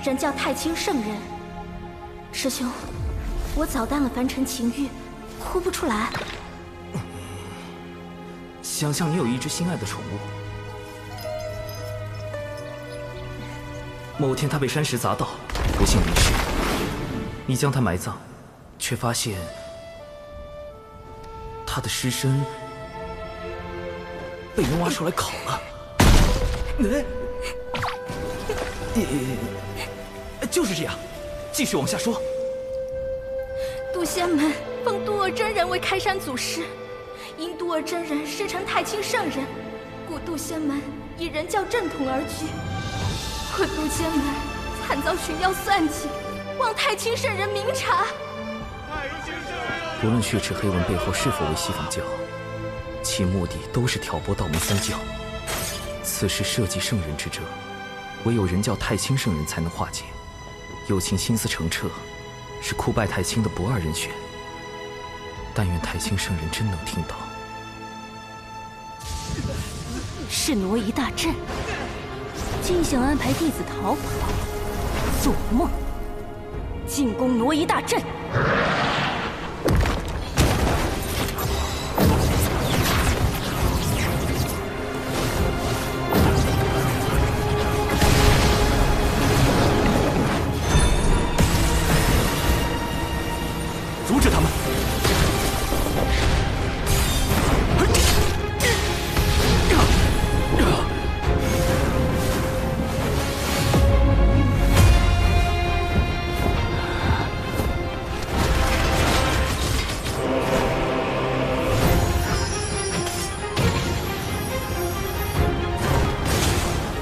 人叫太清圣人。师兄，我早淡了凡尘情欲，哭不出来。想象你有一只心爱的宠物，某天它被山石砸到，不幸离世，你将它埋葬，却发现它的尸身被人挖出来烤了。就是这样，继续往下说。渡仙门奉渡尔真人为开山祖师，因渡尔真人师承太清圣人，故渡仙门以人教正统而居。可渡仙门惨遭寻妖算计，望太清圣人明察。无论血池黑纹背后是否为西方教，其目的都是挑拨道门三教。此事涉及圣人之责，唯有人教太清圣人才能化解。有情心思澄澈，是哭拜太清的不二人选。但愿太清圣人真能听到。是挪移大阵，竟想安排弟子逃跑，做梦！进攻挪移大阵！阻止他们！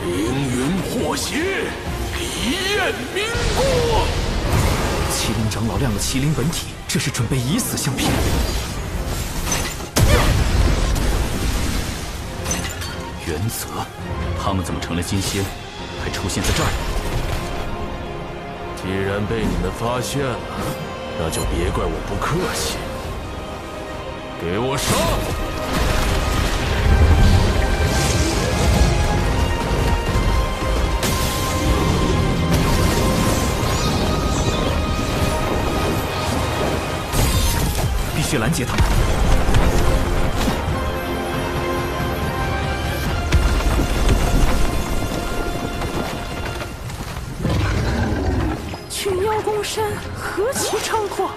凌云破邪，离焰明国。麒麟长老亮了麒麟本体，这是准备以死相拼。原则，他们怎么成了金仙，还出现在这儿？既然被你们发现了，那就别怪我不客气。给我上！必须拦截他们。群妖攻山，何其猖狂！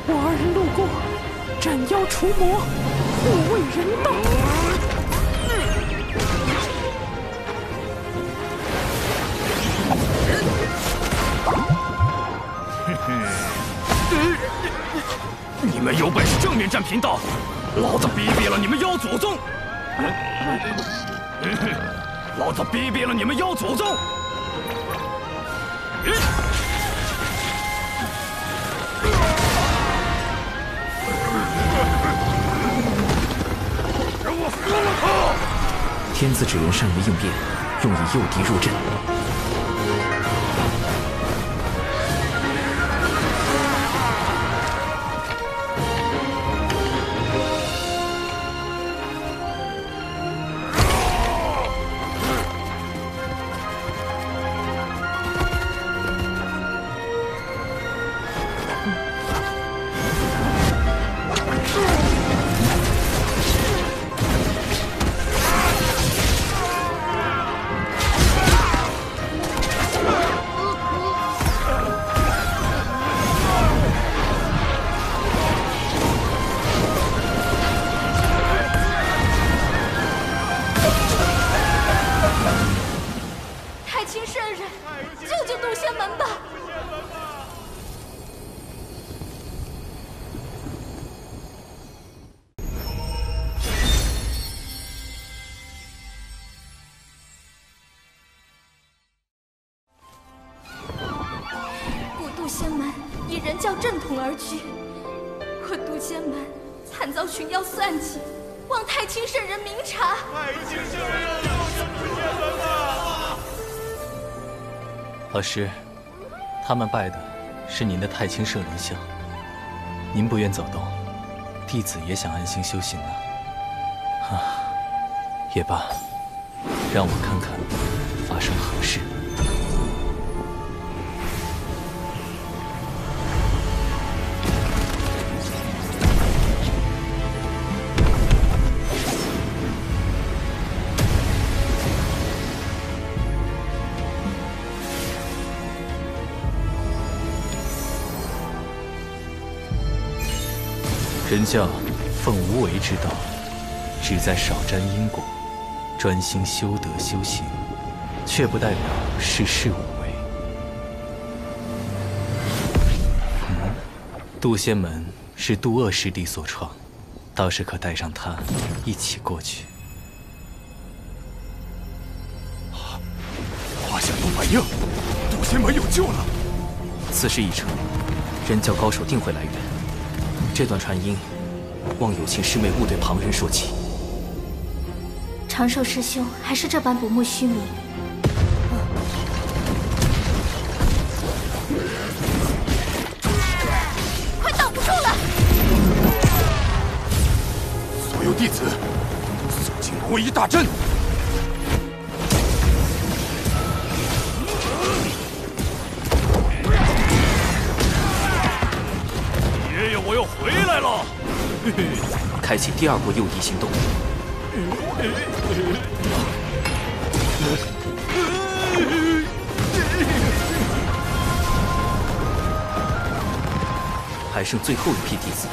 我二人路过，斩妖除魔，不为人道。你们有本事正面战贫道，老子逼毙了你们妖祖宗！老子逼毙了你们妖祖宗！让我撕了他！天子只愿善于应变，用以诱敌入阵。群妖算计，望太清圣人明察。太清圣人要出现了吗？老师，他们拜的是您的太清圣人像，您不愿走动，弟子也想安心修行呢。也罢，让我看看发生何事。人教奉无为之道，旨在少沾因果，专心修德修行，却不代表事事无为。渡仙门是渡恶师弟所创，倒是可带上他一起过去。华夏有反应，渡仙门有救了。此事已成，人教高手定会来援。这段传音，望有情师妹勿对旁人说起。长寿师兄还是这般不慕虚名。快挡不住了！所有弟子，肃静魔夷大阵！爷爷，我又回来了！开启第二波诱敌行动。还剩最后一批弟子，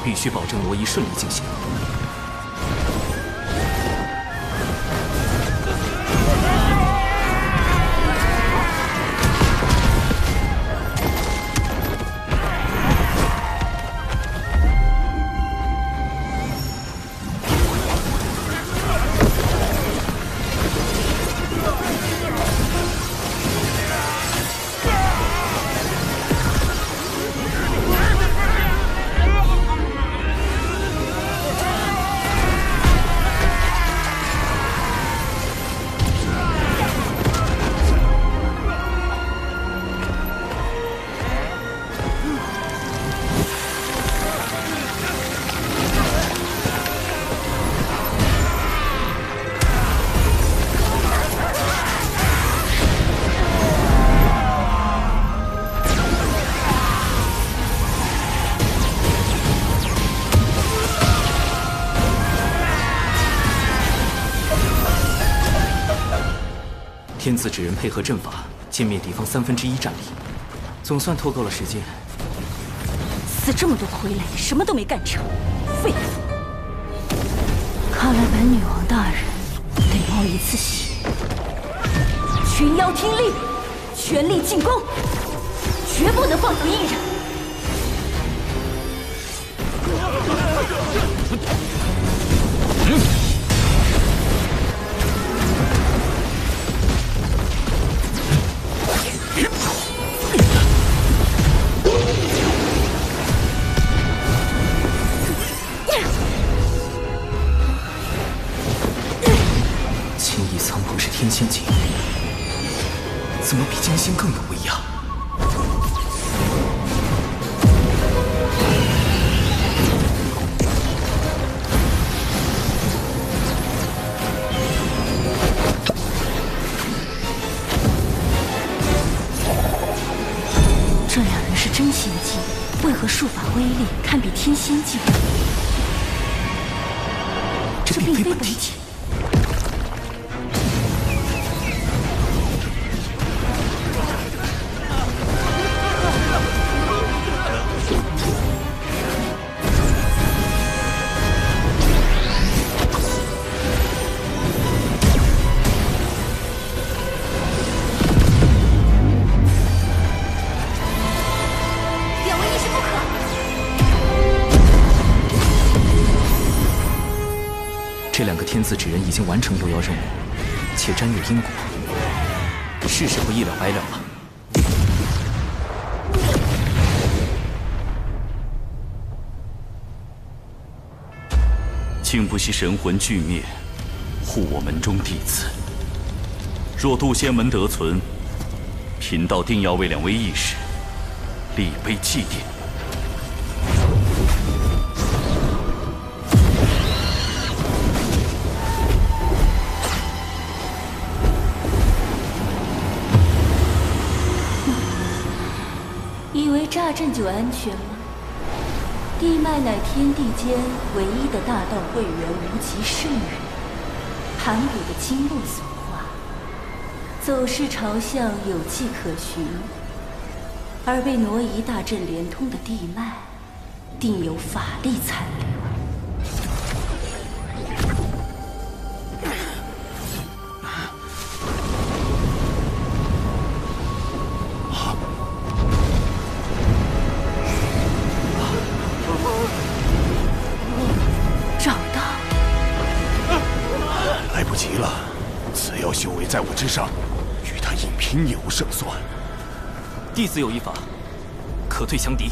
必须保证魔仪顺利进行。天子指人配合阵法，歼灭敌方1/3战力，总算拖够了时间。死这么多傀儡，什么都没干成，废物！看来本女王大人得冒一次险。群妖听令，全力进攻，绝不能放走一人。青翼苍鹏是天仙境，怎么比金星更有威压？这两人是真仙境，为何术法威力堪比天仙境？这并非本体。这两个天子纸人已经完成幽妖任务，且沾有因果，是时候一了百了了。竟不惜神魂俱灭，护我门中弟子。若渡仙门得存，贫道定要为两位义士立碑祭奠。以为乍阵就安全吗？地脉乃天地间唯一的大道会员无极圣人，盘古的经络所化，走势朝向有迹可循，而被挪移大阵连通的地脉，定有法力残留。急了，此妖修为在我之上，与他硬拼也无胜算。弟子有一法，可退强敌。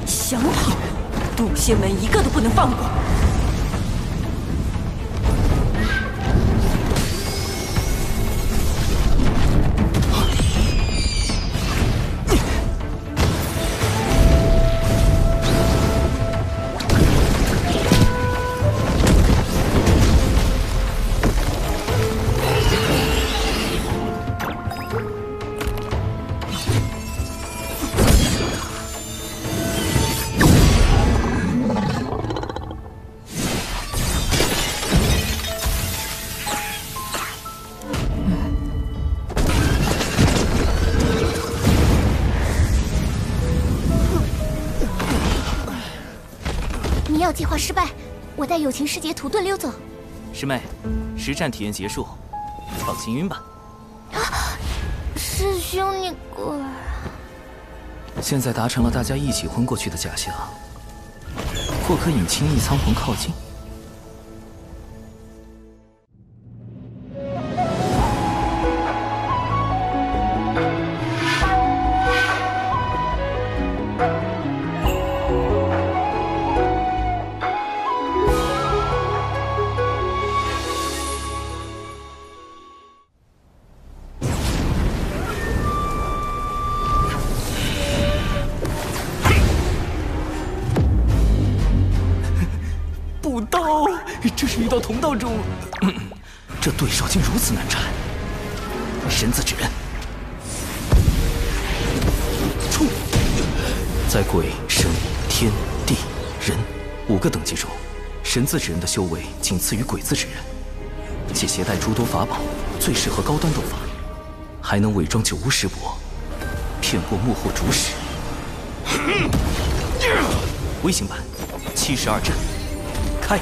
想好，渡仙门一个都不能放过。迷药计划失败，我带友情师姐土遁溜走。师妹，实战体验结束，放行云吧。师兄，你果然……现在达成了大家一起昏过去的假象，或可引青翼苍鹏靠近。这是遇到同道中，这对手竟如此难缠。神字指人，冲！在鬼、神、天、地、人5个等级中，神字指人的修为仅次于鬼字指人，且携带诸多法宝，最适合高端斗法，还能伪装九巫师伯，骗过幕后主使。微型版72阵开。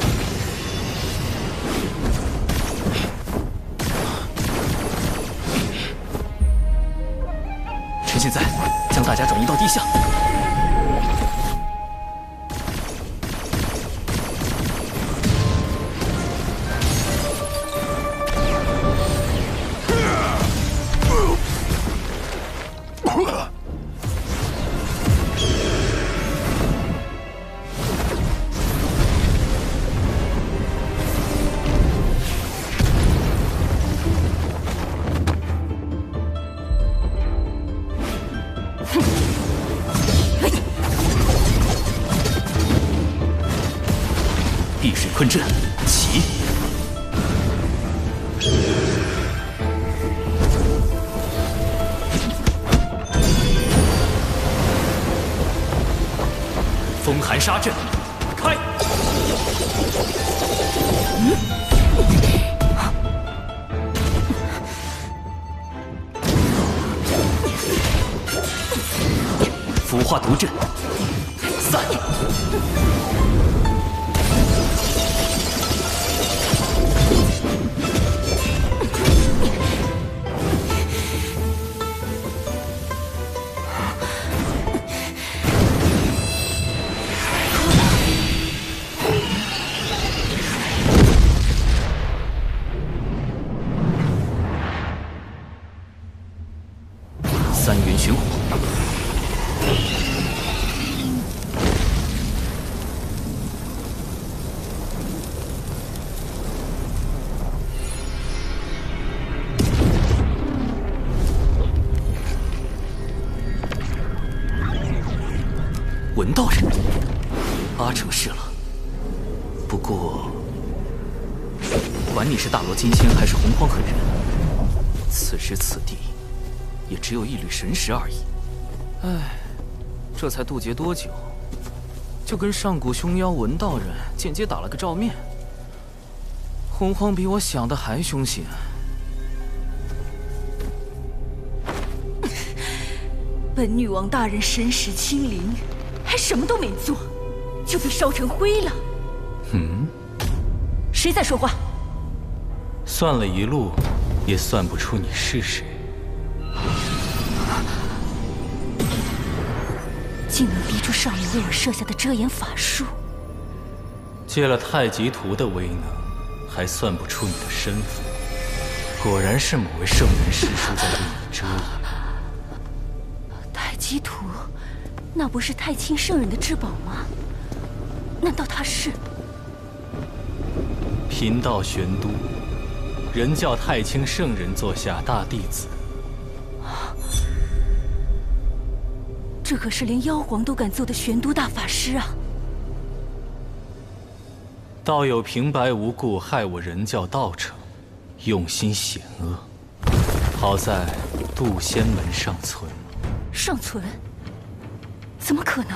趁现在将大家转移到地下。碧水困阵起，风寒杀阵开。腐化毒阵散。三元玄火，文道人，8成是了。不过，管你是大罗金仙还是洪荒狠人，此时此地。也只有一缕神识而已。唉，这才渡劫多久，就跟上古凶妖文道人间接打了个照面。洪荒比我想的还凶险。本女王大人神识清零，还什么都没做，就被烧成灰了。谁在说话？算了一路，也算不出你是谁。竟能逼出少爷为我设下的遮掩法术，借了太极图的威能，还算不出你的身份。果然是某位圣人师叔在为你遮掩。太极图，那不是太清圣人的至宝吗？难道他是？贫道玄都，人教太清圣人座下大弟子。这可是连妖皇都敢做的玄都大法师啊！道友平白无故害我人教道成，用心险恶。好在渡仙门尚存。尚存？怎么可能？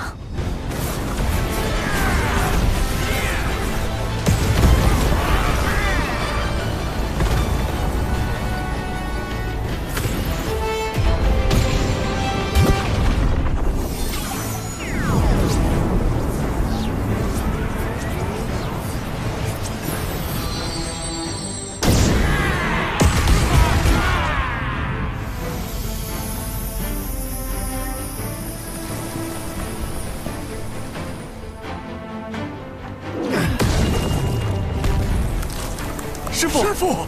师父，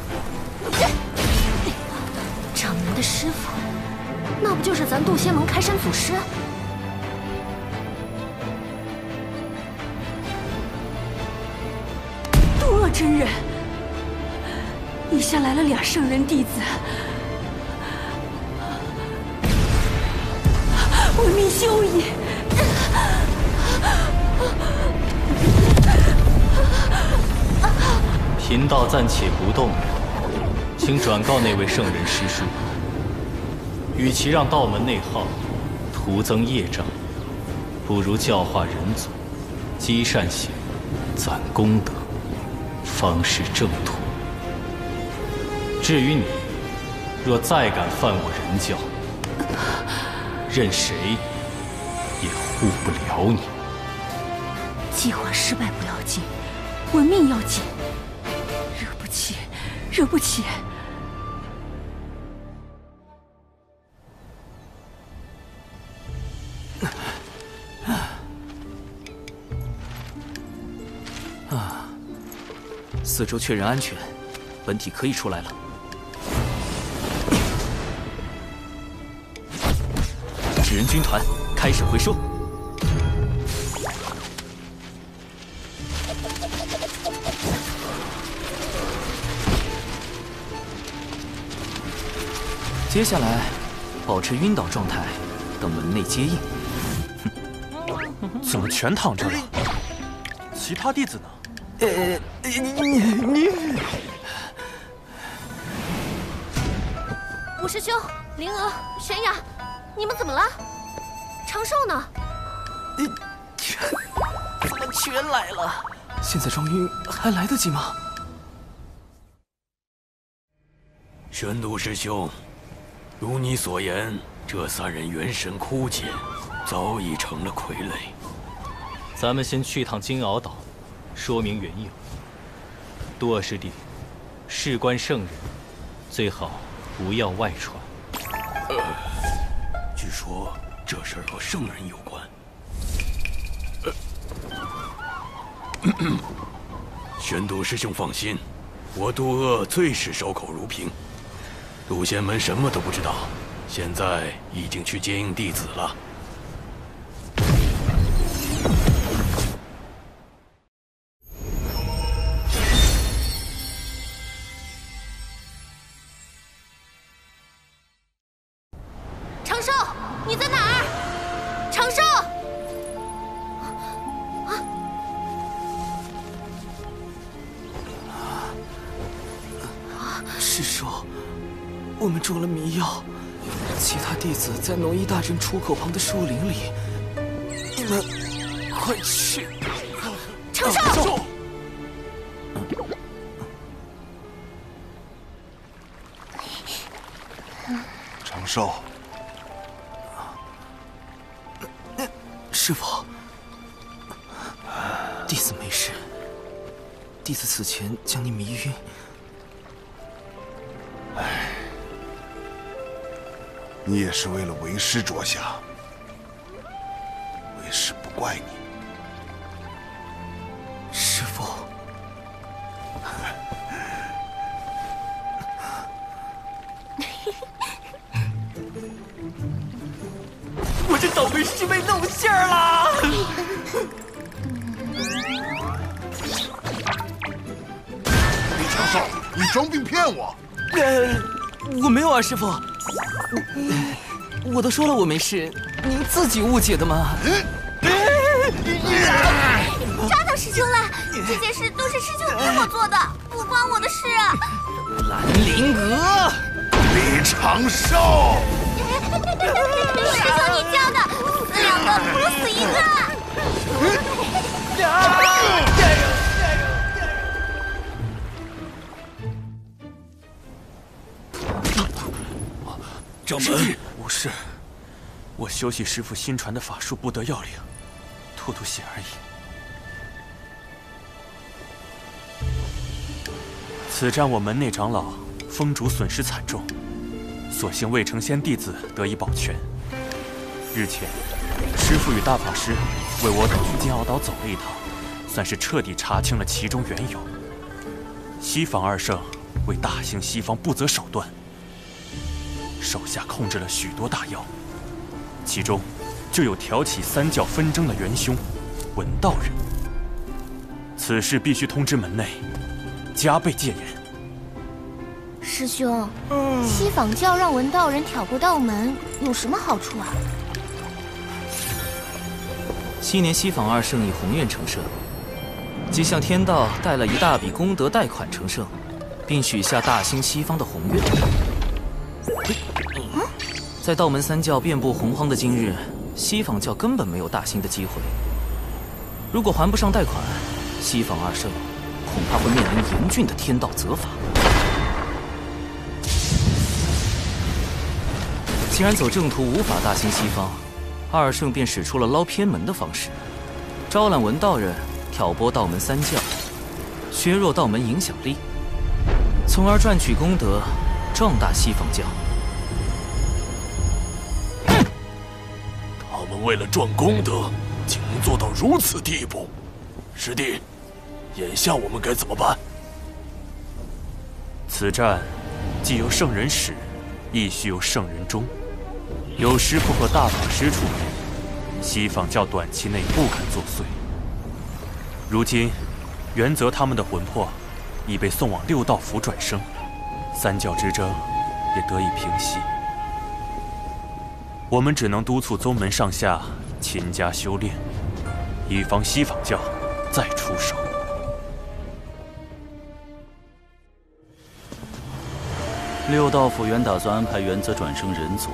掌门的师傅，那不就是咱渡仙门开山祖师？渡恶真人，以下来了2圣人弟子，闻名修矣。贫道暂且不动了，请转告那位圣人师叔，与其让道门内耗，徒增业障，不如教化人族，积善行，攒功德，方是正途。至于你，若再敢犯我人教，任谁也护不了你。计划失败不要紧，稳命要紧。惹不起，惹不起。四周确认安全，本体可以出来了。纸人军团开始回收。接下来，保持晕倒状态，等门内接应。怎么全躺着了？其他弟子呢？你，五师兄、灵娥、玄雅，你们怎么了？长寿呢？怎么全来了？现在装晕还来得及吗？玄都师兄，如你所言，这三人元神枯竭，早已成了傀儡。咱们先去趟金鳌岛，说明缘由。杜二师弟，事关圣人，最好不要外传。据说这事儿和圣人有关。玄都师兄放心，我杜鄂最是守口如瓶。杜仙门什么都不知道，现在已经去接应弟子了。长寿，你在哪儿？长寿！师叔，我们中了迷药，其他弟子在农医大阵出口旁的树林里，你们快去！长寿！长寿，师父，弟子没事。弟子此前将你迷晕。你也是为了为师着想，为师不怪你。师父，我这倒霉师妹露馅儿啦！李长寿，你装病骗我！我没有啊，师父。我都说了我没事，您自己误解的嘛。抓到师兄了！这件事都是师兄逼我做的，不关我的事。兰陵娥，李长寿，师兄你教的，死两个不如死一个。掌门，无事，我修习师父新传的法术，不得要领，吐吐血而已。此战我门内长老风主损失惨重，所幸未成仙弟子得以保全。日前，师父与大法师为我等去金鳌岛走了一趟，算是彻底查清了其中缘由。西方二圣为大兴西方不择手段。手下控制了许多大妖，其中就有挑起三教纷争的元凶文道人。此事必须通知门内，加倍戒严。师兄，西坊教让文道人挑拨道门，有什么好处啊？昔年西坊二圣以宏愿成圣，即向天道带了一大笔功德贷款成圣，并许下大兴西方的宏愿。在道门三教遍布洪荒的今日，西方教根本没有大兴的机会。如果还不上贷款，西方二圣恐怕会面临严峻的天道责罚。既然走正途无法大兴西方，二圣便使出了捞偏门的方式，招揽文道人，挑拨道门三教，削弱道门影响力，从而赚取功德，壮大西方教。他们为了赚功德，竟能做到如此地步。师弟，眼下我们该怎么办？此战既有圣人始，亦须有圣人终。有师傅和大法师出面，西方教短期内不敢作祟。如今，元泽他们的魂魄已被送往六道府转生，三教之争也得以平息。我们只能督促宗门上下勤加修炼，以防西方教再出手。六道府原打算安排元泽转生人族，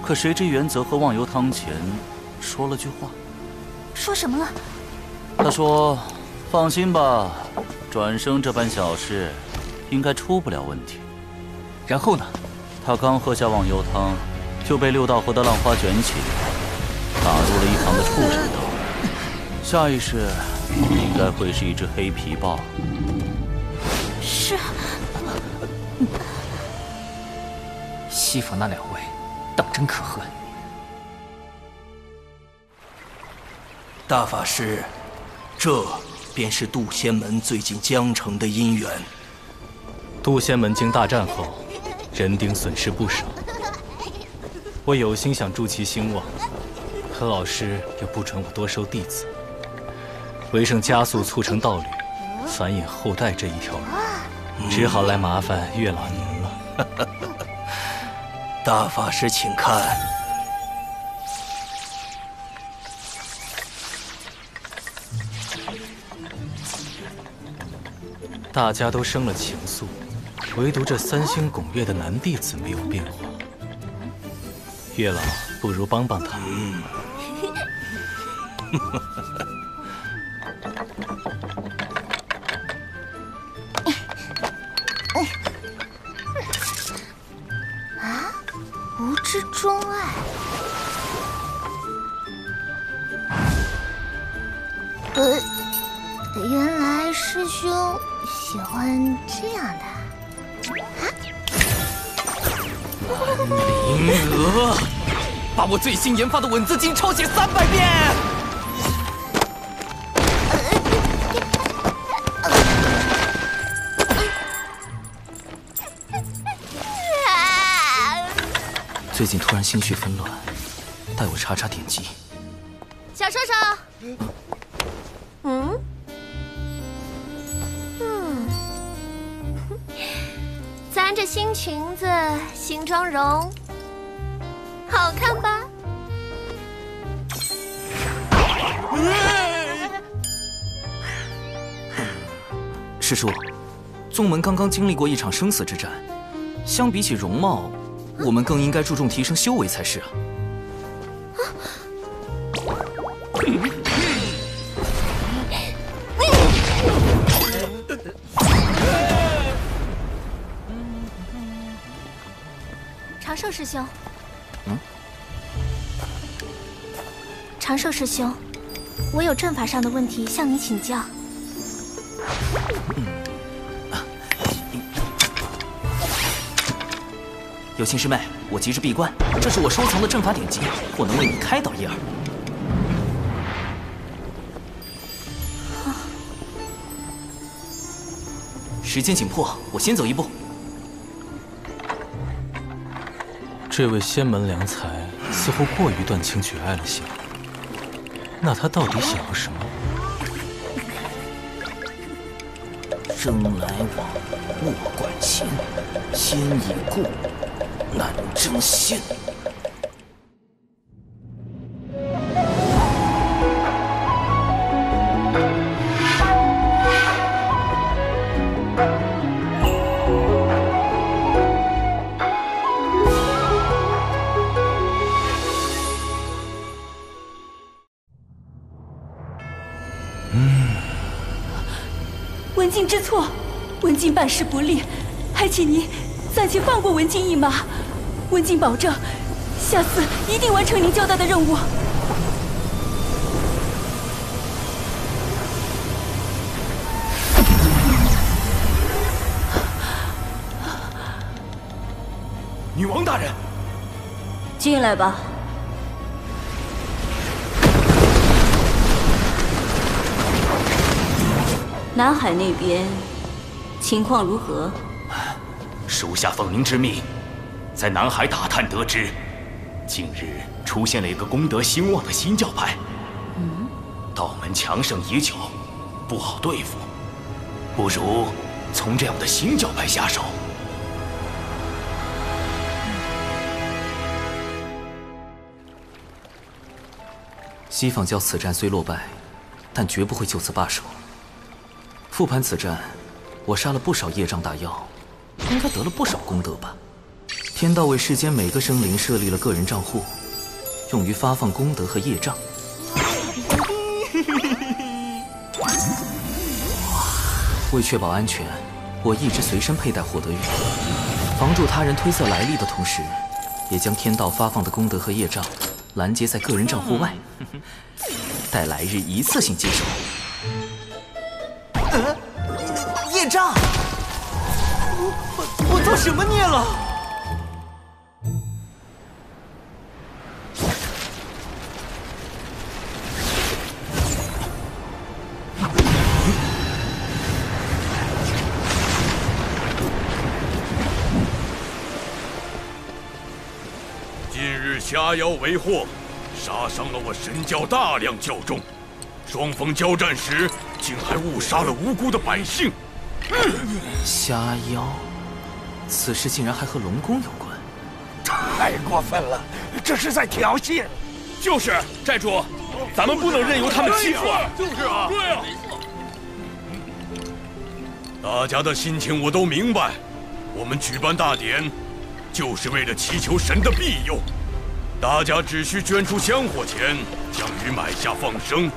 可谁知元泽和忘忧汤前说了句话。说什么了？他说：“放心吧，转生这般小事，应该出不了问题。”然后呢？他刚喝下忘忧汤，就被六道河的浪花卷起，打入了一旁的畜生道。下一世应该会是一只黑皮豹。是。西方那两位，当真可恨。大法师，这便是渡仙门最近将成的姻缘。渡仙门经大战后，人丁损失不少。我有心想助其兴旺，可老师又不准我多收弟子，为胜加速促成道侣、繁衍后代这一条路，只好来麻烦月老您了。大法师，请看。大家都生了情愫，唯独这三星拱月的男弟子没有变化。月老，不如帮帮他。无知钟爱，原来师兄喜欢这样的。灵娥，把我最新研发的吻字经抄写300遍。最近突然心绪纷乱，带我查查典籍。小兽兽，咱这新裙子、新妆容，好看吧？师叔，宗门刚刚经历过一场生死之战，相比起容貌，我们更应该注重提升修为才是啊。长寿师兄，长寿师兄，我有阵法上的问题向你请教。有心师妹，我急着闭关，这是我收藏的阵法典籍，或能为你开导一二。时间紧迫，我先走一步。这位仙门良才似乎过于断情绝爱了些，那他到底想要什么？生来往，莫管情，先已故，难争先。文静知错，文静办事不力，还请您暂且放过文静一马。文静保证，下次一定完成您交代的任务。女王大人，进来吧。南海那边情况如何？属下奉您之命，在南海打探得知，近日出现了一个功德兴旺的新教派。道门强盛已久，不好对付，不如从这样的新教派下手。西方教此战虽落败，但绝不会就此罢手。复盘此战，我杀了不少业障大妖，应该得了不少功德吧？天道为世间每个生灵设立了个人账户，用于发放功德和业障。为确保安全，我一直随身佩戴获得玉，防住他人推测来历的同时，也将天道发放的功德和业障拦截在个人账户外，待来日一次性接收。业障！我做什么孽了？近日虾妖为祸，杀伤了我神教大量教众，双方交战时竟还误杀了无辜的百姓。虾妖，此事竟然还和龙宫有关，太过分了，这是在挑衅。就是寨主，咱们不能任由他们欺负啊！就是啊，对啊。大家的心情我都明白，我们举办大典，就是为了祈求神的庇佑。大家只需捐出香火钱，将鱼买下放生，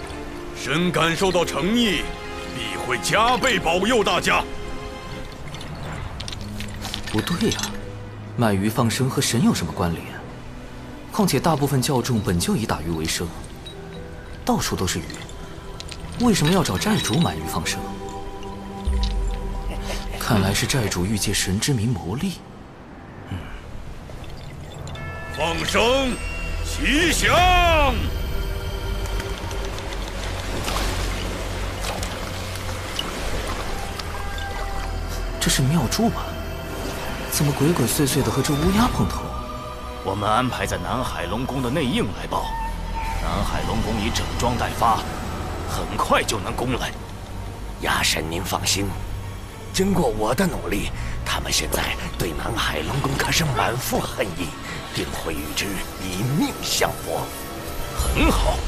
神感受到诚意，必会加倍保佑大家。不对呀，卖鱼放生和神有什么关联？况且大部分教众本就以打鱼为生，到处都是鱼，为什么要找寨主买鱼放生？看来是寨主欲借神之名谋利。放生，吉祥！这是妙珠吧？怎么鬼鬼祟祟的和这乌鸦碰头？我们安排在南海龙宫的内应来报，南海龙宫已整装待发，很快就能攻来。鸦神，您放心，经过我的努力，他们现在对南海龙宫可是满腹恨意，定会与之以命相搏。很好，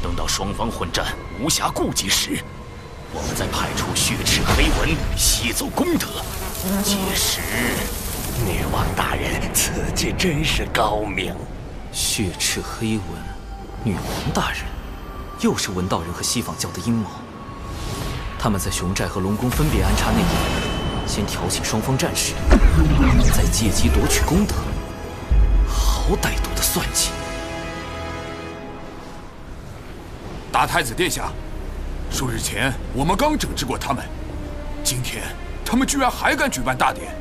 等到双方混战无暇顾及时，我们再派出血赤黑纹吸走功德。届时，女王大人此计真是高明。血赤黑纹，女王大人，又是文道人和西方教的阴谋。他们在熊寨和龙宫分别安插内应，先挑起双方战事，再借机夺取功德。好歹毒的算计！大太子殿下，数日前我们刚整治过他们，今天他们居然还敢举办大典。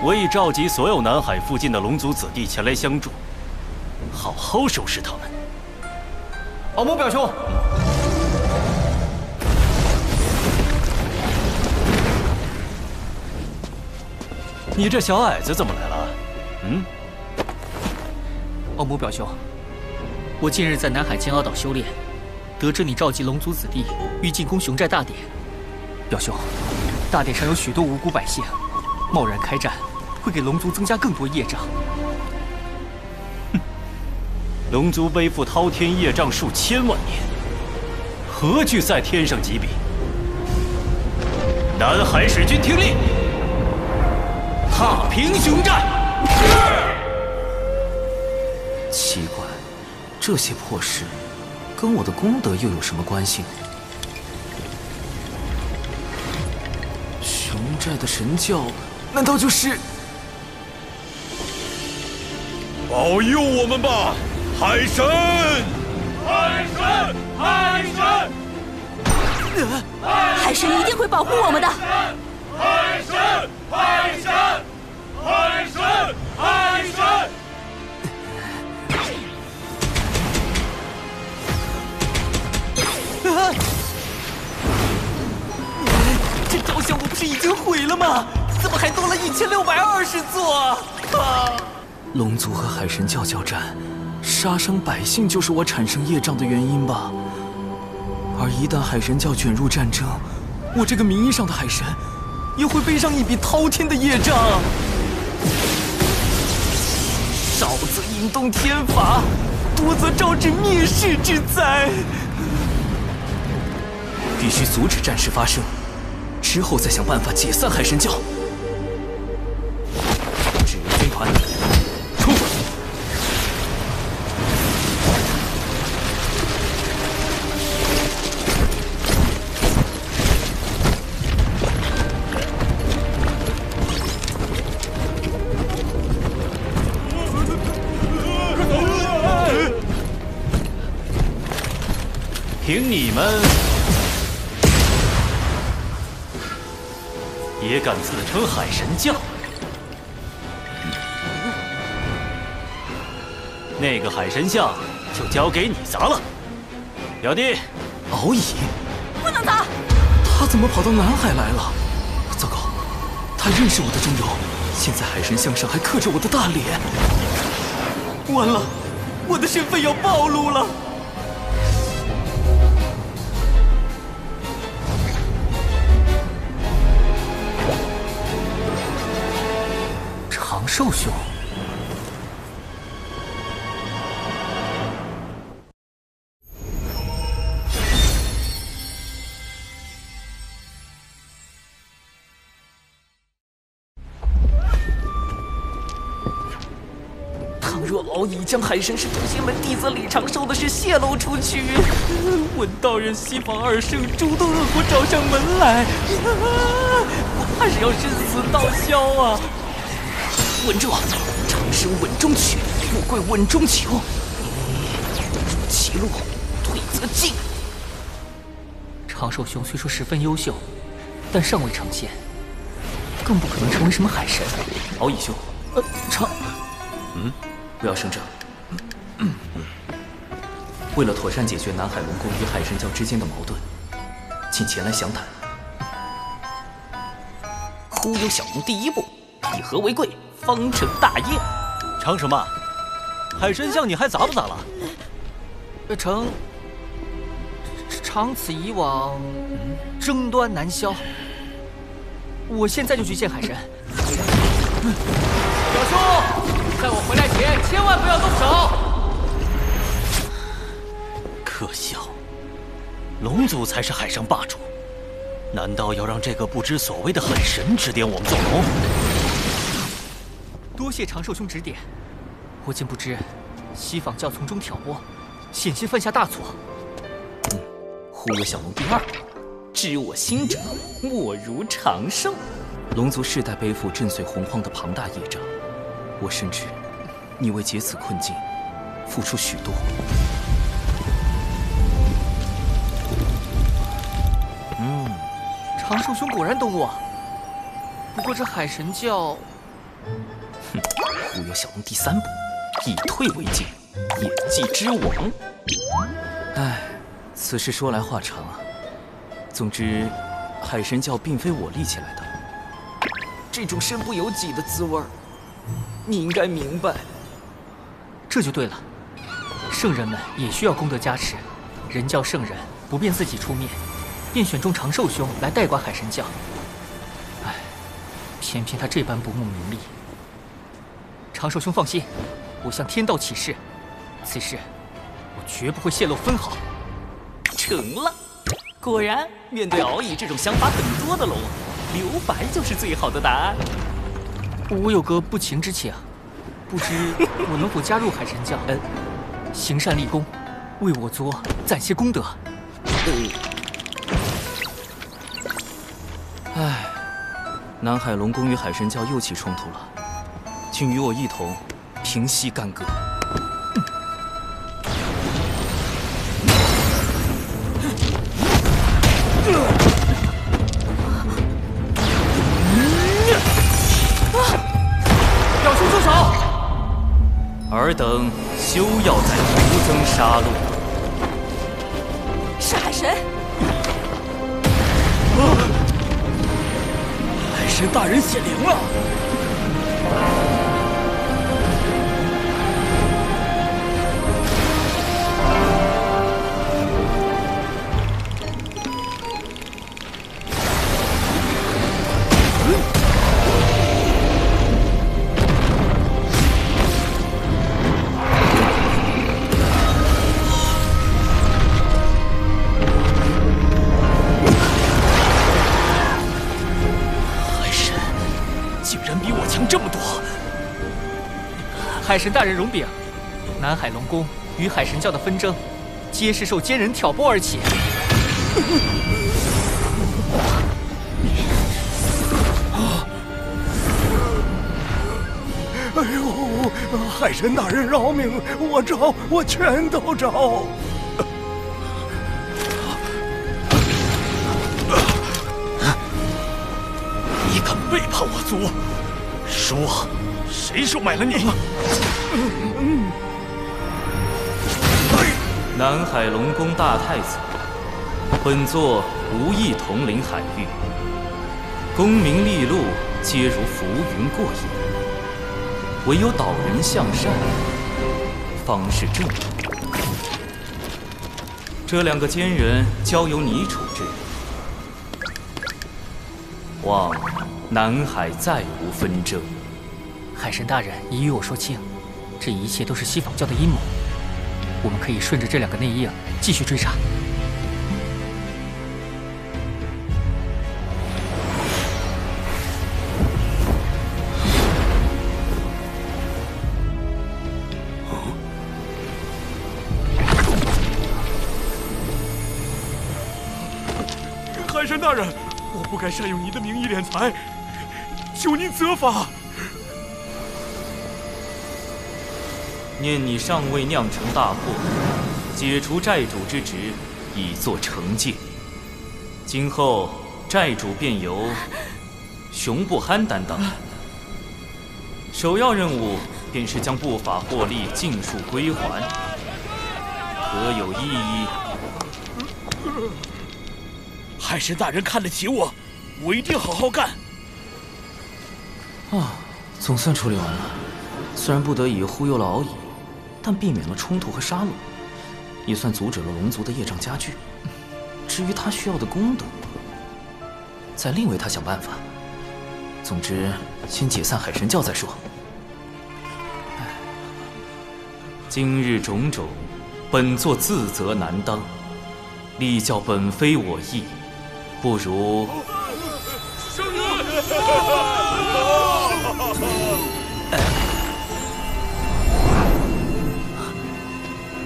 我已召集所有南海附近的龙族子弟前来相助，好好收拾他们。敖某表兄，你这小矮子怎么来了？敖某表兄，我近日在南海金鳌岛修炼，得知你召集龙族子弟欲进攻熊寨大典。表兄，大典上有许多无辜百姓，贸然开战会给龙族增加更多业障。龙族背负滔天业障数千万年，何惧在天上几笔？南海使君听令，踏平熊寨！奇怪，这些破事跟我的功德又有什么关系？熊寨的神教，难道就是？保佑我们吧，海神！海神！海神！海神一定会保护我们的。海神！海神！海神！海神！这雕像不是已经毁了吗？怎么还多了1620座啊！龙族和海神教交战，杀伤百姓就是我产生业障的原因吧？而一旦海神教卷入战争，我这个名义上的海神也会背上一笔滔天的业障。少则引动天罚，多则招致灭世之灾。必须阻止战事发生，之后再想办法解散海神教。指挥军团，出！凭你们也敢自称海神教？那个海神像就交给你砸了，表弟。敖乙，不能砸！他怎么跑到南海来了？糟糕，他认识我的钟柔，现在海神像上还刻着我的大脸。完了，我的身份要暴露了。长寿兄，倘若老乙将海神是渡仙门弟子李长寿的事泄露出去，文道人、西方二圣诸多恶果找上门来，我怕是要生死道消啊！稳住，长生稳中取，富贵稳中求。入其路，退则进。长寿兄虽说十分优秀，但尚未成仙，更不可能成为什么海神。敖乙兄，不要声张。为了妥善解决南海龙宫与海神教之间的矛盾，请前来详谈。忽悠小龙第一步，以和为贵，方成大业。成什么？海神像你还砸不砸了？长此以往，争端难消。我现在就去见海神。表兄，在我回来前千万不要动手。可笑，龙族才是海上霸主，难道要让这个不知所谓的海神指点我们做龙？多谢长寿兄指点，我竟不知西方教从中挑拨，险些犯下大错。忽悠小龙第二步，知我心者，莫如长寿。龙族世代背负震碎洪荒的庞大业障，我深知你为解此困境付出许多。长寿兄果然懂我。不过这海神教，忽悠小龙第三步，以退为进，演技之王。唉，此事说来话长啊。总之，海神教并非我立起来的，这种身不由己的滋味儿，你应该明白。这就对了，圣人们也需要功德加持，人教圣人不便自己出面，便选中长寿兄来代管海神教。唉，偏偏他这般不慕名利。长寿兄放心，我向天道起誓，此事我绝不会泄露分毫。成了，果然面对敖乙这种想法很多的龙，留白就是最好的答案。我有个不情之请，不知我能否加入海神教？行善立功，为我族攒些功德。唉，南海龙宫与海神教又起冲突了，请与我一同平息干戈。表兄住手！尔等休要再徒增杀戮。是海神。海神大人显灵了！海神大人容禀，南海龙宫与海神教的纷争，皆是受奸人挑拨而起。哎呦，海神大人饶命！我招，我全都招。你敢背叛我族？说，谁收买了你？南海龙宫大太子，本座无意统领海域，功名利禄皆如浮云过眼，唯有导人向善，方是正道。这两个奸人交由你处置，望南海再无纷争。海神大人已与我说清，这一切都是西方教的阴谋。我们可以顺着这两个内应继续追查。海神大人，我不该善用您的名义敛财，求您责罚。念你尚未酿成大祸，解除债主之职，以作惩戒。今后债主便由熊不憨担当，首要任务便是将不法获利尽数归还，可有异议？海神大人看得起我，我一定好好干。啊，总算处理完了。虽然不得已忽悠了敖乙，但避免了冲突和杀戮，也算阻止了龙族的业障加剧。至于他需要的功德，再另为他想办法。总之，先解散海神教再说。今日种种，本座自责难当，立教本非我意，不如……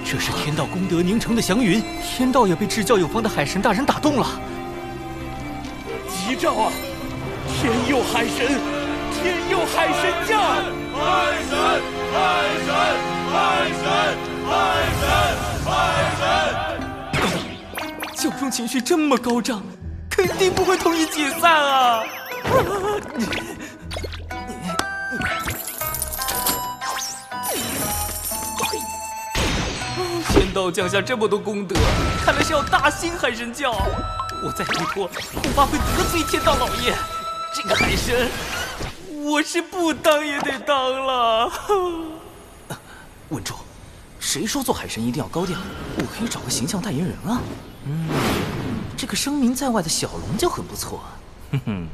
这是天道功德凝成的祥云，天道也被至教有方的海神大人打动了。吉兆啊！天佑海神，天佑海神教！海神，海神，海神，海神，海神！教中情绪这么高涨，肯定不会同意解散啊！天道降下这么多功德，看来是要大兴海神教。我再推脱，恐怕会得罪天道老爷。这个海神，我是不当也得当了。稳住！谁说做海神一定要高调？我可以找个形象代言人啊。这个声名在外的小龙就很不错。哼哼。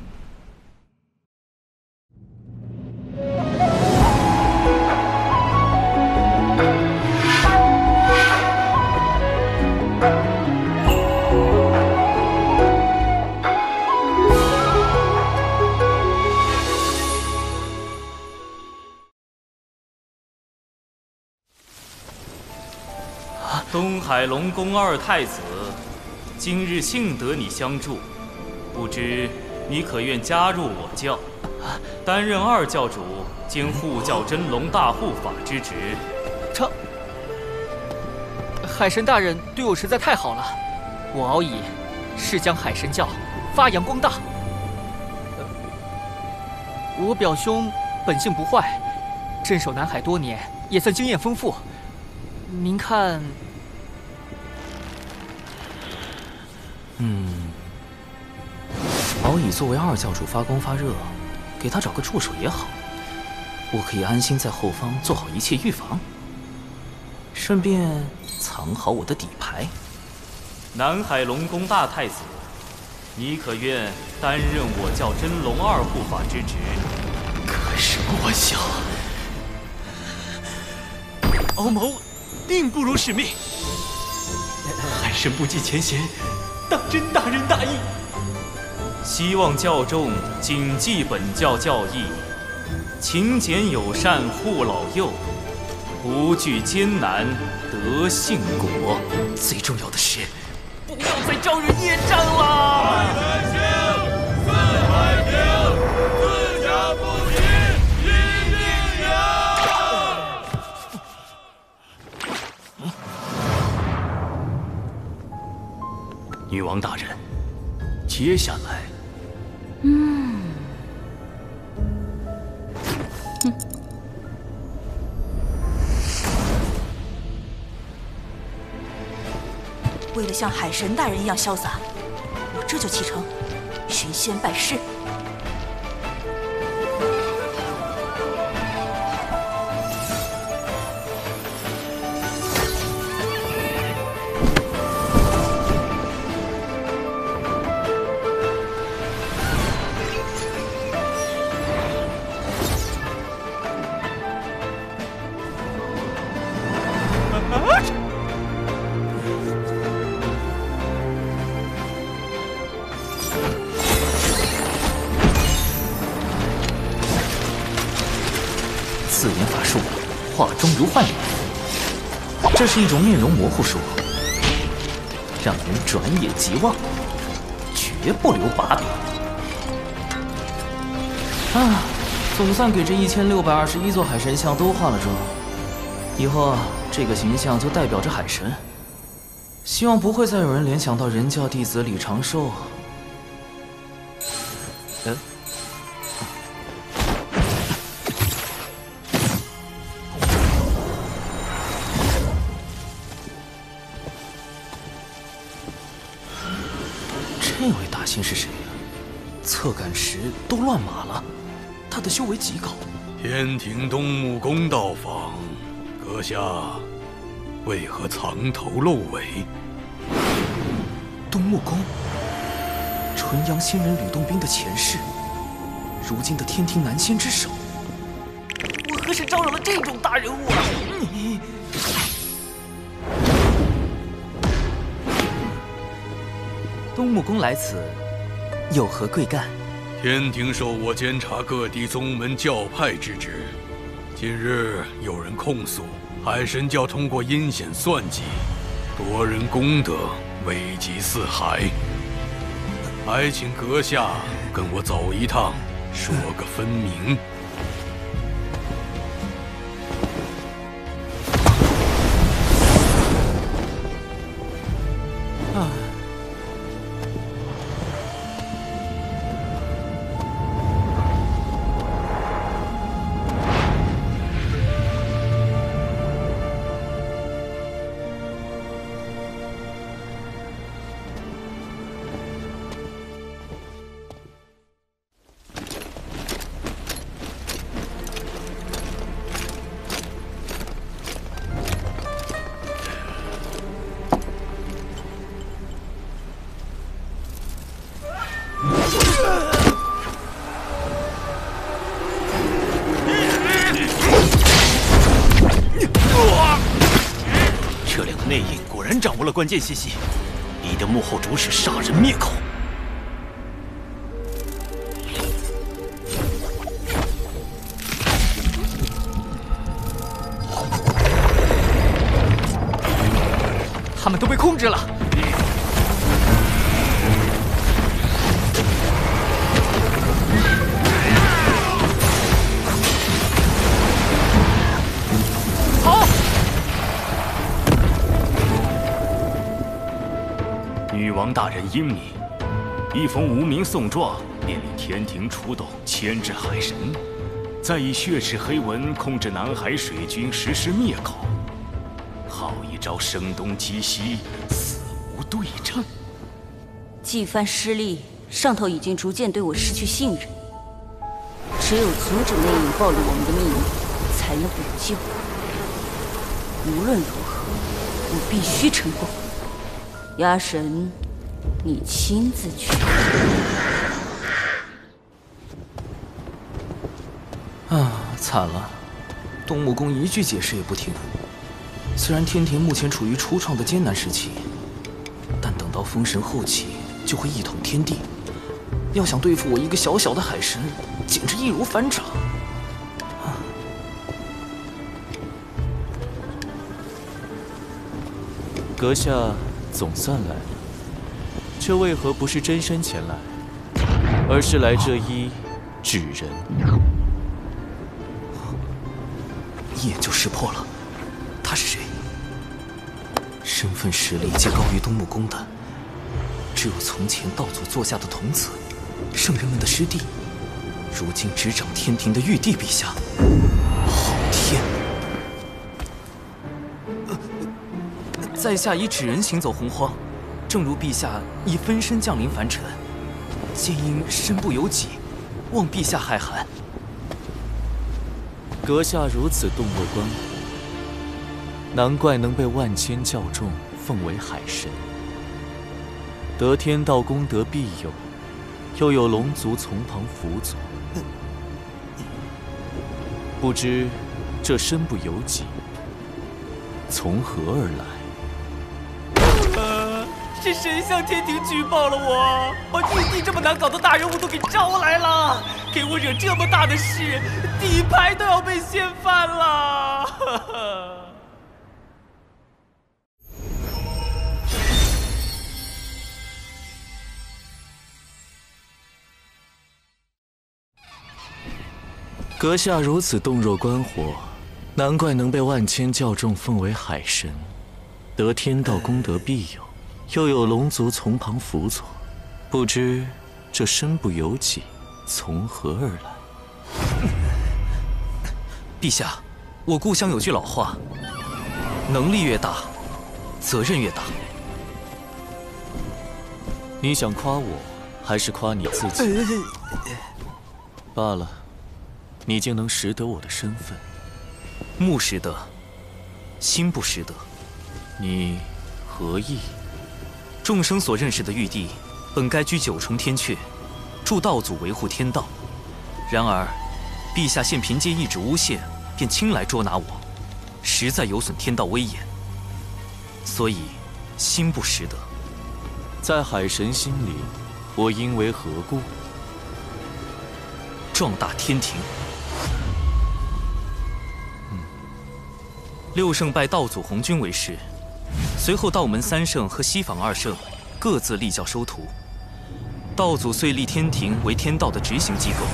东海龙宫二太子，今日幸得你相助，不知你可愿加入我教，担任二教主兼护教真龙大护法之职？海神大人对我实在太好了，我敖乙是将海神教发扬光大。我表兄本性不坏，镇守南海多年，也算经验丰富。您看，敖乙作为二教主发光发热，给他找个助手也好，我可以安心在后方做好一切预防，顺便藏好我的底牌。南海龙宫大太子，你可愿担任我教真龙二护法之职？开什么玩笑！敖某定不辱使命。海神不计前嫌，当真大仁大义。希望教众谨记本教教义，勤俭友善护老幼，不惧艰难得幸果。最重要的是，不要再招惹孽障了。四海平，自家不齐，一定赢。女王大人，接下来，为了像海神大人一样潇洒，我这就启程寻仙拜师。四眼法术，化妆如幻影。这是一种面容模糊术，让人转眼即忘，绝不留把柄。总算给这1621座海神像都化了妆，以后这个形象就代表着海神。希望不会再有人联想到人教弟子李长寿。这位大仙是谁呀？策赶时都乱码了，他的修为极高。天庭东木宫到访，阁下为何藏头露尾？东木宫，纯阳仙人吕洞宾的前世，如今的天庭南仙之首。我何时招惹了这种大人物啊？东木宫来此，有何贵干？天庭授我监察各地宗门教派之职。近日有人控诉海神教通过阴险算计，夺人功德，危及四海。还请阁下跟我走一趟，说个分明。这两个内应果然掌握了关键信息，你的幕后主使杀人灭口。他们都被控制了。好！女王大人英明，一封无名送状，便令天庭出动牵制海神，再以血赤黑纹控制南海水军，实施灭口。好一招声东击西，死无对证。纪番失利，上头已经逐渐对我失去信任。只有阻止内应暴露我们的秘密，才能补救。无论如何，我必须成功。鸭神，你亲自去。啊，惨了！东木公一句解释也不听。虽然天庭目前处于初创的艰难时期，但等到封神后期就会一统天地。要想对付我一个小小的海神，简直易如反掌。阁下总算来了，却为何不是真身前来，而是来这一纸人？一眼就识破了，他是谁？身份实力皆高于东木公的，只有从前道祖座下的童子，圣人们的师弟，如今执掌天庭的玉帝陛下。好天！在下以纸人行走洪荒，正如陛下以分身降临凡尘，皆因身不由己，望陛下海涵。阁下如此洞若观火，难怪能被万千教众奉为海神。得天道功德庇佑，又有龙族从旁辅佐，不知这身不由己，从何而来？是谁向天庭举报了我？把玉帝这么难搞的大人物都给招来了，给我惹这么大的事，底牌都要被掀翻了。阁下如此洞若观火，难怪能被万千教众奉为海神，得天道功德庇佑。又有龙族从旁辅佐，不知这身不由己，从何而来？陛下，我故乡有句老话：能力越大，责任越大。你想夸我，还是夸你自己？罢了，你竟能识得我的身份。目识得，心不识得。你何意？众生所认识的玉帝，本该居九重天阙，助道祖维护天道。然而，陛下现凭借一纸诬陷，便轻来捉拿我，实在有损天道威严。所以，心不识得。在海神心里，我应为何故？壮大天庭。六圣拜道祖红军为师。随后，道门三圣和西坊二圣各自立教收徒。道祖遂立天庭为天道的执行机构，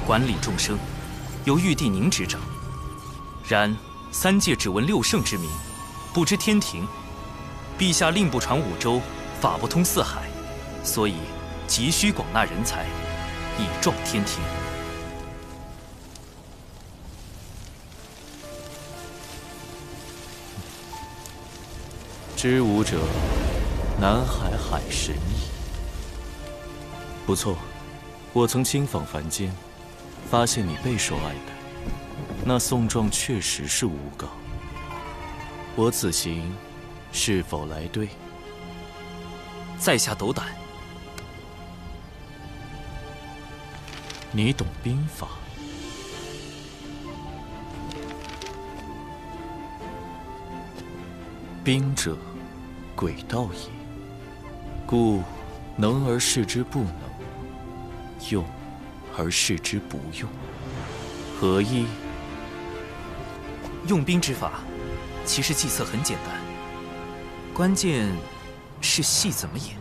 管理众生，由玉帝您执掌。然三界只闻六圣之名，不知天庭。陛下令不传五洲，法不通四海，所以急需广纳人才，以壮天庭。知吾者，南海海神矣。不错，我曾亲访凡间，发现你备受爱戴。那送状确实是诬告。我此行是否来对？在下斗胆。你懂兵法？兵者，诡道也。故能而示之不能，用而示之不用，何意？用兵之法，其实计策很简单。关键是戏怎么演。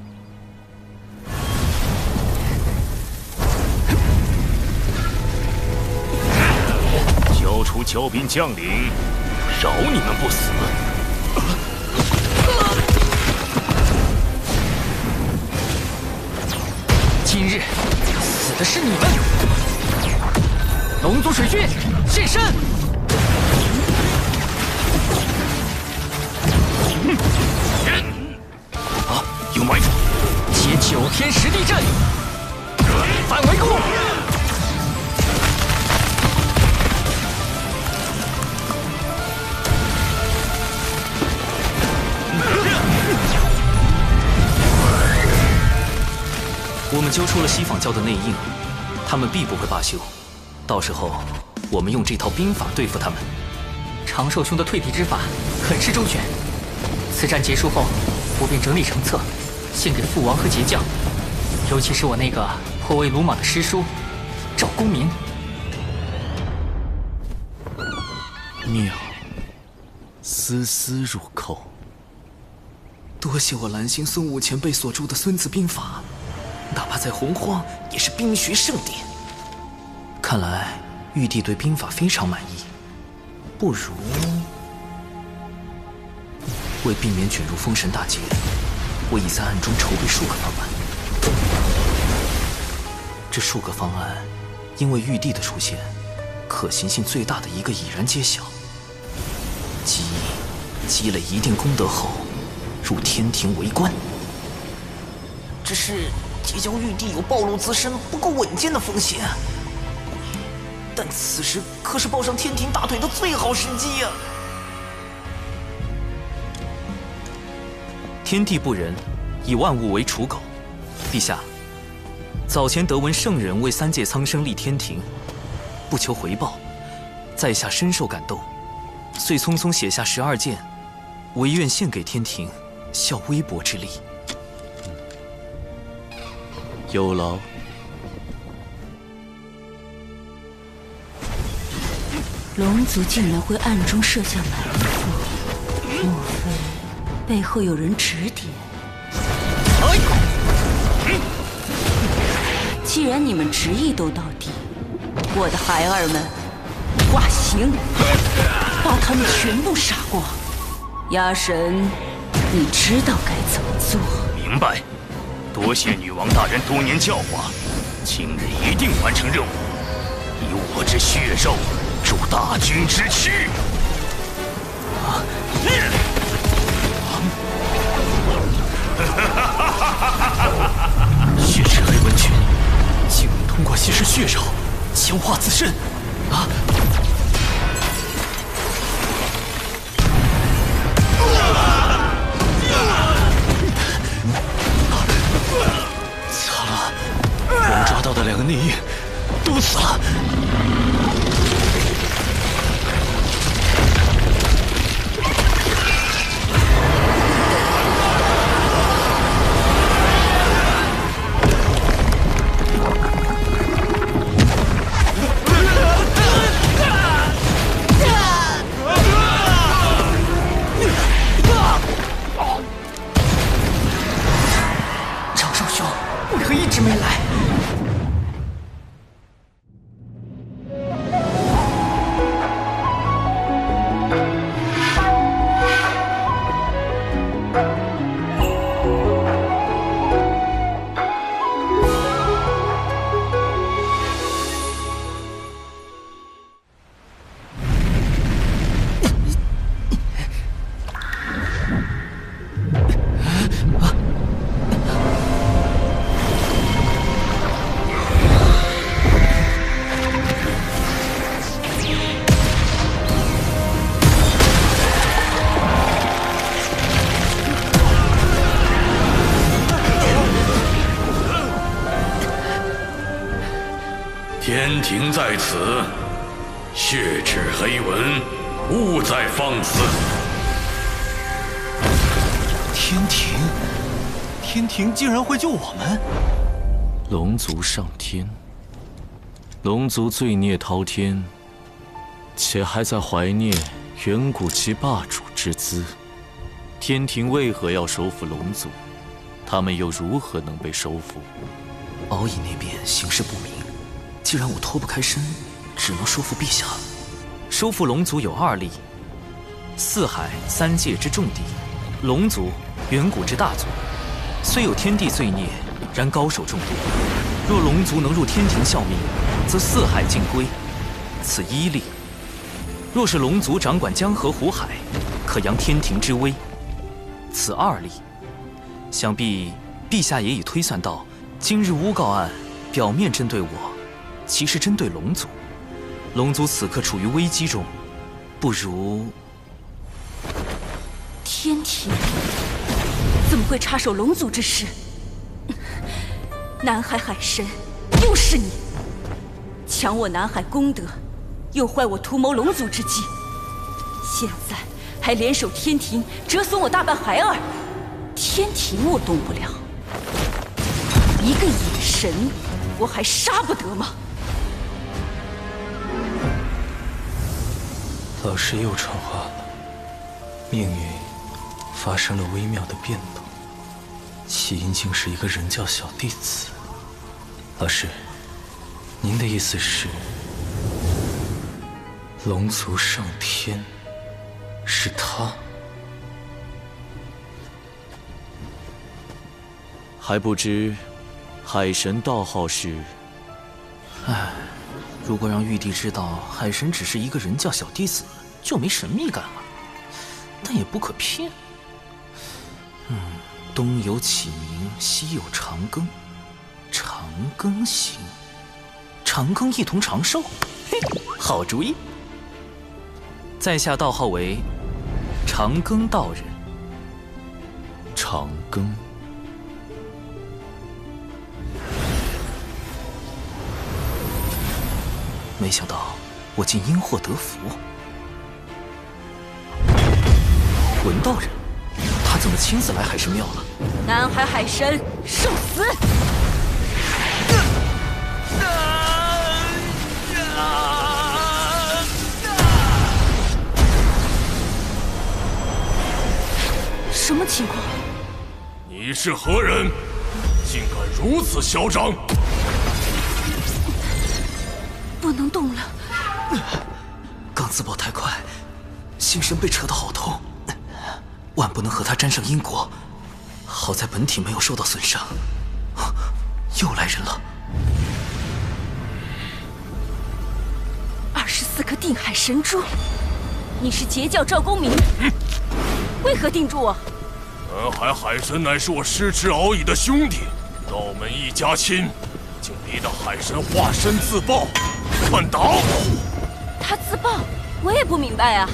交出骄兵将领，饶你们不死！今日死的是你们！龙族水军现身！啊，有埋伏！接9天10地阵，反围攻！我们揪出了西坊教的内应，他们必不会罢休。到时候，我们用这套兵法对付他们。长寿兄的退敌之法很是周全。此战结束后，我便整理成册，献给父王和节将，尤其是我那个颇为鲁莽的师叔赵公明。妙，丝丝入扣。多谢我蓝星孙武前辈所著的《孙子兵法》。哪怕在洪荒，也是兵学圣典。看来玉帝对兵法非常满意，不如为避免卷入封神大劫，我已在暗中筹备数个方案。这数个方案，因为玉帝的出现，可行性最大的一个已然揭晓。即积累一定功德后，入天庭为官。只是结交玉帝有暴露自身不够稳健的风险，但此时可是抱上天庭大腿的最好时机呀！天地不仁，以万物为刍狗。陛下，早前得闻圣人为3界苍生立天庭，不求回报，在下深受感动，遂匆匆写下12件，唯愿献给天庭，效微薄之力。有劳。龙族竟然会暗中设下埋伏，莫非背后有人指点？既然你们执意都到底，我的孩儿们，化形，把他们全部杀光。鸭神，你知道该怎么做？明白。多谢女王大人多年教化，今日一定完成任务，以我之血肉助大军之躯。血池黑纹拳竟能通过吸食血肉强化自身啊！惨了，我们抓到的2个内应都死了。没来。天庭在此，血赤黑纹，勿再放肆。天庭竟然会救我们？龙族上天，龙族罪孽滔天，且还在怀念远古其霸主之姿。天庭为何要收服龙族？他们又如何能被收服？敖乙那边形势不明，既然我脱不开身，只能说服陛下。收复龙族有2例：四海3界之重地，龙族远古之大族。虽有天地罪孽，然高手众多。若龙族能入天庭效命，则四海尽归，此1例。若是龙族掌管江河湖海，可扬天庭之威，此2例。想必陛下也已推算到，今日诬告案表面针对我，其实针对龙族。龙族此刻处于危机中，不如……天庭怎么会插手龙族之事？南海海神，又是你！抢我南海功德，又坏我图谋龙族之计，现在还联手天庭折损我大半孩儿。天庭我动不了，一个野神我还杀不得吗？老师又传话了，命运发生了微妙的变动，起因竟是一个人教小弟子。老师，您的意思是，龙族上天是他？还不知海神道号是？唉，如果让玉帝知道海神只是一个人教小弟子，就没神秘感了。但也不可骗。东有启明，西有长庚，长庚行，长庚一同长寿。嘿，好主意。在下道号为长庚道人。长庚。没想到我竟因祸得福。魂道人，他怎么亲自来海神庙了？南海海神，受死！什么情况？你是何人？竟敢如此嚣张！不能动了。刚自爆太快，心神被扯得好痛，万不能和他沾上因果。好在本体没有受到损伤。又来人了。24颗定海神珠，你是截教赵公明，为何定住我？南海海神乃是我师侄敖乙的兄弟，道门一家亲，竟逼得海神化身自爆，看打！他自爆，我也不明白啊。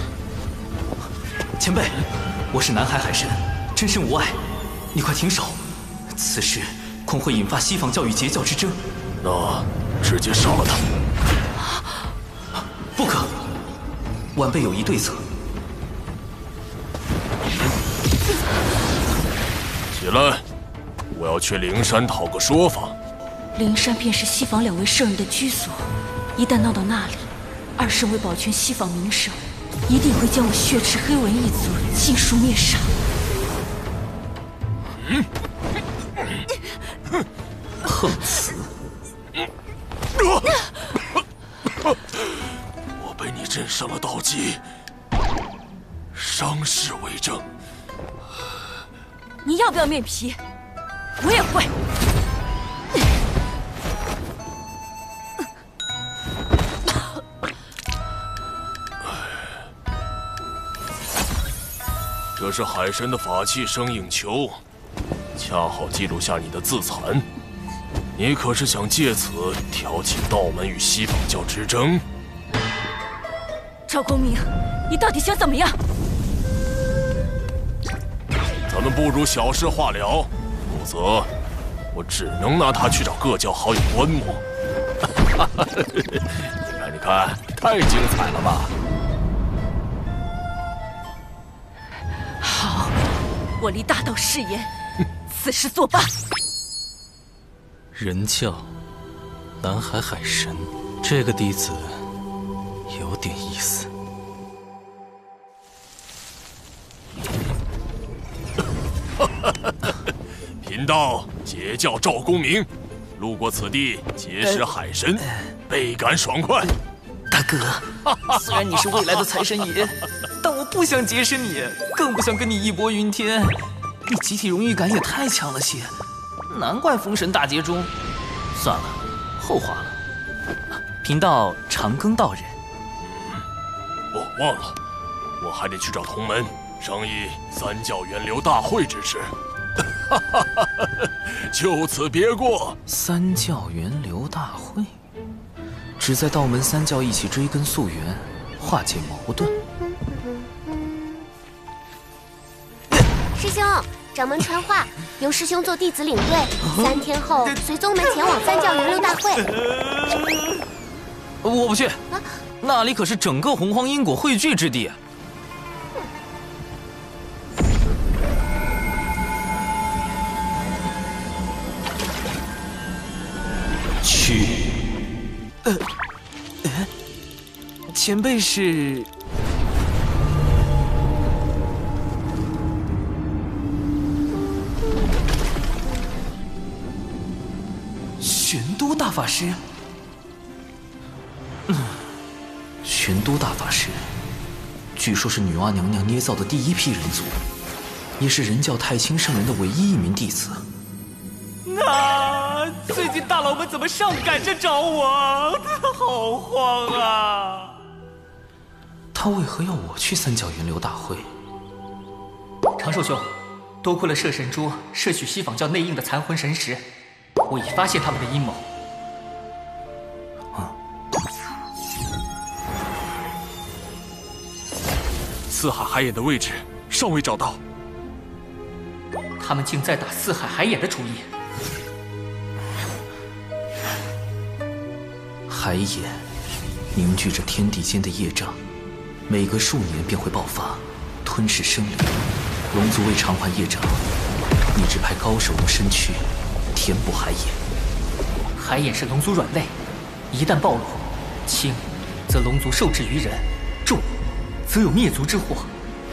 前辈，我是南海海神，真身无碍，你快停手！此事恐会引发西方教与截教之争。那直接杀了他。不可，晚辈有一对策。起来，我要去灵山讨个说法。灵山便是西方2位圣人的居所，一旦闹到那里，二圣为保全西方名声，一定会将我血赤黑纹一族尽数灭杀。碰瓷！我被你镇上了道基，伤势为证。你要不要面皮？我也会。这是海神的法器生影球，恰好记录下你的自残。你可是想借此挑起道门与西方教之争？赵公明，你到底想怎么样？咱们不如小事化了，否则我只能拿他去找各教好友观摩。你看，太精彩了吧！好，我立大道誓言，此事作罢。人教，南海海神，这个弟子有点意思。贫道截教赵公明，路过此地结识海神，倍感爽快。大哥，虽然你是未来的财神爷，但我不想结识你，更不想跟你义薄云天。你集体荣誉感也太强了些，难怪封神大劫中……算了，后话了。贫道长庚道人。哦，忘了，我还得去找同门商议三教源流大会之事。就此别过。三教源流大会，旨在道门三教一起追根溯源，化解矛盾。师兄，掌门传话，由师兄做弟子领队，3天后随宗门前往三教源流大会。我不去，那里可是整个洪荒因果汇聚之地。去。前辈是？玄都大法师。玄都大法师，据说是女娲娘娘捏造的第一批人族，也是人教太清圣人的唯一一名弟子。那最近大佬们怎么上赶着找我？好慌啊！他为何要我去三教源流大会？长寿兄，多亏了摄神珠摄取西仿教内应的残魂神石，我已发现他们的阴谋。四海海眼的位置尚未找到，他们竟在打四海海眼的主意。海眼凝聚着天地间的业障，每隔数年便会爆发，吞噬生灵。龙族为偿还业障，一直派高手用身躯填补海眼。海眼是龙族软肋，一旦暴露，轻则龙族受制于人，重则有灭族之祸。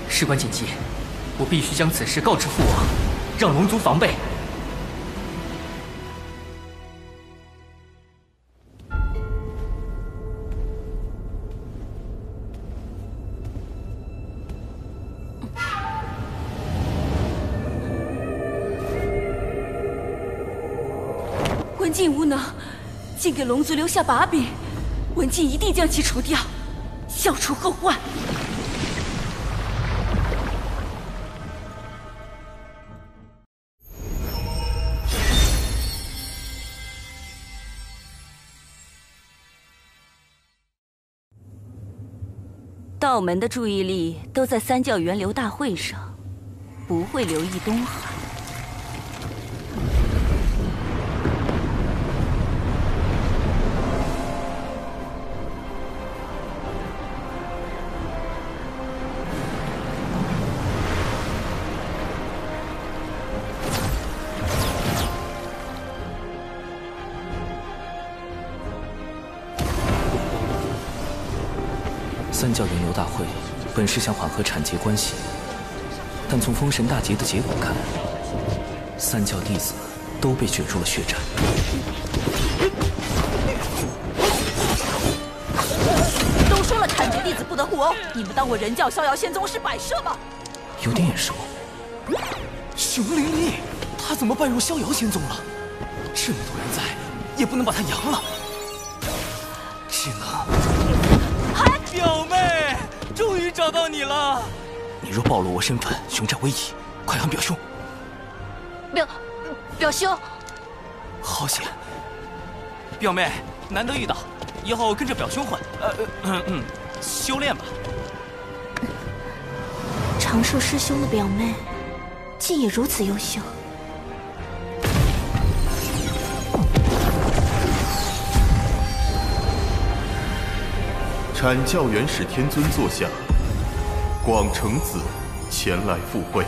事关紧急，我必须将此事告知父王，让龙族防备。文静无能，竟给龙族留下把柄，文静一定将其除掉，消除后患。道门的注意力都在三教源流大会上，不会留意东海。三教源流大会本是想缓和产劫关系，但从封神大劫的结果看，三教弟子都被卷入了血战。都说了产劫弟子不得互殴，你们当我人教逍遥仙宗是摆设吗？有点眼熟。熊灵力，他怎么拜入逍遥仙宗了？这么多人在，也不能把他扬了，只能……表妹，终于找到你了！你若暴露我身份，熊占威仪，快喊表兄！表兄，好险！表妹，难得遇到，以后跟着表兄混，修炼吧。长寿师兄的表妹，竟也如此优秀。阐教元始天尊座下，广成子前来赴会。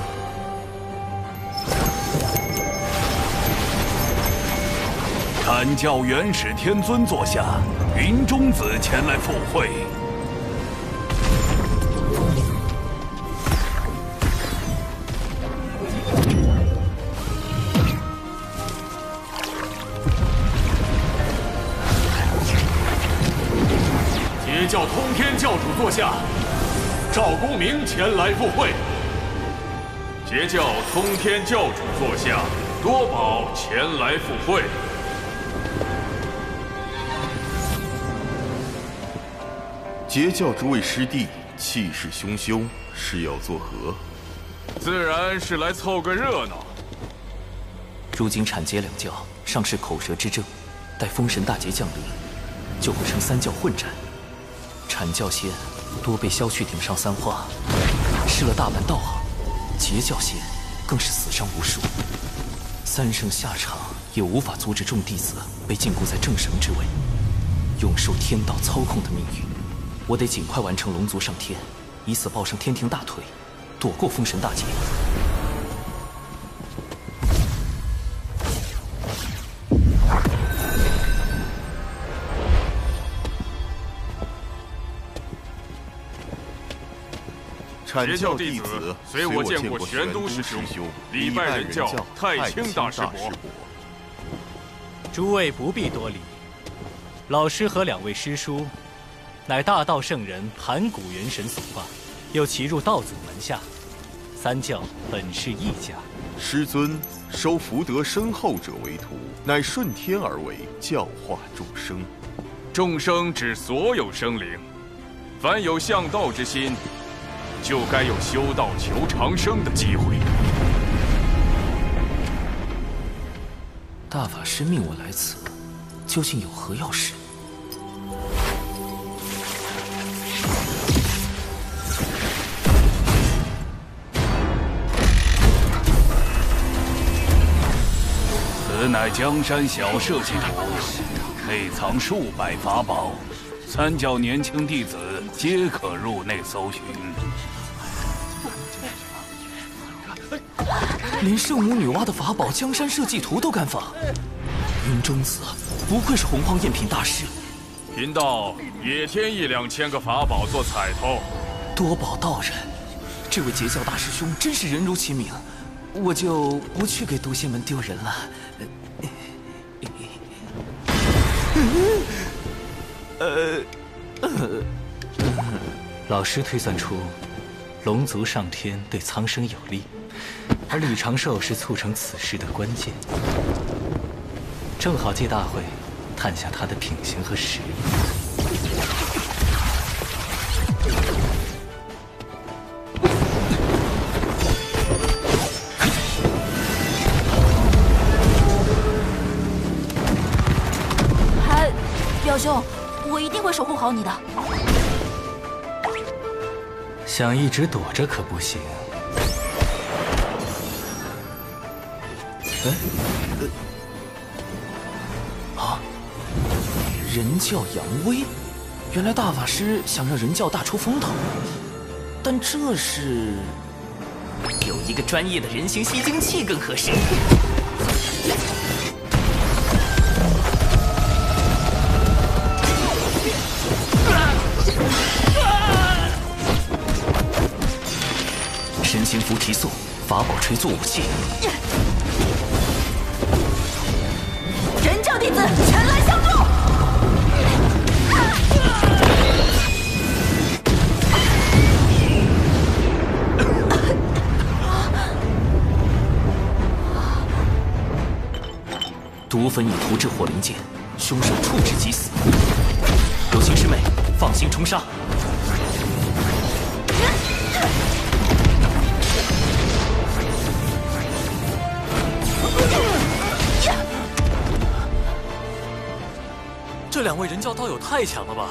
阐教元始天尊座下，云中子前来赴会。教通天教主座下，赵公明前来赴会。截教通天教主座下，多宝前来赴会。截教诸位师弟气势汹汹，是要作何？自然是来凑个热闹。如今阐截两教尚是口舌之争，待封神大劫降临，就会成三教混战。阐教仙多被削去顶上三花，失了大半道行；截教仙更是死伤无数。三圣下场也无法阻止众弟子被禁锢在正神之位，永受天道操控的命运。我得尽快完成龙族上天，以此抱上天庭大腿，躲过封神大劫。阐教弟子随我见过玄都师兄、礼拜人教太清大师伯。诸位不必多礼，老师和两位师叔，乃大道圣人盘古元神所化，又骑入道祖门下，三教本是一家。师尊收福德深厚者为徒，乃顺天而为，教化众生。众生指所有生灵，凡有向道之心，就该有修道求长生的机会。大法师命我来此，究竟有何要事？此乃江山小设计图，内藏数百法宝，三教年轻弟子皆可入内搜寻。连圣母女娲的法宝江山设计图都敢仿，云中子不愧是洪荒赝品大师。贫道也添1、2千个法宝做彩头。多宝道人，这位截教大师兄真是人如其名，我就不去给毒仙门丢人了。老师推算出，龙族上天对苍生有利，而李长寿是促成此事的关键，正好借大会探下他的品行和实力。表兄，我一定会守护好你的。想一直躲着可不行。人教扬威，原来大法师想让人教大出风头，但这是有一个专业的人形吸精器更合适。神行符提速，法宝锤做武器。人教弟子前来相助！毒粉已涂至火灵剑，凶手处置即死。有情师妹，放心冲杀。这2位人教道友太强了吧！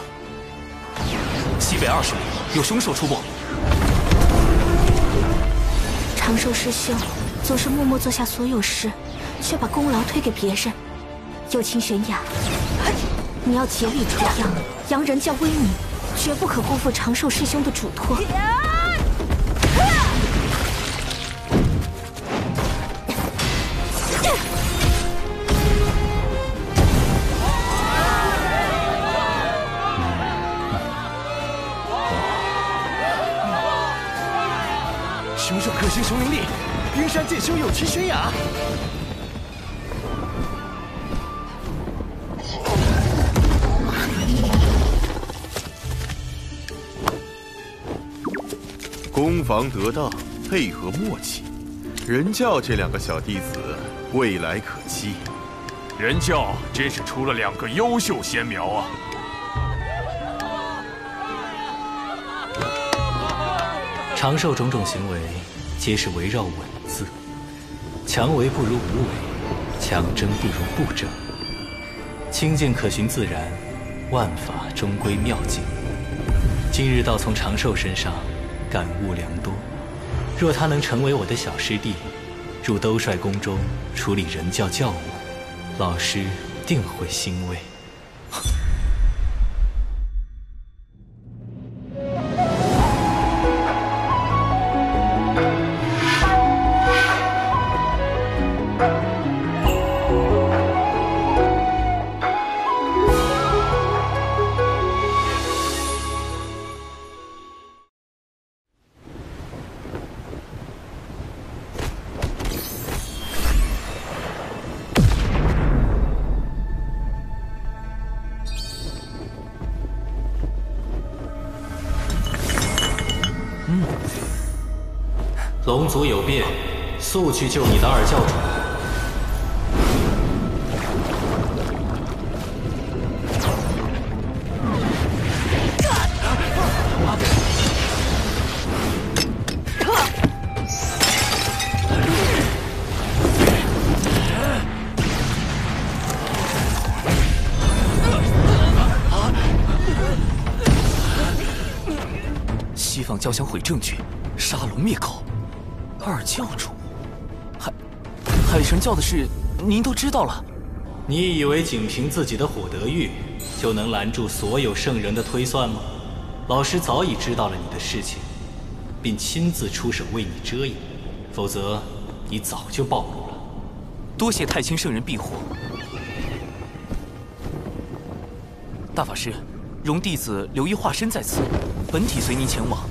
西北20里有凶手出没。长寿师兄总是默默做下所有事，却把功劳推给别人。友情悬崖，你要竭力出扬，扬人教威名，绝不可辜负长寿师兄的嘱托。凶手可行雄灵力，冰山剑修有其悬崖。攻防得当，配合默契，人教这2个小弟子未来可期。人教真是出了2个优秀仙苗啊！长寿种种行为，皆是围绕稳字。强为不如无为，强争不如不争。清净可循自然，万法终归妙境。今日倒从长寿身上感悟良多。若他能成为我的小师弟，入兜率宫中处理人教教务，老师定会欣慰。龙族有变，速去救你的二教主。西方交想毁证据，杀龙灭口。二教主，海神教的事，您都知道了。你以为仅凭自己的火德玉，就能拦住所有圣人的推算吗？老师早已知道了你的事情，并亲自出手为你遮掩，否则你早就暴露了。多谢太清圣人庇护。大法师，容弟子留意化身在此，本体随您前往。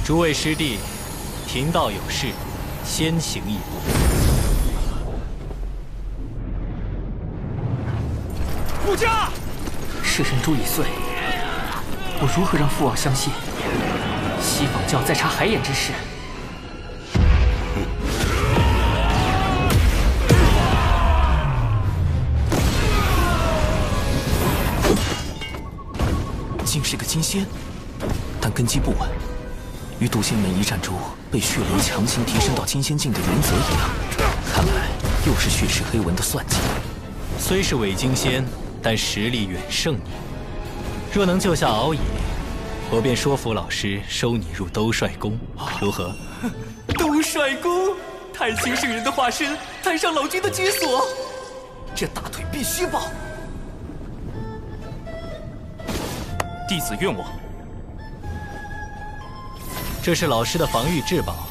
诸位师弟，贫道有事，先行一步。顾家，摄神珠已碎，我如何让父王相信西方教在查海眼之事？竟是个金仙，但根基不稳。与渡仙门一战珠被血莲强行提升到金仙境的原则一样，看来又是血赤黑纹的算计。虽是伪金仙，但实力远胜你。若能救下敖乙，我便说服老师收你入兜率宫，如何？兜率宫，太清圣人的化身，太上老君的居所，这大腿必须抱。弟子愿往。这是老师的防御至宝，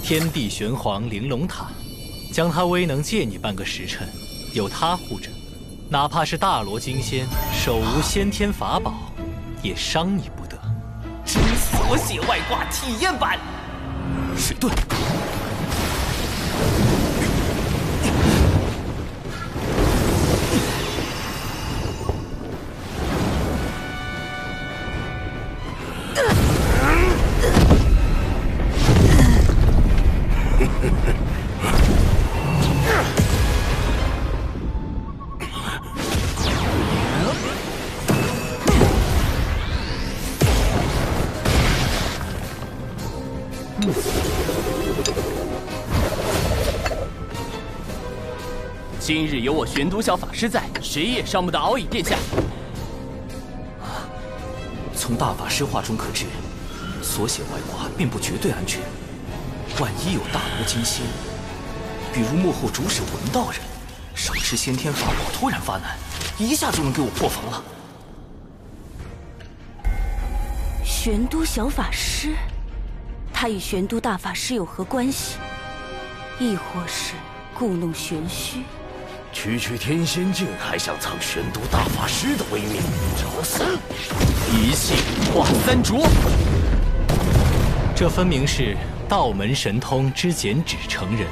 天地玄黄玲珑塔，将它威能借你半个时辰，有它护着，哪怕是大罗金仙手无先天法宝，也伤你不得。真锁血外挂体验版，水遁。今日有我玄都小法师在，谁也伤不得敖乙殿下。从大法师话中可知，锁血外挂并不绝对安全。万一有大罗金仙，比如幕后主使文道人，手持先天法宝突然发难，一下就能给我破防了。玄都小法师，他与玄都大法师有何关系？亦或是故弄玄虚？区区天仙境还想藏玄都大法师的威名？找死！一气化三浊。这分明是道门神通之剪纸成人。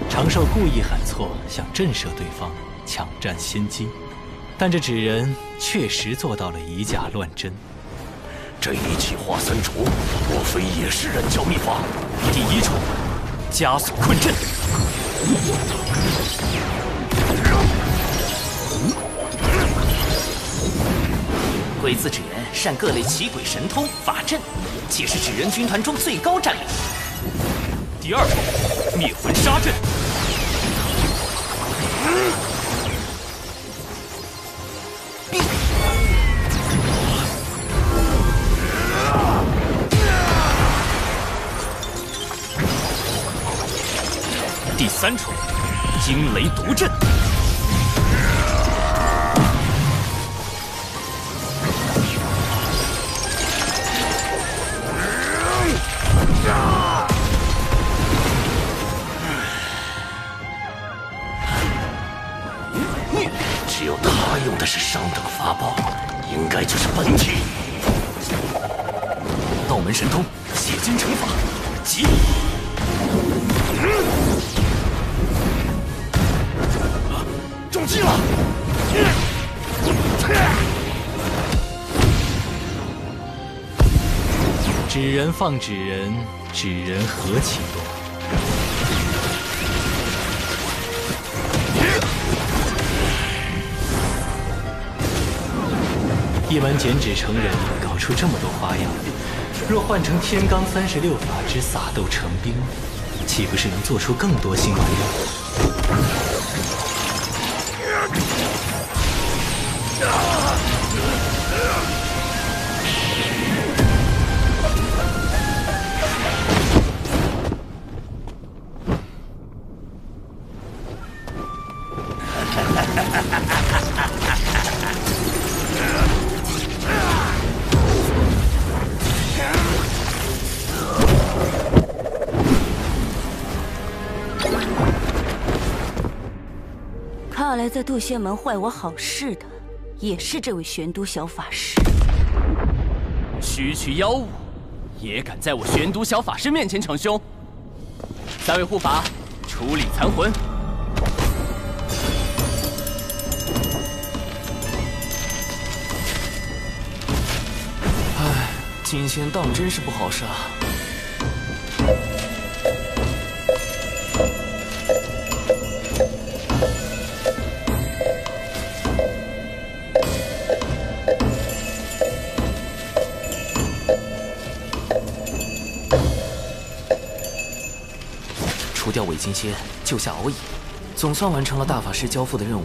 长寿故意喊错，想震慑对方，抢占先机。但这纸人确实做到了以假乱真。这一气化三除，莫非也是人教秘法？第一重，加速困阵。鬼子纸人善各类奇鬼神通法阵，且是纸人军团中最高战力。第二重，灭魂杀阵。第三重，惊雷毒阵。只有他用的是上等法宝，应该就是本体。道门神通，血金成法，急！中计了！纸人放纸人，纸人何其多。一门剪纸成人，搞出这么多花样，若换成天罡36法之撒豆成兵，岂不是能做出更多新玩意儿？看来在渡仙门坏我好事的，也是这位玄都小法师。区区妖物，也敢在我玄都小法师面前逞凶？三位护法，处理残魂。唉，金仙当真是不好杀。除掉伪金仙，救下敖乙，总算完成了大法师交付的任务。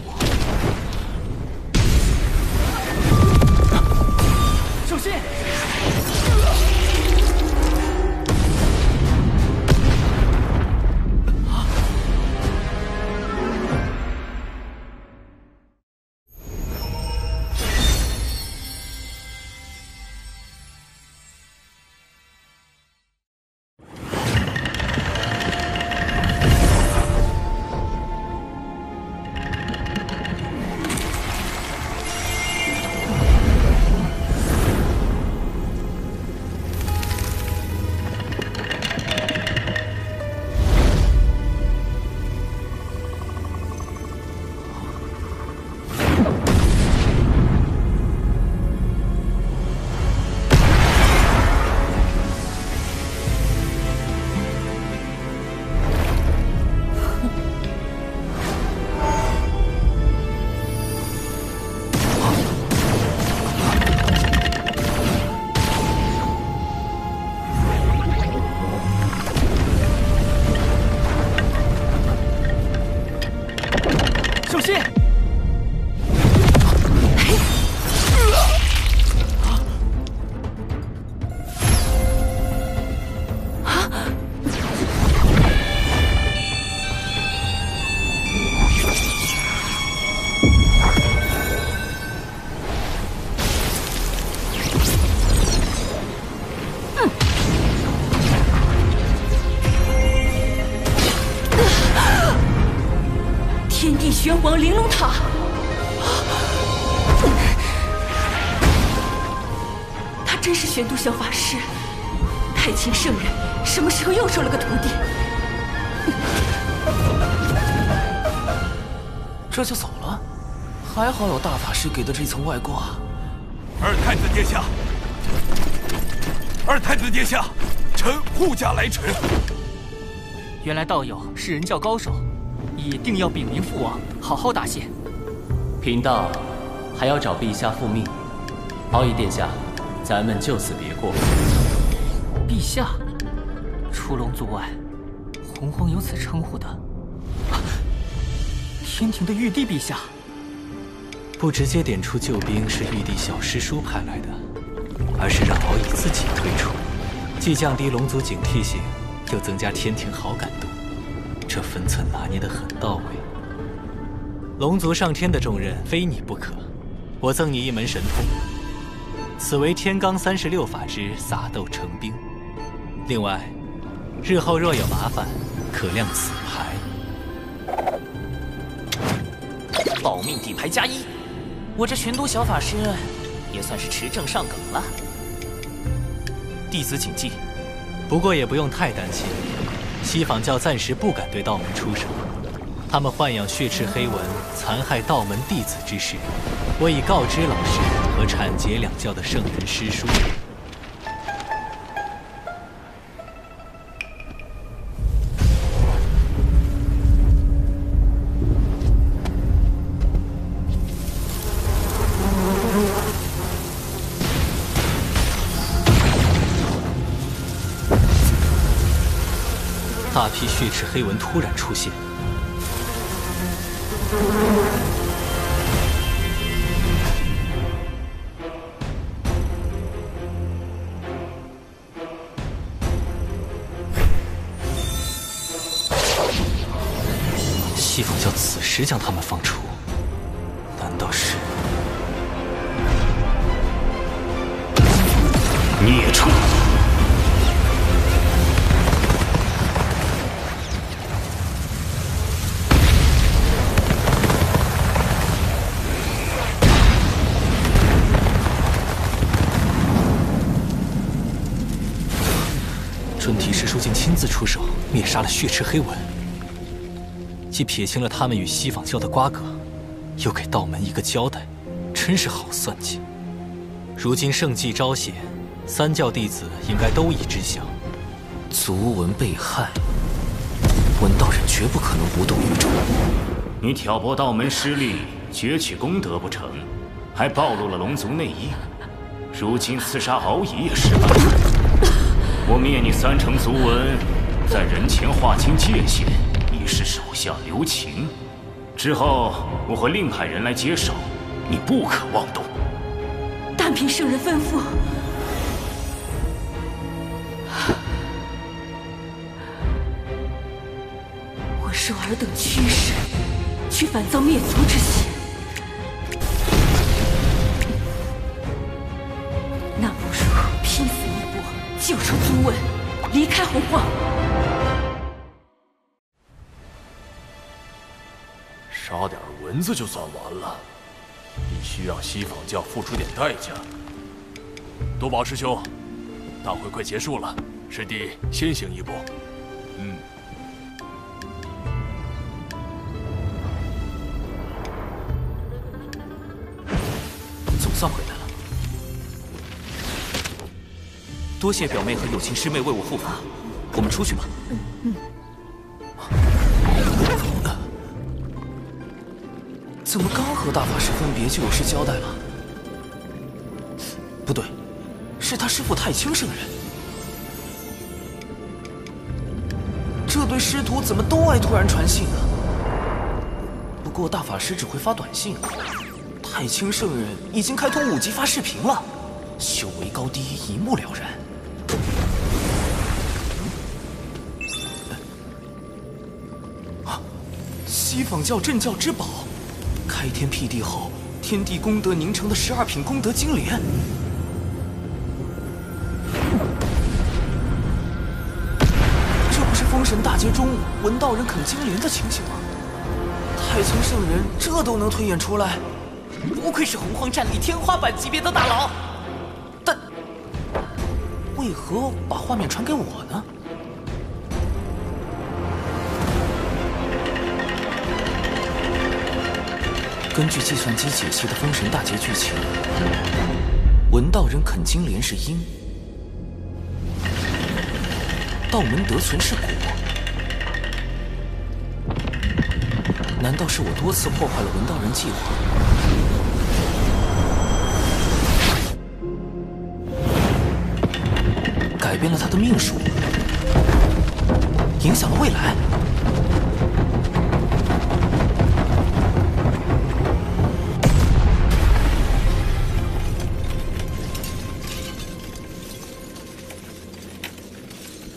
首先，玄黄玲珑塔，他真是玄都小法师。太清圣人什么时候又收了个徒弟？这就走了？还好有大法师给的这层外挂。二太子殿下，二太子殿下，臣护驾来迟。原来道友是人教高手，一定要禀明父王，好好答谢。贫道还要找陛下复命。敖乙殿下，咱们就此别过。陛下，除龙族外，洪荒有此称呼的。天庭的玉帝陛下。不直接点出救兵是玉帝小师叔派来的，而是让敖乙自己退出，既降低龙族警惕性，又增加天庭好感度，这分寸拿捏得很到位。龙族上天的重任非你不可，我赠你一门神通，此为天罡36法之撒豆成兵。另外，日后若有麻烦，可亮此牌。保命底牌加1，我这玄都小法师也算是持证上岗了。弟子谨记。不过也不用太担心，西坊教暂时不敢对道门出手。他们豢养血赤黑纹，残害道门弟子之事，我已告知老师和阐节两教的圣人师叔。大批血赤黑纹突然出现，西坊教此时将他们放出，难道是孽畜？准提师叔竟亲自出手灭杀了血赤黑纹，既撇清了他们与西坊教的瓜葛，又给道门一个交代，真是好算计。如今圣迹昭显，三教弟子应该都已知晓。族文被害，文道人绝不可能无动于衷。你挑拨道门失利，攫取功德不成，还暴露了龙族内应。如今刺杀敖乙也失败。我灭你3成族文，在人前划清界限，以示手下留情。之后我会另派人来接手，你不可妄动。但凭圣人吩咐。我受尔等驱使，去反遭灭族之嫌。那不如拼死一搏，救出族文，离开洪荒。杀点蚊子就算完了，必须让西坊教付出点代价。多宝师兄，大会快结束了，师弟先行一步。总算回来了，多谢表妹和友情师妹为我护法，我们出去吧。怎么刚和大法师分别就有事交代了？不对，是他师父太清圣人。这对师徒怎么都爱突然传信啊？不过大法师只会发短信，太清圣人已经开通5级发视频了，修为高低一目了然。西坊教镇教之宝。开天辟地后，天地功德凝成的12品功德金莲，这不是封神大劫中文道人啃金莲的情形吗？太清圣人这都能推演出来，不愧是洪荒战力天花板级别的大佬。但为何把画面传给我呢？根据计算机解析的封神大劫剧情，文道人啃金莲是因，道门得存是果。难道是我多次破坏了文道人计划？改变了他的命数，影响了未来。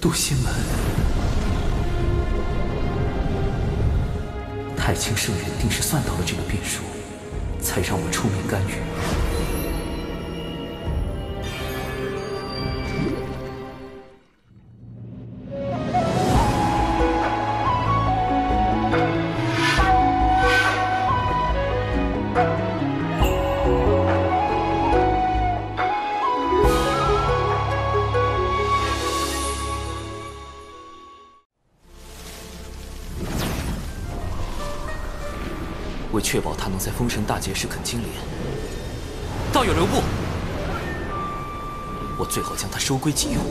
渡仙门，太清圣人定是算到了这个变数，才让我出面干预。为确保他能在封神大劫时啃金莲，道友留步，我最好将他收归己用。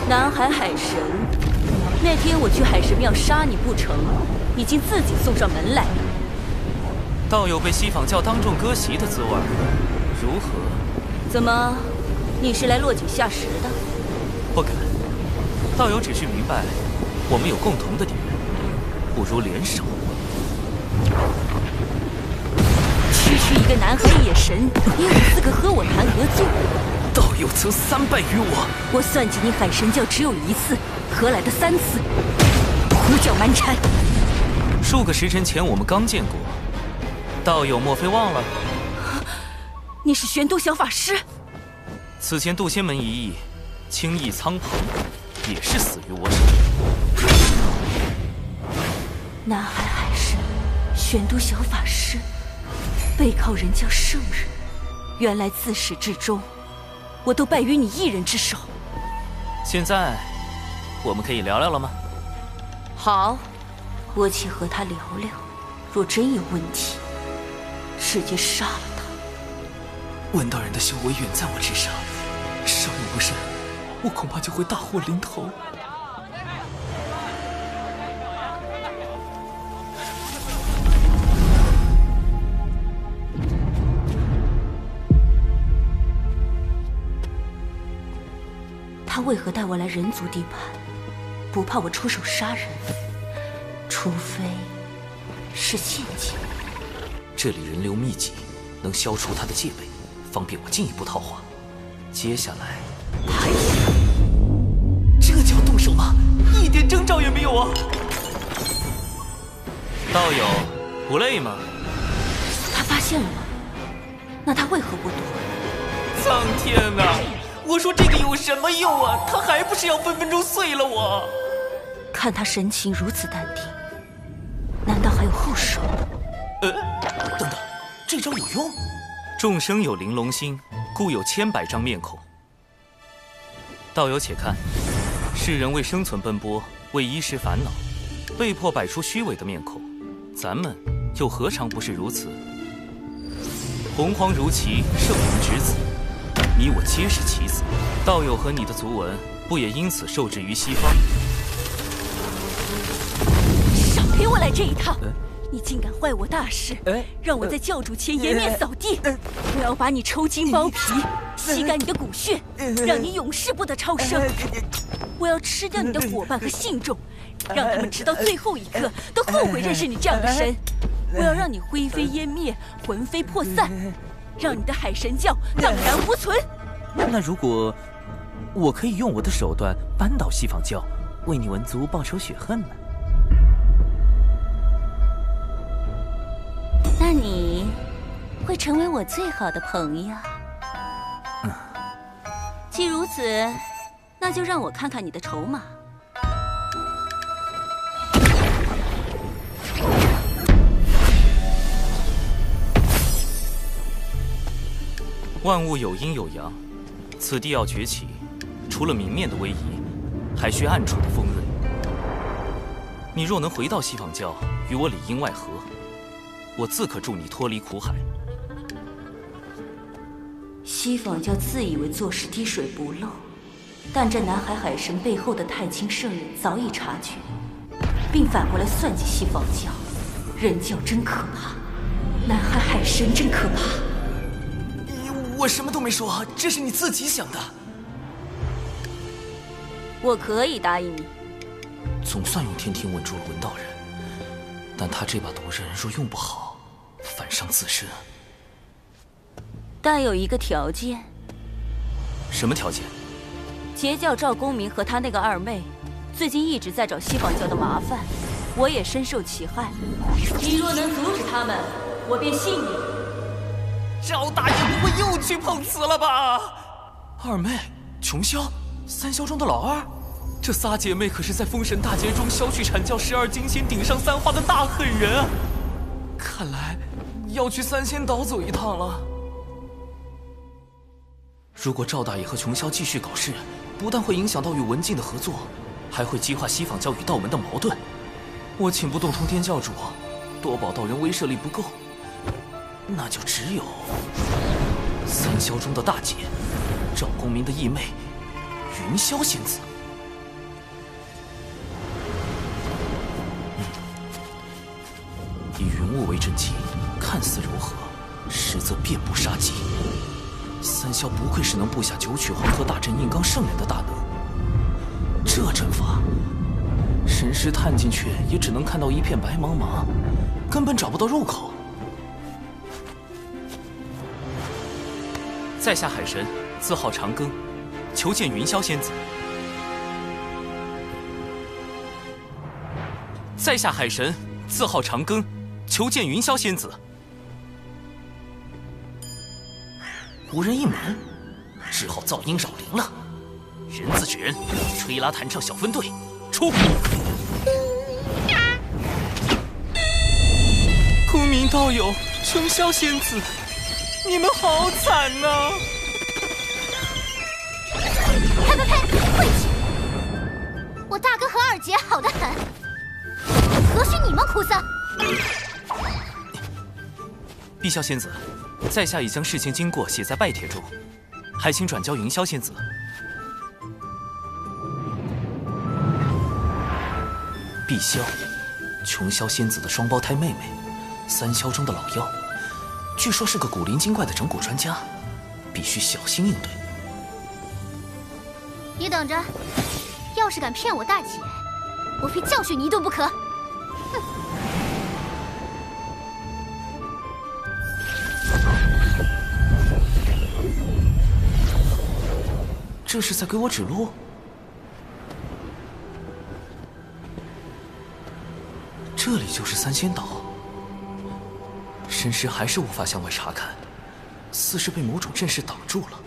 南海海神，那天我去海神庙杀你不成，已经自己送上门来了。道友被西坊教当众割席的滋味，如何？怎么，你是来落井下石的？不敢，道友只是明白，我们有共同的敌人，不如联手。区区一个南海野神，你有资格和我谈合作？道友曾3败于我，我算计你海神教只有1次，何来的3次？胡搅蛮缠！数个时辰前我们刚见过，道友莫非忘了？你是玄都小法师？此前渡仙门一役，轻易苍鹏也是死于我手。南海海神，玄都小法师，背靠人教圣人，原来自始至终，我都败于你一人之手。现在，我们可以聊聊了吗？好，我且和他聊聊。若真有问题，直接杀了他。文道人的修为远在我之上，稍有不慎，我恐怕就会大祸临头。他为何带我来人族地盘？不怕我出手杀人？除非是陷阱。这里人流密集，能消除他的戒备，方便我进一步套话。接下来，还这就要动手吗？一点征兆也没有啊！道友，不累吗？他发现了吗？那他为何不躲？苍天哪！我说这个有什么用啊？他还不是要分分钟碎了我！看他神情如此淡定，难道还有后手？等等，这招有用？众生有玲珑心，故有千百张面孔。道友且看，世人为生存奔波，为衣食烦恼，被迫摆出虚伪的面孔，咱们又何尝不是如此？洪荒如棋，圣人之子。你我皆是棋子，道友和你的族文不也因此受制于西方？少给我来这一套！你竟敢坏我大事，让我在教主前颜面扫地！我要把你抽筋剥皮，吸干你的骨血，让你永世不得超生！我要吃掉你的伙伴和信众，让他们直到最后一刻都后悔认识你这样的神！我要让你灰飞烟灭，魂飞魄散！让你的海神教荡然无存。那如果我可以用我的手段扳倒西坊教，为你文族报仇雪恨呢？那你会成为我最好的朋友。既如此，那就让我看看你的筹码。万物有阴有阳，此地要崛起，除了明面的威仪，还需暗处的锋锐。你若能回到西坊教，与我里应外合，我自可助你脱离苦海。西方教自以为做事滴水不漏，但这南海海神背后的太清圣人早已察觉，并反过来算计西方教。人教真可怕，南海海神真可怕。我什么都没说，这是你自己想的。我可以答应你。总算用天庭稳住了文道人，但他这把毒刃若用不好，反伤自身。但有一个条件。什么条件？截教赵公明和他那个二妹，最近一直在找西方教的麻烦，我也深受其害。你若能阻止他们，我便信你。赵大爷不会又去碰瓷了吧？二妹、琼霄、三霄中的老二，这仨姐妹可是在封神大劫中削去阐教12金仙、顶上3花的大狠人啊！看来要去三仙岛走一趟了。如果赵大爷和琼霄继续搞事，不但会影响到与文静的合作，还会激化西方教与道门的矛盾。我请不动通天教主，多宝道人威慑力不够，那就只有三霄中的大姐，赵公明的义妹云霄仙子。以云雾为阵基，看似柔和，实则遍布杀机。三霄不愧是能布下九曲黄河大阵硬刚圣人的大能，这阵法，神识探进去也只能看到一片白茫茫，根本找不到入口。在下海神，字号长庚，求见云霄仙子。在下海神，字号长庚，求见云霄仙子。无人应门，只好噪音扰灵了。人自指人，吹拉弹唱小分队，出！公明道友，琼霄仙子，你们好惨呐！呸呸呸！晦气！我大哥和二姐好得很，何须你们哭丧？碧霄仙子，在下已将事情经过写在拜帖中，还请转交云霄仙子。碧霄，琼霄仙子的双胞胎妹妹，三霄中的老妖，据说是个古灵精怪的整蛊专家，必须小心应对。你等着，要是敢骗我大姐，我非教训你一顿不可！哼！这是在给我指路？这里就是三仙岛，神识还是无法向外查看，似是被某种阵势挡住了。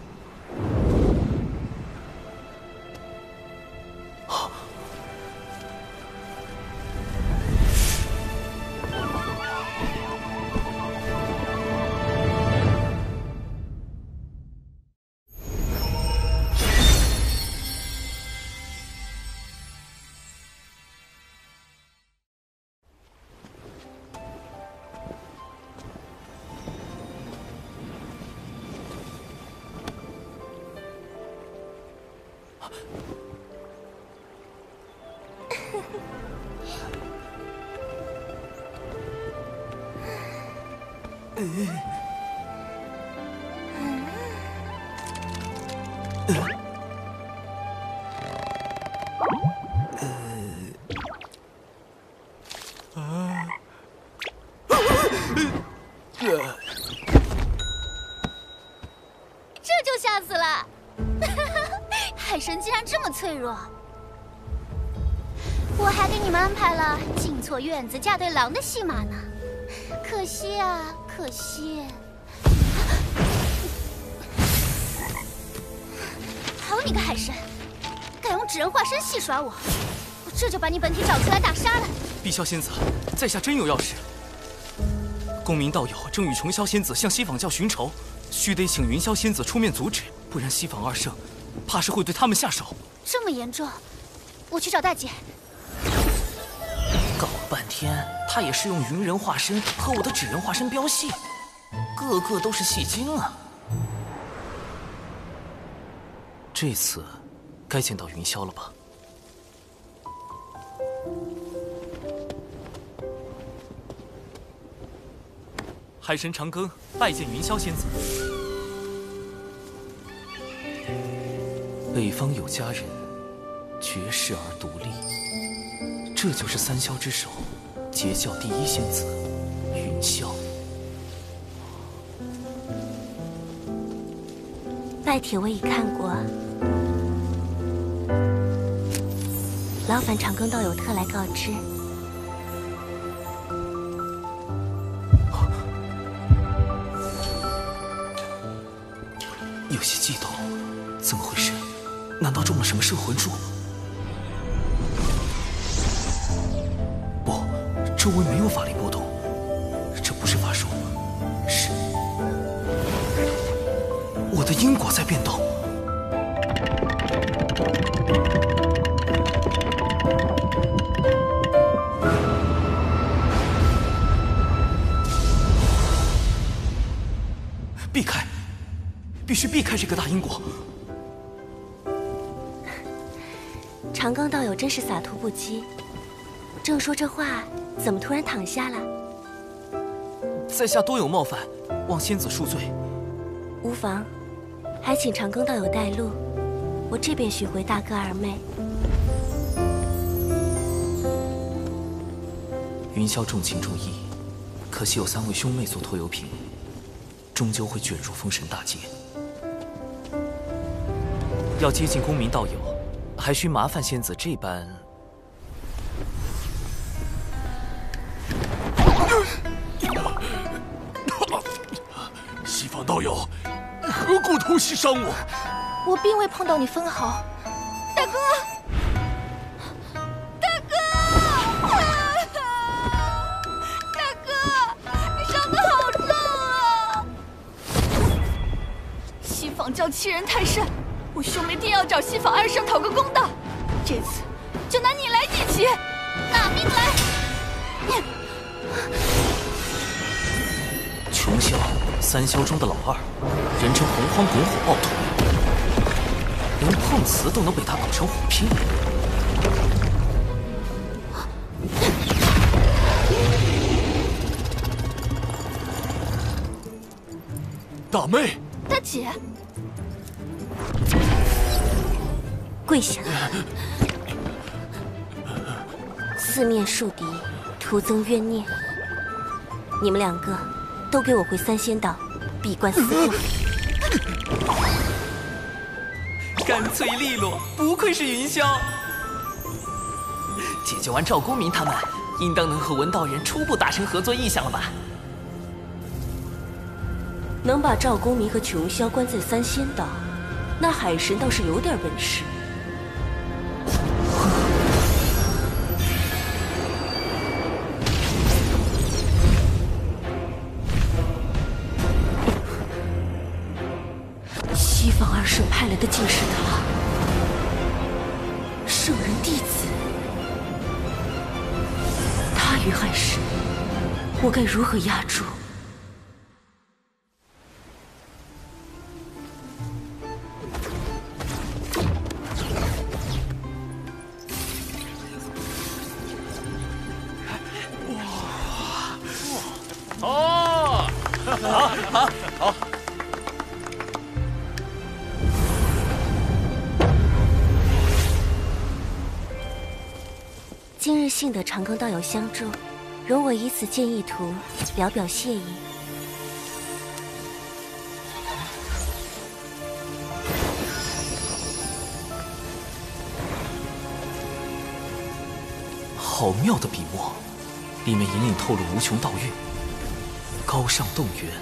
这就吓死了！海神竟然这么脆弱，我还给你们安排了进错院子嫁对郎的戏码呢，可惜啊，可惜！好你个海神，敢用纸人化身戏耍我，我这就把你本体找出来打杀了！碧霄仙子，在下真有要事。公明道友正与琼霄仙子向西方教寻仇，须得请云霄仙子出面阻止，不然西方二圣怕是会对他们下手。这么严重，我去找大姐。搞半天，他也是用云人化身和我的纸人化身飙戏，个个都是戏精啊！这次该见到云霄了吧？海神长庚拜见云霄仙子。北方有佳人，绝世而独立。这就是三霄之首，截教第一仙子云霄。拜帖我已看过，劳烦长庚道友特来告知。有些激动，怎么回事？难道中了什么摄魂术？不，周围没有法力波动，这不是法术，是我的因果在变动。避开！必须避开这个大因果。长庚道友真是洒脱不羁，正说这话，怎么突然躺下了？在下多有冒犯，望仙子恕罪。无妨，还请长庚道友带路，我这便寻回大哥二妹。云霄重情重义，可惜有3位兄妹做拖油瓶，终究会卷入封神大劫。要接近公明道友，还需麻烦仙子这般。西方道友，何故偷袭伤我？我并未碰到你分毫，大哥，大哥，大哥，你伤得好重啊！西方教欺人太甚。我兄妹定要找西方二圣讨个公道，这次就拿你来祭旗，拿命来！穷霄，三霄中的老二，人称洪荒滚火暴徒，连碰瓷都能被他搞成火拼。大妹，大姐。跪下！四面树敌，徒增冤孽。你们2个都给我回三仙岛，闭关思过。干脆利落，不愧是云霄。解决完赵公明他们，应当能和文道人初步达成合作意向了吧？能把赵公明和琼霄关在三仙岛，那海神倒是有点本事。西方二圣派来的竟是他，圣人弟子。他与海神，我该如何压住？好。今日幸得长庚道友相助，容我以此剑意图表表谢意。好妙的笔墨，里面隐隐透露无穷道韵。高尚动源，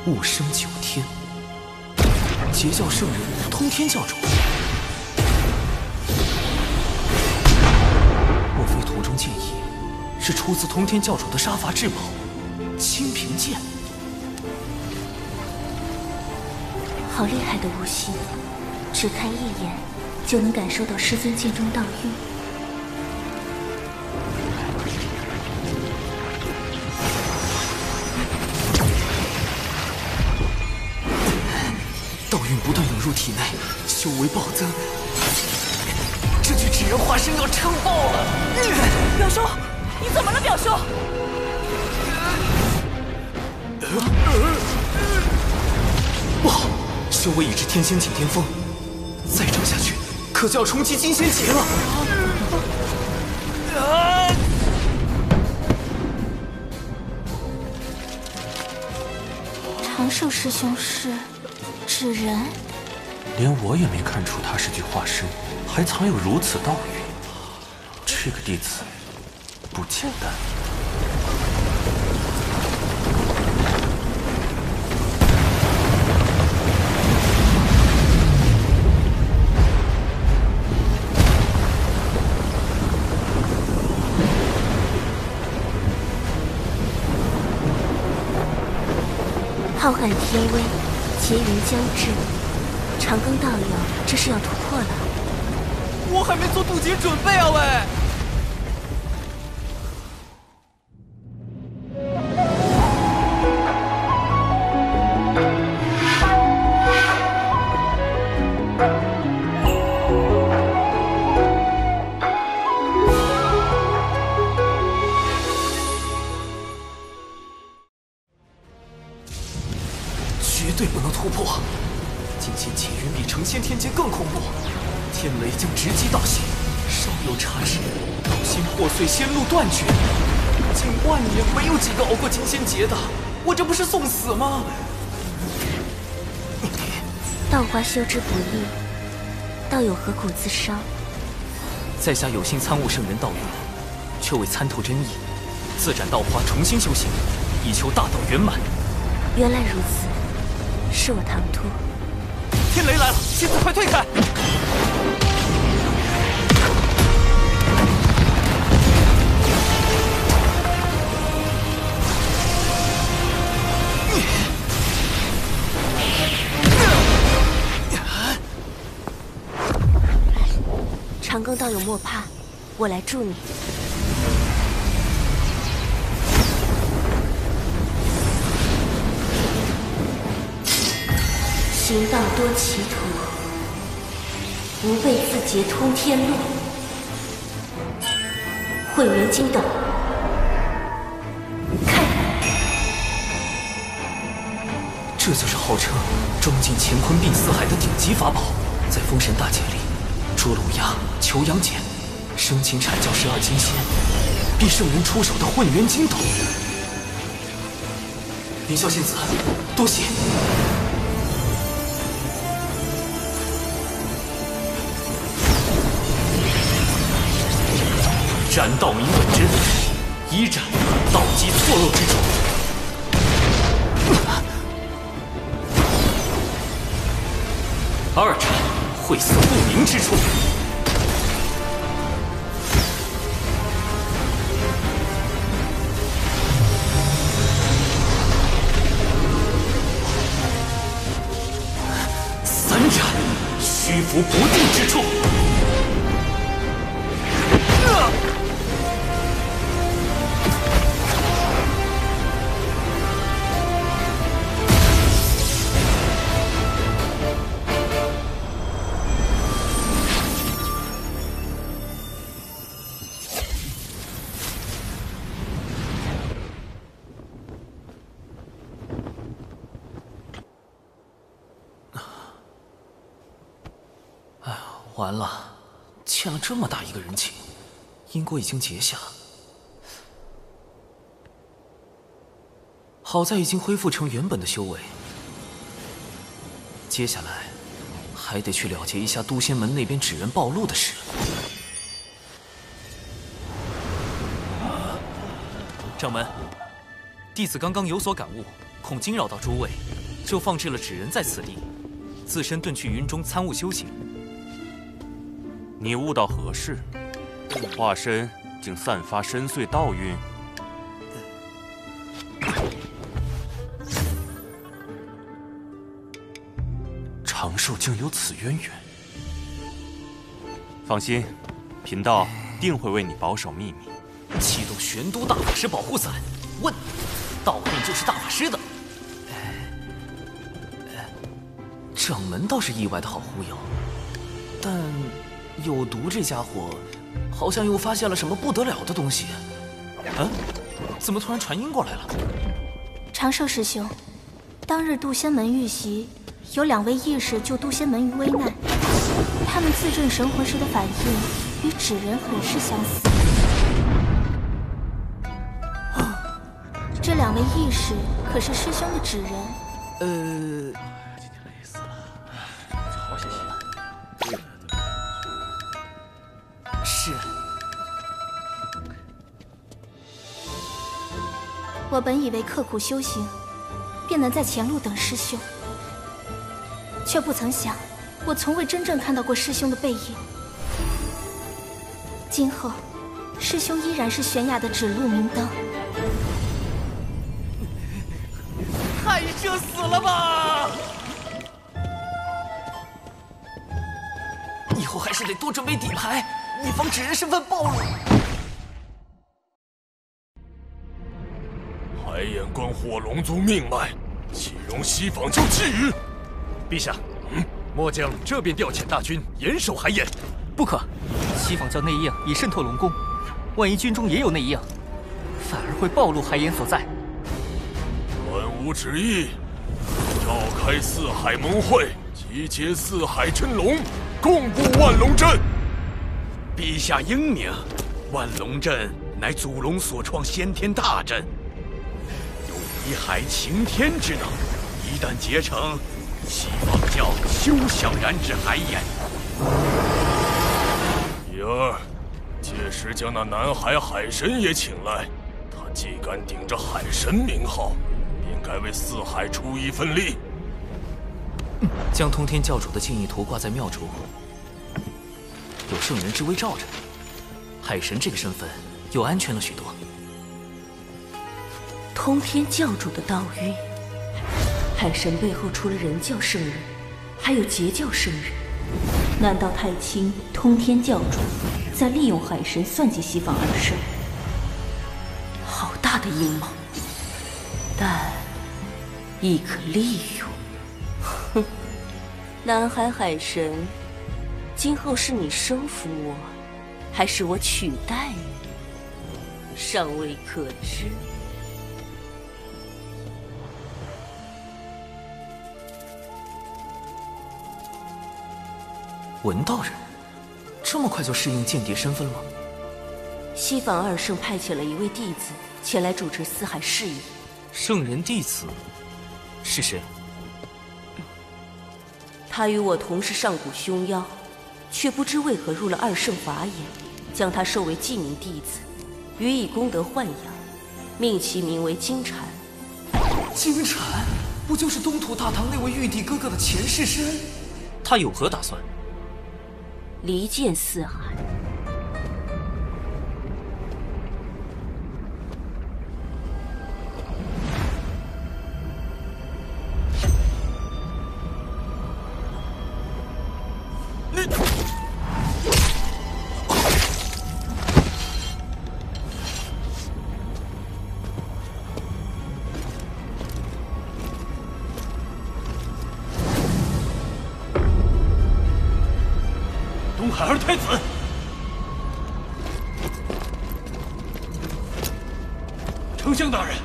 物生九天。截教圣人，通天教主。莫非图中剑意是出自通天教主的杀伐至宝清平剑？好厉害的悟性，只看一眼就能感受到师尊剑中道韵。道运不断涌入体内，修为暴增。这具纸人化身要撑爆了！表兄，你怎么了，表兄？不好，修为已至天仙境巅峰，再这么下去，可就要冲击金仙劫了。长寿师兄是纸人，连我也没看出他是具化身，还藏有如此道运。这个弟子不简单。浩瀚天威，劫云将至，长庚道友这是要突破了。我还没做渡劫准备啊，喂！绝对不能突破！金仙劫云比成仙天劫更恐怖，天雷将直击大限，稍有差池，道心破碎，仙路断绝。近万年没有几个熬过金仙劫的，我这不是送死吗？道花修之不易，道友何苦自伤？在下有幸参悟圣人道运，却未参透真意，自斩道花，重新修行，以求大道圆满。原来如此，是我唐突。天雷来了，仙子快退开！长庚道友莫怕，我来助你。行道多歧途，吾辈自劫通天路。混元金斗，开！这就是号称装进乾坤并四海的顶级法宝，在封神大劫里，捉龙鸦、求阳锏，生擒阐教12金仙，逼圣人出手的混元金斗。凌霄仙子，多谢。斩道明本真，一斩道基错漏之处，二斩晦涩不明之处。三斩虚浮不定之处。完了，欠了这么大一个人情，因果已经结下。好在已经恢复成原本的修为，接下来还得去了结一下都仙门那边纸人暴露的事。掌门，弟子刚刚有所感悟，恐惊扰到诸位，就放置了纸人在此地，自身遁去云中参悟修行。你悟到何事？化身竟散发深邃道运？长寿竟有此渊源？放心，贫道定会为你保守秘密。启动玄都大法师保护伞，问：道运就是大法师的？掌门倒是意外的好忽悠，但有毒这家伙好像又发现了什么不得了的东西。啊？怎么突然传音过来了？长寿师兄，当日渡仙门遇袭，有2位义士救渡仙门于危难，他们自证神魂时的反应与纸人很是相似。这2位义士可是师兄的纸人？是。我本以为刻苦修行，便能在前路等师兄，却不曾想，我从未真正看到过师兄的背影。今后，师兄依然是玄雅的指路明灯。海蛇死了吧？以后还是得多准备底牌，以防纸人身份暴露。海眼关火龙族命脉，岂容西坊教觊觎？陛下，末将这便调遣大军严守海眼。不可，西坊教内应已渗透龙宫，万一军中也有内应，反而会暴露海眼所在。万无旨意，召开四海盟会，集结四海真龙，共布万龙阵。陛下英明，万龙阵乃祖龙所创先天大阵，有移海擎天之能，一旦结成，西坊教休想染指海眼。第二，届时将那南海海神也请来，他既敢顶着海神名号，便该为四海出一份力。将通天教主的敬意图挂在庙中，有圣人之威罩着，海神这个身份又安全了许多。通天教主的道运，海神背后除了人教圣人，还有截教圣人。难道太清通天教主在利用海神算计西坊二圣？好大的阴谋，但亦可利用。哼，南海海神，今后是你收服我，还是我取代你，尚未可知。文道人，这么快就适应间谍身份了？西坊二圣派遣了一位弟子前来主持四海事宜。圣人弟子是谁？他与我同是上古凶妖，却不知为何入了二圣法眼，将他收为记名弟子，予以功德豢养，命其名为金蝉。金蝉不就是东土大唐那位玉帝哥哥的前世身？他有何打算？离间四海。东海二太子，丞相大人，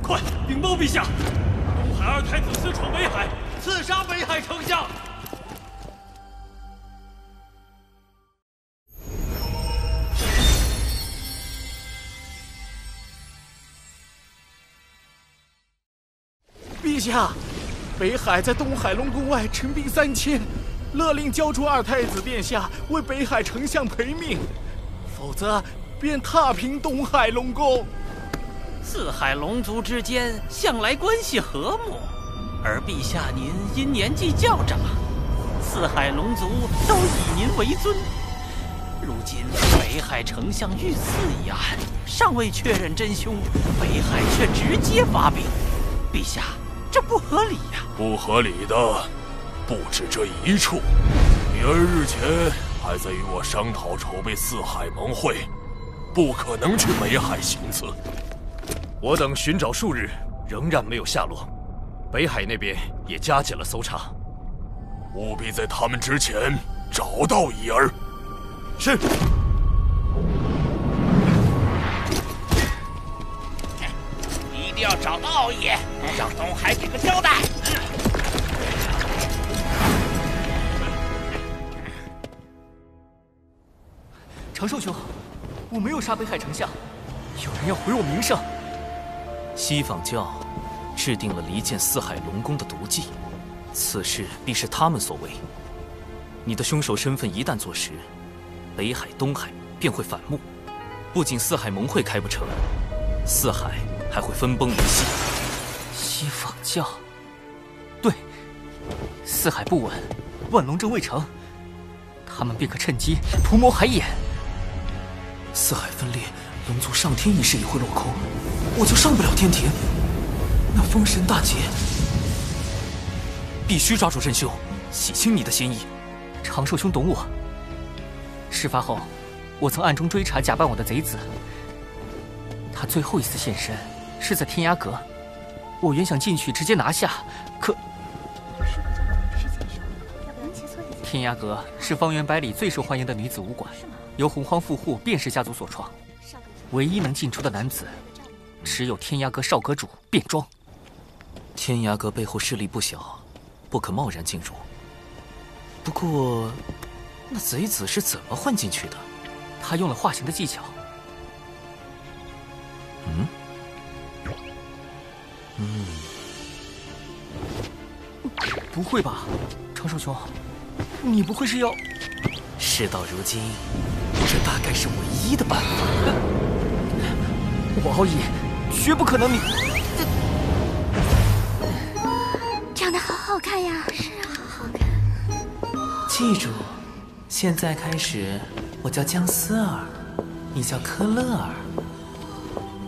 快禀报陛下，东海二太子私闯北海，刺杀北海丞相。陛下，北海在东海龙宫外陈兵3000。勒令交出二太子殿下为北海丞相赔命，否则便踏平东海龙宫。四海龙族之间向来关系和睦，而陛下您因年纪较长，四海龙族都以您为尊。如今北海丞相遇刺一案尚未确认真凶，北海却直接发兵，陛下这不合理呀！不合理的不止这一处，你儿日前还在与我商讨筹备四海盟会，不可能去北海行刺。我等寻找数日，仍然没有下落。北海那边也加紧了搜查，务必在他们之前找到伊儿。是。一定要找到奥义，让东海给个交代。长寿兄，我没有杀北海丞相，有人要毁我名声。西坊教制定了离间四海龙宫的毒计，此事必是他们所为。你的凶手身份一旦坐实，北海、东海便会反目，不仅四海盟会开不成，四海还会分崩离析。西坊教，对，四海不稳，万龙阵未成，他们便可趁机图谋海眼。四海分裂，龙族上天一事也会落空，我就上不了天庭。那封神大劫，必须抓住真凶，洗清你的嫌疑。长寿兄懂我。事发后，我曾暗中追查假扮我的贼子。他最后一次现身是在天涯阁，我原想进去直接拿下，可天涯阁是方圆百里最受欢迎的女子武馆，由洪荒富户卞氏家族所创，唯一能进出的男子，只有天涯阁少阁主卞庄。天涯阁背后势力不小，不可贸然进入。不过，那贼子是怎么混进去的？他用了化形的技巧。不会吧，长寿兄，你不会是要……事到如今，这大概是唯一的办法。我奥义绝不可能你。长得好好看呀！是啊，好好看。记住，现在开始，我叫姜思儿，你叫科勒尔。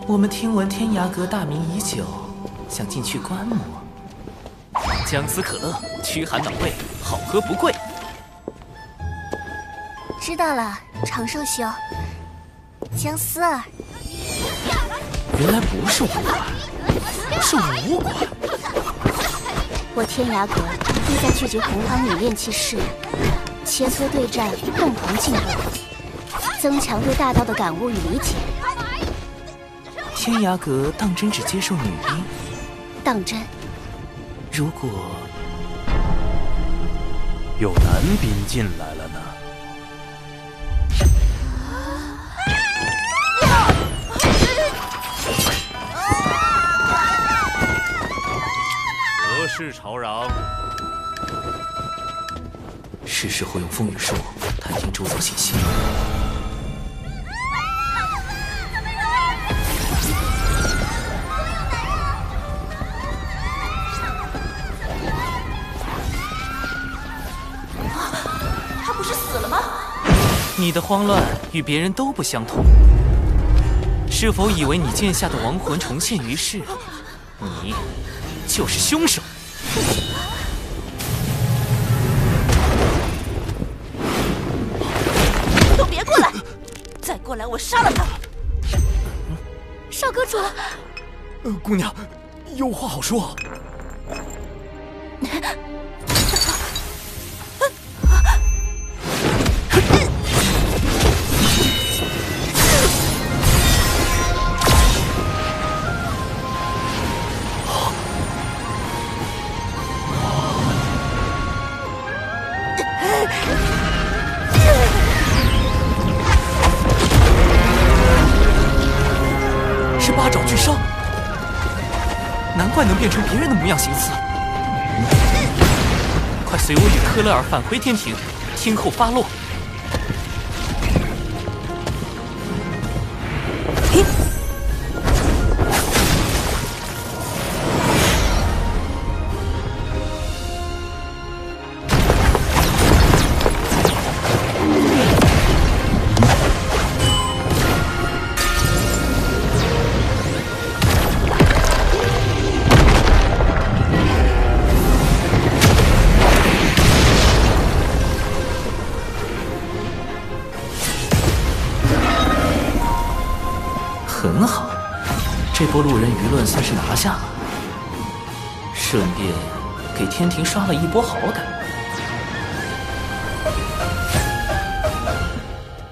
我们听闻天涯阁大名已久，想进去观摩。姜丝可乐，驱寒暖胃，好喝不贵。知道了，长寿兄。姜思儿。原来不是武馆，是武馆。我天涯阁意在聚集洪荒女炼器士，切磋对战，共同进步，增强对大道的感悟与理解。天涯阁当真只接受女兵？当真。如果有男兵进来了呢？何事吵嚷？是时候用风雨术探听周遭信息。他不是死了吗？你的慌乱与别人都不相同。是否以为你剑下的亡魂重现于世，你就是凶手？都别过来！再过来，我杀了他！少阁主，姑娘，有话好说。是八爪巨伤，难怪能变成别人的模样形似。快随我与科勒尔返回天庭，听候发落。很好，这波路人舆论算是拿下了。是顺便给天庭刷了一波好感。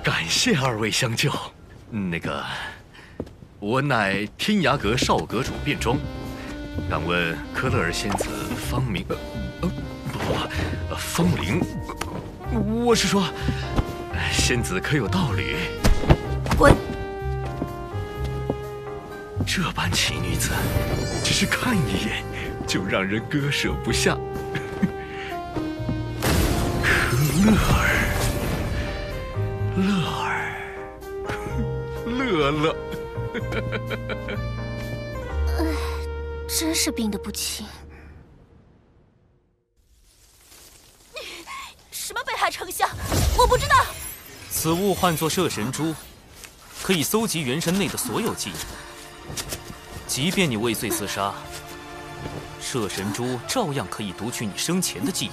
感谢二位相救。那个，我乃天涯阁少阁主卞庄，敢问科勒尔仙子芳名？芳龄？我是说，仙子可有道侣？滚！这般奇女子，只是看一眼就让人割舍不下。科勒尔，乐乐，真是病得不轻。什么北海丞相？我不知道。此物唤作摄神珠，可以搜集元神内的所有记忆。即便你畏罪自杀，摄神珠照样可以读取你生前的记忆。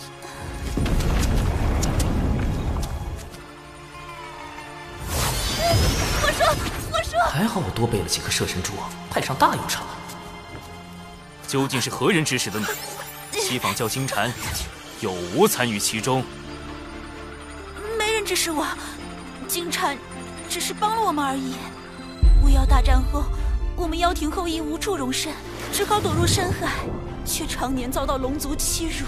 我说，还好我多备了几颗摄神珠，派上大用场。究竟是何人指使的你？西坊教金蝉有无参与其中？没人指使我，金蝉只是帮了我们而已。巫妖大战后，我们妖庭后裔无处容身，只好躲入深海，却常年遭到龙族欺辱，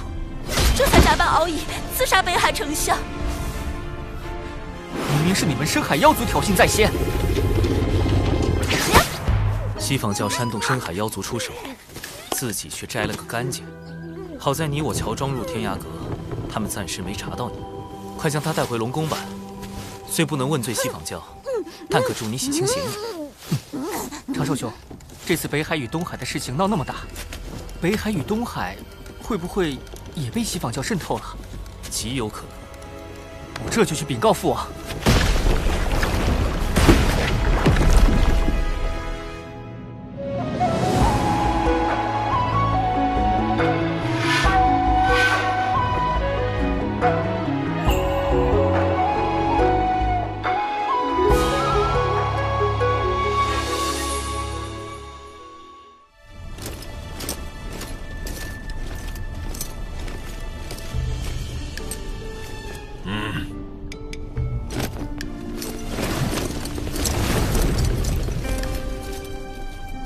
这才假扮敖乙刺杀北海丞相。明明是你们深海妖族挑衅在先。西坊教煽动深海妖族出手，自己却摘了个干净。好在你我乔装入天涯阁，他们暂时没查到你。快将他带回龙宫吧。虽不能问罪西坊教，但可助你洗清嫌疑。长寿兄，这次北海与东海的事情闹那么大，北海与东海会不会也被西坊教渗透了？极有可能。我这就去禀告父王。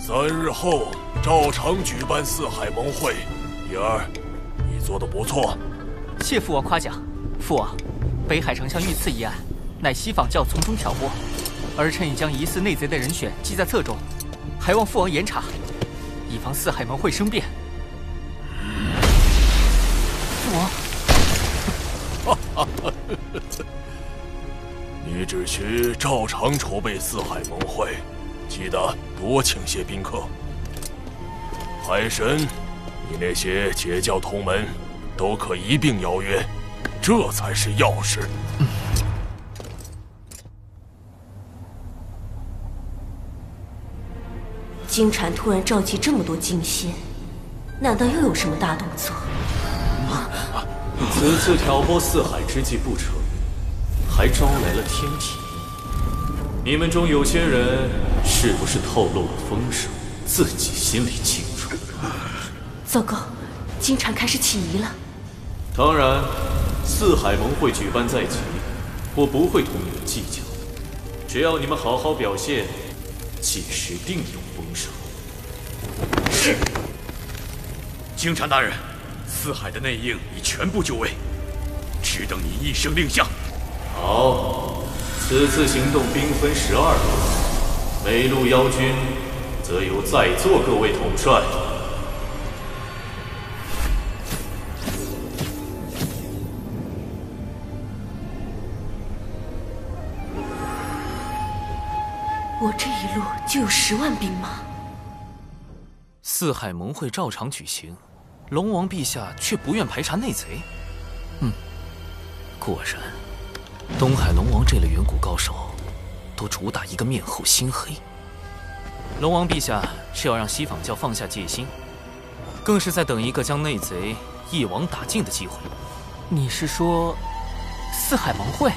3日后照常举办四海盟会。叶儿，你做得不错。谢父王夸奖。父王，北海丞相遇刺一案，乃西坊教从中挑拨，儿臣已将疑似内贼的人选记在册中，还望父王严查，以防四海盟会生变。父王，你只需照常筹备四海盟会。记得多请些宾客。海神，你那些结教同门都可一并邀约，这才是要事。金蝉突然召集这么多金仙，难道又有什么大动作？此次挑拨四海之计不成，还招来了天体。你们中有些人是不是透露了风声，自己心里清楚？糟糕，金蝉开始起疑了。当然，四海盟会举办在即，我不会同你们计较。只要你们好好表现，届时定有风声。是。金蝉大人，四海的内应已全部就位，只等您一声令下。好。此次行动兵分12路，每路妖军则由在座各位统帅。我这一路就有10万兵马。四海盟会照常举行，龙王陛下却不愿排查内贼。果然。东海龙王这类远古高手，都主打一个面厚心黑。龙王陛下是要让西坊教放下戒心，更是在等一个将内贼一网打尽的机会。你是说，四海盟会？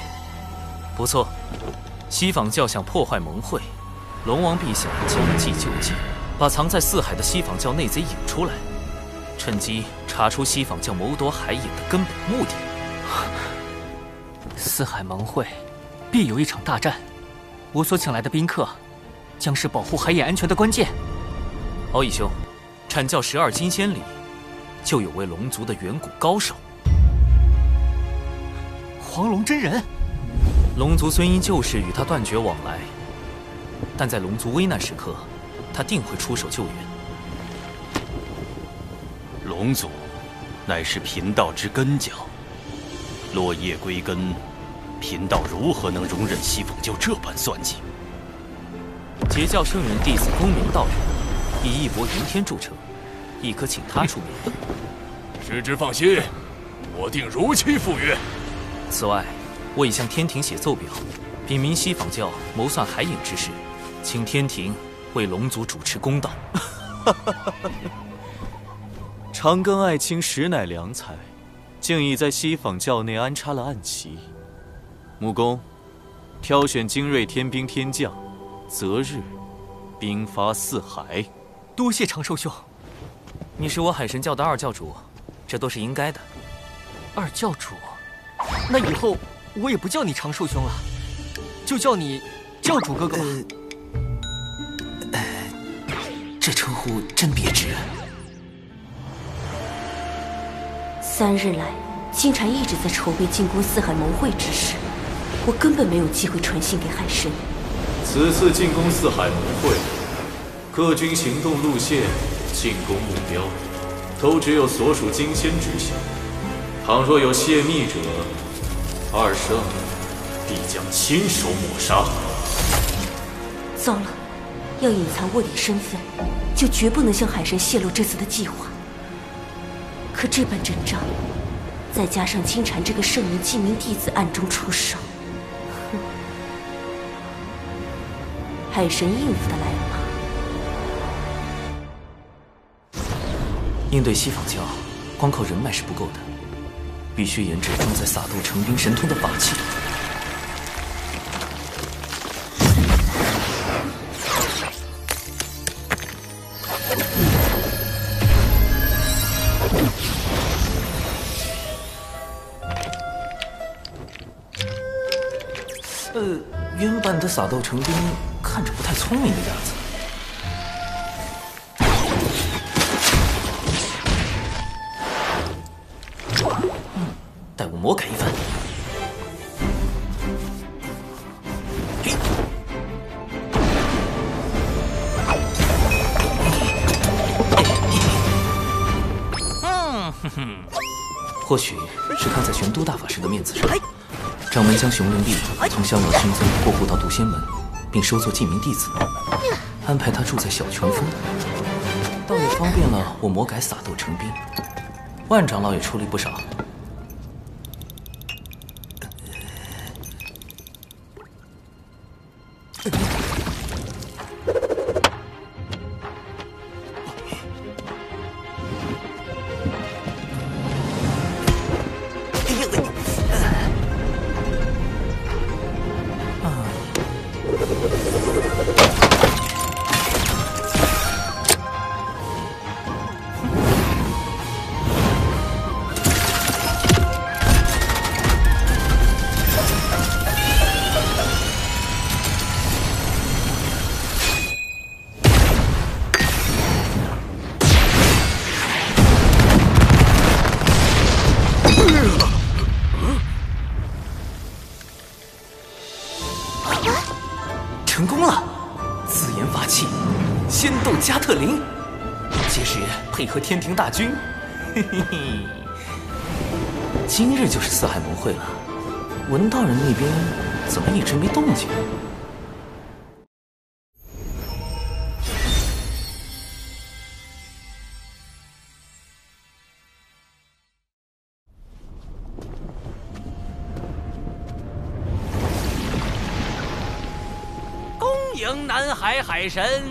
不错，西坊教想破坏盟会，龙王陛下将计就计，把藏在四海的西坊教内贼引出来。趁机查出西坊教谋夺海饮的根本目的。四海盟会必有一场大战，我所请来的宾客，将是保护海饮安全的关键。敖乙兄，阐教12金仙里，就有位龙族的远古高手，黄龙真人。龙族虽因旧事与他断绝往来，但在龙族危难时刻，他定会出手救援。龙族乃是贫道之根脚，落叶归根，贫道如何能容忍西坊教这般算计？截教圣人弟子公明道人，以义薄云天著称，亦可请他出面。师之放心，我定如期赴约。此外，我已向天庭写奏表，禀明西坊教谋算海饮之事，请天庭为龙族主持公道。长庚爱卿实乃良才，竟已在西坊教内安插了暗棋。木工，挑选精锐天兵天将，择日兵发四海。多谢长寿兄。你是我海神教的二教主，这都是应该的。二教主，那以后我也不叫你长寿兄了，就叫你教主哥哥吧。这称呼真别致。3日来，金蝉一直在筹备进攻四海盟会之事，我根本没有机会传信给海神。此次进攻四海盟会，各军行动路线、进攻目标，都只有所属金仙知晓。倘若有泄密者，二圣必将亲手抹杀。糟了，要隐藏卧底身份，就绝不能向海神泄露这次的计划。可这般阵仗，再加上金蝉这个圣人记名弟子暗中出手，海神应付得来吗？应对西坊教，光靠人脉是不够的，必须研制装载撒豆成兵神通的法器。原版的撒豆成兵看着不太聪明的样子。待我魔改一番。或许是看在玄都大法师的面子上，掌门将熊灵帝从逍遥新宗过户到渡仙门，并收作记名弟子，安排他住在小泉峰，倒也方便了我魔改撒豆成兵。万长老也出力不少。成功了！自研法器，仙斗加特林，届时配合天庭大军，嘿嘿嘿。今日就是四海盟会了，文道人那边怎么一直没动静？迎南海海神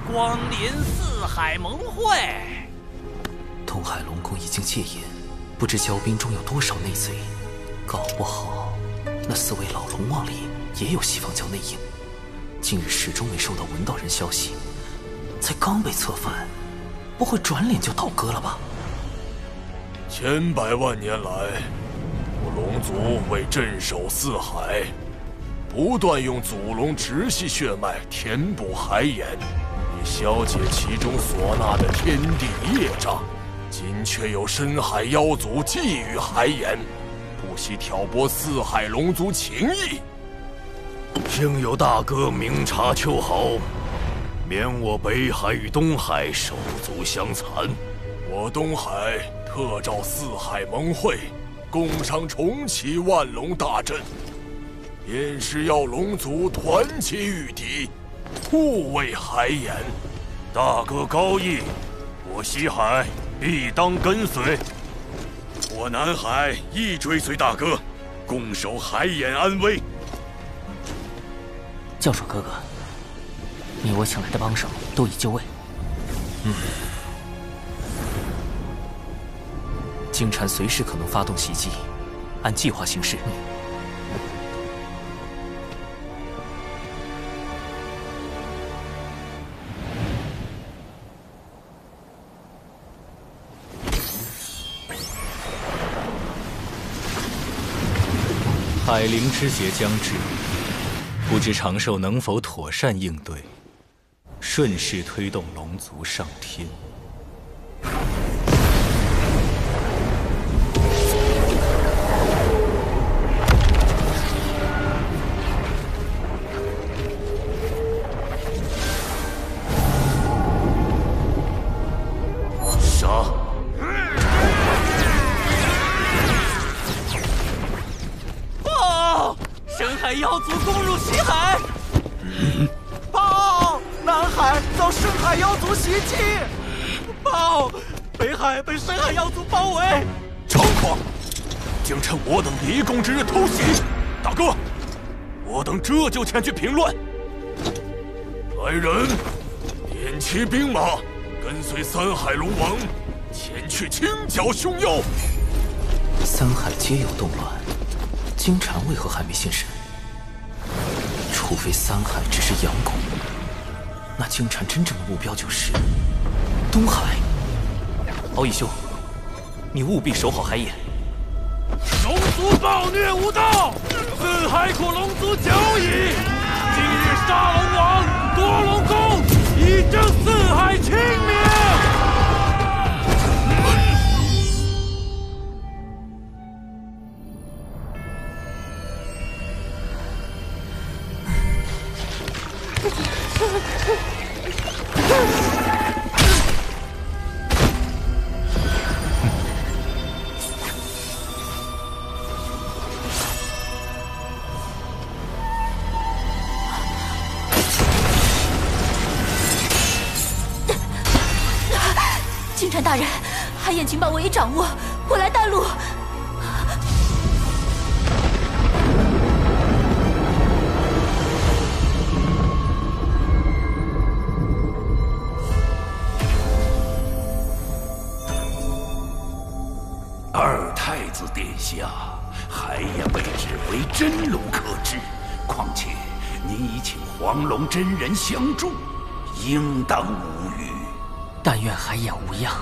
光临四海盟会。东海龙宫已经戒严，不知骄兵中有多少内贼，搞不好那4位老龙王里也有西方教内应。近日始终没收到文道人消息，才刚被策反，不会转脸就倒戈了吧？千百万年来，我龙族为镇守四海，不断用祖龙直系血脉填补海眼，以消解其中所纳的天地业障。今却有深海妖族觊觎海眼，不惜挑拨四海龙族情谊。幸有大哥明察秋毫，免我北海与东海手足相残。我东海特召四海盟会，共商重启万龙大阵，便是要龙族团结御敌，护卫海眼。大哥高义，我西海必当跟随。我南海亦追随大哥，共守海眼安危。教授哥哥，你我请来的帮手都已就位。金蝉随时可能发动袭击，按计划行事。海灵之劫将至，不知长寿能否妥善应对，顺势推动龙族上天。杀！报！深海妖族攻入西海！报！南海遭深海妖族袭击！报！北海被深海妖族包围！猖狂！竟趁我等离宫之日偷袭！大哥，我等这就前去平乱。来人，点齐兵马，跟随三海龙王前去清剿凶妖。三海皆有动乱，金蝉为何还没现身？除非三海只是佯攻，那金蝉真正的目标就是东海。敖义兄，你务必守好海眼。龙族暴虐无道，四海苦龙族久矣。今日杀龙王，夺龙宫，以正四海清明。金蝉大人，海眼情报我已掌握，我来带路。二太子殿下，海眼位置为真龙可治，况且您已请黄龙真人相助，应当无虞。但愿海眼无恙。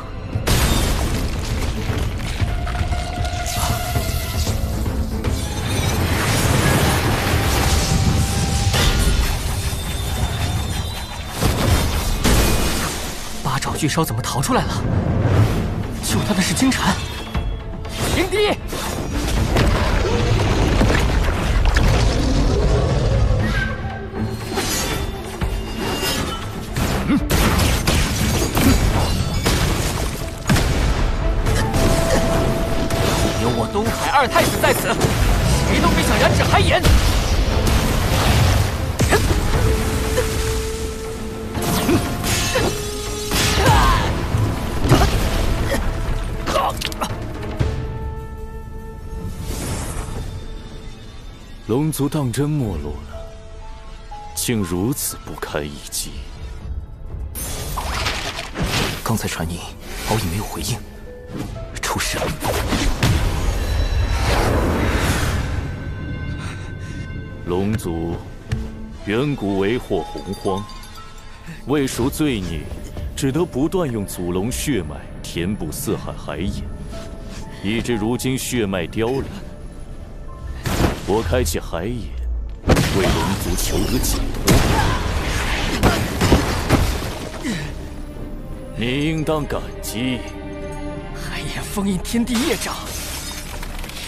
八爪巨兽怎么逃出来了？救他的是金蝉。迎敌！有我东海二太子在此，谁都别想染指海眼。龙族当真没落了，竟如此不堪一击。刚才传音，敖乙没有回应，出事了。龙族远古为祸洪荒，为赎罪孽，只得不断用祖龙血脉填补四海海眼。以致如今血脉凋零。我开启海眼，为龙族求得解脱。你应当感激。海眼封印天地业障，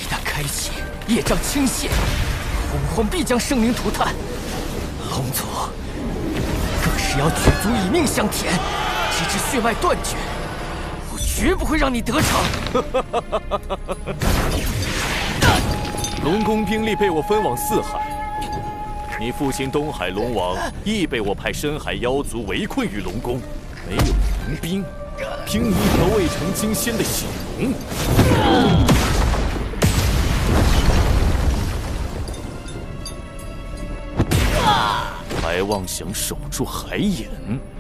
一旦开启，业障倾泻，洪荒必将生灵涂炭。龙族更是要举足以命相填，直至血脉断绝。我绝不会让你得逞。龙宫兵力被我分往四海，你父亲东海龙王亦被我派深海妖族围困于龙宫，没有援兵，凭你一条未成金仙的小龙。还妄想守住海眼？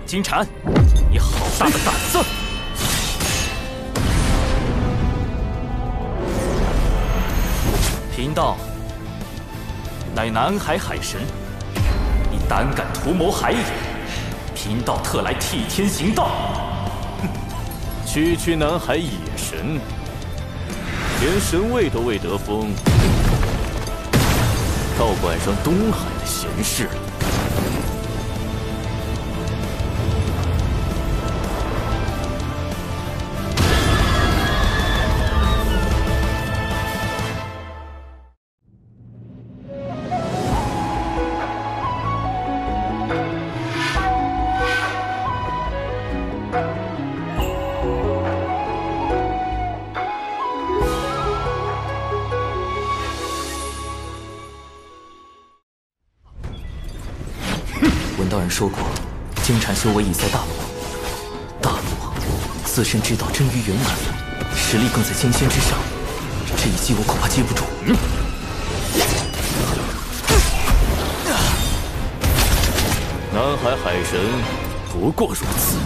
金蝉，你好大的胆子！贫道乃南海海神，你胆敢图谋海眼，贫道特来替天行道。区南海野神，连神位都未得封，倒管上东海的闲事了。文道人说过，金蝉修为已在大罗。大罗自身之道臻于圆满，实力更在金仙之上。这一击我恐怕接不住。南海海神不过如此。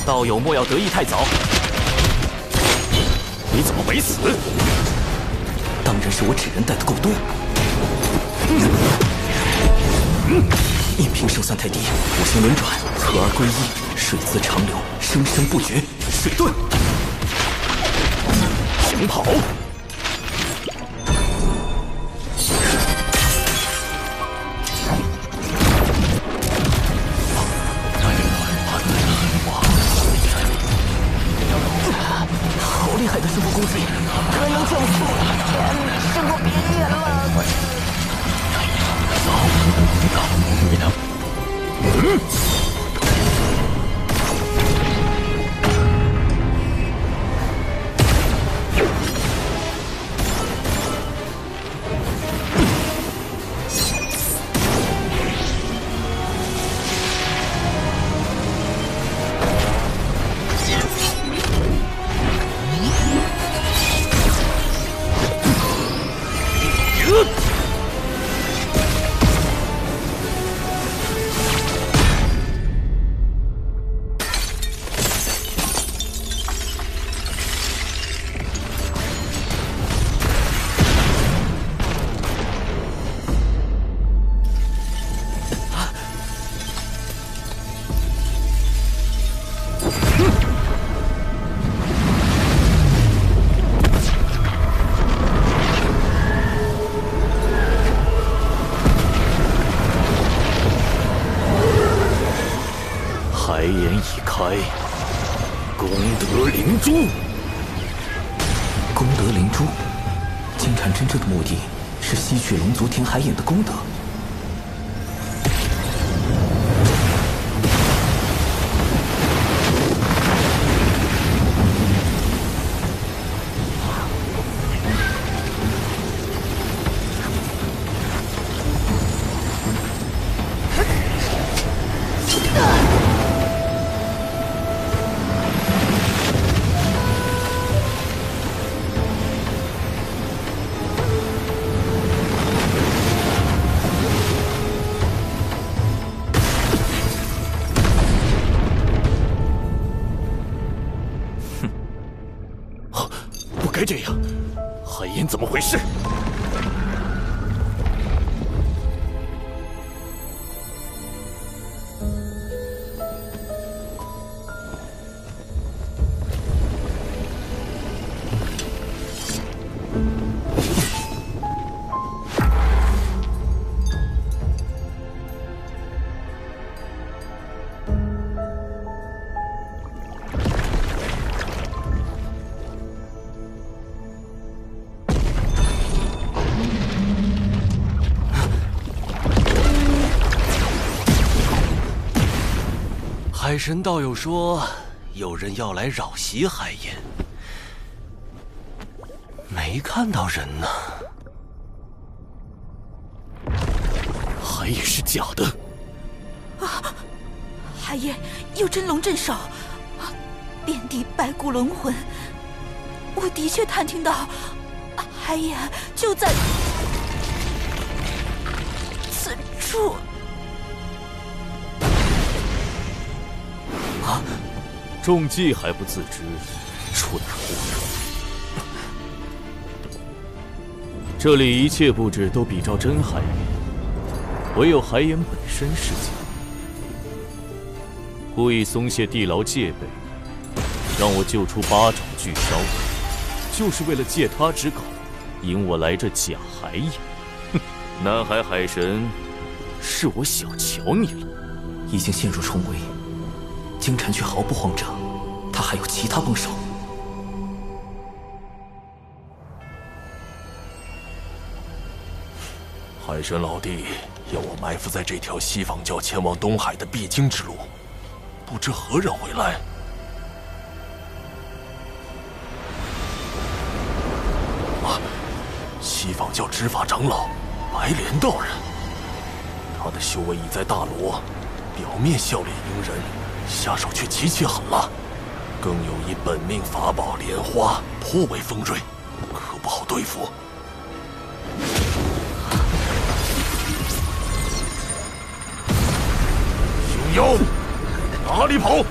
道友莫要得意太早。你怎么没死？当然是我纸人带的够多。印凭胜算太低，五行轮转，合而归一，水自长流，生生不绝。水遁，行跑。好厉害的生活攻击，可能救速，师傅别演了。海眼已开，功德灵珠。功德灵珠，金蝉真正的目的是吸取龙族填海眼的功德。不该这样，海眼怎么回事？海神道友说，有人要来扰袭海盐，没看到人呢。海也是假的。啊！海爷有真龙镇守，遍地白骨轮魂。我的确探听到，海爷就在此处。啊！中计还不自知，蠢货！这里一切布置都比照真海盐，唯有海盐本身是假。故意松懈地牢戒备，让我救出8爪巨蛸，就是为了借他之口，引我来这假海盐。哼，南海海神，是我小瞧你了。已经陷入重围，金蝉却毫不慌张，他还有其他帮手。海神老弟要我埋伏在这条西方教前往东海的必经之路，不知何人会来。啊，西方教执法长老白莲道人，他的修为已在大罗，表面笑脸迎人，下手却极其狠辣，更有一本命法宝莲花，颇为锋锐，可不好对付。熊妖，哪里跑？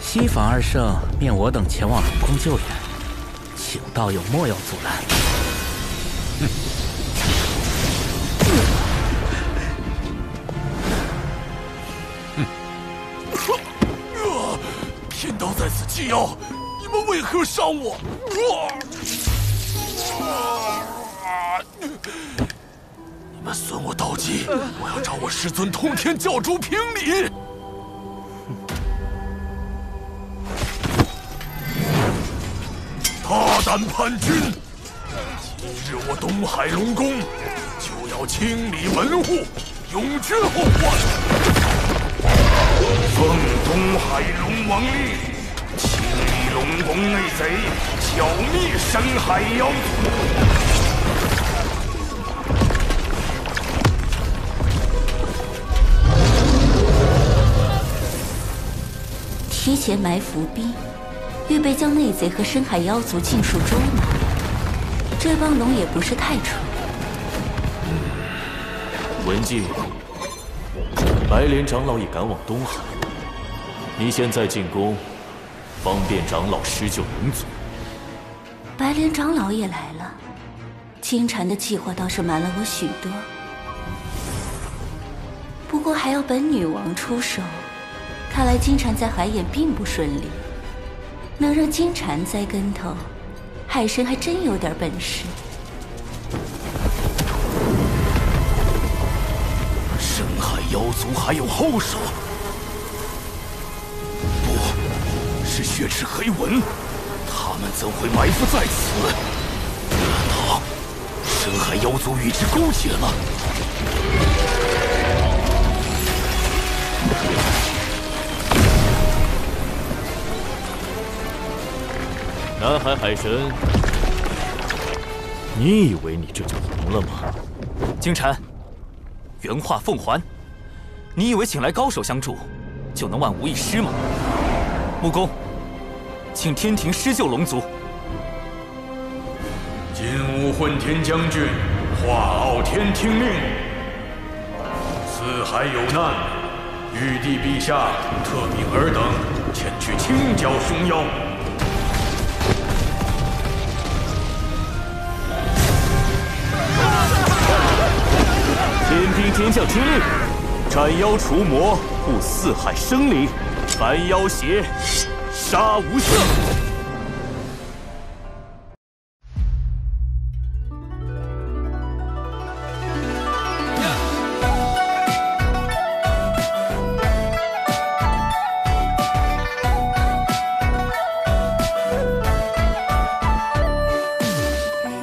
西方二圣命我等前往龙宫救援，请道友莫要阻拦。天道在此纪要，你们为何伤我？你们损我道基，我要找我师尊通天教主评理。大胆叛军！今日我东海龙宫就要清理门户，永绝后患。奉东海龙王令，清理龙宫内贼，剿灭深海妖族。提前埋伏兵，预备将内贼和深海妖族尽数捉拿。这帮龙也不是太蠢。文静，白莲长老也赶往东海，你现在进宫，方便长老施救龙族。白莲长老也来了，金蝉的计划倒是瞒了我许多，不过还要本女王出手。看来金蝉在海眼并不顺利，能让金蝉栽跟头，海神还真有点本事。深海妖族还有后手？不是血池黑纹，他们怎会埋伏在此？难道深海妖族与之勾结了？南海海神，你以为你这就赢了吗？金蝉，原话奉还。你以为请来高手相助，就能万无一失吗？木工，请天庭施救龙族。今武混天将军画傲天听令，四海有难，玉帝陛下特命尔等前去清剿凶妖。天兵天将听令，斩妖除魔，护四海生灵，凡妖邪，杀无赦。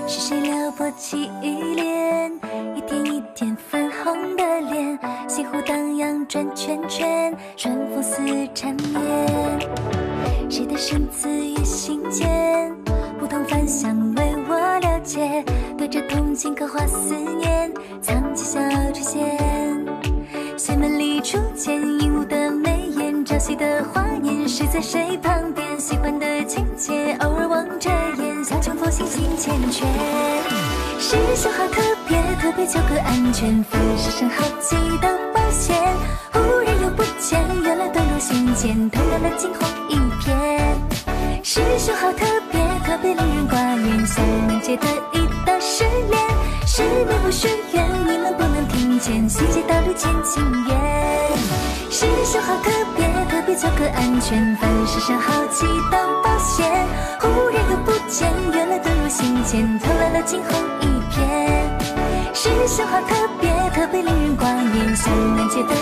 是谁撩拨起依恋？一天一天粉红的脸，西湖大洋洋转圈圈，春风似缠绵。谁的生字于心间，梧桐繁香为我了解。对着铜镜刻画思念，藏起小垂涎。轩门里初见鹦鹉的眉眼，朝夕的华年，谁在谁旁边？喜欢的情节，偶尔望着眼，小琼佛心心缱绻。师兄好特别，特别求个安全，粉饰上好几道保险。忽然又不见，原来遁入心间，偷来了惊鸿一瞥。师兄好特别，特别令人挂念，像能解的一道失恋。失眠不许愿，你们不能听见，细节道路见情缘。师兄好特别，特别求个安全，粉饰上好几道保险。忽然又不见，原来遁入心间，偷来了惊鸿一瞥。师兄好特别，特别令人挂念，像难解的